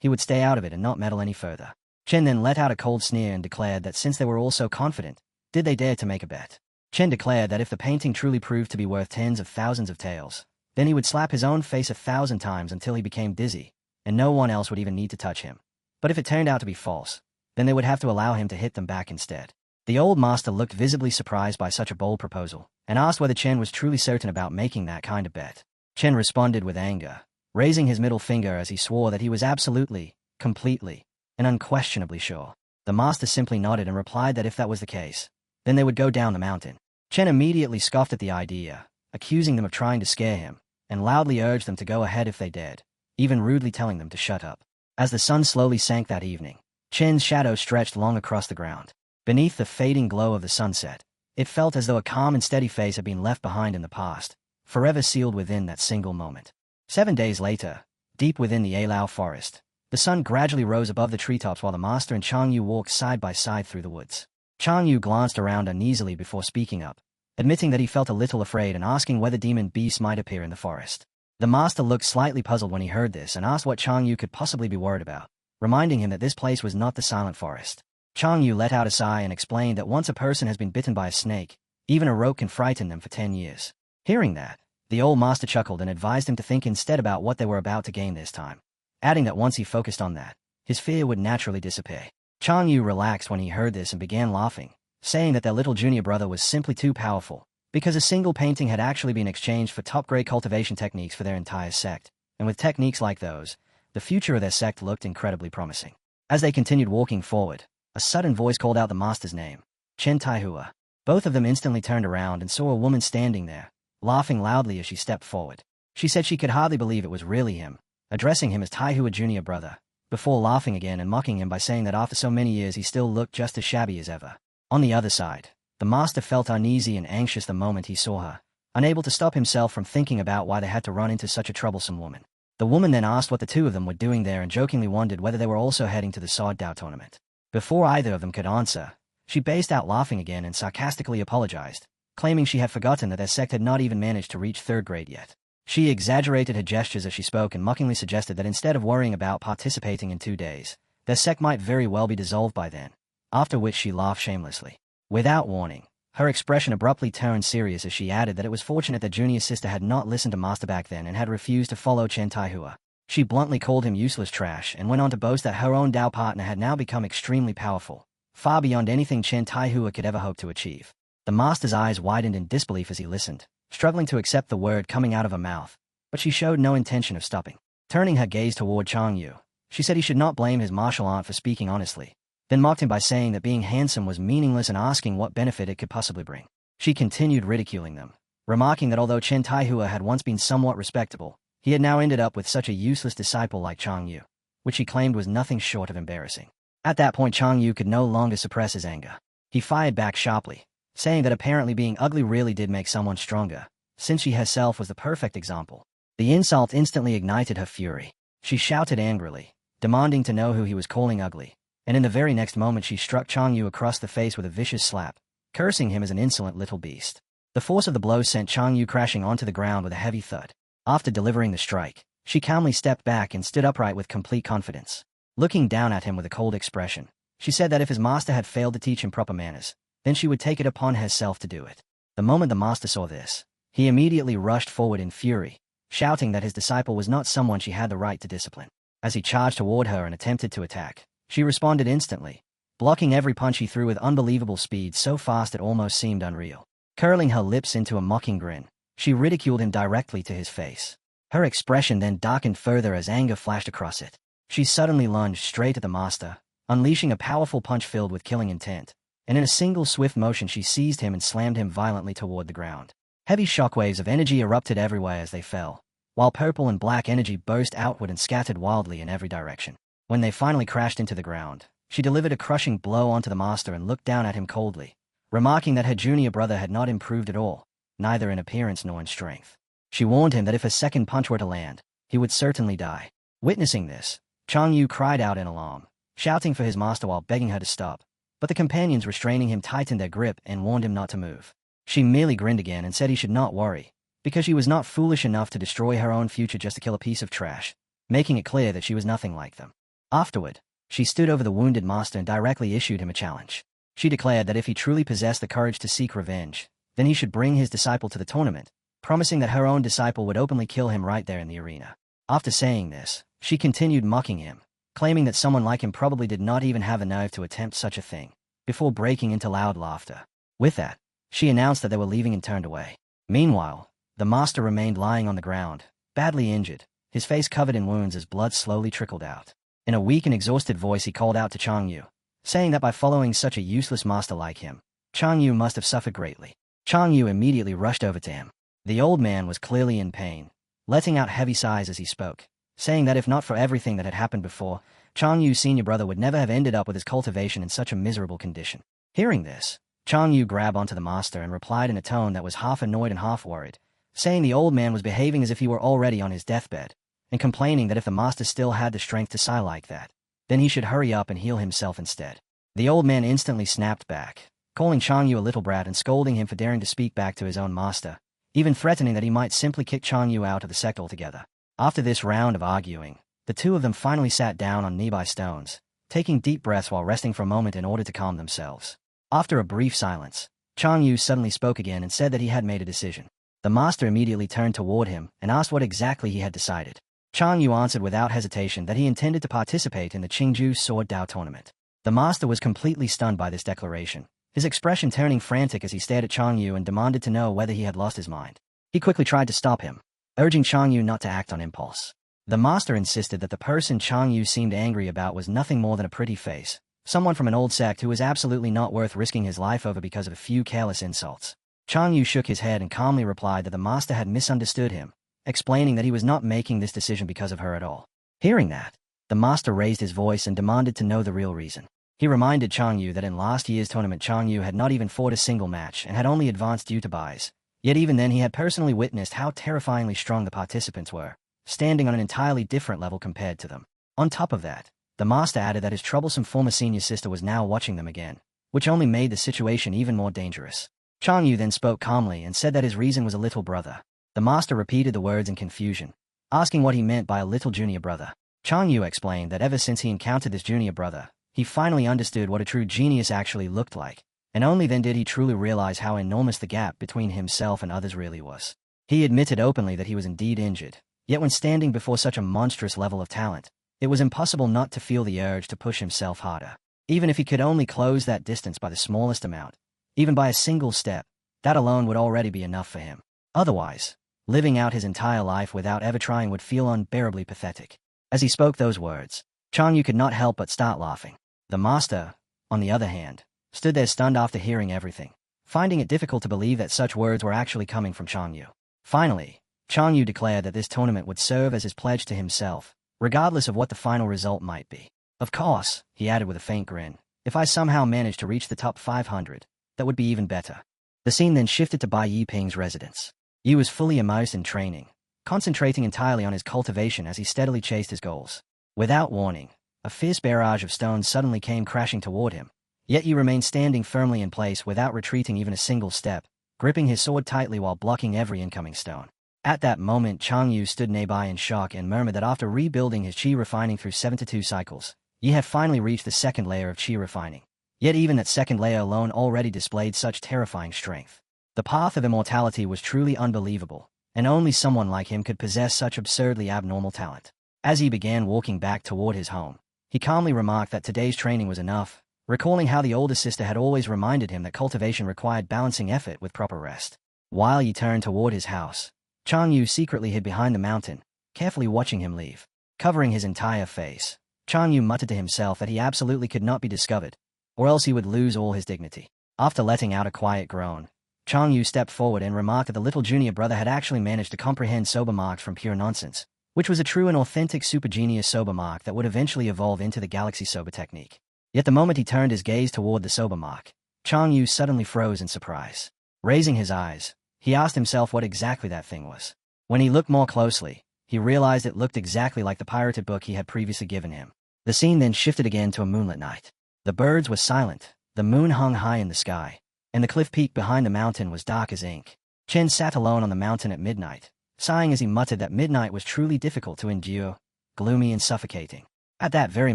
he would stay out of it and not meddle any further. Chen then let out a cold sneer and declared that since they were all so confident, did they dare to make a bet? Chen declared that if the painting truly proved to be worth tens of thousands of taels, then he would slap his own face 1,000 times until he became dizzy, and no one else would even need to touch him. But if it turned out to be false, then they would have to allow him to hit them back instead. The old master looked visibly surprised by such a bold proposal, and asked whether Chen was truly certain about making that kind of bet. Chen responded with anger, raising his middle finger as he swore that he was absolutely, completely, and unquestionably sure. The master simply nodded and replied that if that was the case, then they would go down the mountain. Chen immediately scoffed at the idea, accusing them of trying to scare him, and loudly urged them to go ahead if they dared, even rudely telling them to shut up. As the sun slowly sank that evening, Chen's shadow stretched long across the ground. Beneath the fading glow of the sunset, it felt as though a calm and steady face had been left behind in the past, forever sealed within that single moment. 7 days later, deep within the Alao forest, the sun gradually rose above the treetops while the master and Chang Yu walked side by side through the woods. Chang Yu glanced around uneasily before speaking up, admitting that he felt a little afraid and asking whether demon beasts might appear in the forest. The master looked slightly puzzled when he heard this and asked what Chang Yu could possibly be worried about, reminding him that this place was not the silent forest. Chang Yu let out a sigh and explained that once a person has been bitten by a snake, even a rope can frighten them for 10 years. Hearing that, the old master chuckled and advised him to think instead about what they were about to gain this time, adding that once he focused on that, his fear would naturally disappear. Chang Yu relaxed when he heard this and began laughing, saying that their little junior brother was simply too powerful, because a single painting had actually been exchanged for top-grade cultivation techniques for their entire sect, and with techniques like those, the future of their sect looked incredibly promising. As they continued walking forward, a sudden voice called out the master's name, Chen Taihua. Both of them instantly turned around and saw a woman standing there, laughing loudly as she stepped forward. She said she could hardly believe it was really him, addressing him as Taihua Junior Brother, before laughing again and mocking him by saying that after so many years he still looked just as shabby as ever. On the other side, the master felt uneasy and anxious the moment he saw her, unable to stop himself from thinking about why they had to run into such a troublesome woman. The woman then asked what the two of them were doing there and jokingly wondered whether they were also heading to the Sword Dao tournament. Before either of them could answer, she burst out laughing again and sarcastically apologized, claiming she had forgotten that their sect had not even managed to reach 3rd grade yet. She exaggerated her gestures as she spoke and mockingly suggested that instead of worrying about participating in 2 days, their sect might very well be dissolved by then, after which she laughed shamelessly. Without warning, her expression abruptly turned serious as she added that it was fortunate that junior sister had not listened to Master back then and had refused to follow Chen Taihua. She bluntly called him useless trash and went on to boast that her own Dao partner had now become extremely powerful, far beyond anything Chen Taihua could ever hope to achieve. The master's eyes widened in disbelief as he listened, struggling to accept the word coming out of her mouth, but she showed no intention of stopping. Turning her gaze toward Chang Yu, she said he should not blame his martial aunt for speaking honestly, then mocked him by saying that being handsome was meaningless and asking what benefit it could possibly bring. She continued ridiculing them, remarking that although Chen Taihua had once been somewhat respectable, he had now ended up with such a useless disciple like Chang Yu, which he claimed was nothing short of embarrassing. At that point Chang Yu could no longer suppress his anger. He fired back sharply, saying that apparently being ugly really did make someone stronger, since she herself was the perfect example. The insult instantly ignited her fury. She shouted angrily, demanding to know who he was calling ugly, and in the very next moment she struck Chang Yu across the face with a vicious slap, cursing him as an insolent little beast. The force of the blow sent Chang Yu crashing onto the ground with a heavy thud. After delivering the strike, she calmly stepped back and stood upright with complete confidence. Looking down at him with a cold expression, she said that if his master had failed to teach him proper manners, then she would take it upon herself to do it. The moment the master saw this, he immediately rushed forward in fury, shouting that his disciple was not someone she had the right to discipline. As he charged toward her and attempted to attack, she responded instantly, blocking every punch he threw with unbelievable speed so fast it almost seemed unreal. Curling her lips into a mocking grin, she ridiculed him directly to his face. Her expression then darkened further as anger flashed across it. She suddenly lunged straight at the master, unleashing a powerful punch filled with killing intent, and in a single swift motion she seized him and slammed him violently toward the ground. Heavy shockwaves of energy erupted everywhere as they fell, while purple and black energy burst outward and scattered wildly in every direction. When they finally crashed into the ground, she delivered a crushing blow onto the master and looked down at him coldly, remarking that her junior brother had not improved at all, neither in appearance nor in strength. She warned him that if a second punch were to land, he would certainly die. Witnessing this, Chang Yu cried out in alarm, shouting for his master while begging her to stop, but the companions restraining him tightened their grip and warned him not to move. She merely grinned again and said he should not worry, because she was not foolish enough to destroy her own future just to kill a piece of trash, making it clear that she was nothing like them. Afterward, she stood over the wounded master and directly issued him a challenge. She declared that if he truly possessed the courage to seek revenge, then he should bring his disciple to the tournament, promising that her own disciple would openly kill him right there in the arena. After saying this, she continued mocking him, claiming that someone like him probably did not even have the nerve to attempt such a thing, before breaking into loud laughter. With that, she announced that they were leaving and turned away. Meanwhile, the master remained lying on the ground, badly injured, his face covered in wounds as blood slowly trickled out. In a weak and exhausted voice he called out to Chang Yu, saying that by following such a useless master like him, Chang Yu must have suffered greatly. Chang Yu immediately rushed over to him. The old man was clearly in pain, letting out heavy sighs as he spoke, saying that if not for everything that had happened before, Chang Yu's senior brother would never have ended up with his cultivation in such a miserable condition. Hearing this, Chang Yu grabbed onto the master and replied in a tone that was half annoyed and half worried, saying the old man was behaving as if he were already on his deathbed, and complaining that if the master still had the strength to sigh like that, then he should hurry up and heal himself instead. The old man instantly snapped back, calling Chang Yu a little brat and scolding him for daring to speak back to his own master, even threatening that he might simply kick Chang Yu out of the sect altogether. After this round of arguing, the two of them finally sat down on nearby stones, taking deep breaths while resting for a moment in order to calm themselves. After a brief silence, Chang Yu suddenly spoke again and said that he had made a decision. The master immediately turned toward him and asked what exactly he had decided. Chang Yu answered without hesitation that he intended to participate in the Qingju Sword Dao tournament. The master was completely stunned by this declaration, his expression turning frantic as he stared at Chang Yu and demanded to know whether he had lost his mind. He quickly tried to stop him, urging Chang Yu not to act on impulse. The master insisted that the person Chang Yu seemed angry about was nothing more than a pretty face, someone from an old sect who was absolutely not worth risking his life over because of a few careless insults. Chang Yu shook his head and calmly replied that the master had misunderstood him, explaining that he was not making this decision because of her at all. Hearing that, the master raised his voice and demanded to know the real reason. He reminded Chang Yu that in last year's tournament Chang Yu had not even fought a single match and had only advanced due to buys. Yet even then he had personally witnessed how terrifyingly strong the participants were, standing on an entirely different level compared to them. On top of that, the master added that his troublesome former senior sister was now watching them again, which only made the situation even more dangerous. Chang Yu then spoke calmly and said that his reason was a little brother. The master repeated the words in confusion, asking what he meant by a little junior brother. Chang Yu explained that ever since he encountered this junior brother, he finally understood what a true genius actually looked like, and only then did he truly realize how enormous the gap between himself and others really was. He admitted openly that he was indeed injured. Yet when standing before such a monstrous level of talent, it was impossible not to feel the urge to push himself harder. Even if he could only close that distance by the smallest amount, even by a single step, that alone would already be enough for him. Otherwise, living out his entire life without ever trying would feel unbearably pathetic. As he spoke those words, Chang Yu could not help but start laughing. The master, on the other hand, stood there stunned after hearing everything, finding it difficult to believe that such words were actually coming from Chang Yu. Finally, Chang Yu declared that this tournament would serve as his pledge to himself, regardless of what the final result might be. Of course, he added with a faint grin, if I somehow manage to reach the top 500, that would be even better. The scene then shifted to Bai Yiping's residence. Yi was fully immersed in training, concentrating entirely on his cultivation as he steadily chased his goals. Without warning, a fierce barrage of stones suddenly came crashing toward him, yet Yi remained standing firmly in place without retreating even a single step, gripping his sword tightly while blocking every incoming stone. At that moment Chang Yu stood nearby in shock and murmured that after rebuilding his qi refining through 72 cycles, Yi had finally reached the second layer of qi refining. Yet even that second layer alone already displayed such terrifying strength. The path of immortality was truly unbelievable, and only someone like him could possess such absurdly abnormal talent. As he began walking back toward his home, he calmly remarked that today's training was enough, recalling how the older sister had always reminded him that cultivation required balancing effort with proper rest. While he turned toward his house, Chang Yu secretly hid behind the mountain, carefully watching him leave. Covering his entire face, Chang Yu muttered to himself that he absolutely could not be discovered, or else he would lose all his dignity. After letting out a quiet groan, Chang Yu stepped forward and remarked that the little junior brother had actually managed to comprehend sober marks from pure nonsense, which was a true and authentic super genius sober mark that would eventually evolve into the galaxy sober technique. Yet the moment he turned his gaze toward the sober mark, Chang Yu suddenly froze in surprise. Raising his eyes, he asked himself what exactly that thing was. When he looked more closely, he realized it looked exactly like the pirated book he had previously given him. The scene then shifted again to a moonlit night. The birds were silent, the moon hung high in the sky, and the cliff peak behind the mountain was dark as ink. Chen sat alone on the mountain at midnight, sighing as he muttered that midnight was truly difficult to endure, gloomy and suffocating. At that very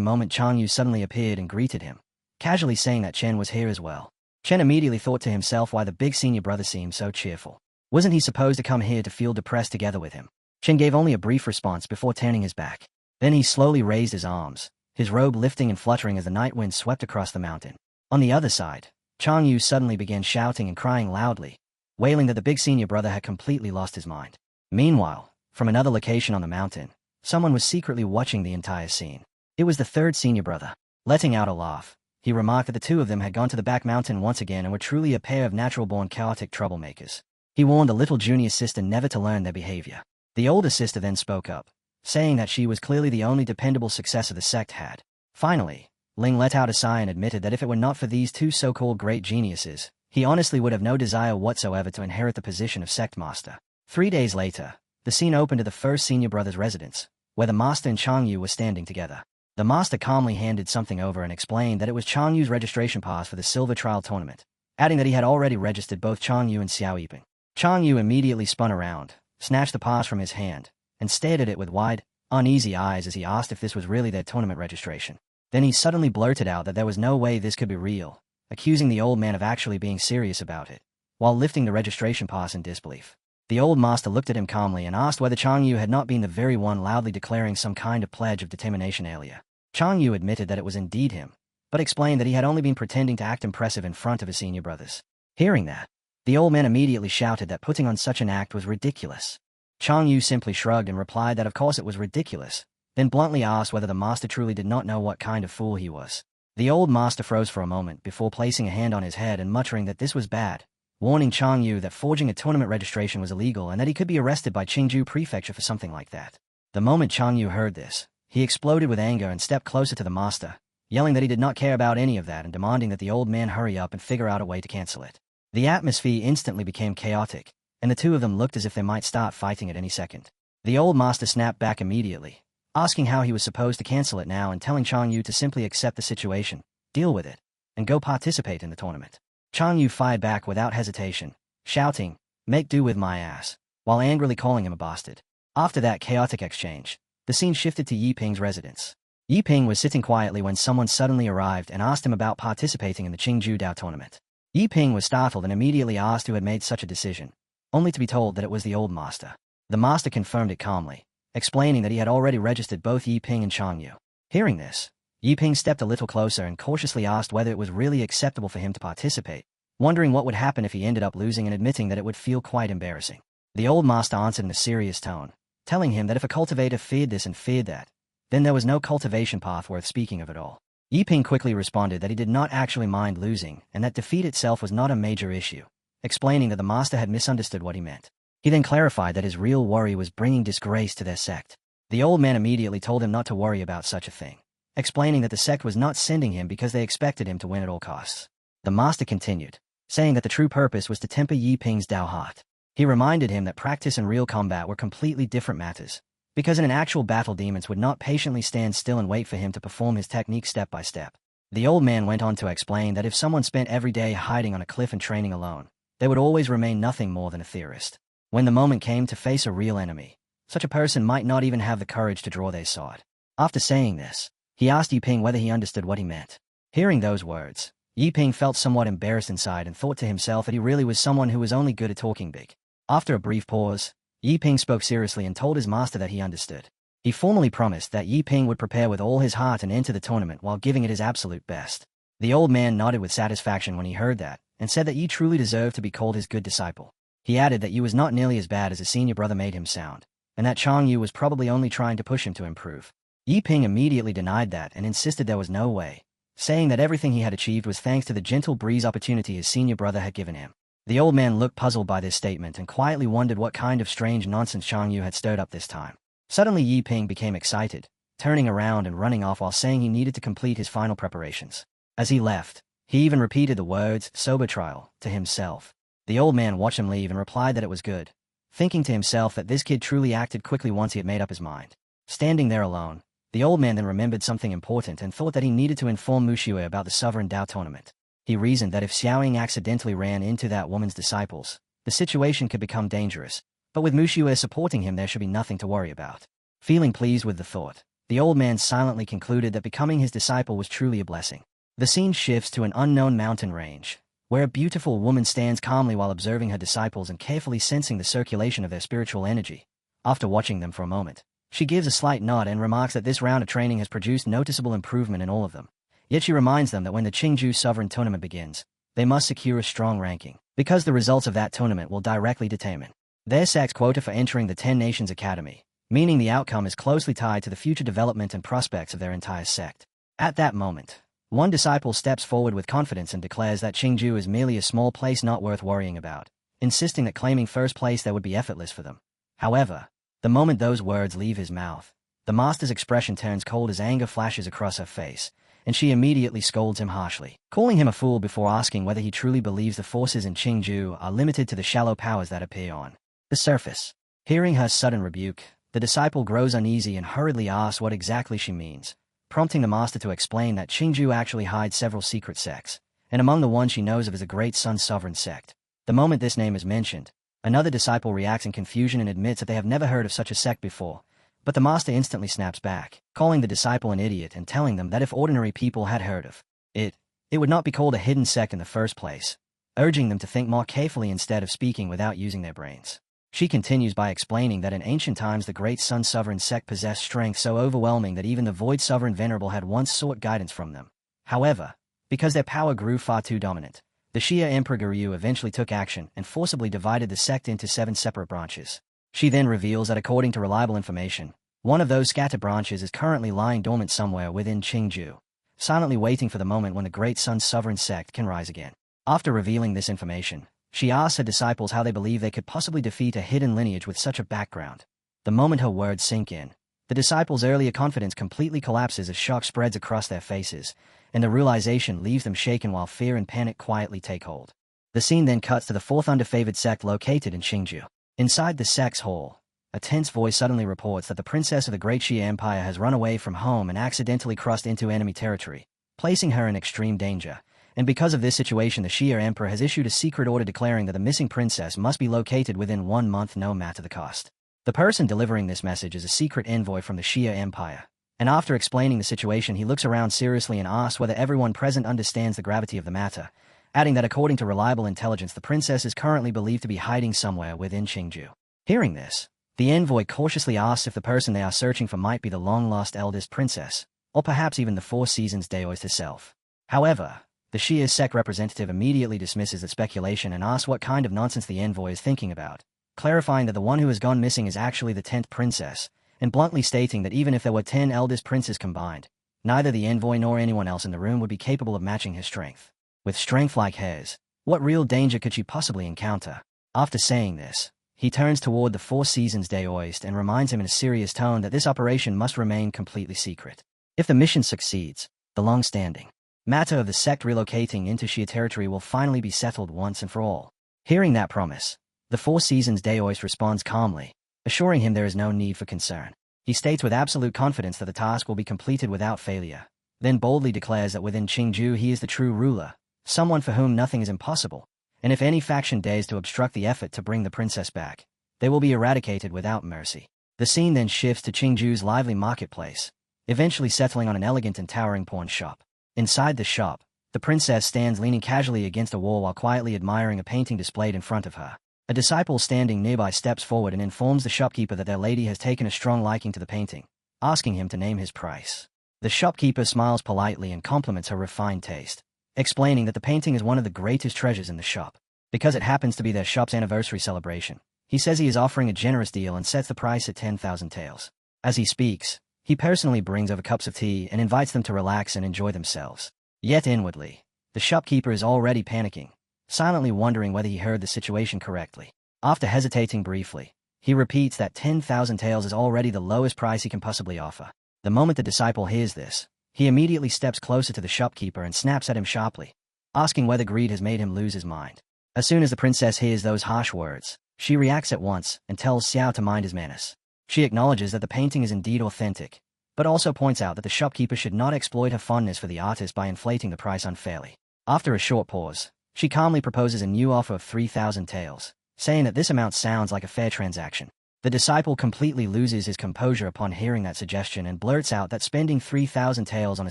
moment Chang Yu suddenly appeared and greeted him, casually saying that Chen was here as well. Chen immediately thought to himself why the big senior brother seemed so cheerful. Wasn't he supposed to come here to feel depressed together with him? Chen gave only a brief response before turning his back. Then he slowly raised his arms, his robe lifting and fluttering as the night wind swept across the mountain. On the other side, Chang Yu suddenly began shouting and crying loudly, wailing that the big senior brother had completely lost his mind. Meanwhile, from another location on the mountain, someone was secretly watching the entire scene. It was the third senior brother. Letting out a laugh, he remarked that the two of them had gone to the back mountain once again and were truly a pair of natural-born chaotic troublemakers. He warned the little junior sister never to learn their behavior. The older sister then spoke up, saying that she was clearly the only dependable successor the sect had. Finally, Ling let out a sigh and admitted that if it were not for these two so-called great geniuses, he honestly would have no desire whatsoever to inherit the position of sect master. 3 days later, the scene opened to the first senior brother's residence, where the master and Chang Yu were standing together. The master calmly handed something over and explained that it was Chang Yu's registration pass for the Silver Trial Tournament, adding that he had already registered both Chang Yu and Xiao Yiping. Chang Yu immediately spun around, snatched the pass from his hand, and stared at it with wide, uneasy eyes as he asked if this was really their tournament registration. Then he suddenly blurted out that there was no way this could be real, accusing the old man of actually being serious about it, while lifting the registration pass in disbelief. The old master looked at him calmly and asked whether Chang Yu had not been the very one loudly declaring some kind of pledge of determination earlier. Chang Yu admitted that it was indeed him, but explained that he had only been pretending to act impressive in front of his senior brothers. Hearing that, the old man immediately shouted that putting on such an act was ridiculous. Chang Yu simply shrugged and replied that of course it was ridiculous, then bluntly asked whether the master truly did not know what kind of fool he was. The old master froze for a moment before placing a hand on his head and muttering that this was bad, warning Chang Yu that forging a tournament registration was illegal and that he could be arrested by Qingju Prefecture for something like that. The moment Chang Yu heard this, he exploded with anger and stepped closer to the master, yelling that he did not care about any of that and demanding that the old man hurry up and figure out a way to cancel it. The atmosphere instantly became chaotic, and the two of them looked as if they might start fighting at any second. The old master snapped back immediately, asking how he was supposed to cancel it now and telling Chang Yu to simply accept the situation, deal with it, and go participate in the tournament. Chang Yu fired back without hesitation, shouting, "Make do with my ass," while angrily calling him a bastard. After that chaotic exchange, the scene shifted to Yi Ping's residence. Yi Ping was sitting quietly when someone suddenly arrived and asked him about participating in the Qingju Dao tournament. Yi Ping was startled and immediately asked who had made such a decision, only to be told that it was the old master. The master confirmed it calmly, explaining that he had already registered both Yi Ping and Chang Yu. Hearing this, Yi Ping stepped a little closer and cautiously asked whether it was really acceptable for him to participate, wondering what would happen if he ended up losing and admitting that it would feel quite embarrassing. The old master answered in a serious tone, telling him that if a cultivator feared this and feared that, then there was no cultivation path worth speaking of at all. Yi Ping quickly responded that he did not actually mind losing and that defeat itself was not a major issue, explaining that the master had misunderstood what he meant. He then clarified that his real worry was bringing disgrace to their sect. The old man immediately told him not to worry about such a thing, explaining that the sect was not sending him because they expected him to win at all costs. The master continued, saying that the true purpose was to temper Yi Ping's Dao heart. He reminded him that practice and real combat were completely different matters, because in an actual battle demons would not patiently stand still and wait for him to perform his technique step by step. The old man went on to explain that if someone spent every day hiding on a cliff and training alone, they would always remain nothing more than a theorist. When the moment came to face a real enemy, such a person might not even have the courage to draw their sword. After saying this, he asked Yi Ping whether he understood what he meant. Hearing those words, Yi Ping felt somewhat embarrassed inside and thought to himself that he really was someone who was only good at talking big. After a brief pause, Yi Ping spoke seriously and told his master that he understood. He formally promised that Yi Ping would prepare with all his heart and enter the tournament while giving it his absolute best. The old man nodded with satisfaction when he heard that, and said that Yi truly deserved to be called his good disciple. He added that Yi was not nearly as bad as his senior brother made him sound, and that Chang Yu was probably only trying to push him to improve. Yi Ping immediately denied that and insisted there was no way, saying that everything he had achieved was thanks to the gentle breeze opportunity his senior brother had given him. The old man looked puzzled by this statement and quietly wondered what kind of strange nonsense Chang Yu had stirred up this time. Suddenly Yi Ping became excited, turning around and running off while saying he needed to complete his final preparations. As he left, he even repeated the words, "sober trial," to himself. The old man watched him leave and replied that it was good, thinking to himself that this kid truly acted quickly once he had made up his mind. Standing there alone, the old man then remembered something important and thought that he needed to inform Muxue about the Sovereign Dao tournament. He reasoned that if Xiaoying accidentally ran into that woman's disciples, the situation could become dangerous, but with Muxue supporting him there should be nothing to worry about. Feeling pleased with the thought, the old man silently concluded that becoming his disciple was truly a blessing. The scene shifts to an unknown mountain range, where a beautiful woman stands calmly while observing her disciples and carefully sensing the circulation of their spiritual energy. After watching them for a moment, she gives a slight nod and remarks that this round of training has produced noticeable improvement in all of them. Yet she reminds them that when the Qingju Sovereign Tournament begins, they must secure a strong ranking, because the results of that tournament will directly determine their sect's quota for entering the 10 Nations Academy, meaning the outcome is closely tied to the future development and prospects of their entire sect. At that moment, one disciple steps forward with confidence and declares that Qingju is merely a small place not worth worrying about, insisting that claiming first place there would be effortless for them. However, the moment those words leave his mouth, the master's expression turns cold as anger flashes across her face, and she immediately scolds him harshly, calling him a fool before asking whether he truly believes the forces in Qingju are limited to the shallow powers that appear on the surface. Hearing her sudden rebuke, the disciple grows uneasy and hurriedly asks what exactly she means, prompting the master to explain that Qingju actually hides several secret sects, and among the ones she knows of is a Great Sun Sovereign sect. The moment this name is mentioned, another disciple reacts in confusion and admits that they have never heard of such a sect before, but the master instantly snaps back, calling the disciple an idiot and telling them that if ordinary people had heard of it, it would not be called a hidden sect in the first place, urging them to think more carefully instead of speaking without using their brains. She continues by explaining that in ancient times the Great Sun Sovereign sect possessed strength so overwhelming that even the Void Sovereign Venerable had once sought guidance from them. However, because their power grew far too dominant, the Xia Emperor Guryu eventually took action and forcibly divided the sect into 7 separate branches. She then reveals that according to reliable information, one of those scattered branches is currently lying dormant somewhere within Qingju, silently waiting for the moment when the great Sun's sovereign sect can rise again. After revealing this information, she asks her disciples how they believe they could possibly defeat a hidden lineage with such a background. The moment her words sink in, the disciples' earlier confidence completely collapses as shock spreads across their faces, and the realization leaves them shaken while fear and panic quietly take hold. The scene then cuts to the fourth under-favored sect located in Qingju. Inside the sect's hall, a tense voice suddenly reports that the princess of the Great Xia Empire has run away from home and accidentally crossed into enemy territory, placing her in extreme danger. And because of this situation, the Xia Emperor has issued a secret order declaring that the missing princess must be located within 1 month no matter the cost. The person delivering this message is a secret envoy from the Xia Empire, and after explaining the situation he looks around seriously and asks whether everyone present understands the gravity of the matter, adding that according to reliable intelligence the princess is currently believed to be hiding somewhere within Qingju. Hearing this, the envoy cautiously asks if the person they are searching for might be the long-lost eldest princess, or perhaps even the Four Seasons Daoist herself. However, the Xia sect representative immediately dismisses the speculation and asks what kind of nonsense the envoy is thinking about, clarifying that the one who has gone missing is actually the 10th princess, and bluntly stating that even if there were 10 eldest princes combined, neither the envoy nor anyone else in the room would be capable of matching his strength. With strength like hers, what real danger could she possibly encounter? After saying this, he turns toward the Four Seasons Daoist and reminds him in a serious tone that this operation must remain completely secret. If the mission succeeds, the long-standing matter of the sect relocating into Xia territory will finally be settled once and for all. Hearing that promise, the Four Seasons Daoist responds calmly, assuring him there is no need for concern. He states with absolute confidence that the task will be completed without failure, then boldly declares that within Qingju he is the true ruler, someone for whom nothing is impossible, and if any faction dares to obstruct the effort to bring the princess back, they will be eradicated without mercy. The scene then shifts to Qingju's lively marketplace, eventually settling on an elegant and towering pawn shop. Inside the shop, the princess stands leaning casually against a wall while quietly admiring a painting displayed in front of her. A disciple standing nearby steps forward and informs the shopkeeper that their lady has taken a strong liking to the painting, asking him to name his price. The shopkeeper smiles politely and compliments her refined taste, explaining that the painting is one of the greatest treasures in the shop. Because it happens to be their shop's anniversary celebration, he says he is offering a generous deal and sets the price at 10,000 taels. As he speaks, he personally brings over cups of tea and invites them to relax and enjoy themselves. Yet inwardly, the shopkeeper is already panicking, silently wondering whether he heard the situation correctly. After hesitating briefly, he repeats that 10,000 taels is already the lowest price he can possibly offer. The moment the disciple hears this, he immediately steps closer to the shopkeeper and snaps at him sharply, asking whether greed has made him lose his mind. As soon as the princess hears those harsh words, she reacts at once and tells Xiao to mind his manners. She acknowledges that the painting is indeed authentic, but also points out that the shopkeeper should not exploit her fondness for the artist by inflating the price unfairly. After a short pause, she calmly proposes a new offer of 3,000 taels, saying that this amount sounds like a fair transaction. The disciple completely loses his composure upon hearing that suggestion and blurts out that spending 3,000 taels on a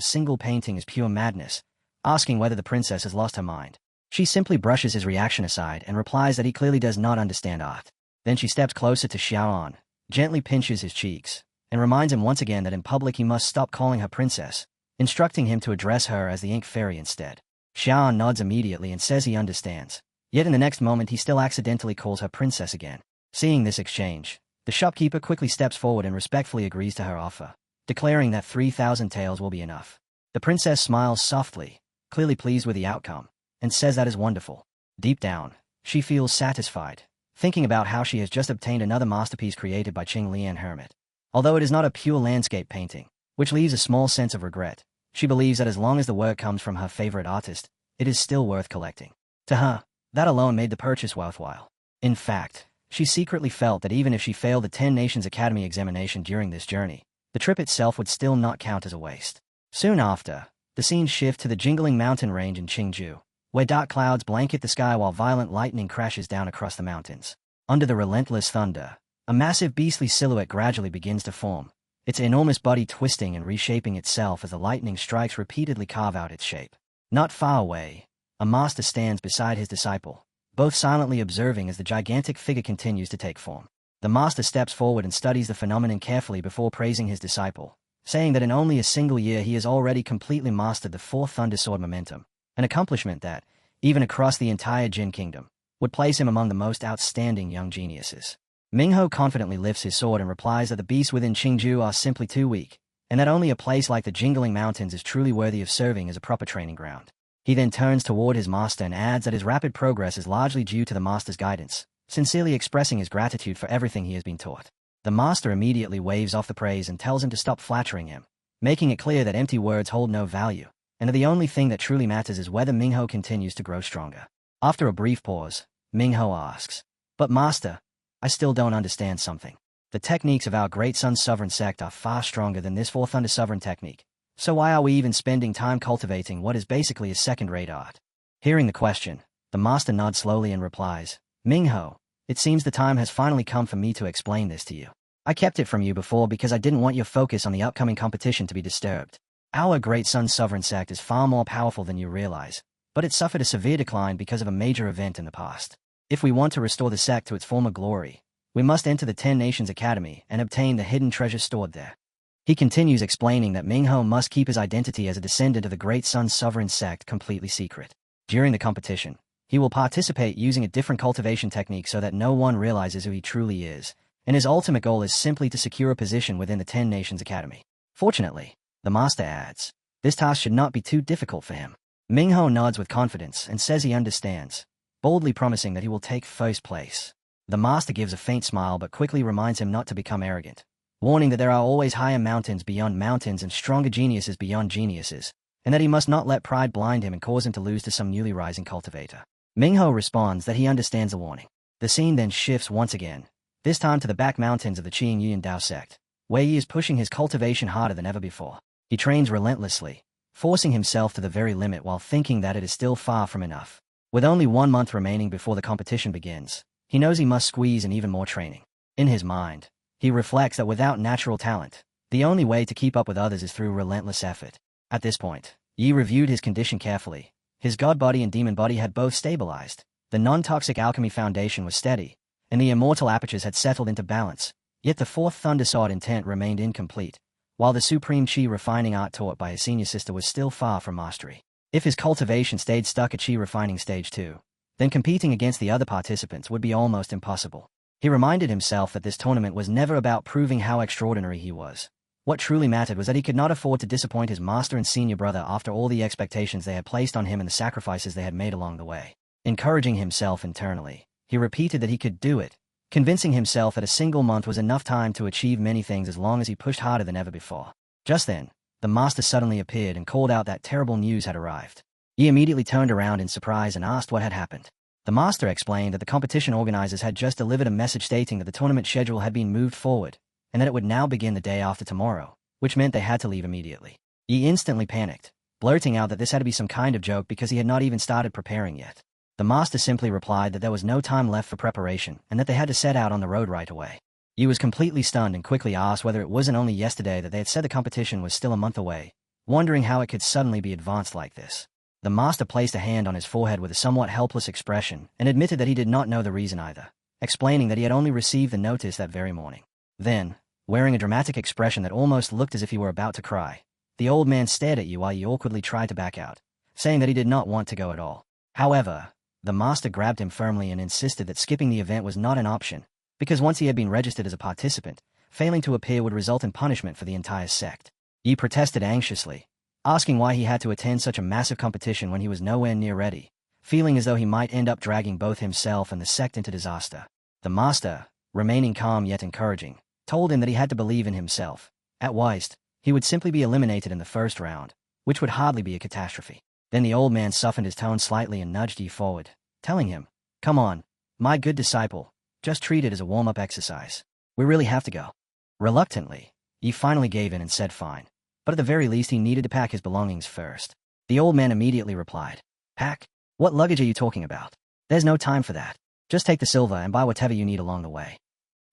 single painting is pure madness, asking whether the princess has lost her mind. She simply brushes his reaction aside and replies that he clearly does not understand art. Then she steps closer to Xiaoan, gently pinches his cheeks, and reminds him once again that in public he must stop calling her princess, instructing him to address her as the Ink Fairy instead. Xiaoan nods immediately and says he understands, yet in the next moment he still accidentally calls her princess again. Seeing this exchange, the shopkeeper quickly steps forward and respectfully agrees to her offer, declaring that 3,000 taels will be enough. The princess smiles softly, clearly pleased with the outcome, and says that is wonderful. Deep down, she feels satisfied, thinking about how she has just obtained another masterpiece created by Qing Lian Hermit. Although it is not a pure landscape painting, which leaves a small sense of regret, she believes that as long as the work comes from her favorite artist, it is still worth collecting. To her, that alone made the purchase worthwhile. In fact, she secretly felt that even if she failed the 10 Nations Academy examination during this journey, the trip itself would still not count as a waste. Soon after, the scene shifts to the jingling mountain range in Qingju, where dark clouds blanket the sky while violent lightning crashes down across the mountains. Under the relentless thunder, a massive beastly silhouette gradually begins to form, its enormous body twisting and reshaping itself as the lightning strikes repeatedly carve out its shape. Not far away, a master stands beside his disciple, both silently observing as the gigantic figure continues to take form. The master steps forward and studies the phenomenon carefully before praising his disciple, saying that in only a single year he has already completely mastered the fourth Thundersword momentum, an accomplishment that, even across the entire Jin Kingdom, would place him among the most outstanding young geniuses. Mingho confidently lifts his sword and replies that the beasts within Qingju are simply too weak, and that only a place like the Jingling Mountains is truly worthy of serving as a proper training ground. He then turns toward his master and adds that his rapid progress is largely due to the master's guidance, sincerely expressing his gratitude for everything he has been taught. The master immediately waves off the praise and tells him to stop flattering him, making it clear that empty words hold no value, and that the only thing that truly matters is whether Mingho continues to grow stronger. After a brief pause, Mingho asks, "But master, I still don't understand something. The techniques of our Great Sun Sovereign sect are far stronger than this Four Thunder Sovereign technique, so why are we even spending time cultivating what is basically a second-rate art?" Hearing the question, the master nods slowly and replies, "Mingho, it seems the time has finally come for me to explain this to you. I kept it from you before because I didn't want your focus on the upcoming competition to be disturbed. Our Great Sun Sovereign sect is far more powerful than you realize, but it suffered a severe decline because of a major event in the past. If we want to restore the sect to its former glory, we must enter the 10 Nations Academy and obtain the hidden treasure stored there." He continues explaining that Mingho must keep his identity as a descendant of the Great Sun Sovereign sect completely secret. During the competition, he will participate using a different cultivation technique so that no one realizes who he truly is, and his ultimate goal is simply to secure a position within the 10 Nations Academy. Fortunately, the master adds, this task should not be too difficult for him. Mingho nods with confidence and says he understands, boldly promising that he will take first place. The master gives a faint smile but quickly reminds him not to become arrogant, warning that there are always higher mountains beyond mountains and stronger geniuses beyond geniuses, and that he must not let pride blind him and cause him to lose to some newly rising cultivator. Mingho responds that he understands the warning. The scene then shifts once again, this time to the back mountains of the Qing Yuan Dao sect, where he is pushing his cultivation harder than ever before. He trains relentlessly, forcing himself to the very limit while thinking that it is still far from enough. With only 1 month remaining before the competition begins, he knows he must squeeze in even more training. In his mind, he reflects that without natural talent, the only way to keep up with others is through relentless effort. At this point, Yi reviewed his condition carefully. His god body and demon body had both stabilized, the non-toxic alchemy foundation was steady, and the immortal apertures had settled into balance, yet the fourth Thunder Sword intent remained incomplete, while the supreme chi refining art taught by his senior sister was still far from mastery. If his cultivation stayed stuck at chi refining stage 2, then competing against the other participants would be almost impossible. He reminded himself that this tournament was never about proving how extraordinary he was. What truly mattered was that he could not afford to disappoint his master and senior brother after all the expectations they had placed on him and the sacrifices they had made along the way. Encouraging himself internally, he repeated that he could do it, convincing himself that a single month was enough time to achieve many things as long as he pushed harder than ever before. Just then, the master suddenly appeared and called out that terrible news had arrived. He immediately turned around in surprise and asked what had happened. The master explained that the competition organizers had just delivered a message stating that the tournament schedule had been moved forward, and that it would now begin the day after tomorrow, which meant they had to leave immediately. He instantly panicked, blurting out that this had to be some kind of joke because he had not even started preparing yet. The master simply replied that there was no time left for preparation and that they had to set out on the road right away. He was completely stunned and quickly asked whether it wasn't only yesterday that they had said the competition was still a month away, wondering how it could suddenly be advanced like this. The master placed a hand on his forehead with a somewhat helpless expression and admitted that he did not know the reason either, explaining that he had only received the notice that very morning. Then, wearing a dramatic expression that almost looked as if he were about to cry, the old man stared at you while he awkwardly tried to back out, saying that he did not want to go at all. However, the master grabbed him firmly and insisted that skipping the event was not an option, because once he had been registered as a participant, failing to appear would result in punishment for the entire sect. Yi protested anxiously, asking why he had to attend such a massive competition when he was nowhere near ready, feeling as though he might end up dragging both himself and the sect into disaster. The master, remaining calm yet encouraging, told him that he had to believe in himself. At worst, he would simply be eliminated in the first round, which would hardly be a catastrophe. Then the old man softened his tone slightly and nudged Yi forward, telling him, "Come on, my good disciple, just treat it as a warm-up exercise. We really have to go." Reluctantly, Yi finally gave in and said fine, but at the very least he needed to pack his belongings first. The old man immediately replied, "Pack? What luggage are you talking about? There's no time for that. Just take the silver and buy whatever you need along the way."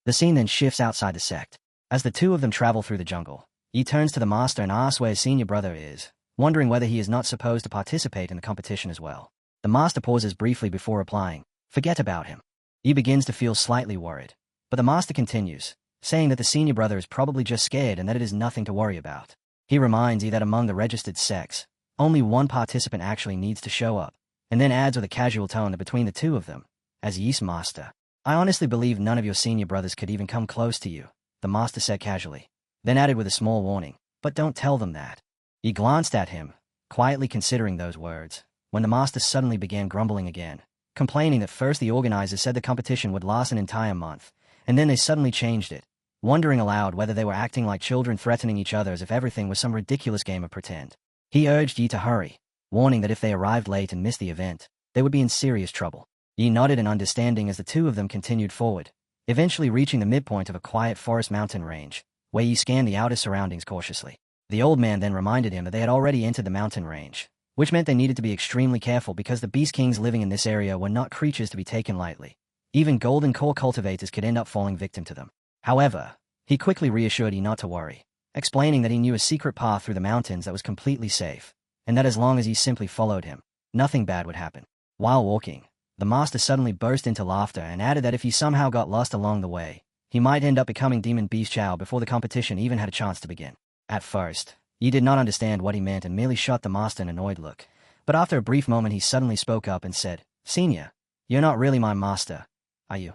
The scene then shifts outside the sect. As the two of them travel through the jungle, Yi turns to the master and asks where his senior brother is, wondering whether he is not supposed to participate in the competition as well. The master pauses briefly before replying, "Forget about him." Yi begins to feel slightly worried, but the master continues, saying that the senior brother is probably just scared and that it is nothing to worry about. He reminds Yi that among the registered sects, only one participant actually needs to show up, and then adds with a casual tone that between the two of them, as Yi's master, I honestly believe none of your senior brothers could even come close to you, the master said casually, then added with a small warning, but don't tell them that. He glanced at him, quietly considering those words, when the master suddenly began grumbling again, complaining that first the organizers said the competition would last an entire month, and then they suddenly changed it, wondering aloud whether they were acting like children threatening each other as if everything was some ridiculous game of pretend. He urged Yi to hurry, warning that if they arrived late and missed the event, they would be in serious trouble. Yi nodded in understanding as the two of them continued forward, eventually reaching the midpoint of a quiet forest mountain range, where Yi scanned the outer surroundings cautiously. The old man then reminded him that they had already entered the mountain range, which meant they needed to be extremely careful because the beast kings living in this area were not creatures to be taken lightly. Even golden core cultivators could end up falling victim to them. However, he quickly reassured Yi not to worry, explaining that he knew a secret path through the mountains that was completely safe, and that as long as he simply followed him, nothing bad would happen. While walking, the master suddenly burst into laughter and added that if he somehow got lost along the way, he might end up becoming Demon Beast Chow before the competition even had a chance to begin. At first, Yi did not understand what he meant and merely shot the master an annoyed look, but after a brief moment he suddenly spoke up and said, "Senior, you're not really my master, are you?"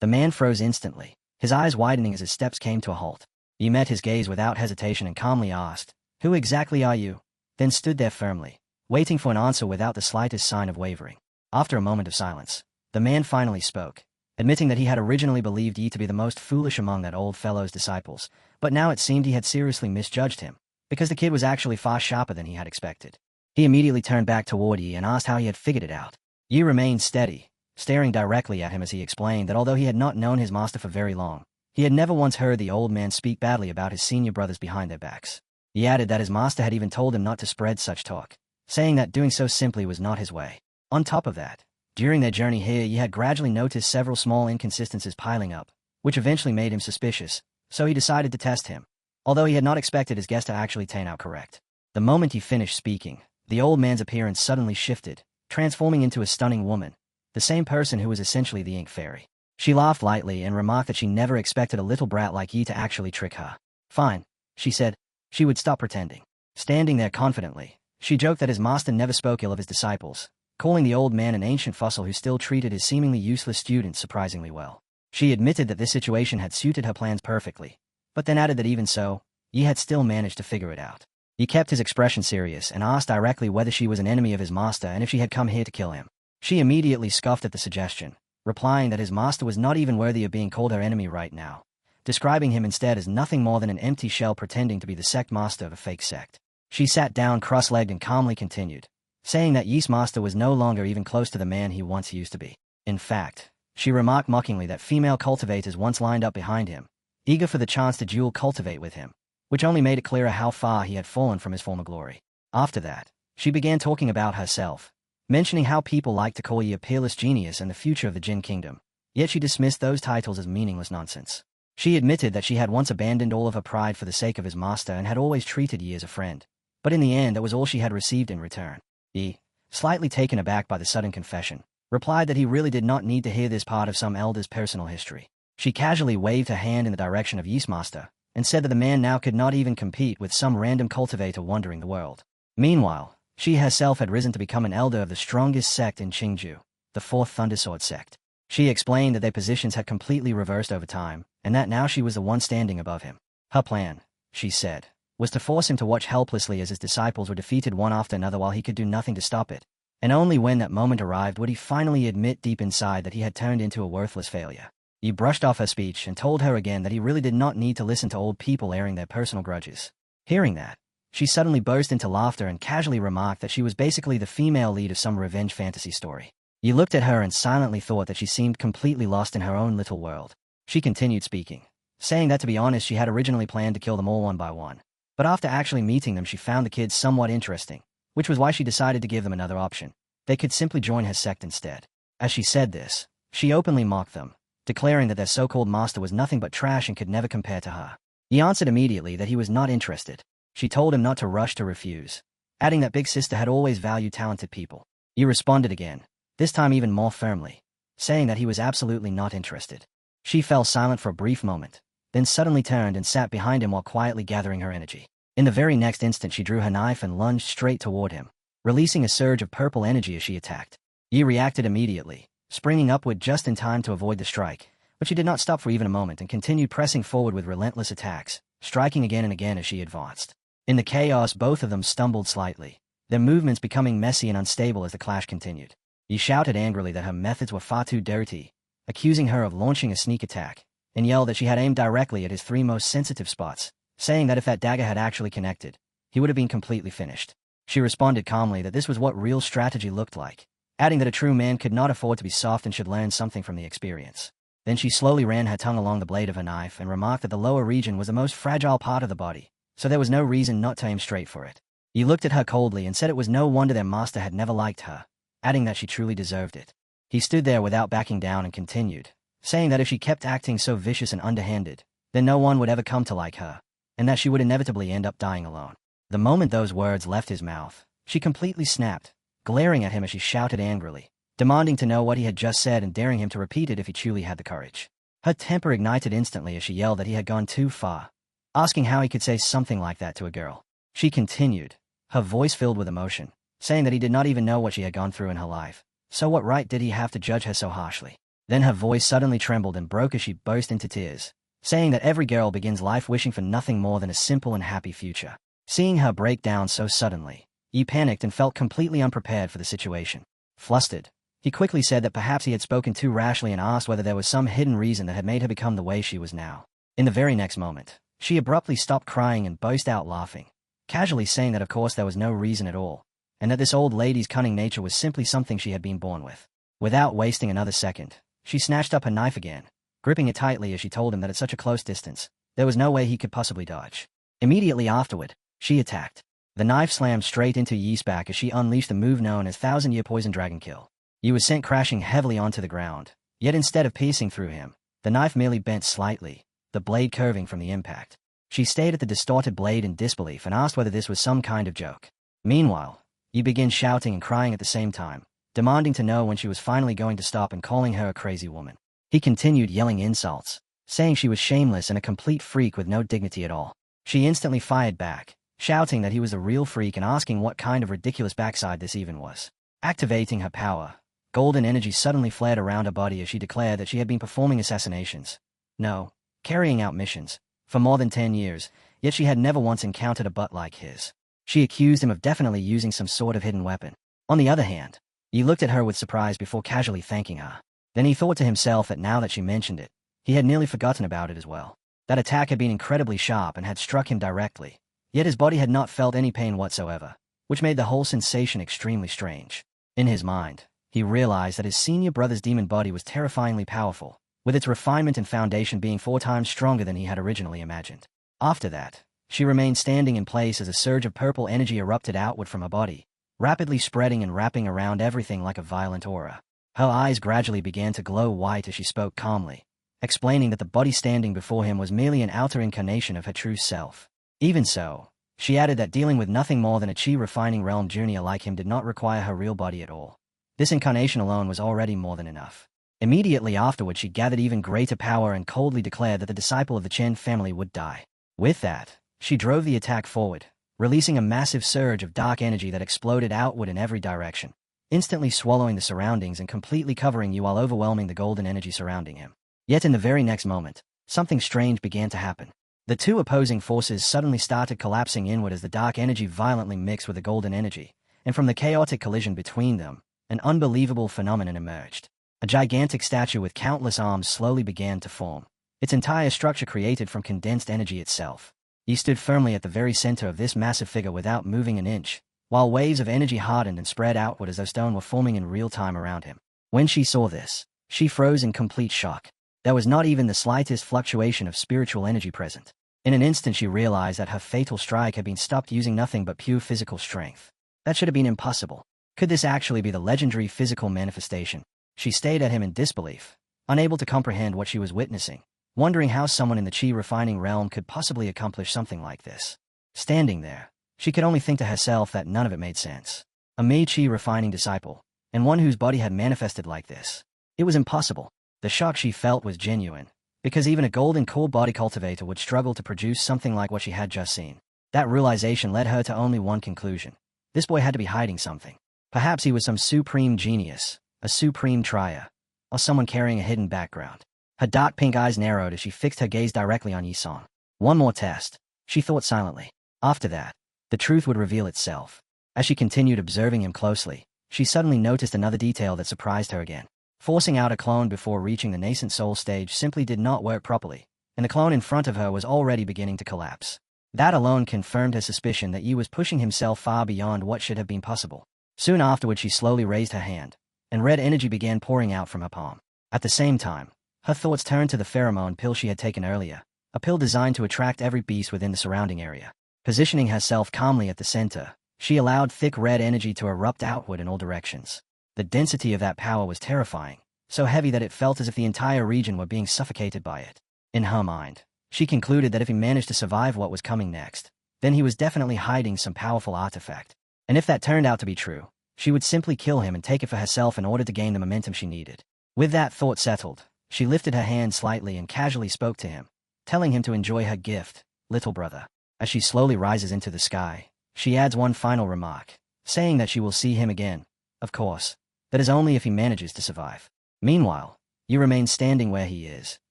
The man froze instantly, his eyes widening as his steps came to a halt. Yi met his gaze without hesitation and calmly asked, "Who exactly are you?" Then stood there firmly, waiting for an answer without the slightest sign of wavering. After a moment of silence, the man finally spoke, admitting that he had originally believed Yi to be the most foolish among that old fellow's disciples, but now it seemed he had seriously misjudged him, because the kid was actually far sharper than he had expected. He immediately turned back toward Yi and asked how he had figured it out. Yi remained steady, staring directly at him as he explained that although he had not known his master for very long, he had never once heard the old man speak badly about his senior brothers behind their backs. He added that his master had even told him not to spread such talk, saying that doing so simply was not his way. On top of that, during their journey here Yi had gradually noticed several small inconsistencies piling up, which eventually made him suspicious, so he decided to test him, although he had not expected his guess to actually turn out correct. The moment he finished speaking, the old man's appearance suddenly shifted, transforming into a stunning woman, the same person who was essentially the ink fairy. She laughed lightly and remarked that she never expected a little brat like Yi to actually trick her. "Fine," she said. She would stop pretending. Standing there confidently, she joked that his master never spoke ill of his disciples, calling the old man an ancient fossil who still treated his seemingly useless students surprisingly well. She admitted that this situation had suited her plans perfectly, but then added that even so, Yi had still managed to figure it out. He kept his expression serious and asked directly whether she was an enemy of his master and if she had come here to kill him. She immediately scoffed at the suggestion, replying that his master was not even worthy of being called her enemy right now, describing him instead as nothing more than an empty shell pretending to be the sect master of a fake sect. She sat down cross-legged and calmly continued, saying that Yi's master was no longer even close to the man he once used to be. In fact, she remarked mockingly that female cultivators once lined up behind him, eager for the chance to dual cultivate with him, which only made it clearer how far he had fallen from his former glory. After that, she began talking about herself, mentioning how people like to call Yi a peerless genius and the future of the Jin Kingdom, yet she dismissed those titles as meaningless nonsense. She admitted that she had once abandoned all of her pride for the sake of his master and had always treated Yi as a friend, but in the end that was all she had received in return. Yi, slightly taken aback by the sudden confession, replied that he really did not need to hear this part of some elder's personal history. She casually waved her hand in the direction of Yi's master, and said that the man now could not even compete with some random cultivator wandering the world. Meanwhile, she herself had risen to become an elder of the strongest sect in Qingju, the Fourth Thundersword sect. She explained that their positions had completely reversed over time, and that now she was the one standing above him. Her plan, she said, was to force him to watch helplessly as his disciples were defeated one after another while he could do nothing to stop it, and only when that moment arrived would he finally admit deep inside that he had turned into a worthless failure. He brushed off her speech and told her again that he really did not need to listen to old people airing their personal grudges. Hearing that, she suddenly burst into laughter and casually remarked that she was basically the female lead of some revenge fantasy story. He looked at her and silently thought that she seemed completely lost in her own little world. She continued speaking, saying that to be honest she had originally planned to kill them all one by one, but after actually meeting them she found the kids somewhat interesting, which was why she decided to give them another option. They could simply join her sect instead. As she said this, she openly mocked them, declaring that their so-called master was nothing but trash and could never compare to her. He answered immediately that he was not interested. She told him not to rush to refuse, adding that Big Sister had always valued talented people. He responded again, this time even more firmly, saying that he was absolutely not interested. She fell silent for a brief moment, then suddenly turned and sat behind him while quietly gathering her energy. In the very next instant she drew her knife and lunged straight toward him, releasing a surge of purple energy as she attacked. Yi reacted immediately, springing upward just in time to avoid the strike, but she did not stop for even a moment and continued pressing forward with relentless attacks, striking again and again as she advanced. In the chaos, both of them stumbled slightly, their movements becoming messy and unstable as the clash continued. He shouted angrily that her methods were far too dirty, accusing her of launching a sneak attack, and yelled that she had aimed directly at his three most sensitive spots, saying that if that dagger had actually connected, he would have been completely finished. She responded calmly that this was what real strategy looked like, adding that a true man could not afford to be soft and should learn something from the experience. Then she slowly ran her tongue along the blade of her knife and remarked that the lower region was the most fragile part of the body, so there was no reason not to aim straight for it. He looked at her coldly and said it was no wonder their master had never liked her, adding that she truly deserved it. He stood there without backing down and continued, saying that if she kept acting so vicious and underhanded, then no one would ever come to like her, and that she would inevitably end up dying alone. The moment those words left his mouth, she completely snapped, glaring at him as she shouted angrily, demanding to know what he had just said and daring him to repeat it if he truly had the courage. Her temper ignited instantly as she yelled that he had gone too far, asking how he could say something like that to a girl. She continued, her voice filled with emotion, saying that he did not even know what she had gone through in her life, so what right did he have to judge her so harshly? Then her voice suddenly trembled and broke as she burst into tears, saying that every girl begins life wishing for nothing more than a simple and happy future. Seeing her break down so suddenly, he panicked and felt completely unprepared for the situation. Flustered, he quickly said that perhaps he had spoken too rashly and asked whether there was some hidden reason that had made her become the way she was now. In the very next moment, she abruptly stopped crying and burst out laughing, casually saying that of course there was no reason at all, and that this old lady's cunning nature was simply something she had been born with. Without wasting another second, she snatched up her knife again, gripping it tightly as she told him that at such a close distance, there was no way he could possibly dodge. Immediately afterward, she attacked. The knife slammed straight into Yi's back as she unleashed the move known as Thousand-Year Poison Dragon Kill. Yi was sent crashing heavily onto the ground, yet instead of piercing through him, the knife merely bent slightly, the blade curving from the impact. She stared at the distorted blade in disbelief and asked whether this was some kind of joke. Meanwhile, Yi began shouting and crying at the same time, demanding to know when she was finally going to stop and calling her a crazy woman. He continued yelling insults, saying she was shameless and a complete freak with no dignity at all. She instantly fired back, shouting that he was a real freak and asking what kind of ridiculous backside this even was. Activating her power, golden energy suddenly flared around her body as she declared that she had been performing assassinations. No, carrying out missions, for more than 10 years, yet she had never once encountered a butt like his. She accused him of definitely using some sort of hidden weapon. On the other hand, he looked at her with surprise before casually thanking her. Then he thought to himself that now that she mentioned it, he had nearly forgotten about it as well. That attack had been incredibly sharp and had struck him directly, yet his body had not felt any pain whatsoever, which made the whole sensation extremely strange. In his mind, he realized that his senior brother's demon body was terrifyingly powerful, with its refinement and foundation being 4 times stronger than he had originally imagined. After that, she remained standing in place as a surge of purple energy erupted outward from her body, rapidly spreading and wrapping around everything like a violent aura. Her eyes gradually began to glow white as she spoke calmly, explaining that the body standing before him was merely an outer incarnation of her true self. Even so, she added that dealing with nothing more than a chi-refining realm junior like him did not require her real body at all. This incarnation alone was already more than enough. Immediately afterward, she gathered even greater power and coldly declared that the disciple of the Chen family would die. With that, she drove the attack forward, releasing a massive surge of dark energy that exploded outward in every direction, instantly swallowing the surroundings and completely covering you while overwhelming the golden energy surrounding him. Yet in the very next moment, something strange began to happen. The two opposing forces suddenly started collapsing inward as the dark energy violently mixed with the golden energy, and from the chaotic collision between them, an unbelievable phenomenon emerged. A gigantic statue with countless arms slowly began to form, its entire structure created from condensed energy itself. He stood firmly at the very center of this massive figure without moving an inch, while waves of energy hardened and spread outward as though stone were forming in real time around him. When she saw this, she froze in complete shock. There was not even the slightest fluctuation of spiritual energy present. In an instant she realized that her fatal strike had been stopped using nothing but pure physical strength. That should have been impossible. Could this actually be the legendary physical manifestation? She stared at him in disbelief, unable to comprehend what she was witnessing, wondering how someone in the chi-refining realm could possibly accomplish something like this. Standing there, she could only think to herself that none of it made sense. A mere chi-refining disciple, and one whose body had manifested like this. It was impossible. The shock she felt was genuine, because even a golden core body cultivator would struggle to produce something like what she had just seen. That realization led her to only one conclusion. This boy had to be hiding something. Perhaps he was some supreme genius, a supreme trier, or someone carrying a hidden background. Her dark pink eyes narrowed as she fixed her gaze directly on Yi-song. One more test, she thought silently. After that, the truth would reveal itself. As she continued observing him closely, she suddenly noticed another detail that surprised her again. Forcing out a clone before reaching the nascent soul stage simply did not work properly, and the clone in front of her was already beginning to collapse. That alone confirmed her suspicion that Yi was pushing himself far beyond what should have been possible. Soon afterward, she slowly raised her hand, and red energy began pouring out from her palm. At the same time, her thoughts turned to the pheromone pill she had taken earlier, a pill designed to attract every beast within the surrounding area. Positioning herself calmly at the center, she allowed thick red energy to erupt outward in all directions. The density of that power was terrifying, so heavy that it felt as if the entire region were being suffocated by it. In her mind, she concluded that if he managed to survive what was coming next, then he was definitely hiding some powerful artifact. And if that turned out to be true, she would simply kill him and take it for herself in order to gain the momentum she needed. With that thought settled, she lifted her hand slightly and casually spoke to him, telling him to enjoy her gift, little brother. As she slowly rises into the sky, she adds one final remark, saying that she will see him again. Of course, that is only if he manages to survive. Meanwhile, Yi remains standing where he is,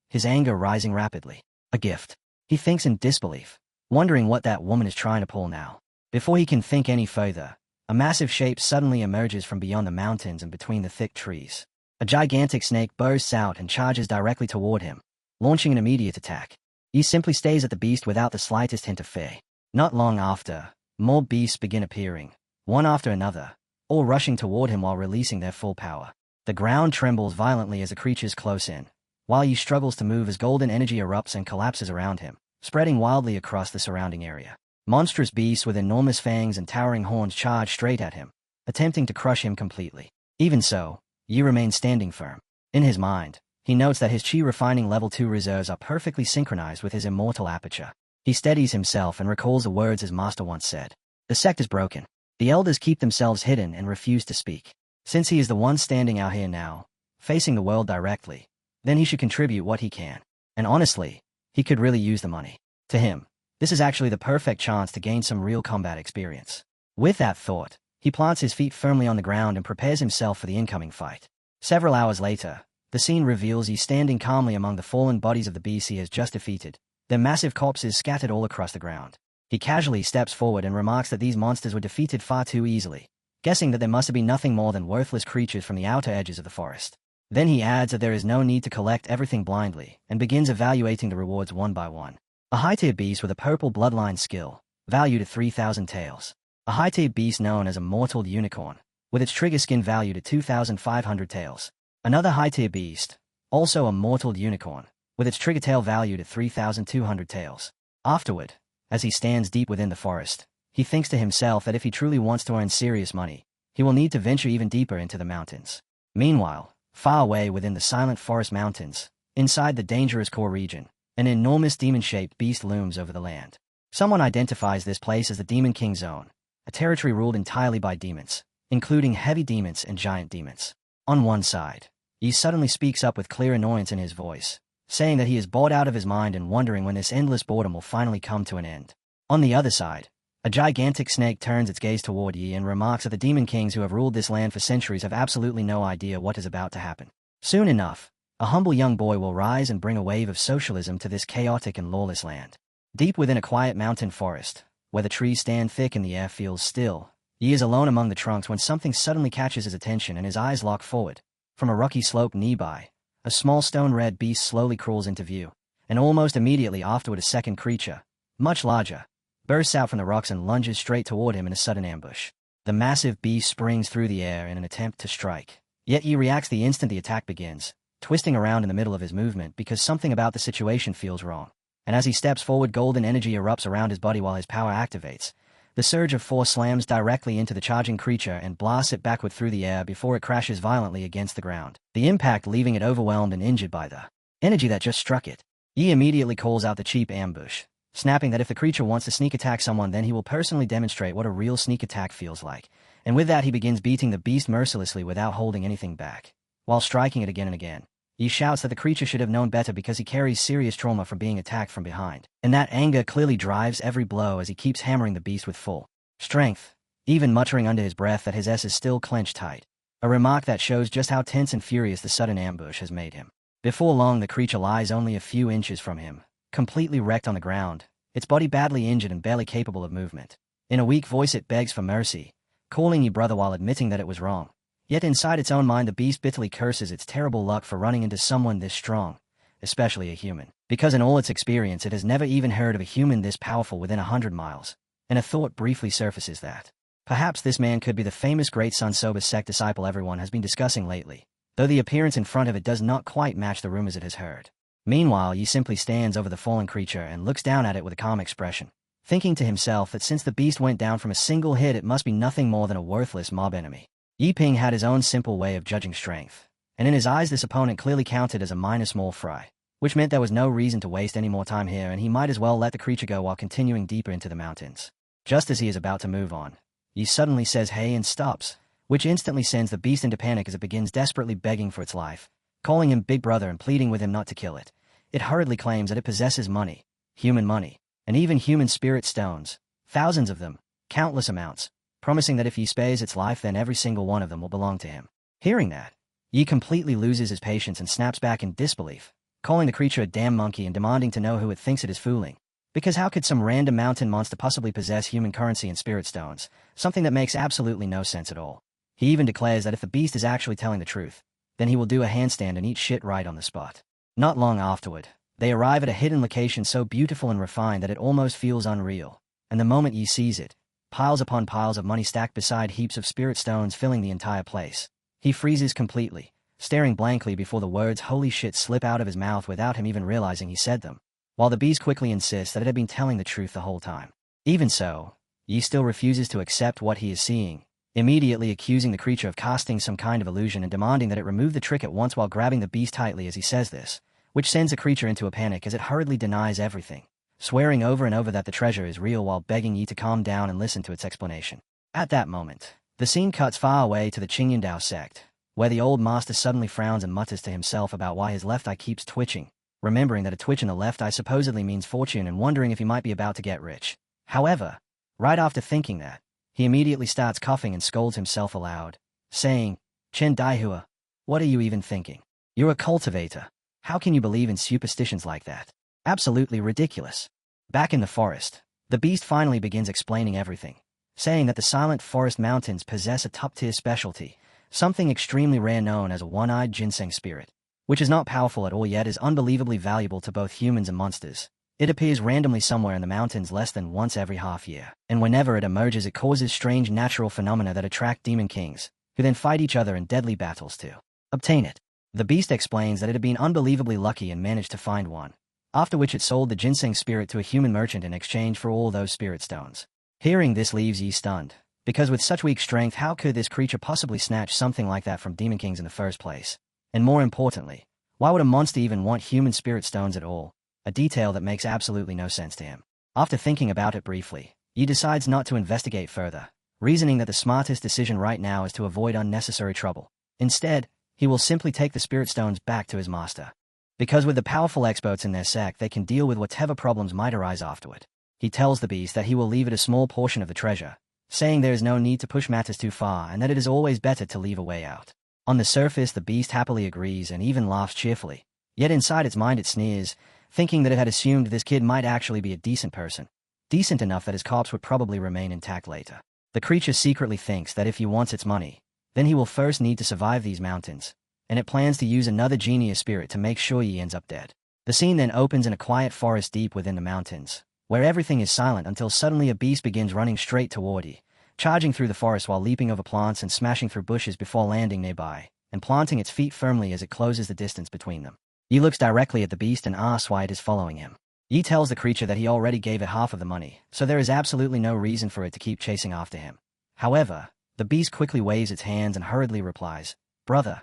his anger rising rapidly. A gift. He thinks in disbelief, wondering what that woman is trying to pull now. Before he can think any further, a massive shape suddenly emerges from beyond the mountains and between the thick trees. A gigantic snake bursts out and charges directly toward him, launching an immediate attack. He simply stays at the beast without the slightest hint of fear. Not long after, more beasts begin appearing, one after another, all rushing toward him while releasing their full power. The ground trembles violently as the creatures close in, while he struggles to move as golden energy erupts and collapses around him, spreading wildly across the surrounding area. Monstrous beasts with enormous fangs and towering horns charge straight at him, attempting to crush him completely. Even so, Yi remains standing firm. In his mind, he notes that his chi refining level 2 reserves are perfectly synchronized with his immortal aperture. He steadies himself and recalls the words his master once said. The sect is broken. The elders keep themselves hidden and refuse to speak. Since he is the one standing out here now, facing the world directly, then he should contribute what he can. And honestly, he could really use the money. To him, this is actually the perfect chance to gain some real combat experience. With that thought, he plants his feet firmly on the ground and prepares himself for the incoming fight. Several hours later, the scene reveals Yi standing calmly among the fallen bodies of the beasts he has just defeated, their massive corpses scattered all across the ground. He casually steps forward and remarks that these monsters were defeated far too easily, guessing that there must have been nothing more than worthless creatures from the outer edges of the forest. Then he adds that there is no need to collect everything blindly, and begins evaluating the rewards one by one. A high-tier beast with a purple bloodline skill, valued at 3,000 taels. A high-tier beast known as a mortal unicorn, with its trigger skin valued at 2,500 taels. Another high-tier beast, also a mortal unicorn, with its trigger tail valued at 3,200 taels. Afterward, as he stands deep within the forest, he thinks to himself that if he truly wants to earn serious money, he will need to venture even deeper into the mountains. Meanwhile, far away within the silent forest mountains, inside the dangerous core region, an enormous demon-shaped beast looms over the land. Someone identifies this place as the Demon King Zone, a territory ruled entirely by demons, including heavy demons and giant demons. On one side, he suddenly speaks up with clear annoyance in his voice, saying that he is bored out of his mind and wondering when this endless boredom will finally come to an end. On the other side, a gigantic snake turns its gaze toward Yi and remarks that the demon kings who have ruled this land for centuries have absolutely no idea what is about to happen. Soon enough, a humble young boy will rise and bring a wave of socialism to this chaotic and lawless land. Deep within a quiet mountain forest, where the trees stand thick and the air feels still, Yi is alone among the trunks when something suddenly catches his attention and his eyes lock forward. From a rocky slope nearby, a small stone-red beast slowly crawls into view, and almost immediately afterward a second creature, much larger, bursts out from the rocks and lunges straight toward him in a sudden ambush. The massive beast springs through the air in an attempt to strike, yet Yi reacts the instant the attack begins, twisting around in the middle of his movement because something about the situation feels wrong. And as he steps forward, golden energy erupts around his body while his power activates. The surge of force slams directly into the charging creature and blasts it backward through the air before it crashes violently against the ground, the impact leaving it overwhelmed and injured by the energy that just struck it. Yi immediately calls out the cheap ambush, snapping that if the creature wants to sneak attack someone, then he will personally demonstrate what a real sneak attack feels like. And with that, he begins beating the beast mercilessly without holding anything back. While striking it again and again, he shouts that the creature should have known better because he carries serious trauma from being attacked from behind. And that anger clearly drives every blow as he keeps hammering the beast with full strength, even muttering under his breath that his S is still clenched tight. a remark that shows just how tense and furious the sudden ambush has made him. Before long, the creature lies only a few inches from him, completely wrecked on the ground, its body badly injured and barely capable of movement. In a weak voice it begs for mercy, calling you brother while admitting that it was wrong. Yet inside its own mind the beast bitterly curses its terrible luck for running into someone this strong, especially a human, because in all its experience it has never even heard of a human this powerful within 100 miles. And a thought briefly surfaces that perhaps this man could be the famous Great Sun Soba sect disciple everyone has been discussing lately, though the appearance in front of it does not quite match the rumors it has heard. Meanwhile, Yi simply stands over the fallen creature and looks down at it with a calm expression, thinking to himself that since the beast went down from a single hit it must be nothing more than a worthless mob enemy. Yi Ping had his own simple way of judging strength, and in his eyes this opponent clearly counted as a minor small fry, which meant there was no reason to waste any more time here and he might as well let the creature go while continuing deeper into the mountains. Just as he is about to move on, Yi suddenly says hey and stops, which instantly sends the beast into panic as it begins desperately begging for its life, calling him big brother and pleading with him not to kill it. It hurriedly claims that it possesses money, and even human spirit stones, thousands of them, countless amounts, promising that if Yi spares its life then every single one of them will belong to him. Hearing that, Yi completely loses his patience and snaps back in disbelief, calling the creature a damn monkey and demanding to know who it thinks it is fooling. Because how could some random mountain monster possibly possess human currency and spirit stones, something that makes absolutely no sense at all? He even declares that if the beast is actually telling the truth, then he will do a handstand and eat shit right on the spot. Not long afterward, they arrive at a hidden location so beautiful and refined that it almost feels unreal, and the moment Yi sees it, piles upon piles of money stacked beside heaps of spirit stones filling the entire place. He freezes completely, staring blankly before the words holy shit slip out of his mouth without him even realizing he said them, while the beast quickly insists that it had been telling the truth the whole time. Even so, Yi still refuses to accept what he is seeing, immediately accusing the creature of casting some kind of illusion and demanding that it remove the trick at once while grabbing the beast tightly as he says this, which sends the creature into a panic as it hurriedly denies everything, swearing over and over that the treasure is real while begging Yi to calm down and listen to its explanation. At that moment, the scene cuts far away to the Qingyandao sect, where the old master suddenly frowns and mutters to himself about why his left eye keeps twitching, remembering that a twitch in the left eye supposedly means fortune and wondering if he might be about to get rich. However, right after thinking that, he immediately starts coughing and scolds himself aloud, saying, Chen Daihua, what are you even thinking? You're a cultivator. How can you believe in superstitions like that? Absolutely ridiculous. Back in the forest, the beast finally begins explaining everything, saying that the Silent Forest Mountains possess a top-tier specialty, something extremely rare known as a one-eyed ginseng spirit, which is not powerful at all yet is unbelievably valuable to both humans and monsters. It appears randomly somewhere in the mountains less than once every half year, and whenever it emerges it causes strange natural phenomena that attract demon kings, who then fight each other in deadly battles to obtain it. The beast explains that it had been unbelievably lucky and managed to find one, after which it sold the ginseng spirit to a human merchant in exchange for all those spirit stones. Hearing this leaves Yi stunned, because with such weak strength how could this creature possibly snatch something like that from demon kings in the first place? And more importantly, why would a monster even want human spirit stones at all? A detail that makes absolutely no sense to him. After thinking about it briefly, Yi decides not to investigate further, reasoning that the smartest decision right now is to avoid unnecessary trouble. Instead, he will simply take the spirit stones back to his master. Because with the powerful experts in their sect they can deal with whatever problems might arise afterward. He tells the beast that he will leave it a small portion of the treasure, saying there is no need to push matters too far and that it is always better to leave a way out. On the surface the beast happily agrees and even laughs cheerfully, yet inside its mind it sneers, thinking that it had assumed this kid might actually be a decent person, decent enough that his corpse would probably remain intact later. The creature secretly thinks that if he wants its money, then he will first need to survive these mountains, and it plans to use another genius spirit to make sure he ends up dead. The scene then opens in a quiet forest deep within the mountains, where everything is silent until suddenly a beast begins running straight toward Yi, charging through the forest while leaping over plants and smashing through bushes before landing nearby, and planting its feet firmly as it closes the distance between them. Yi looks directly at the beast and asks why it is following him. Yi tells the creature that he already gave it half of the money, so there is absolutely no reason for it to keep chasing after him. However, the beast quickly waves its hands and hurriedly replies, Brother,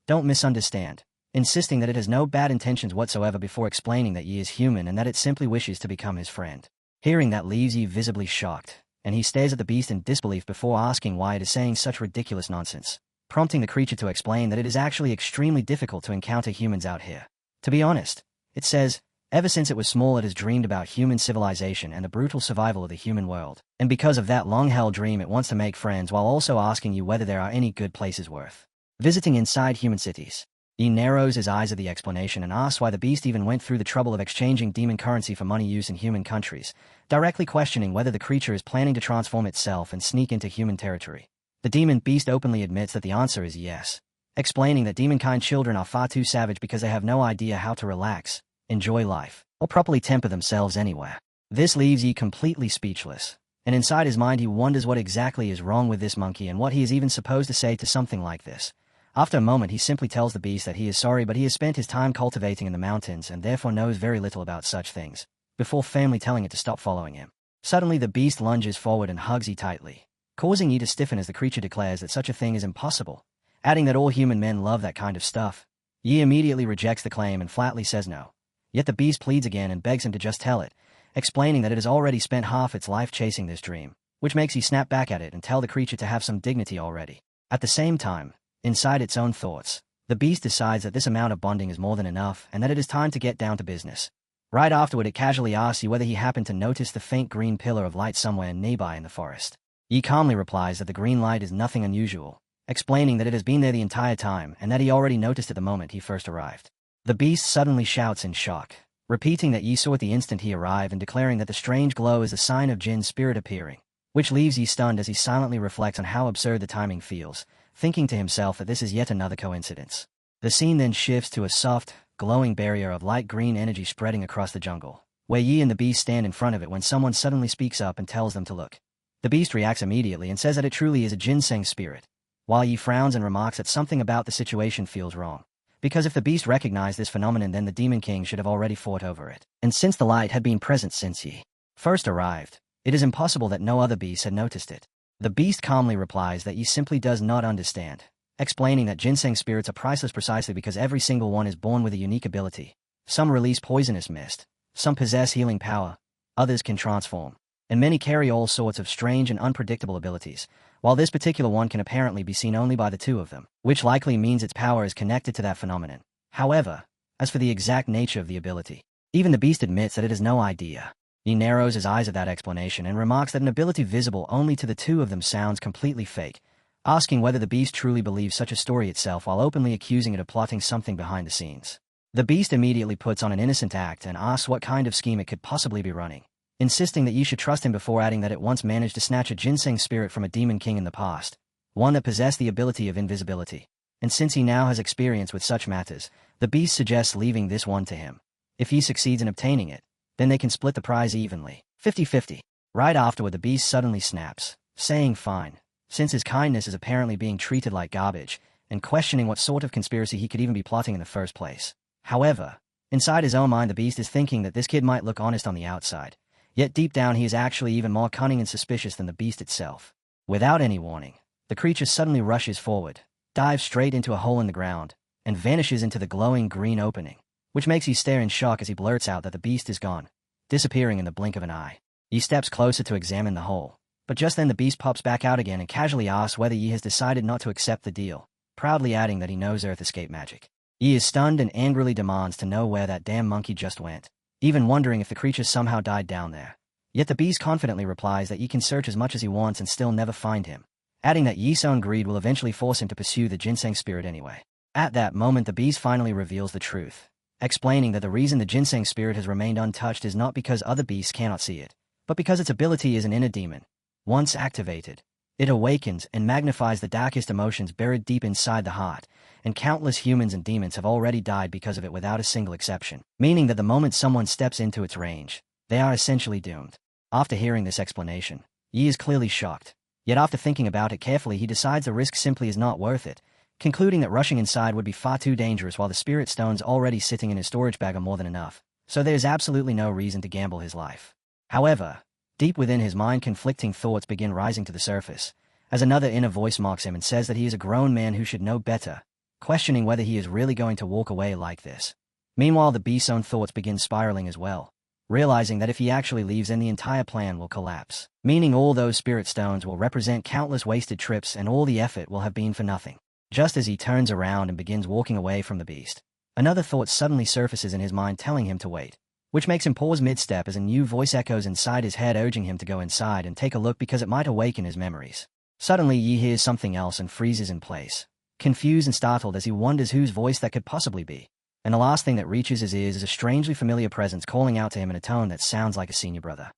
don't misunderstand, insisting that it has no bad intentions whatsoever before explaining that Yi is human and that it simply wishes to become his friend. Hearing that leaves Yi visibly shocked, and he stares at the beast in disbelief before asking why it is saying such ridiculous nonsense, prompting the creature to explain that it is actually extremely difficult to encounter humans out here. To be honest, it says, Ever since it was small, it has dreamed about human civilization and the brutal survival of the human world. And because of that long-held dream, it wants to make friends while also asking you whether there are any good places worth visiting inside human cities. He narrows his eyes at the explanation and asks why the beast even went through the trouble of exchanging demon currency for money used in human countries, directly questioning whether the creature is planning to transform itself and sneak into human territory. The demon beast openly admits that the answer is yes, explaining that demonkind children are far too savage because they have no idea how to relax, enjoy life, or properly temper themselves anywhere. This leaves Yi completely speechless, and inside his mind he wonders what exactly is wrong with this monkey and what he is even supposed to say to something like this. After a moment, he simply tells the beast that he is sorry, but he has spent his time cultivating in the mountains and therefore knows very little about such things, before firmly telling it to stop following him. Suddenly, the beast lunges forward and hugs Yi tightly, causing Yi to stiffen as the creature declares that such a thing is impossible, adding that all human men love that kind of stuff. Yi immediately rejects the claim and flatly says no. Yet the beast pleads again and begs him to just tell it, explaining that it has already spent half its life chasing this dream, which makes Yi snap back at it and tell the creature to have some dignity already. At the same time, inside its own thoughts, the beast decides that this amount of bonding is more than enough and that it is time to get down to business. Right afterward, it casually asks Yi whether he happened to notice the faint green pillar of light somewhere nearby in the forest. Yi calmly replies that the green light is nothing unusual, explaining that it has been there the entire time and that he already noticed it the moment he first arrived. The beast suddenly shouts in shock, repeating that Yi saw it the instant he arrived and declaring that the strange glow is a sign of Jin's spirit appearing, which leaves Yi stunned as he silently reflects on how absurd the timing feels, thinking to himself that this is yet another coincidence. The scene then shifts to a soft, glowing barrier of light green energy spreading across the jungle, where Yi and the beast stand in front of it when someone suddenly speaks up and tells them to look. The beast reacts immediately and says that it truly is a ginseng spirit, while Yi frowns and remarks that something about the situation feels wrong, because if the beast recognized this phenomenon, then the Demon King should have already fought over it. And since the light had been present since Yi first arrived, it is impossible that no other beast had noticed it. The beast calmly replies that Yi simply does not understand, explaining that ginseng spirits are priceless precisely because every single one is born with a unique ability. Some release poisonous mist, some possess healing power, others can transform, and many carry all sorts of strange and unpredictable abilities, while this particular one can apparently be seen only by the two of them, which likely means its power is connected to that phenomenon. However, as for the exact nature of the ability, even the beast admits that it has no idea. He narrows his eyes at that explanation and remarks that an ability visible only to the two of them sounds completely fake, asking whether the beast truly believes such a story itself while openly accusing it of plotting something behind the scenes. The beast immediately puts on an innocent act and asks what kind of scheme it could possibly be running, insisting that Yi should trust him before adding that it once managed to snatch a ginseng spirit from a demon king in the past, one that possessed the ability of invisibility. And since he now has experience with such matters, the beast suggests leaving this one to him. If he succeeds in obtaining it, then they can split the prize evenly, 50-50. Right afterward, the beast suddenly snaps, saying fine, since his kindness is apparently being treated like garbage, and questioning what sort of conspiracy he could even be plotting in the first place. However, inside his own mind, the beast is thinking that this kid might look honest on the outside, yet deep down he is actually even more cunning and suspicious than the beast itself. Without any warning, the creature suddenly rushes forward, dives straight into a hole in the ground, and vanishes into the glowing green opening, which makes Yi stare in shock as he blurts out that the beast is gone, disappearing in the blink of an eye. Yi steps closer to examine the hole, but just then the beast pops back out again and casually asks whether Yi has decided not to accept the deal, proudly adding that he knows Earth escape magic. Yi is stunned and angrily demands to know where that damn monkey just went, even wondering if the creature somehow died down there. Yet the beast confidently replies that Yi can search as much as he wants and still never find him, adding that Yi's own greed will eventually force him to pursue the ginseng spirit anyway. At that moment, the beast finally reveals the truth, explaining that the reason the ginseng spirit has remained untouched is not because other beasts cannot see it, but because its ability is an inner demon. Once activated, it awakens and magnifies the darkest emotions buried deep inside the heart, and countless humans and demons have already died because of it without a single exception, meaning that the moment someone steps into its range, they are essentially doomed. After hearing this explanation, Yi is clearly shocked, yet after thinking about it carefully he decides the risk simply is not worth it, concluding that rushing inside would be far too dangerous while the spirit stones already sitting in his storage bag are more than enough, so there is absolutely no reason to gamble his life. However, deep within his mind, conflicting thoughts begin rising to the surface, as another inner voice mocks him and says that he is a grown man who should know better, questioning whether he is really going to walk away like this. Meanwhile, the beast's own thoughts begin spiraling as well, realizing that if he actually leaves then the entire plan will collapse, meaning all those spirit stones will represent countless wasted trips and all the effort will have been for nothing. Just as he turns around and begins walking away from the beast, another thought suddenly surfaces in his mind telling him to wait. which makes him pause mid-step as a new voice echoes inside his head urging him to go inside and take a look because it might awaken his memories. Suddenly Yi hears something else and freezes in place, confused and startled as he wonders whose voice that could possibly be. And the last thing that reaches his ears is a strangely familiar presence calling out to him in a tone that sounds like a senior brother.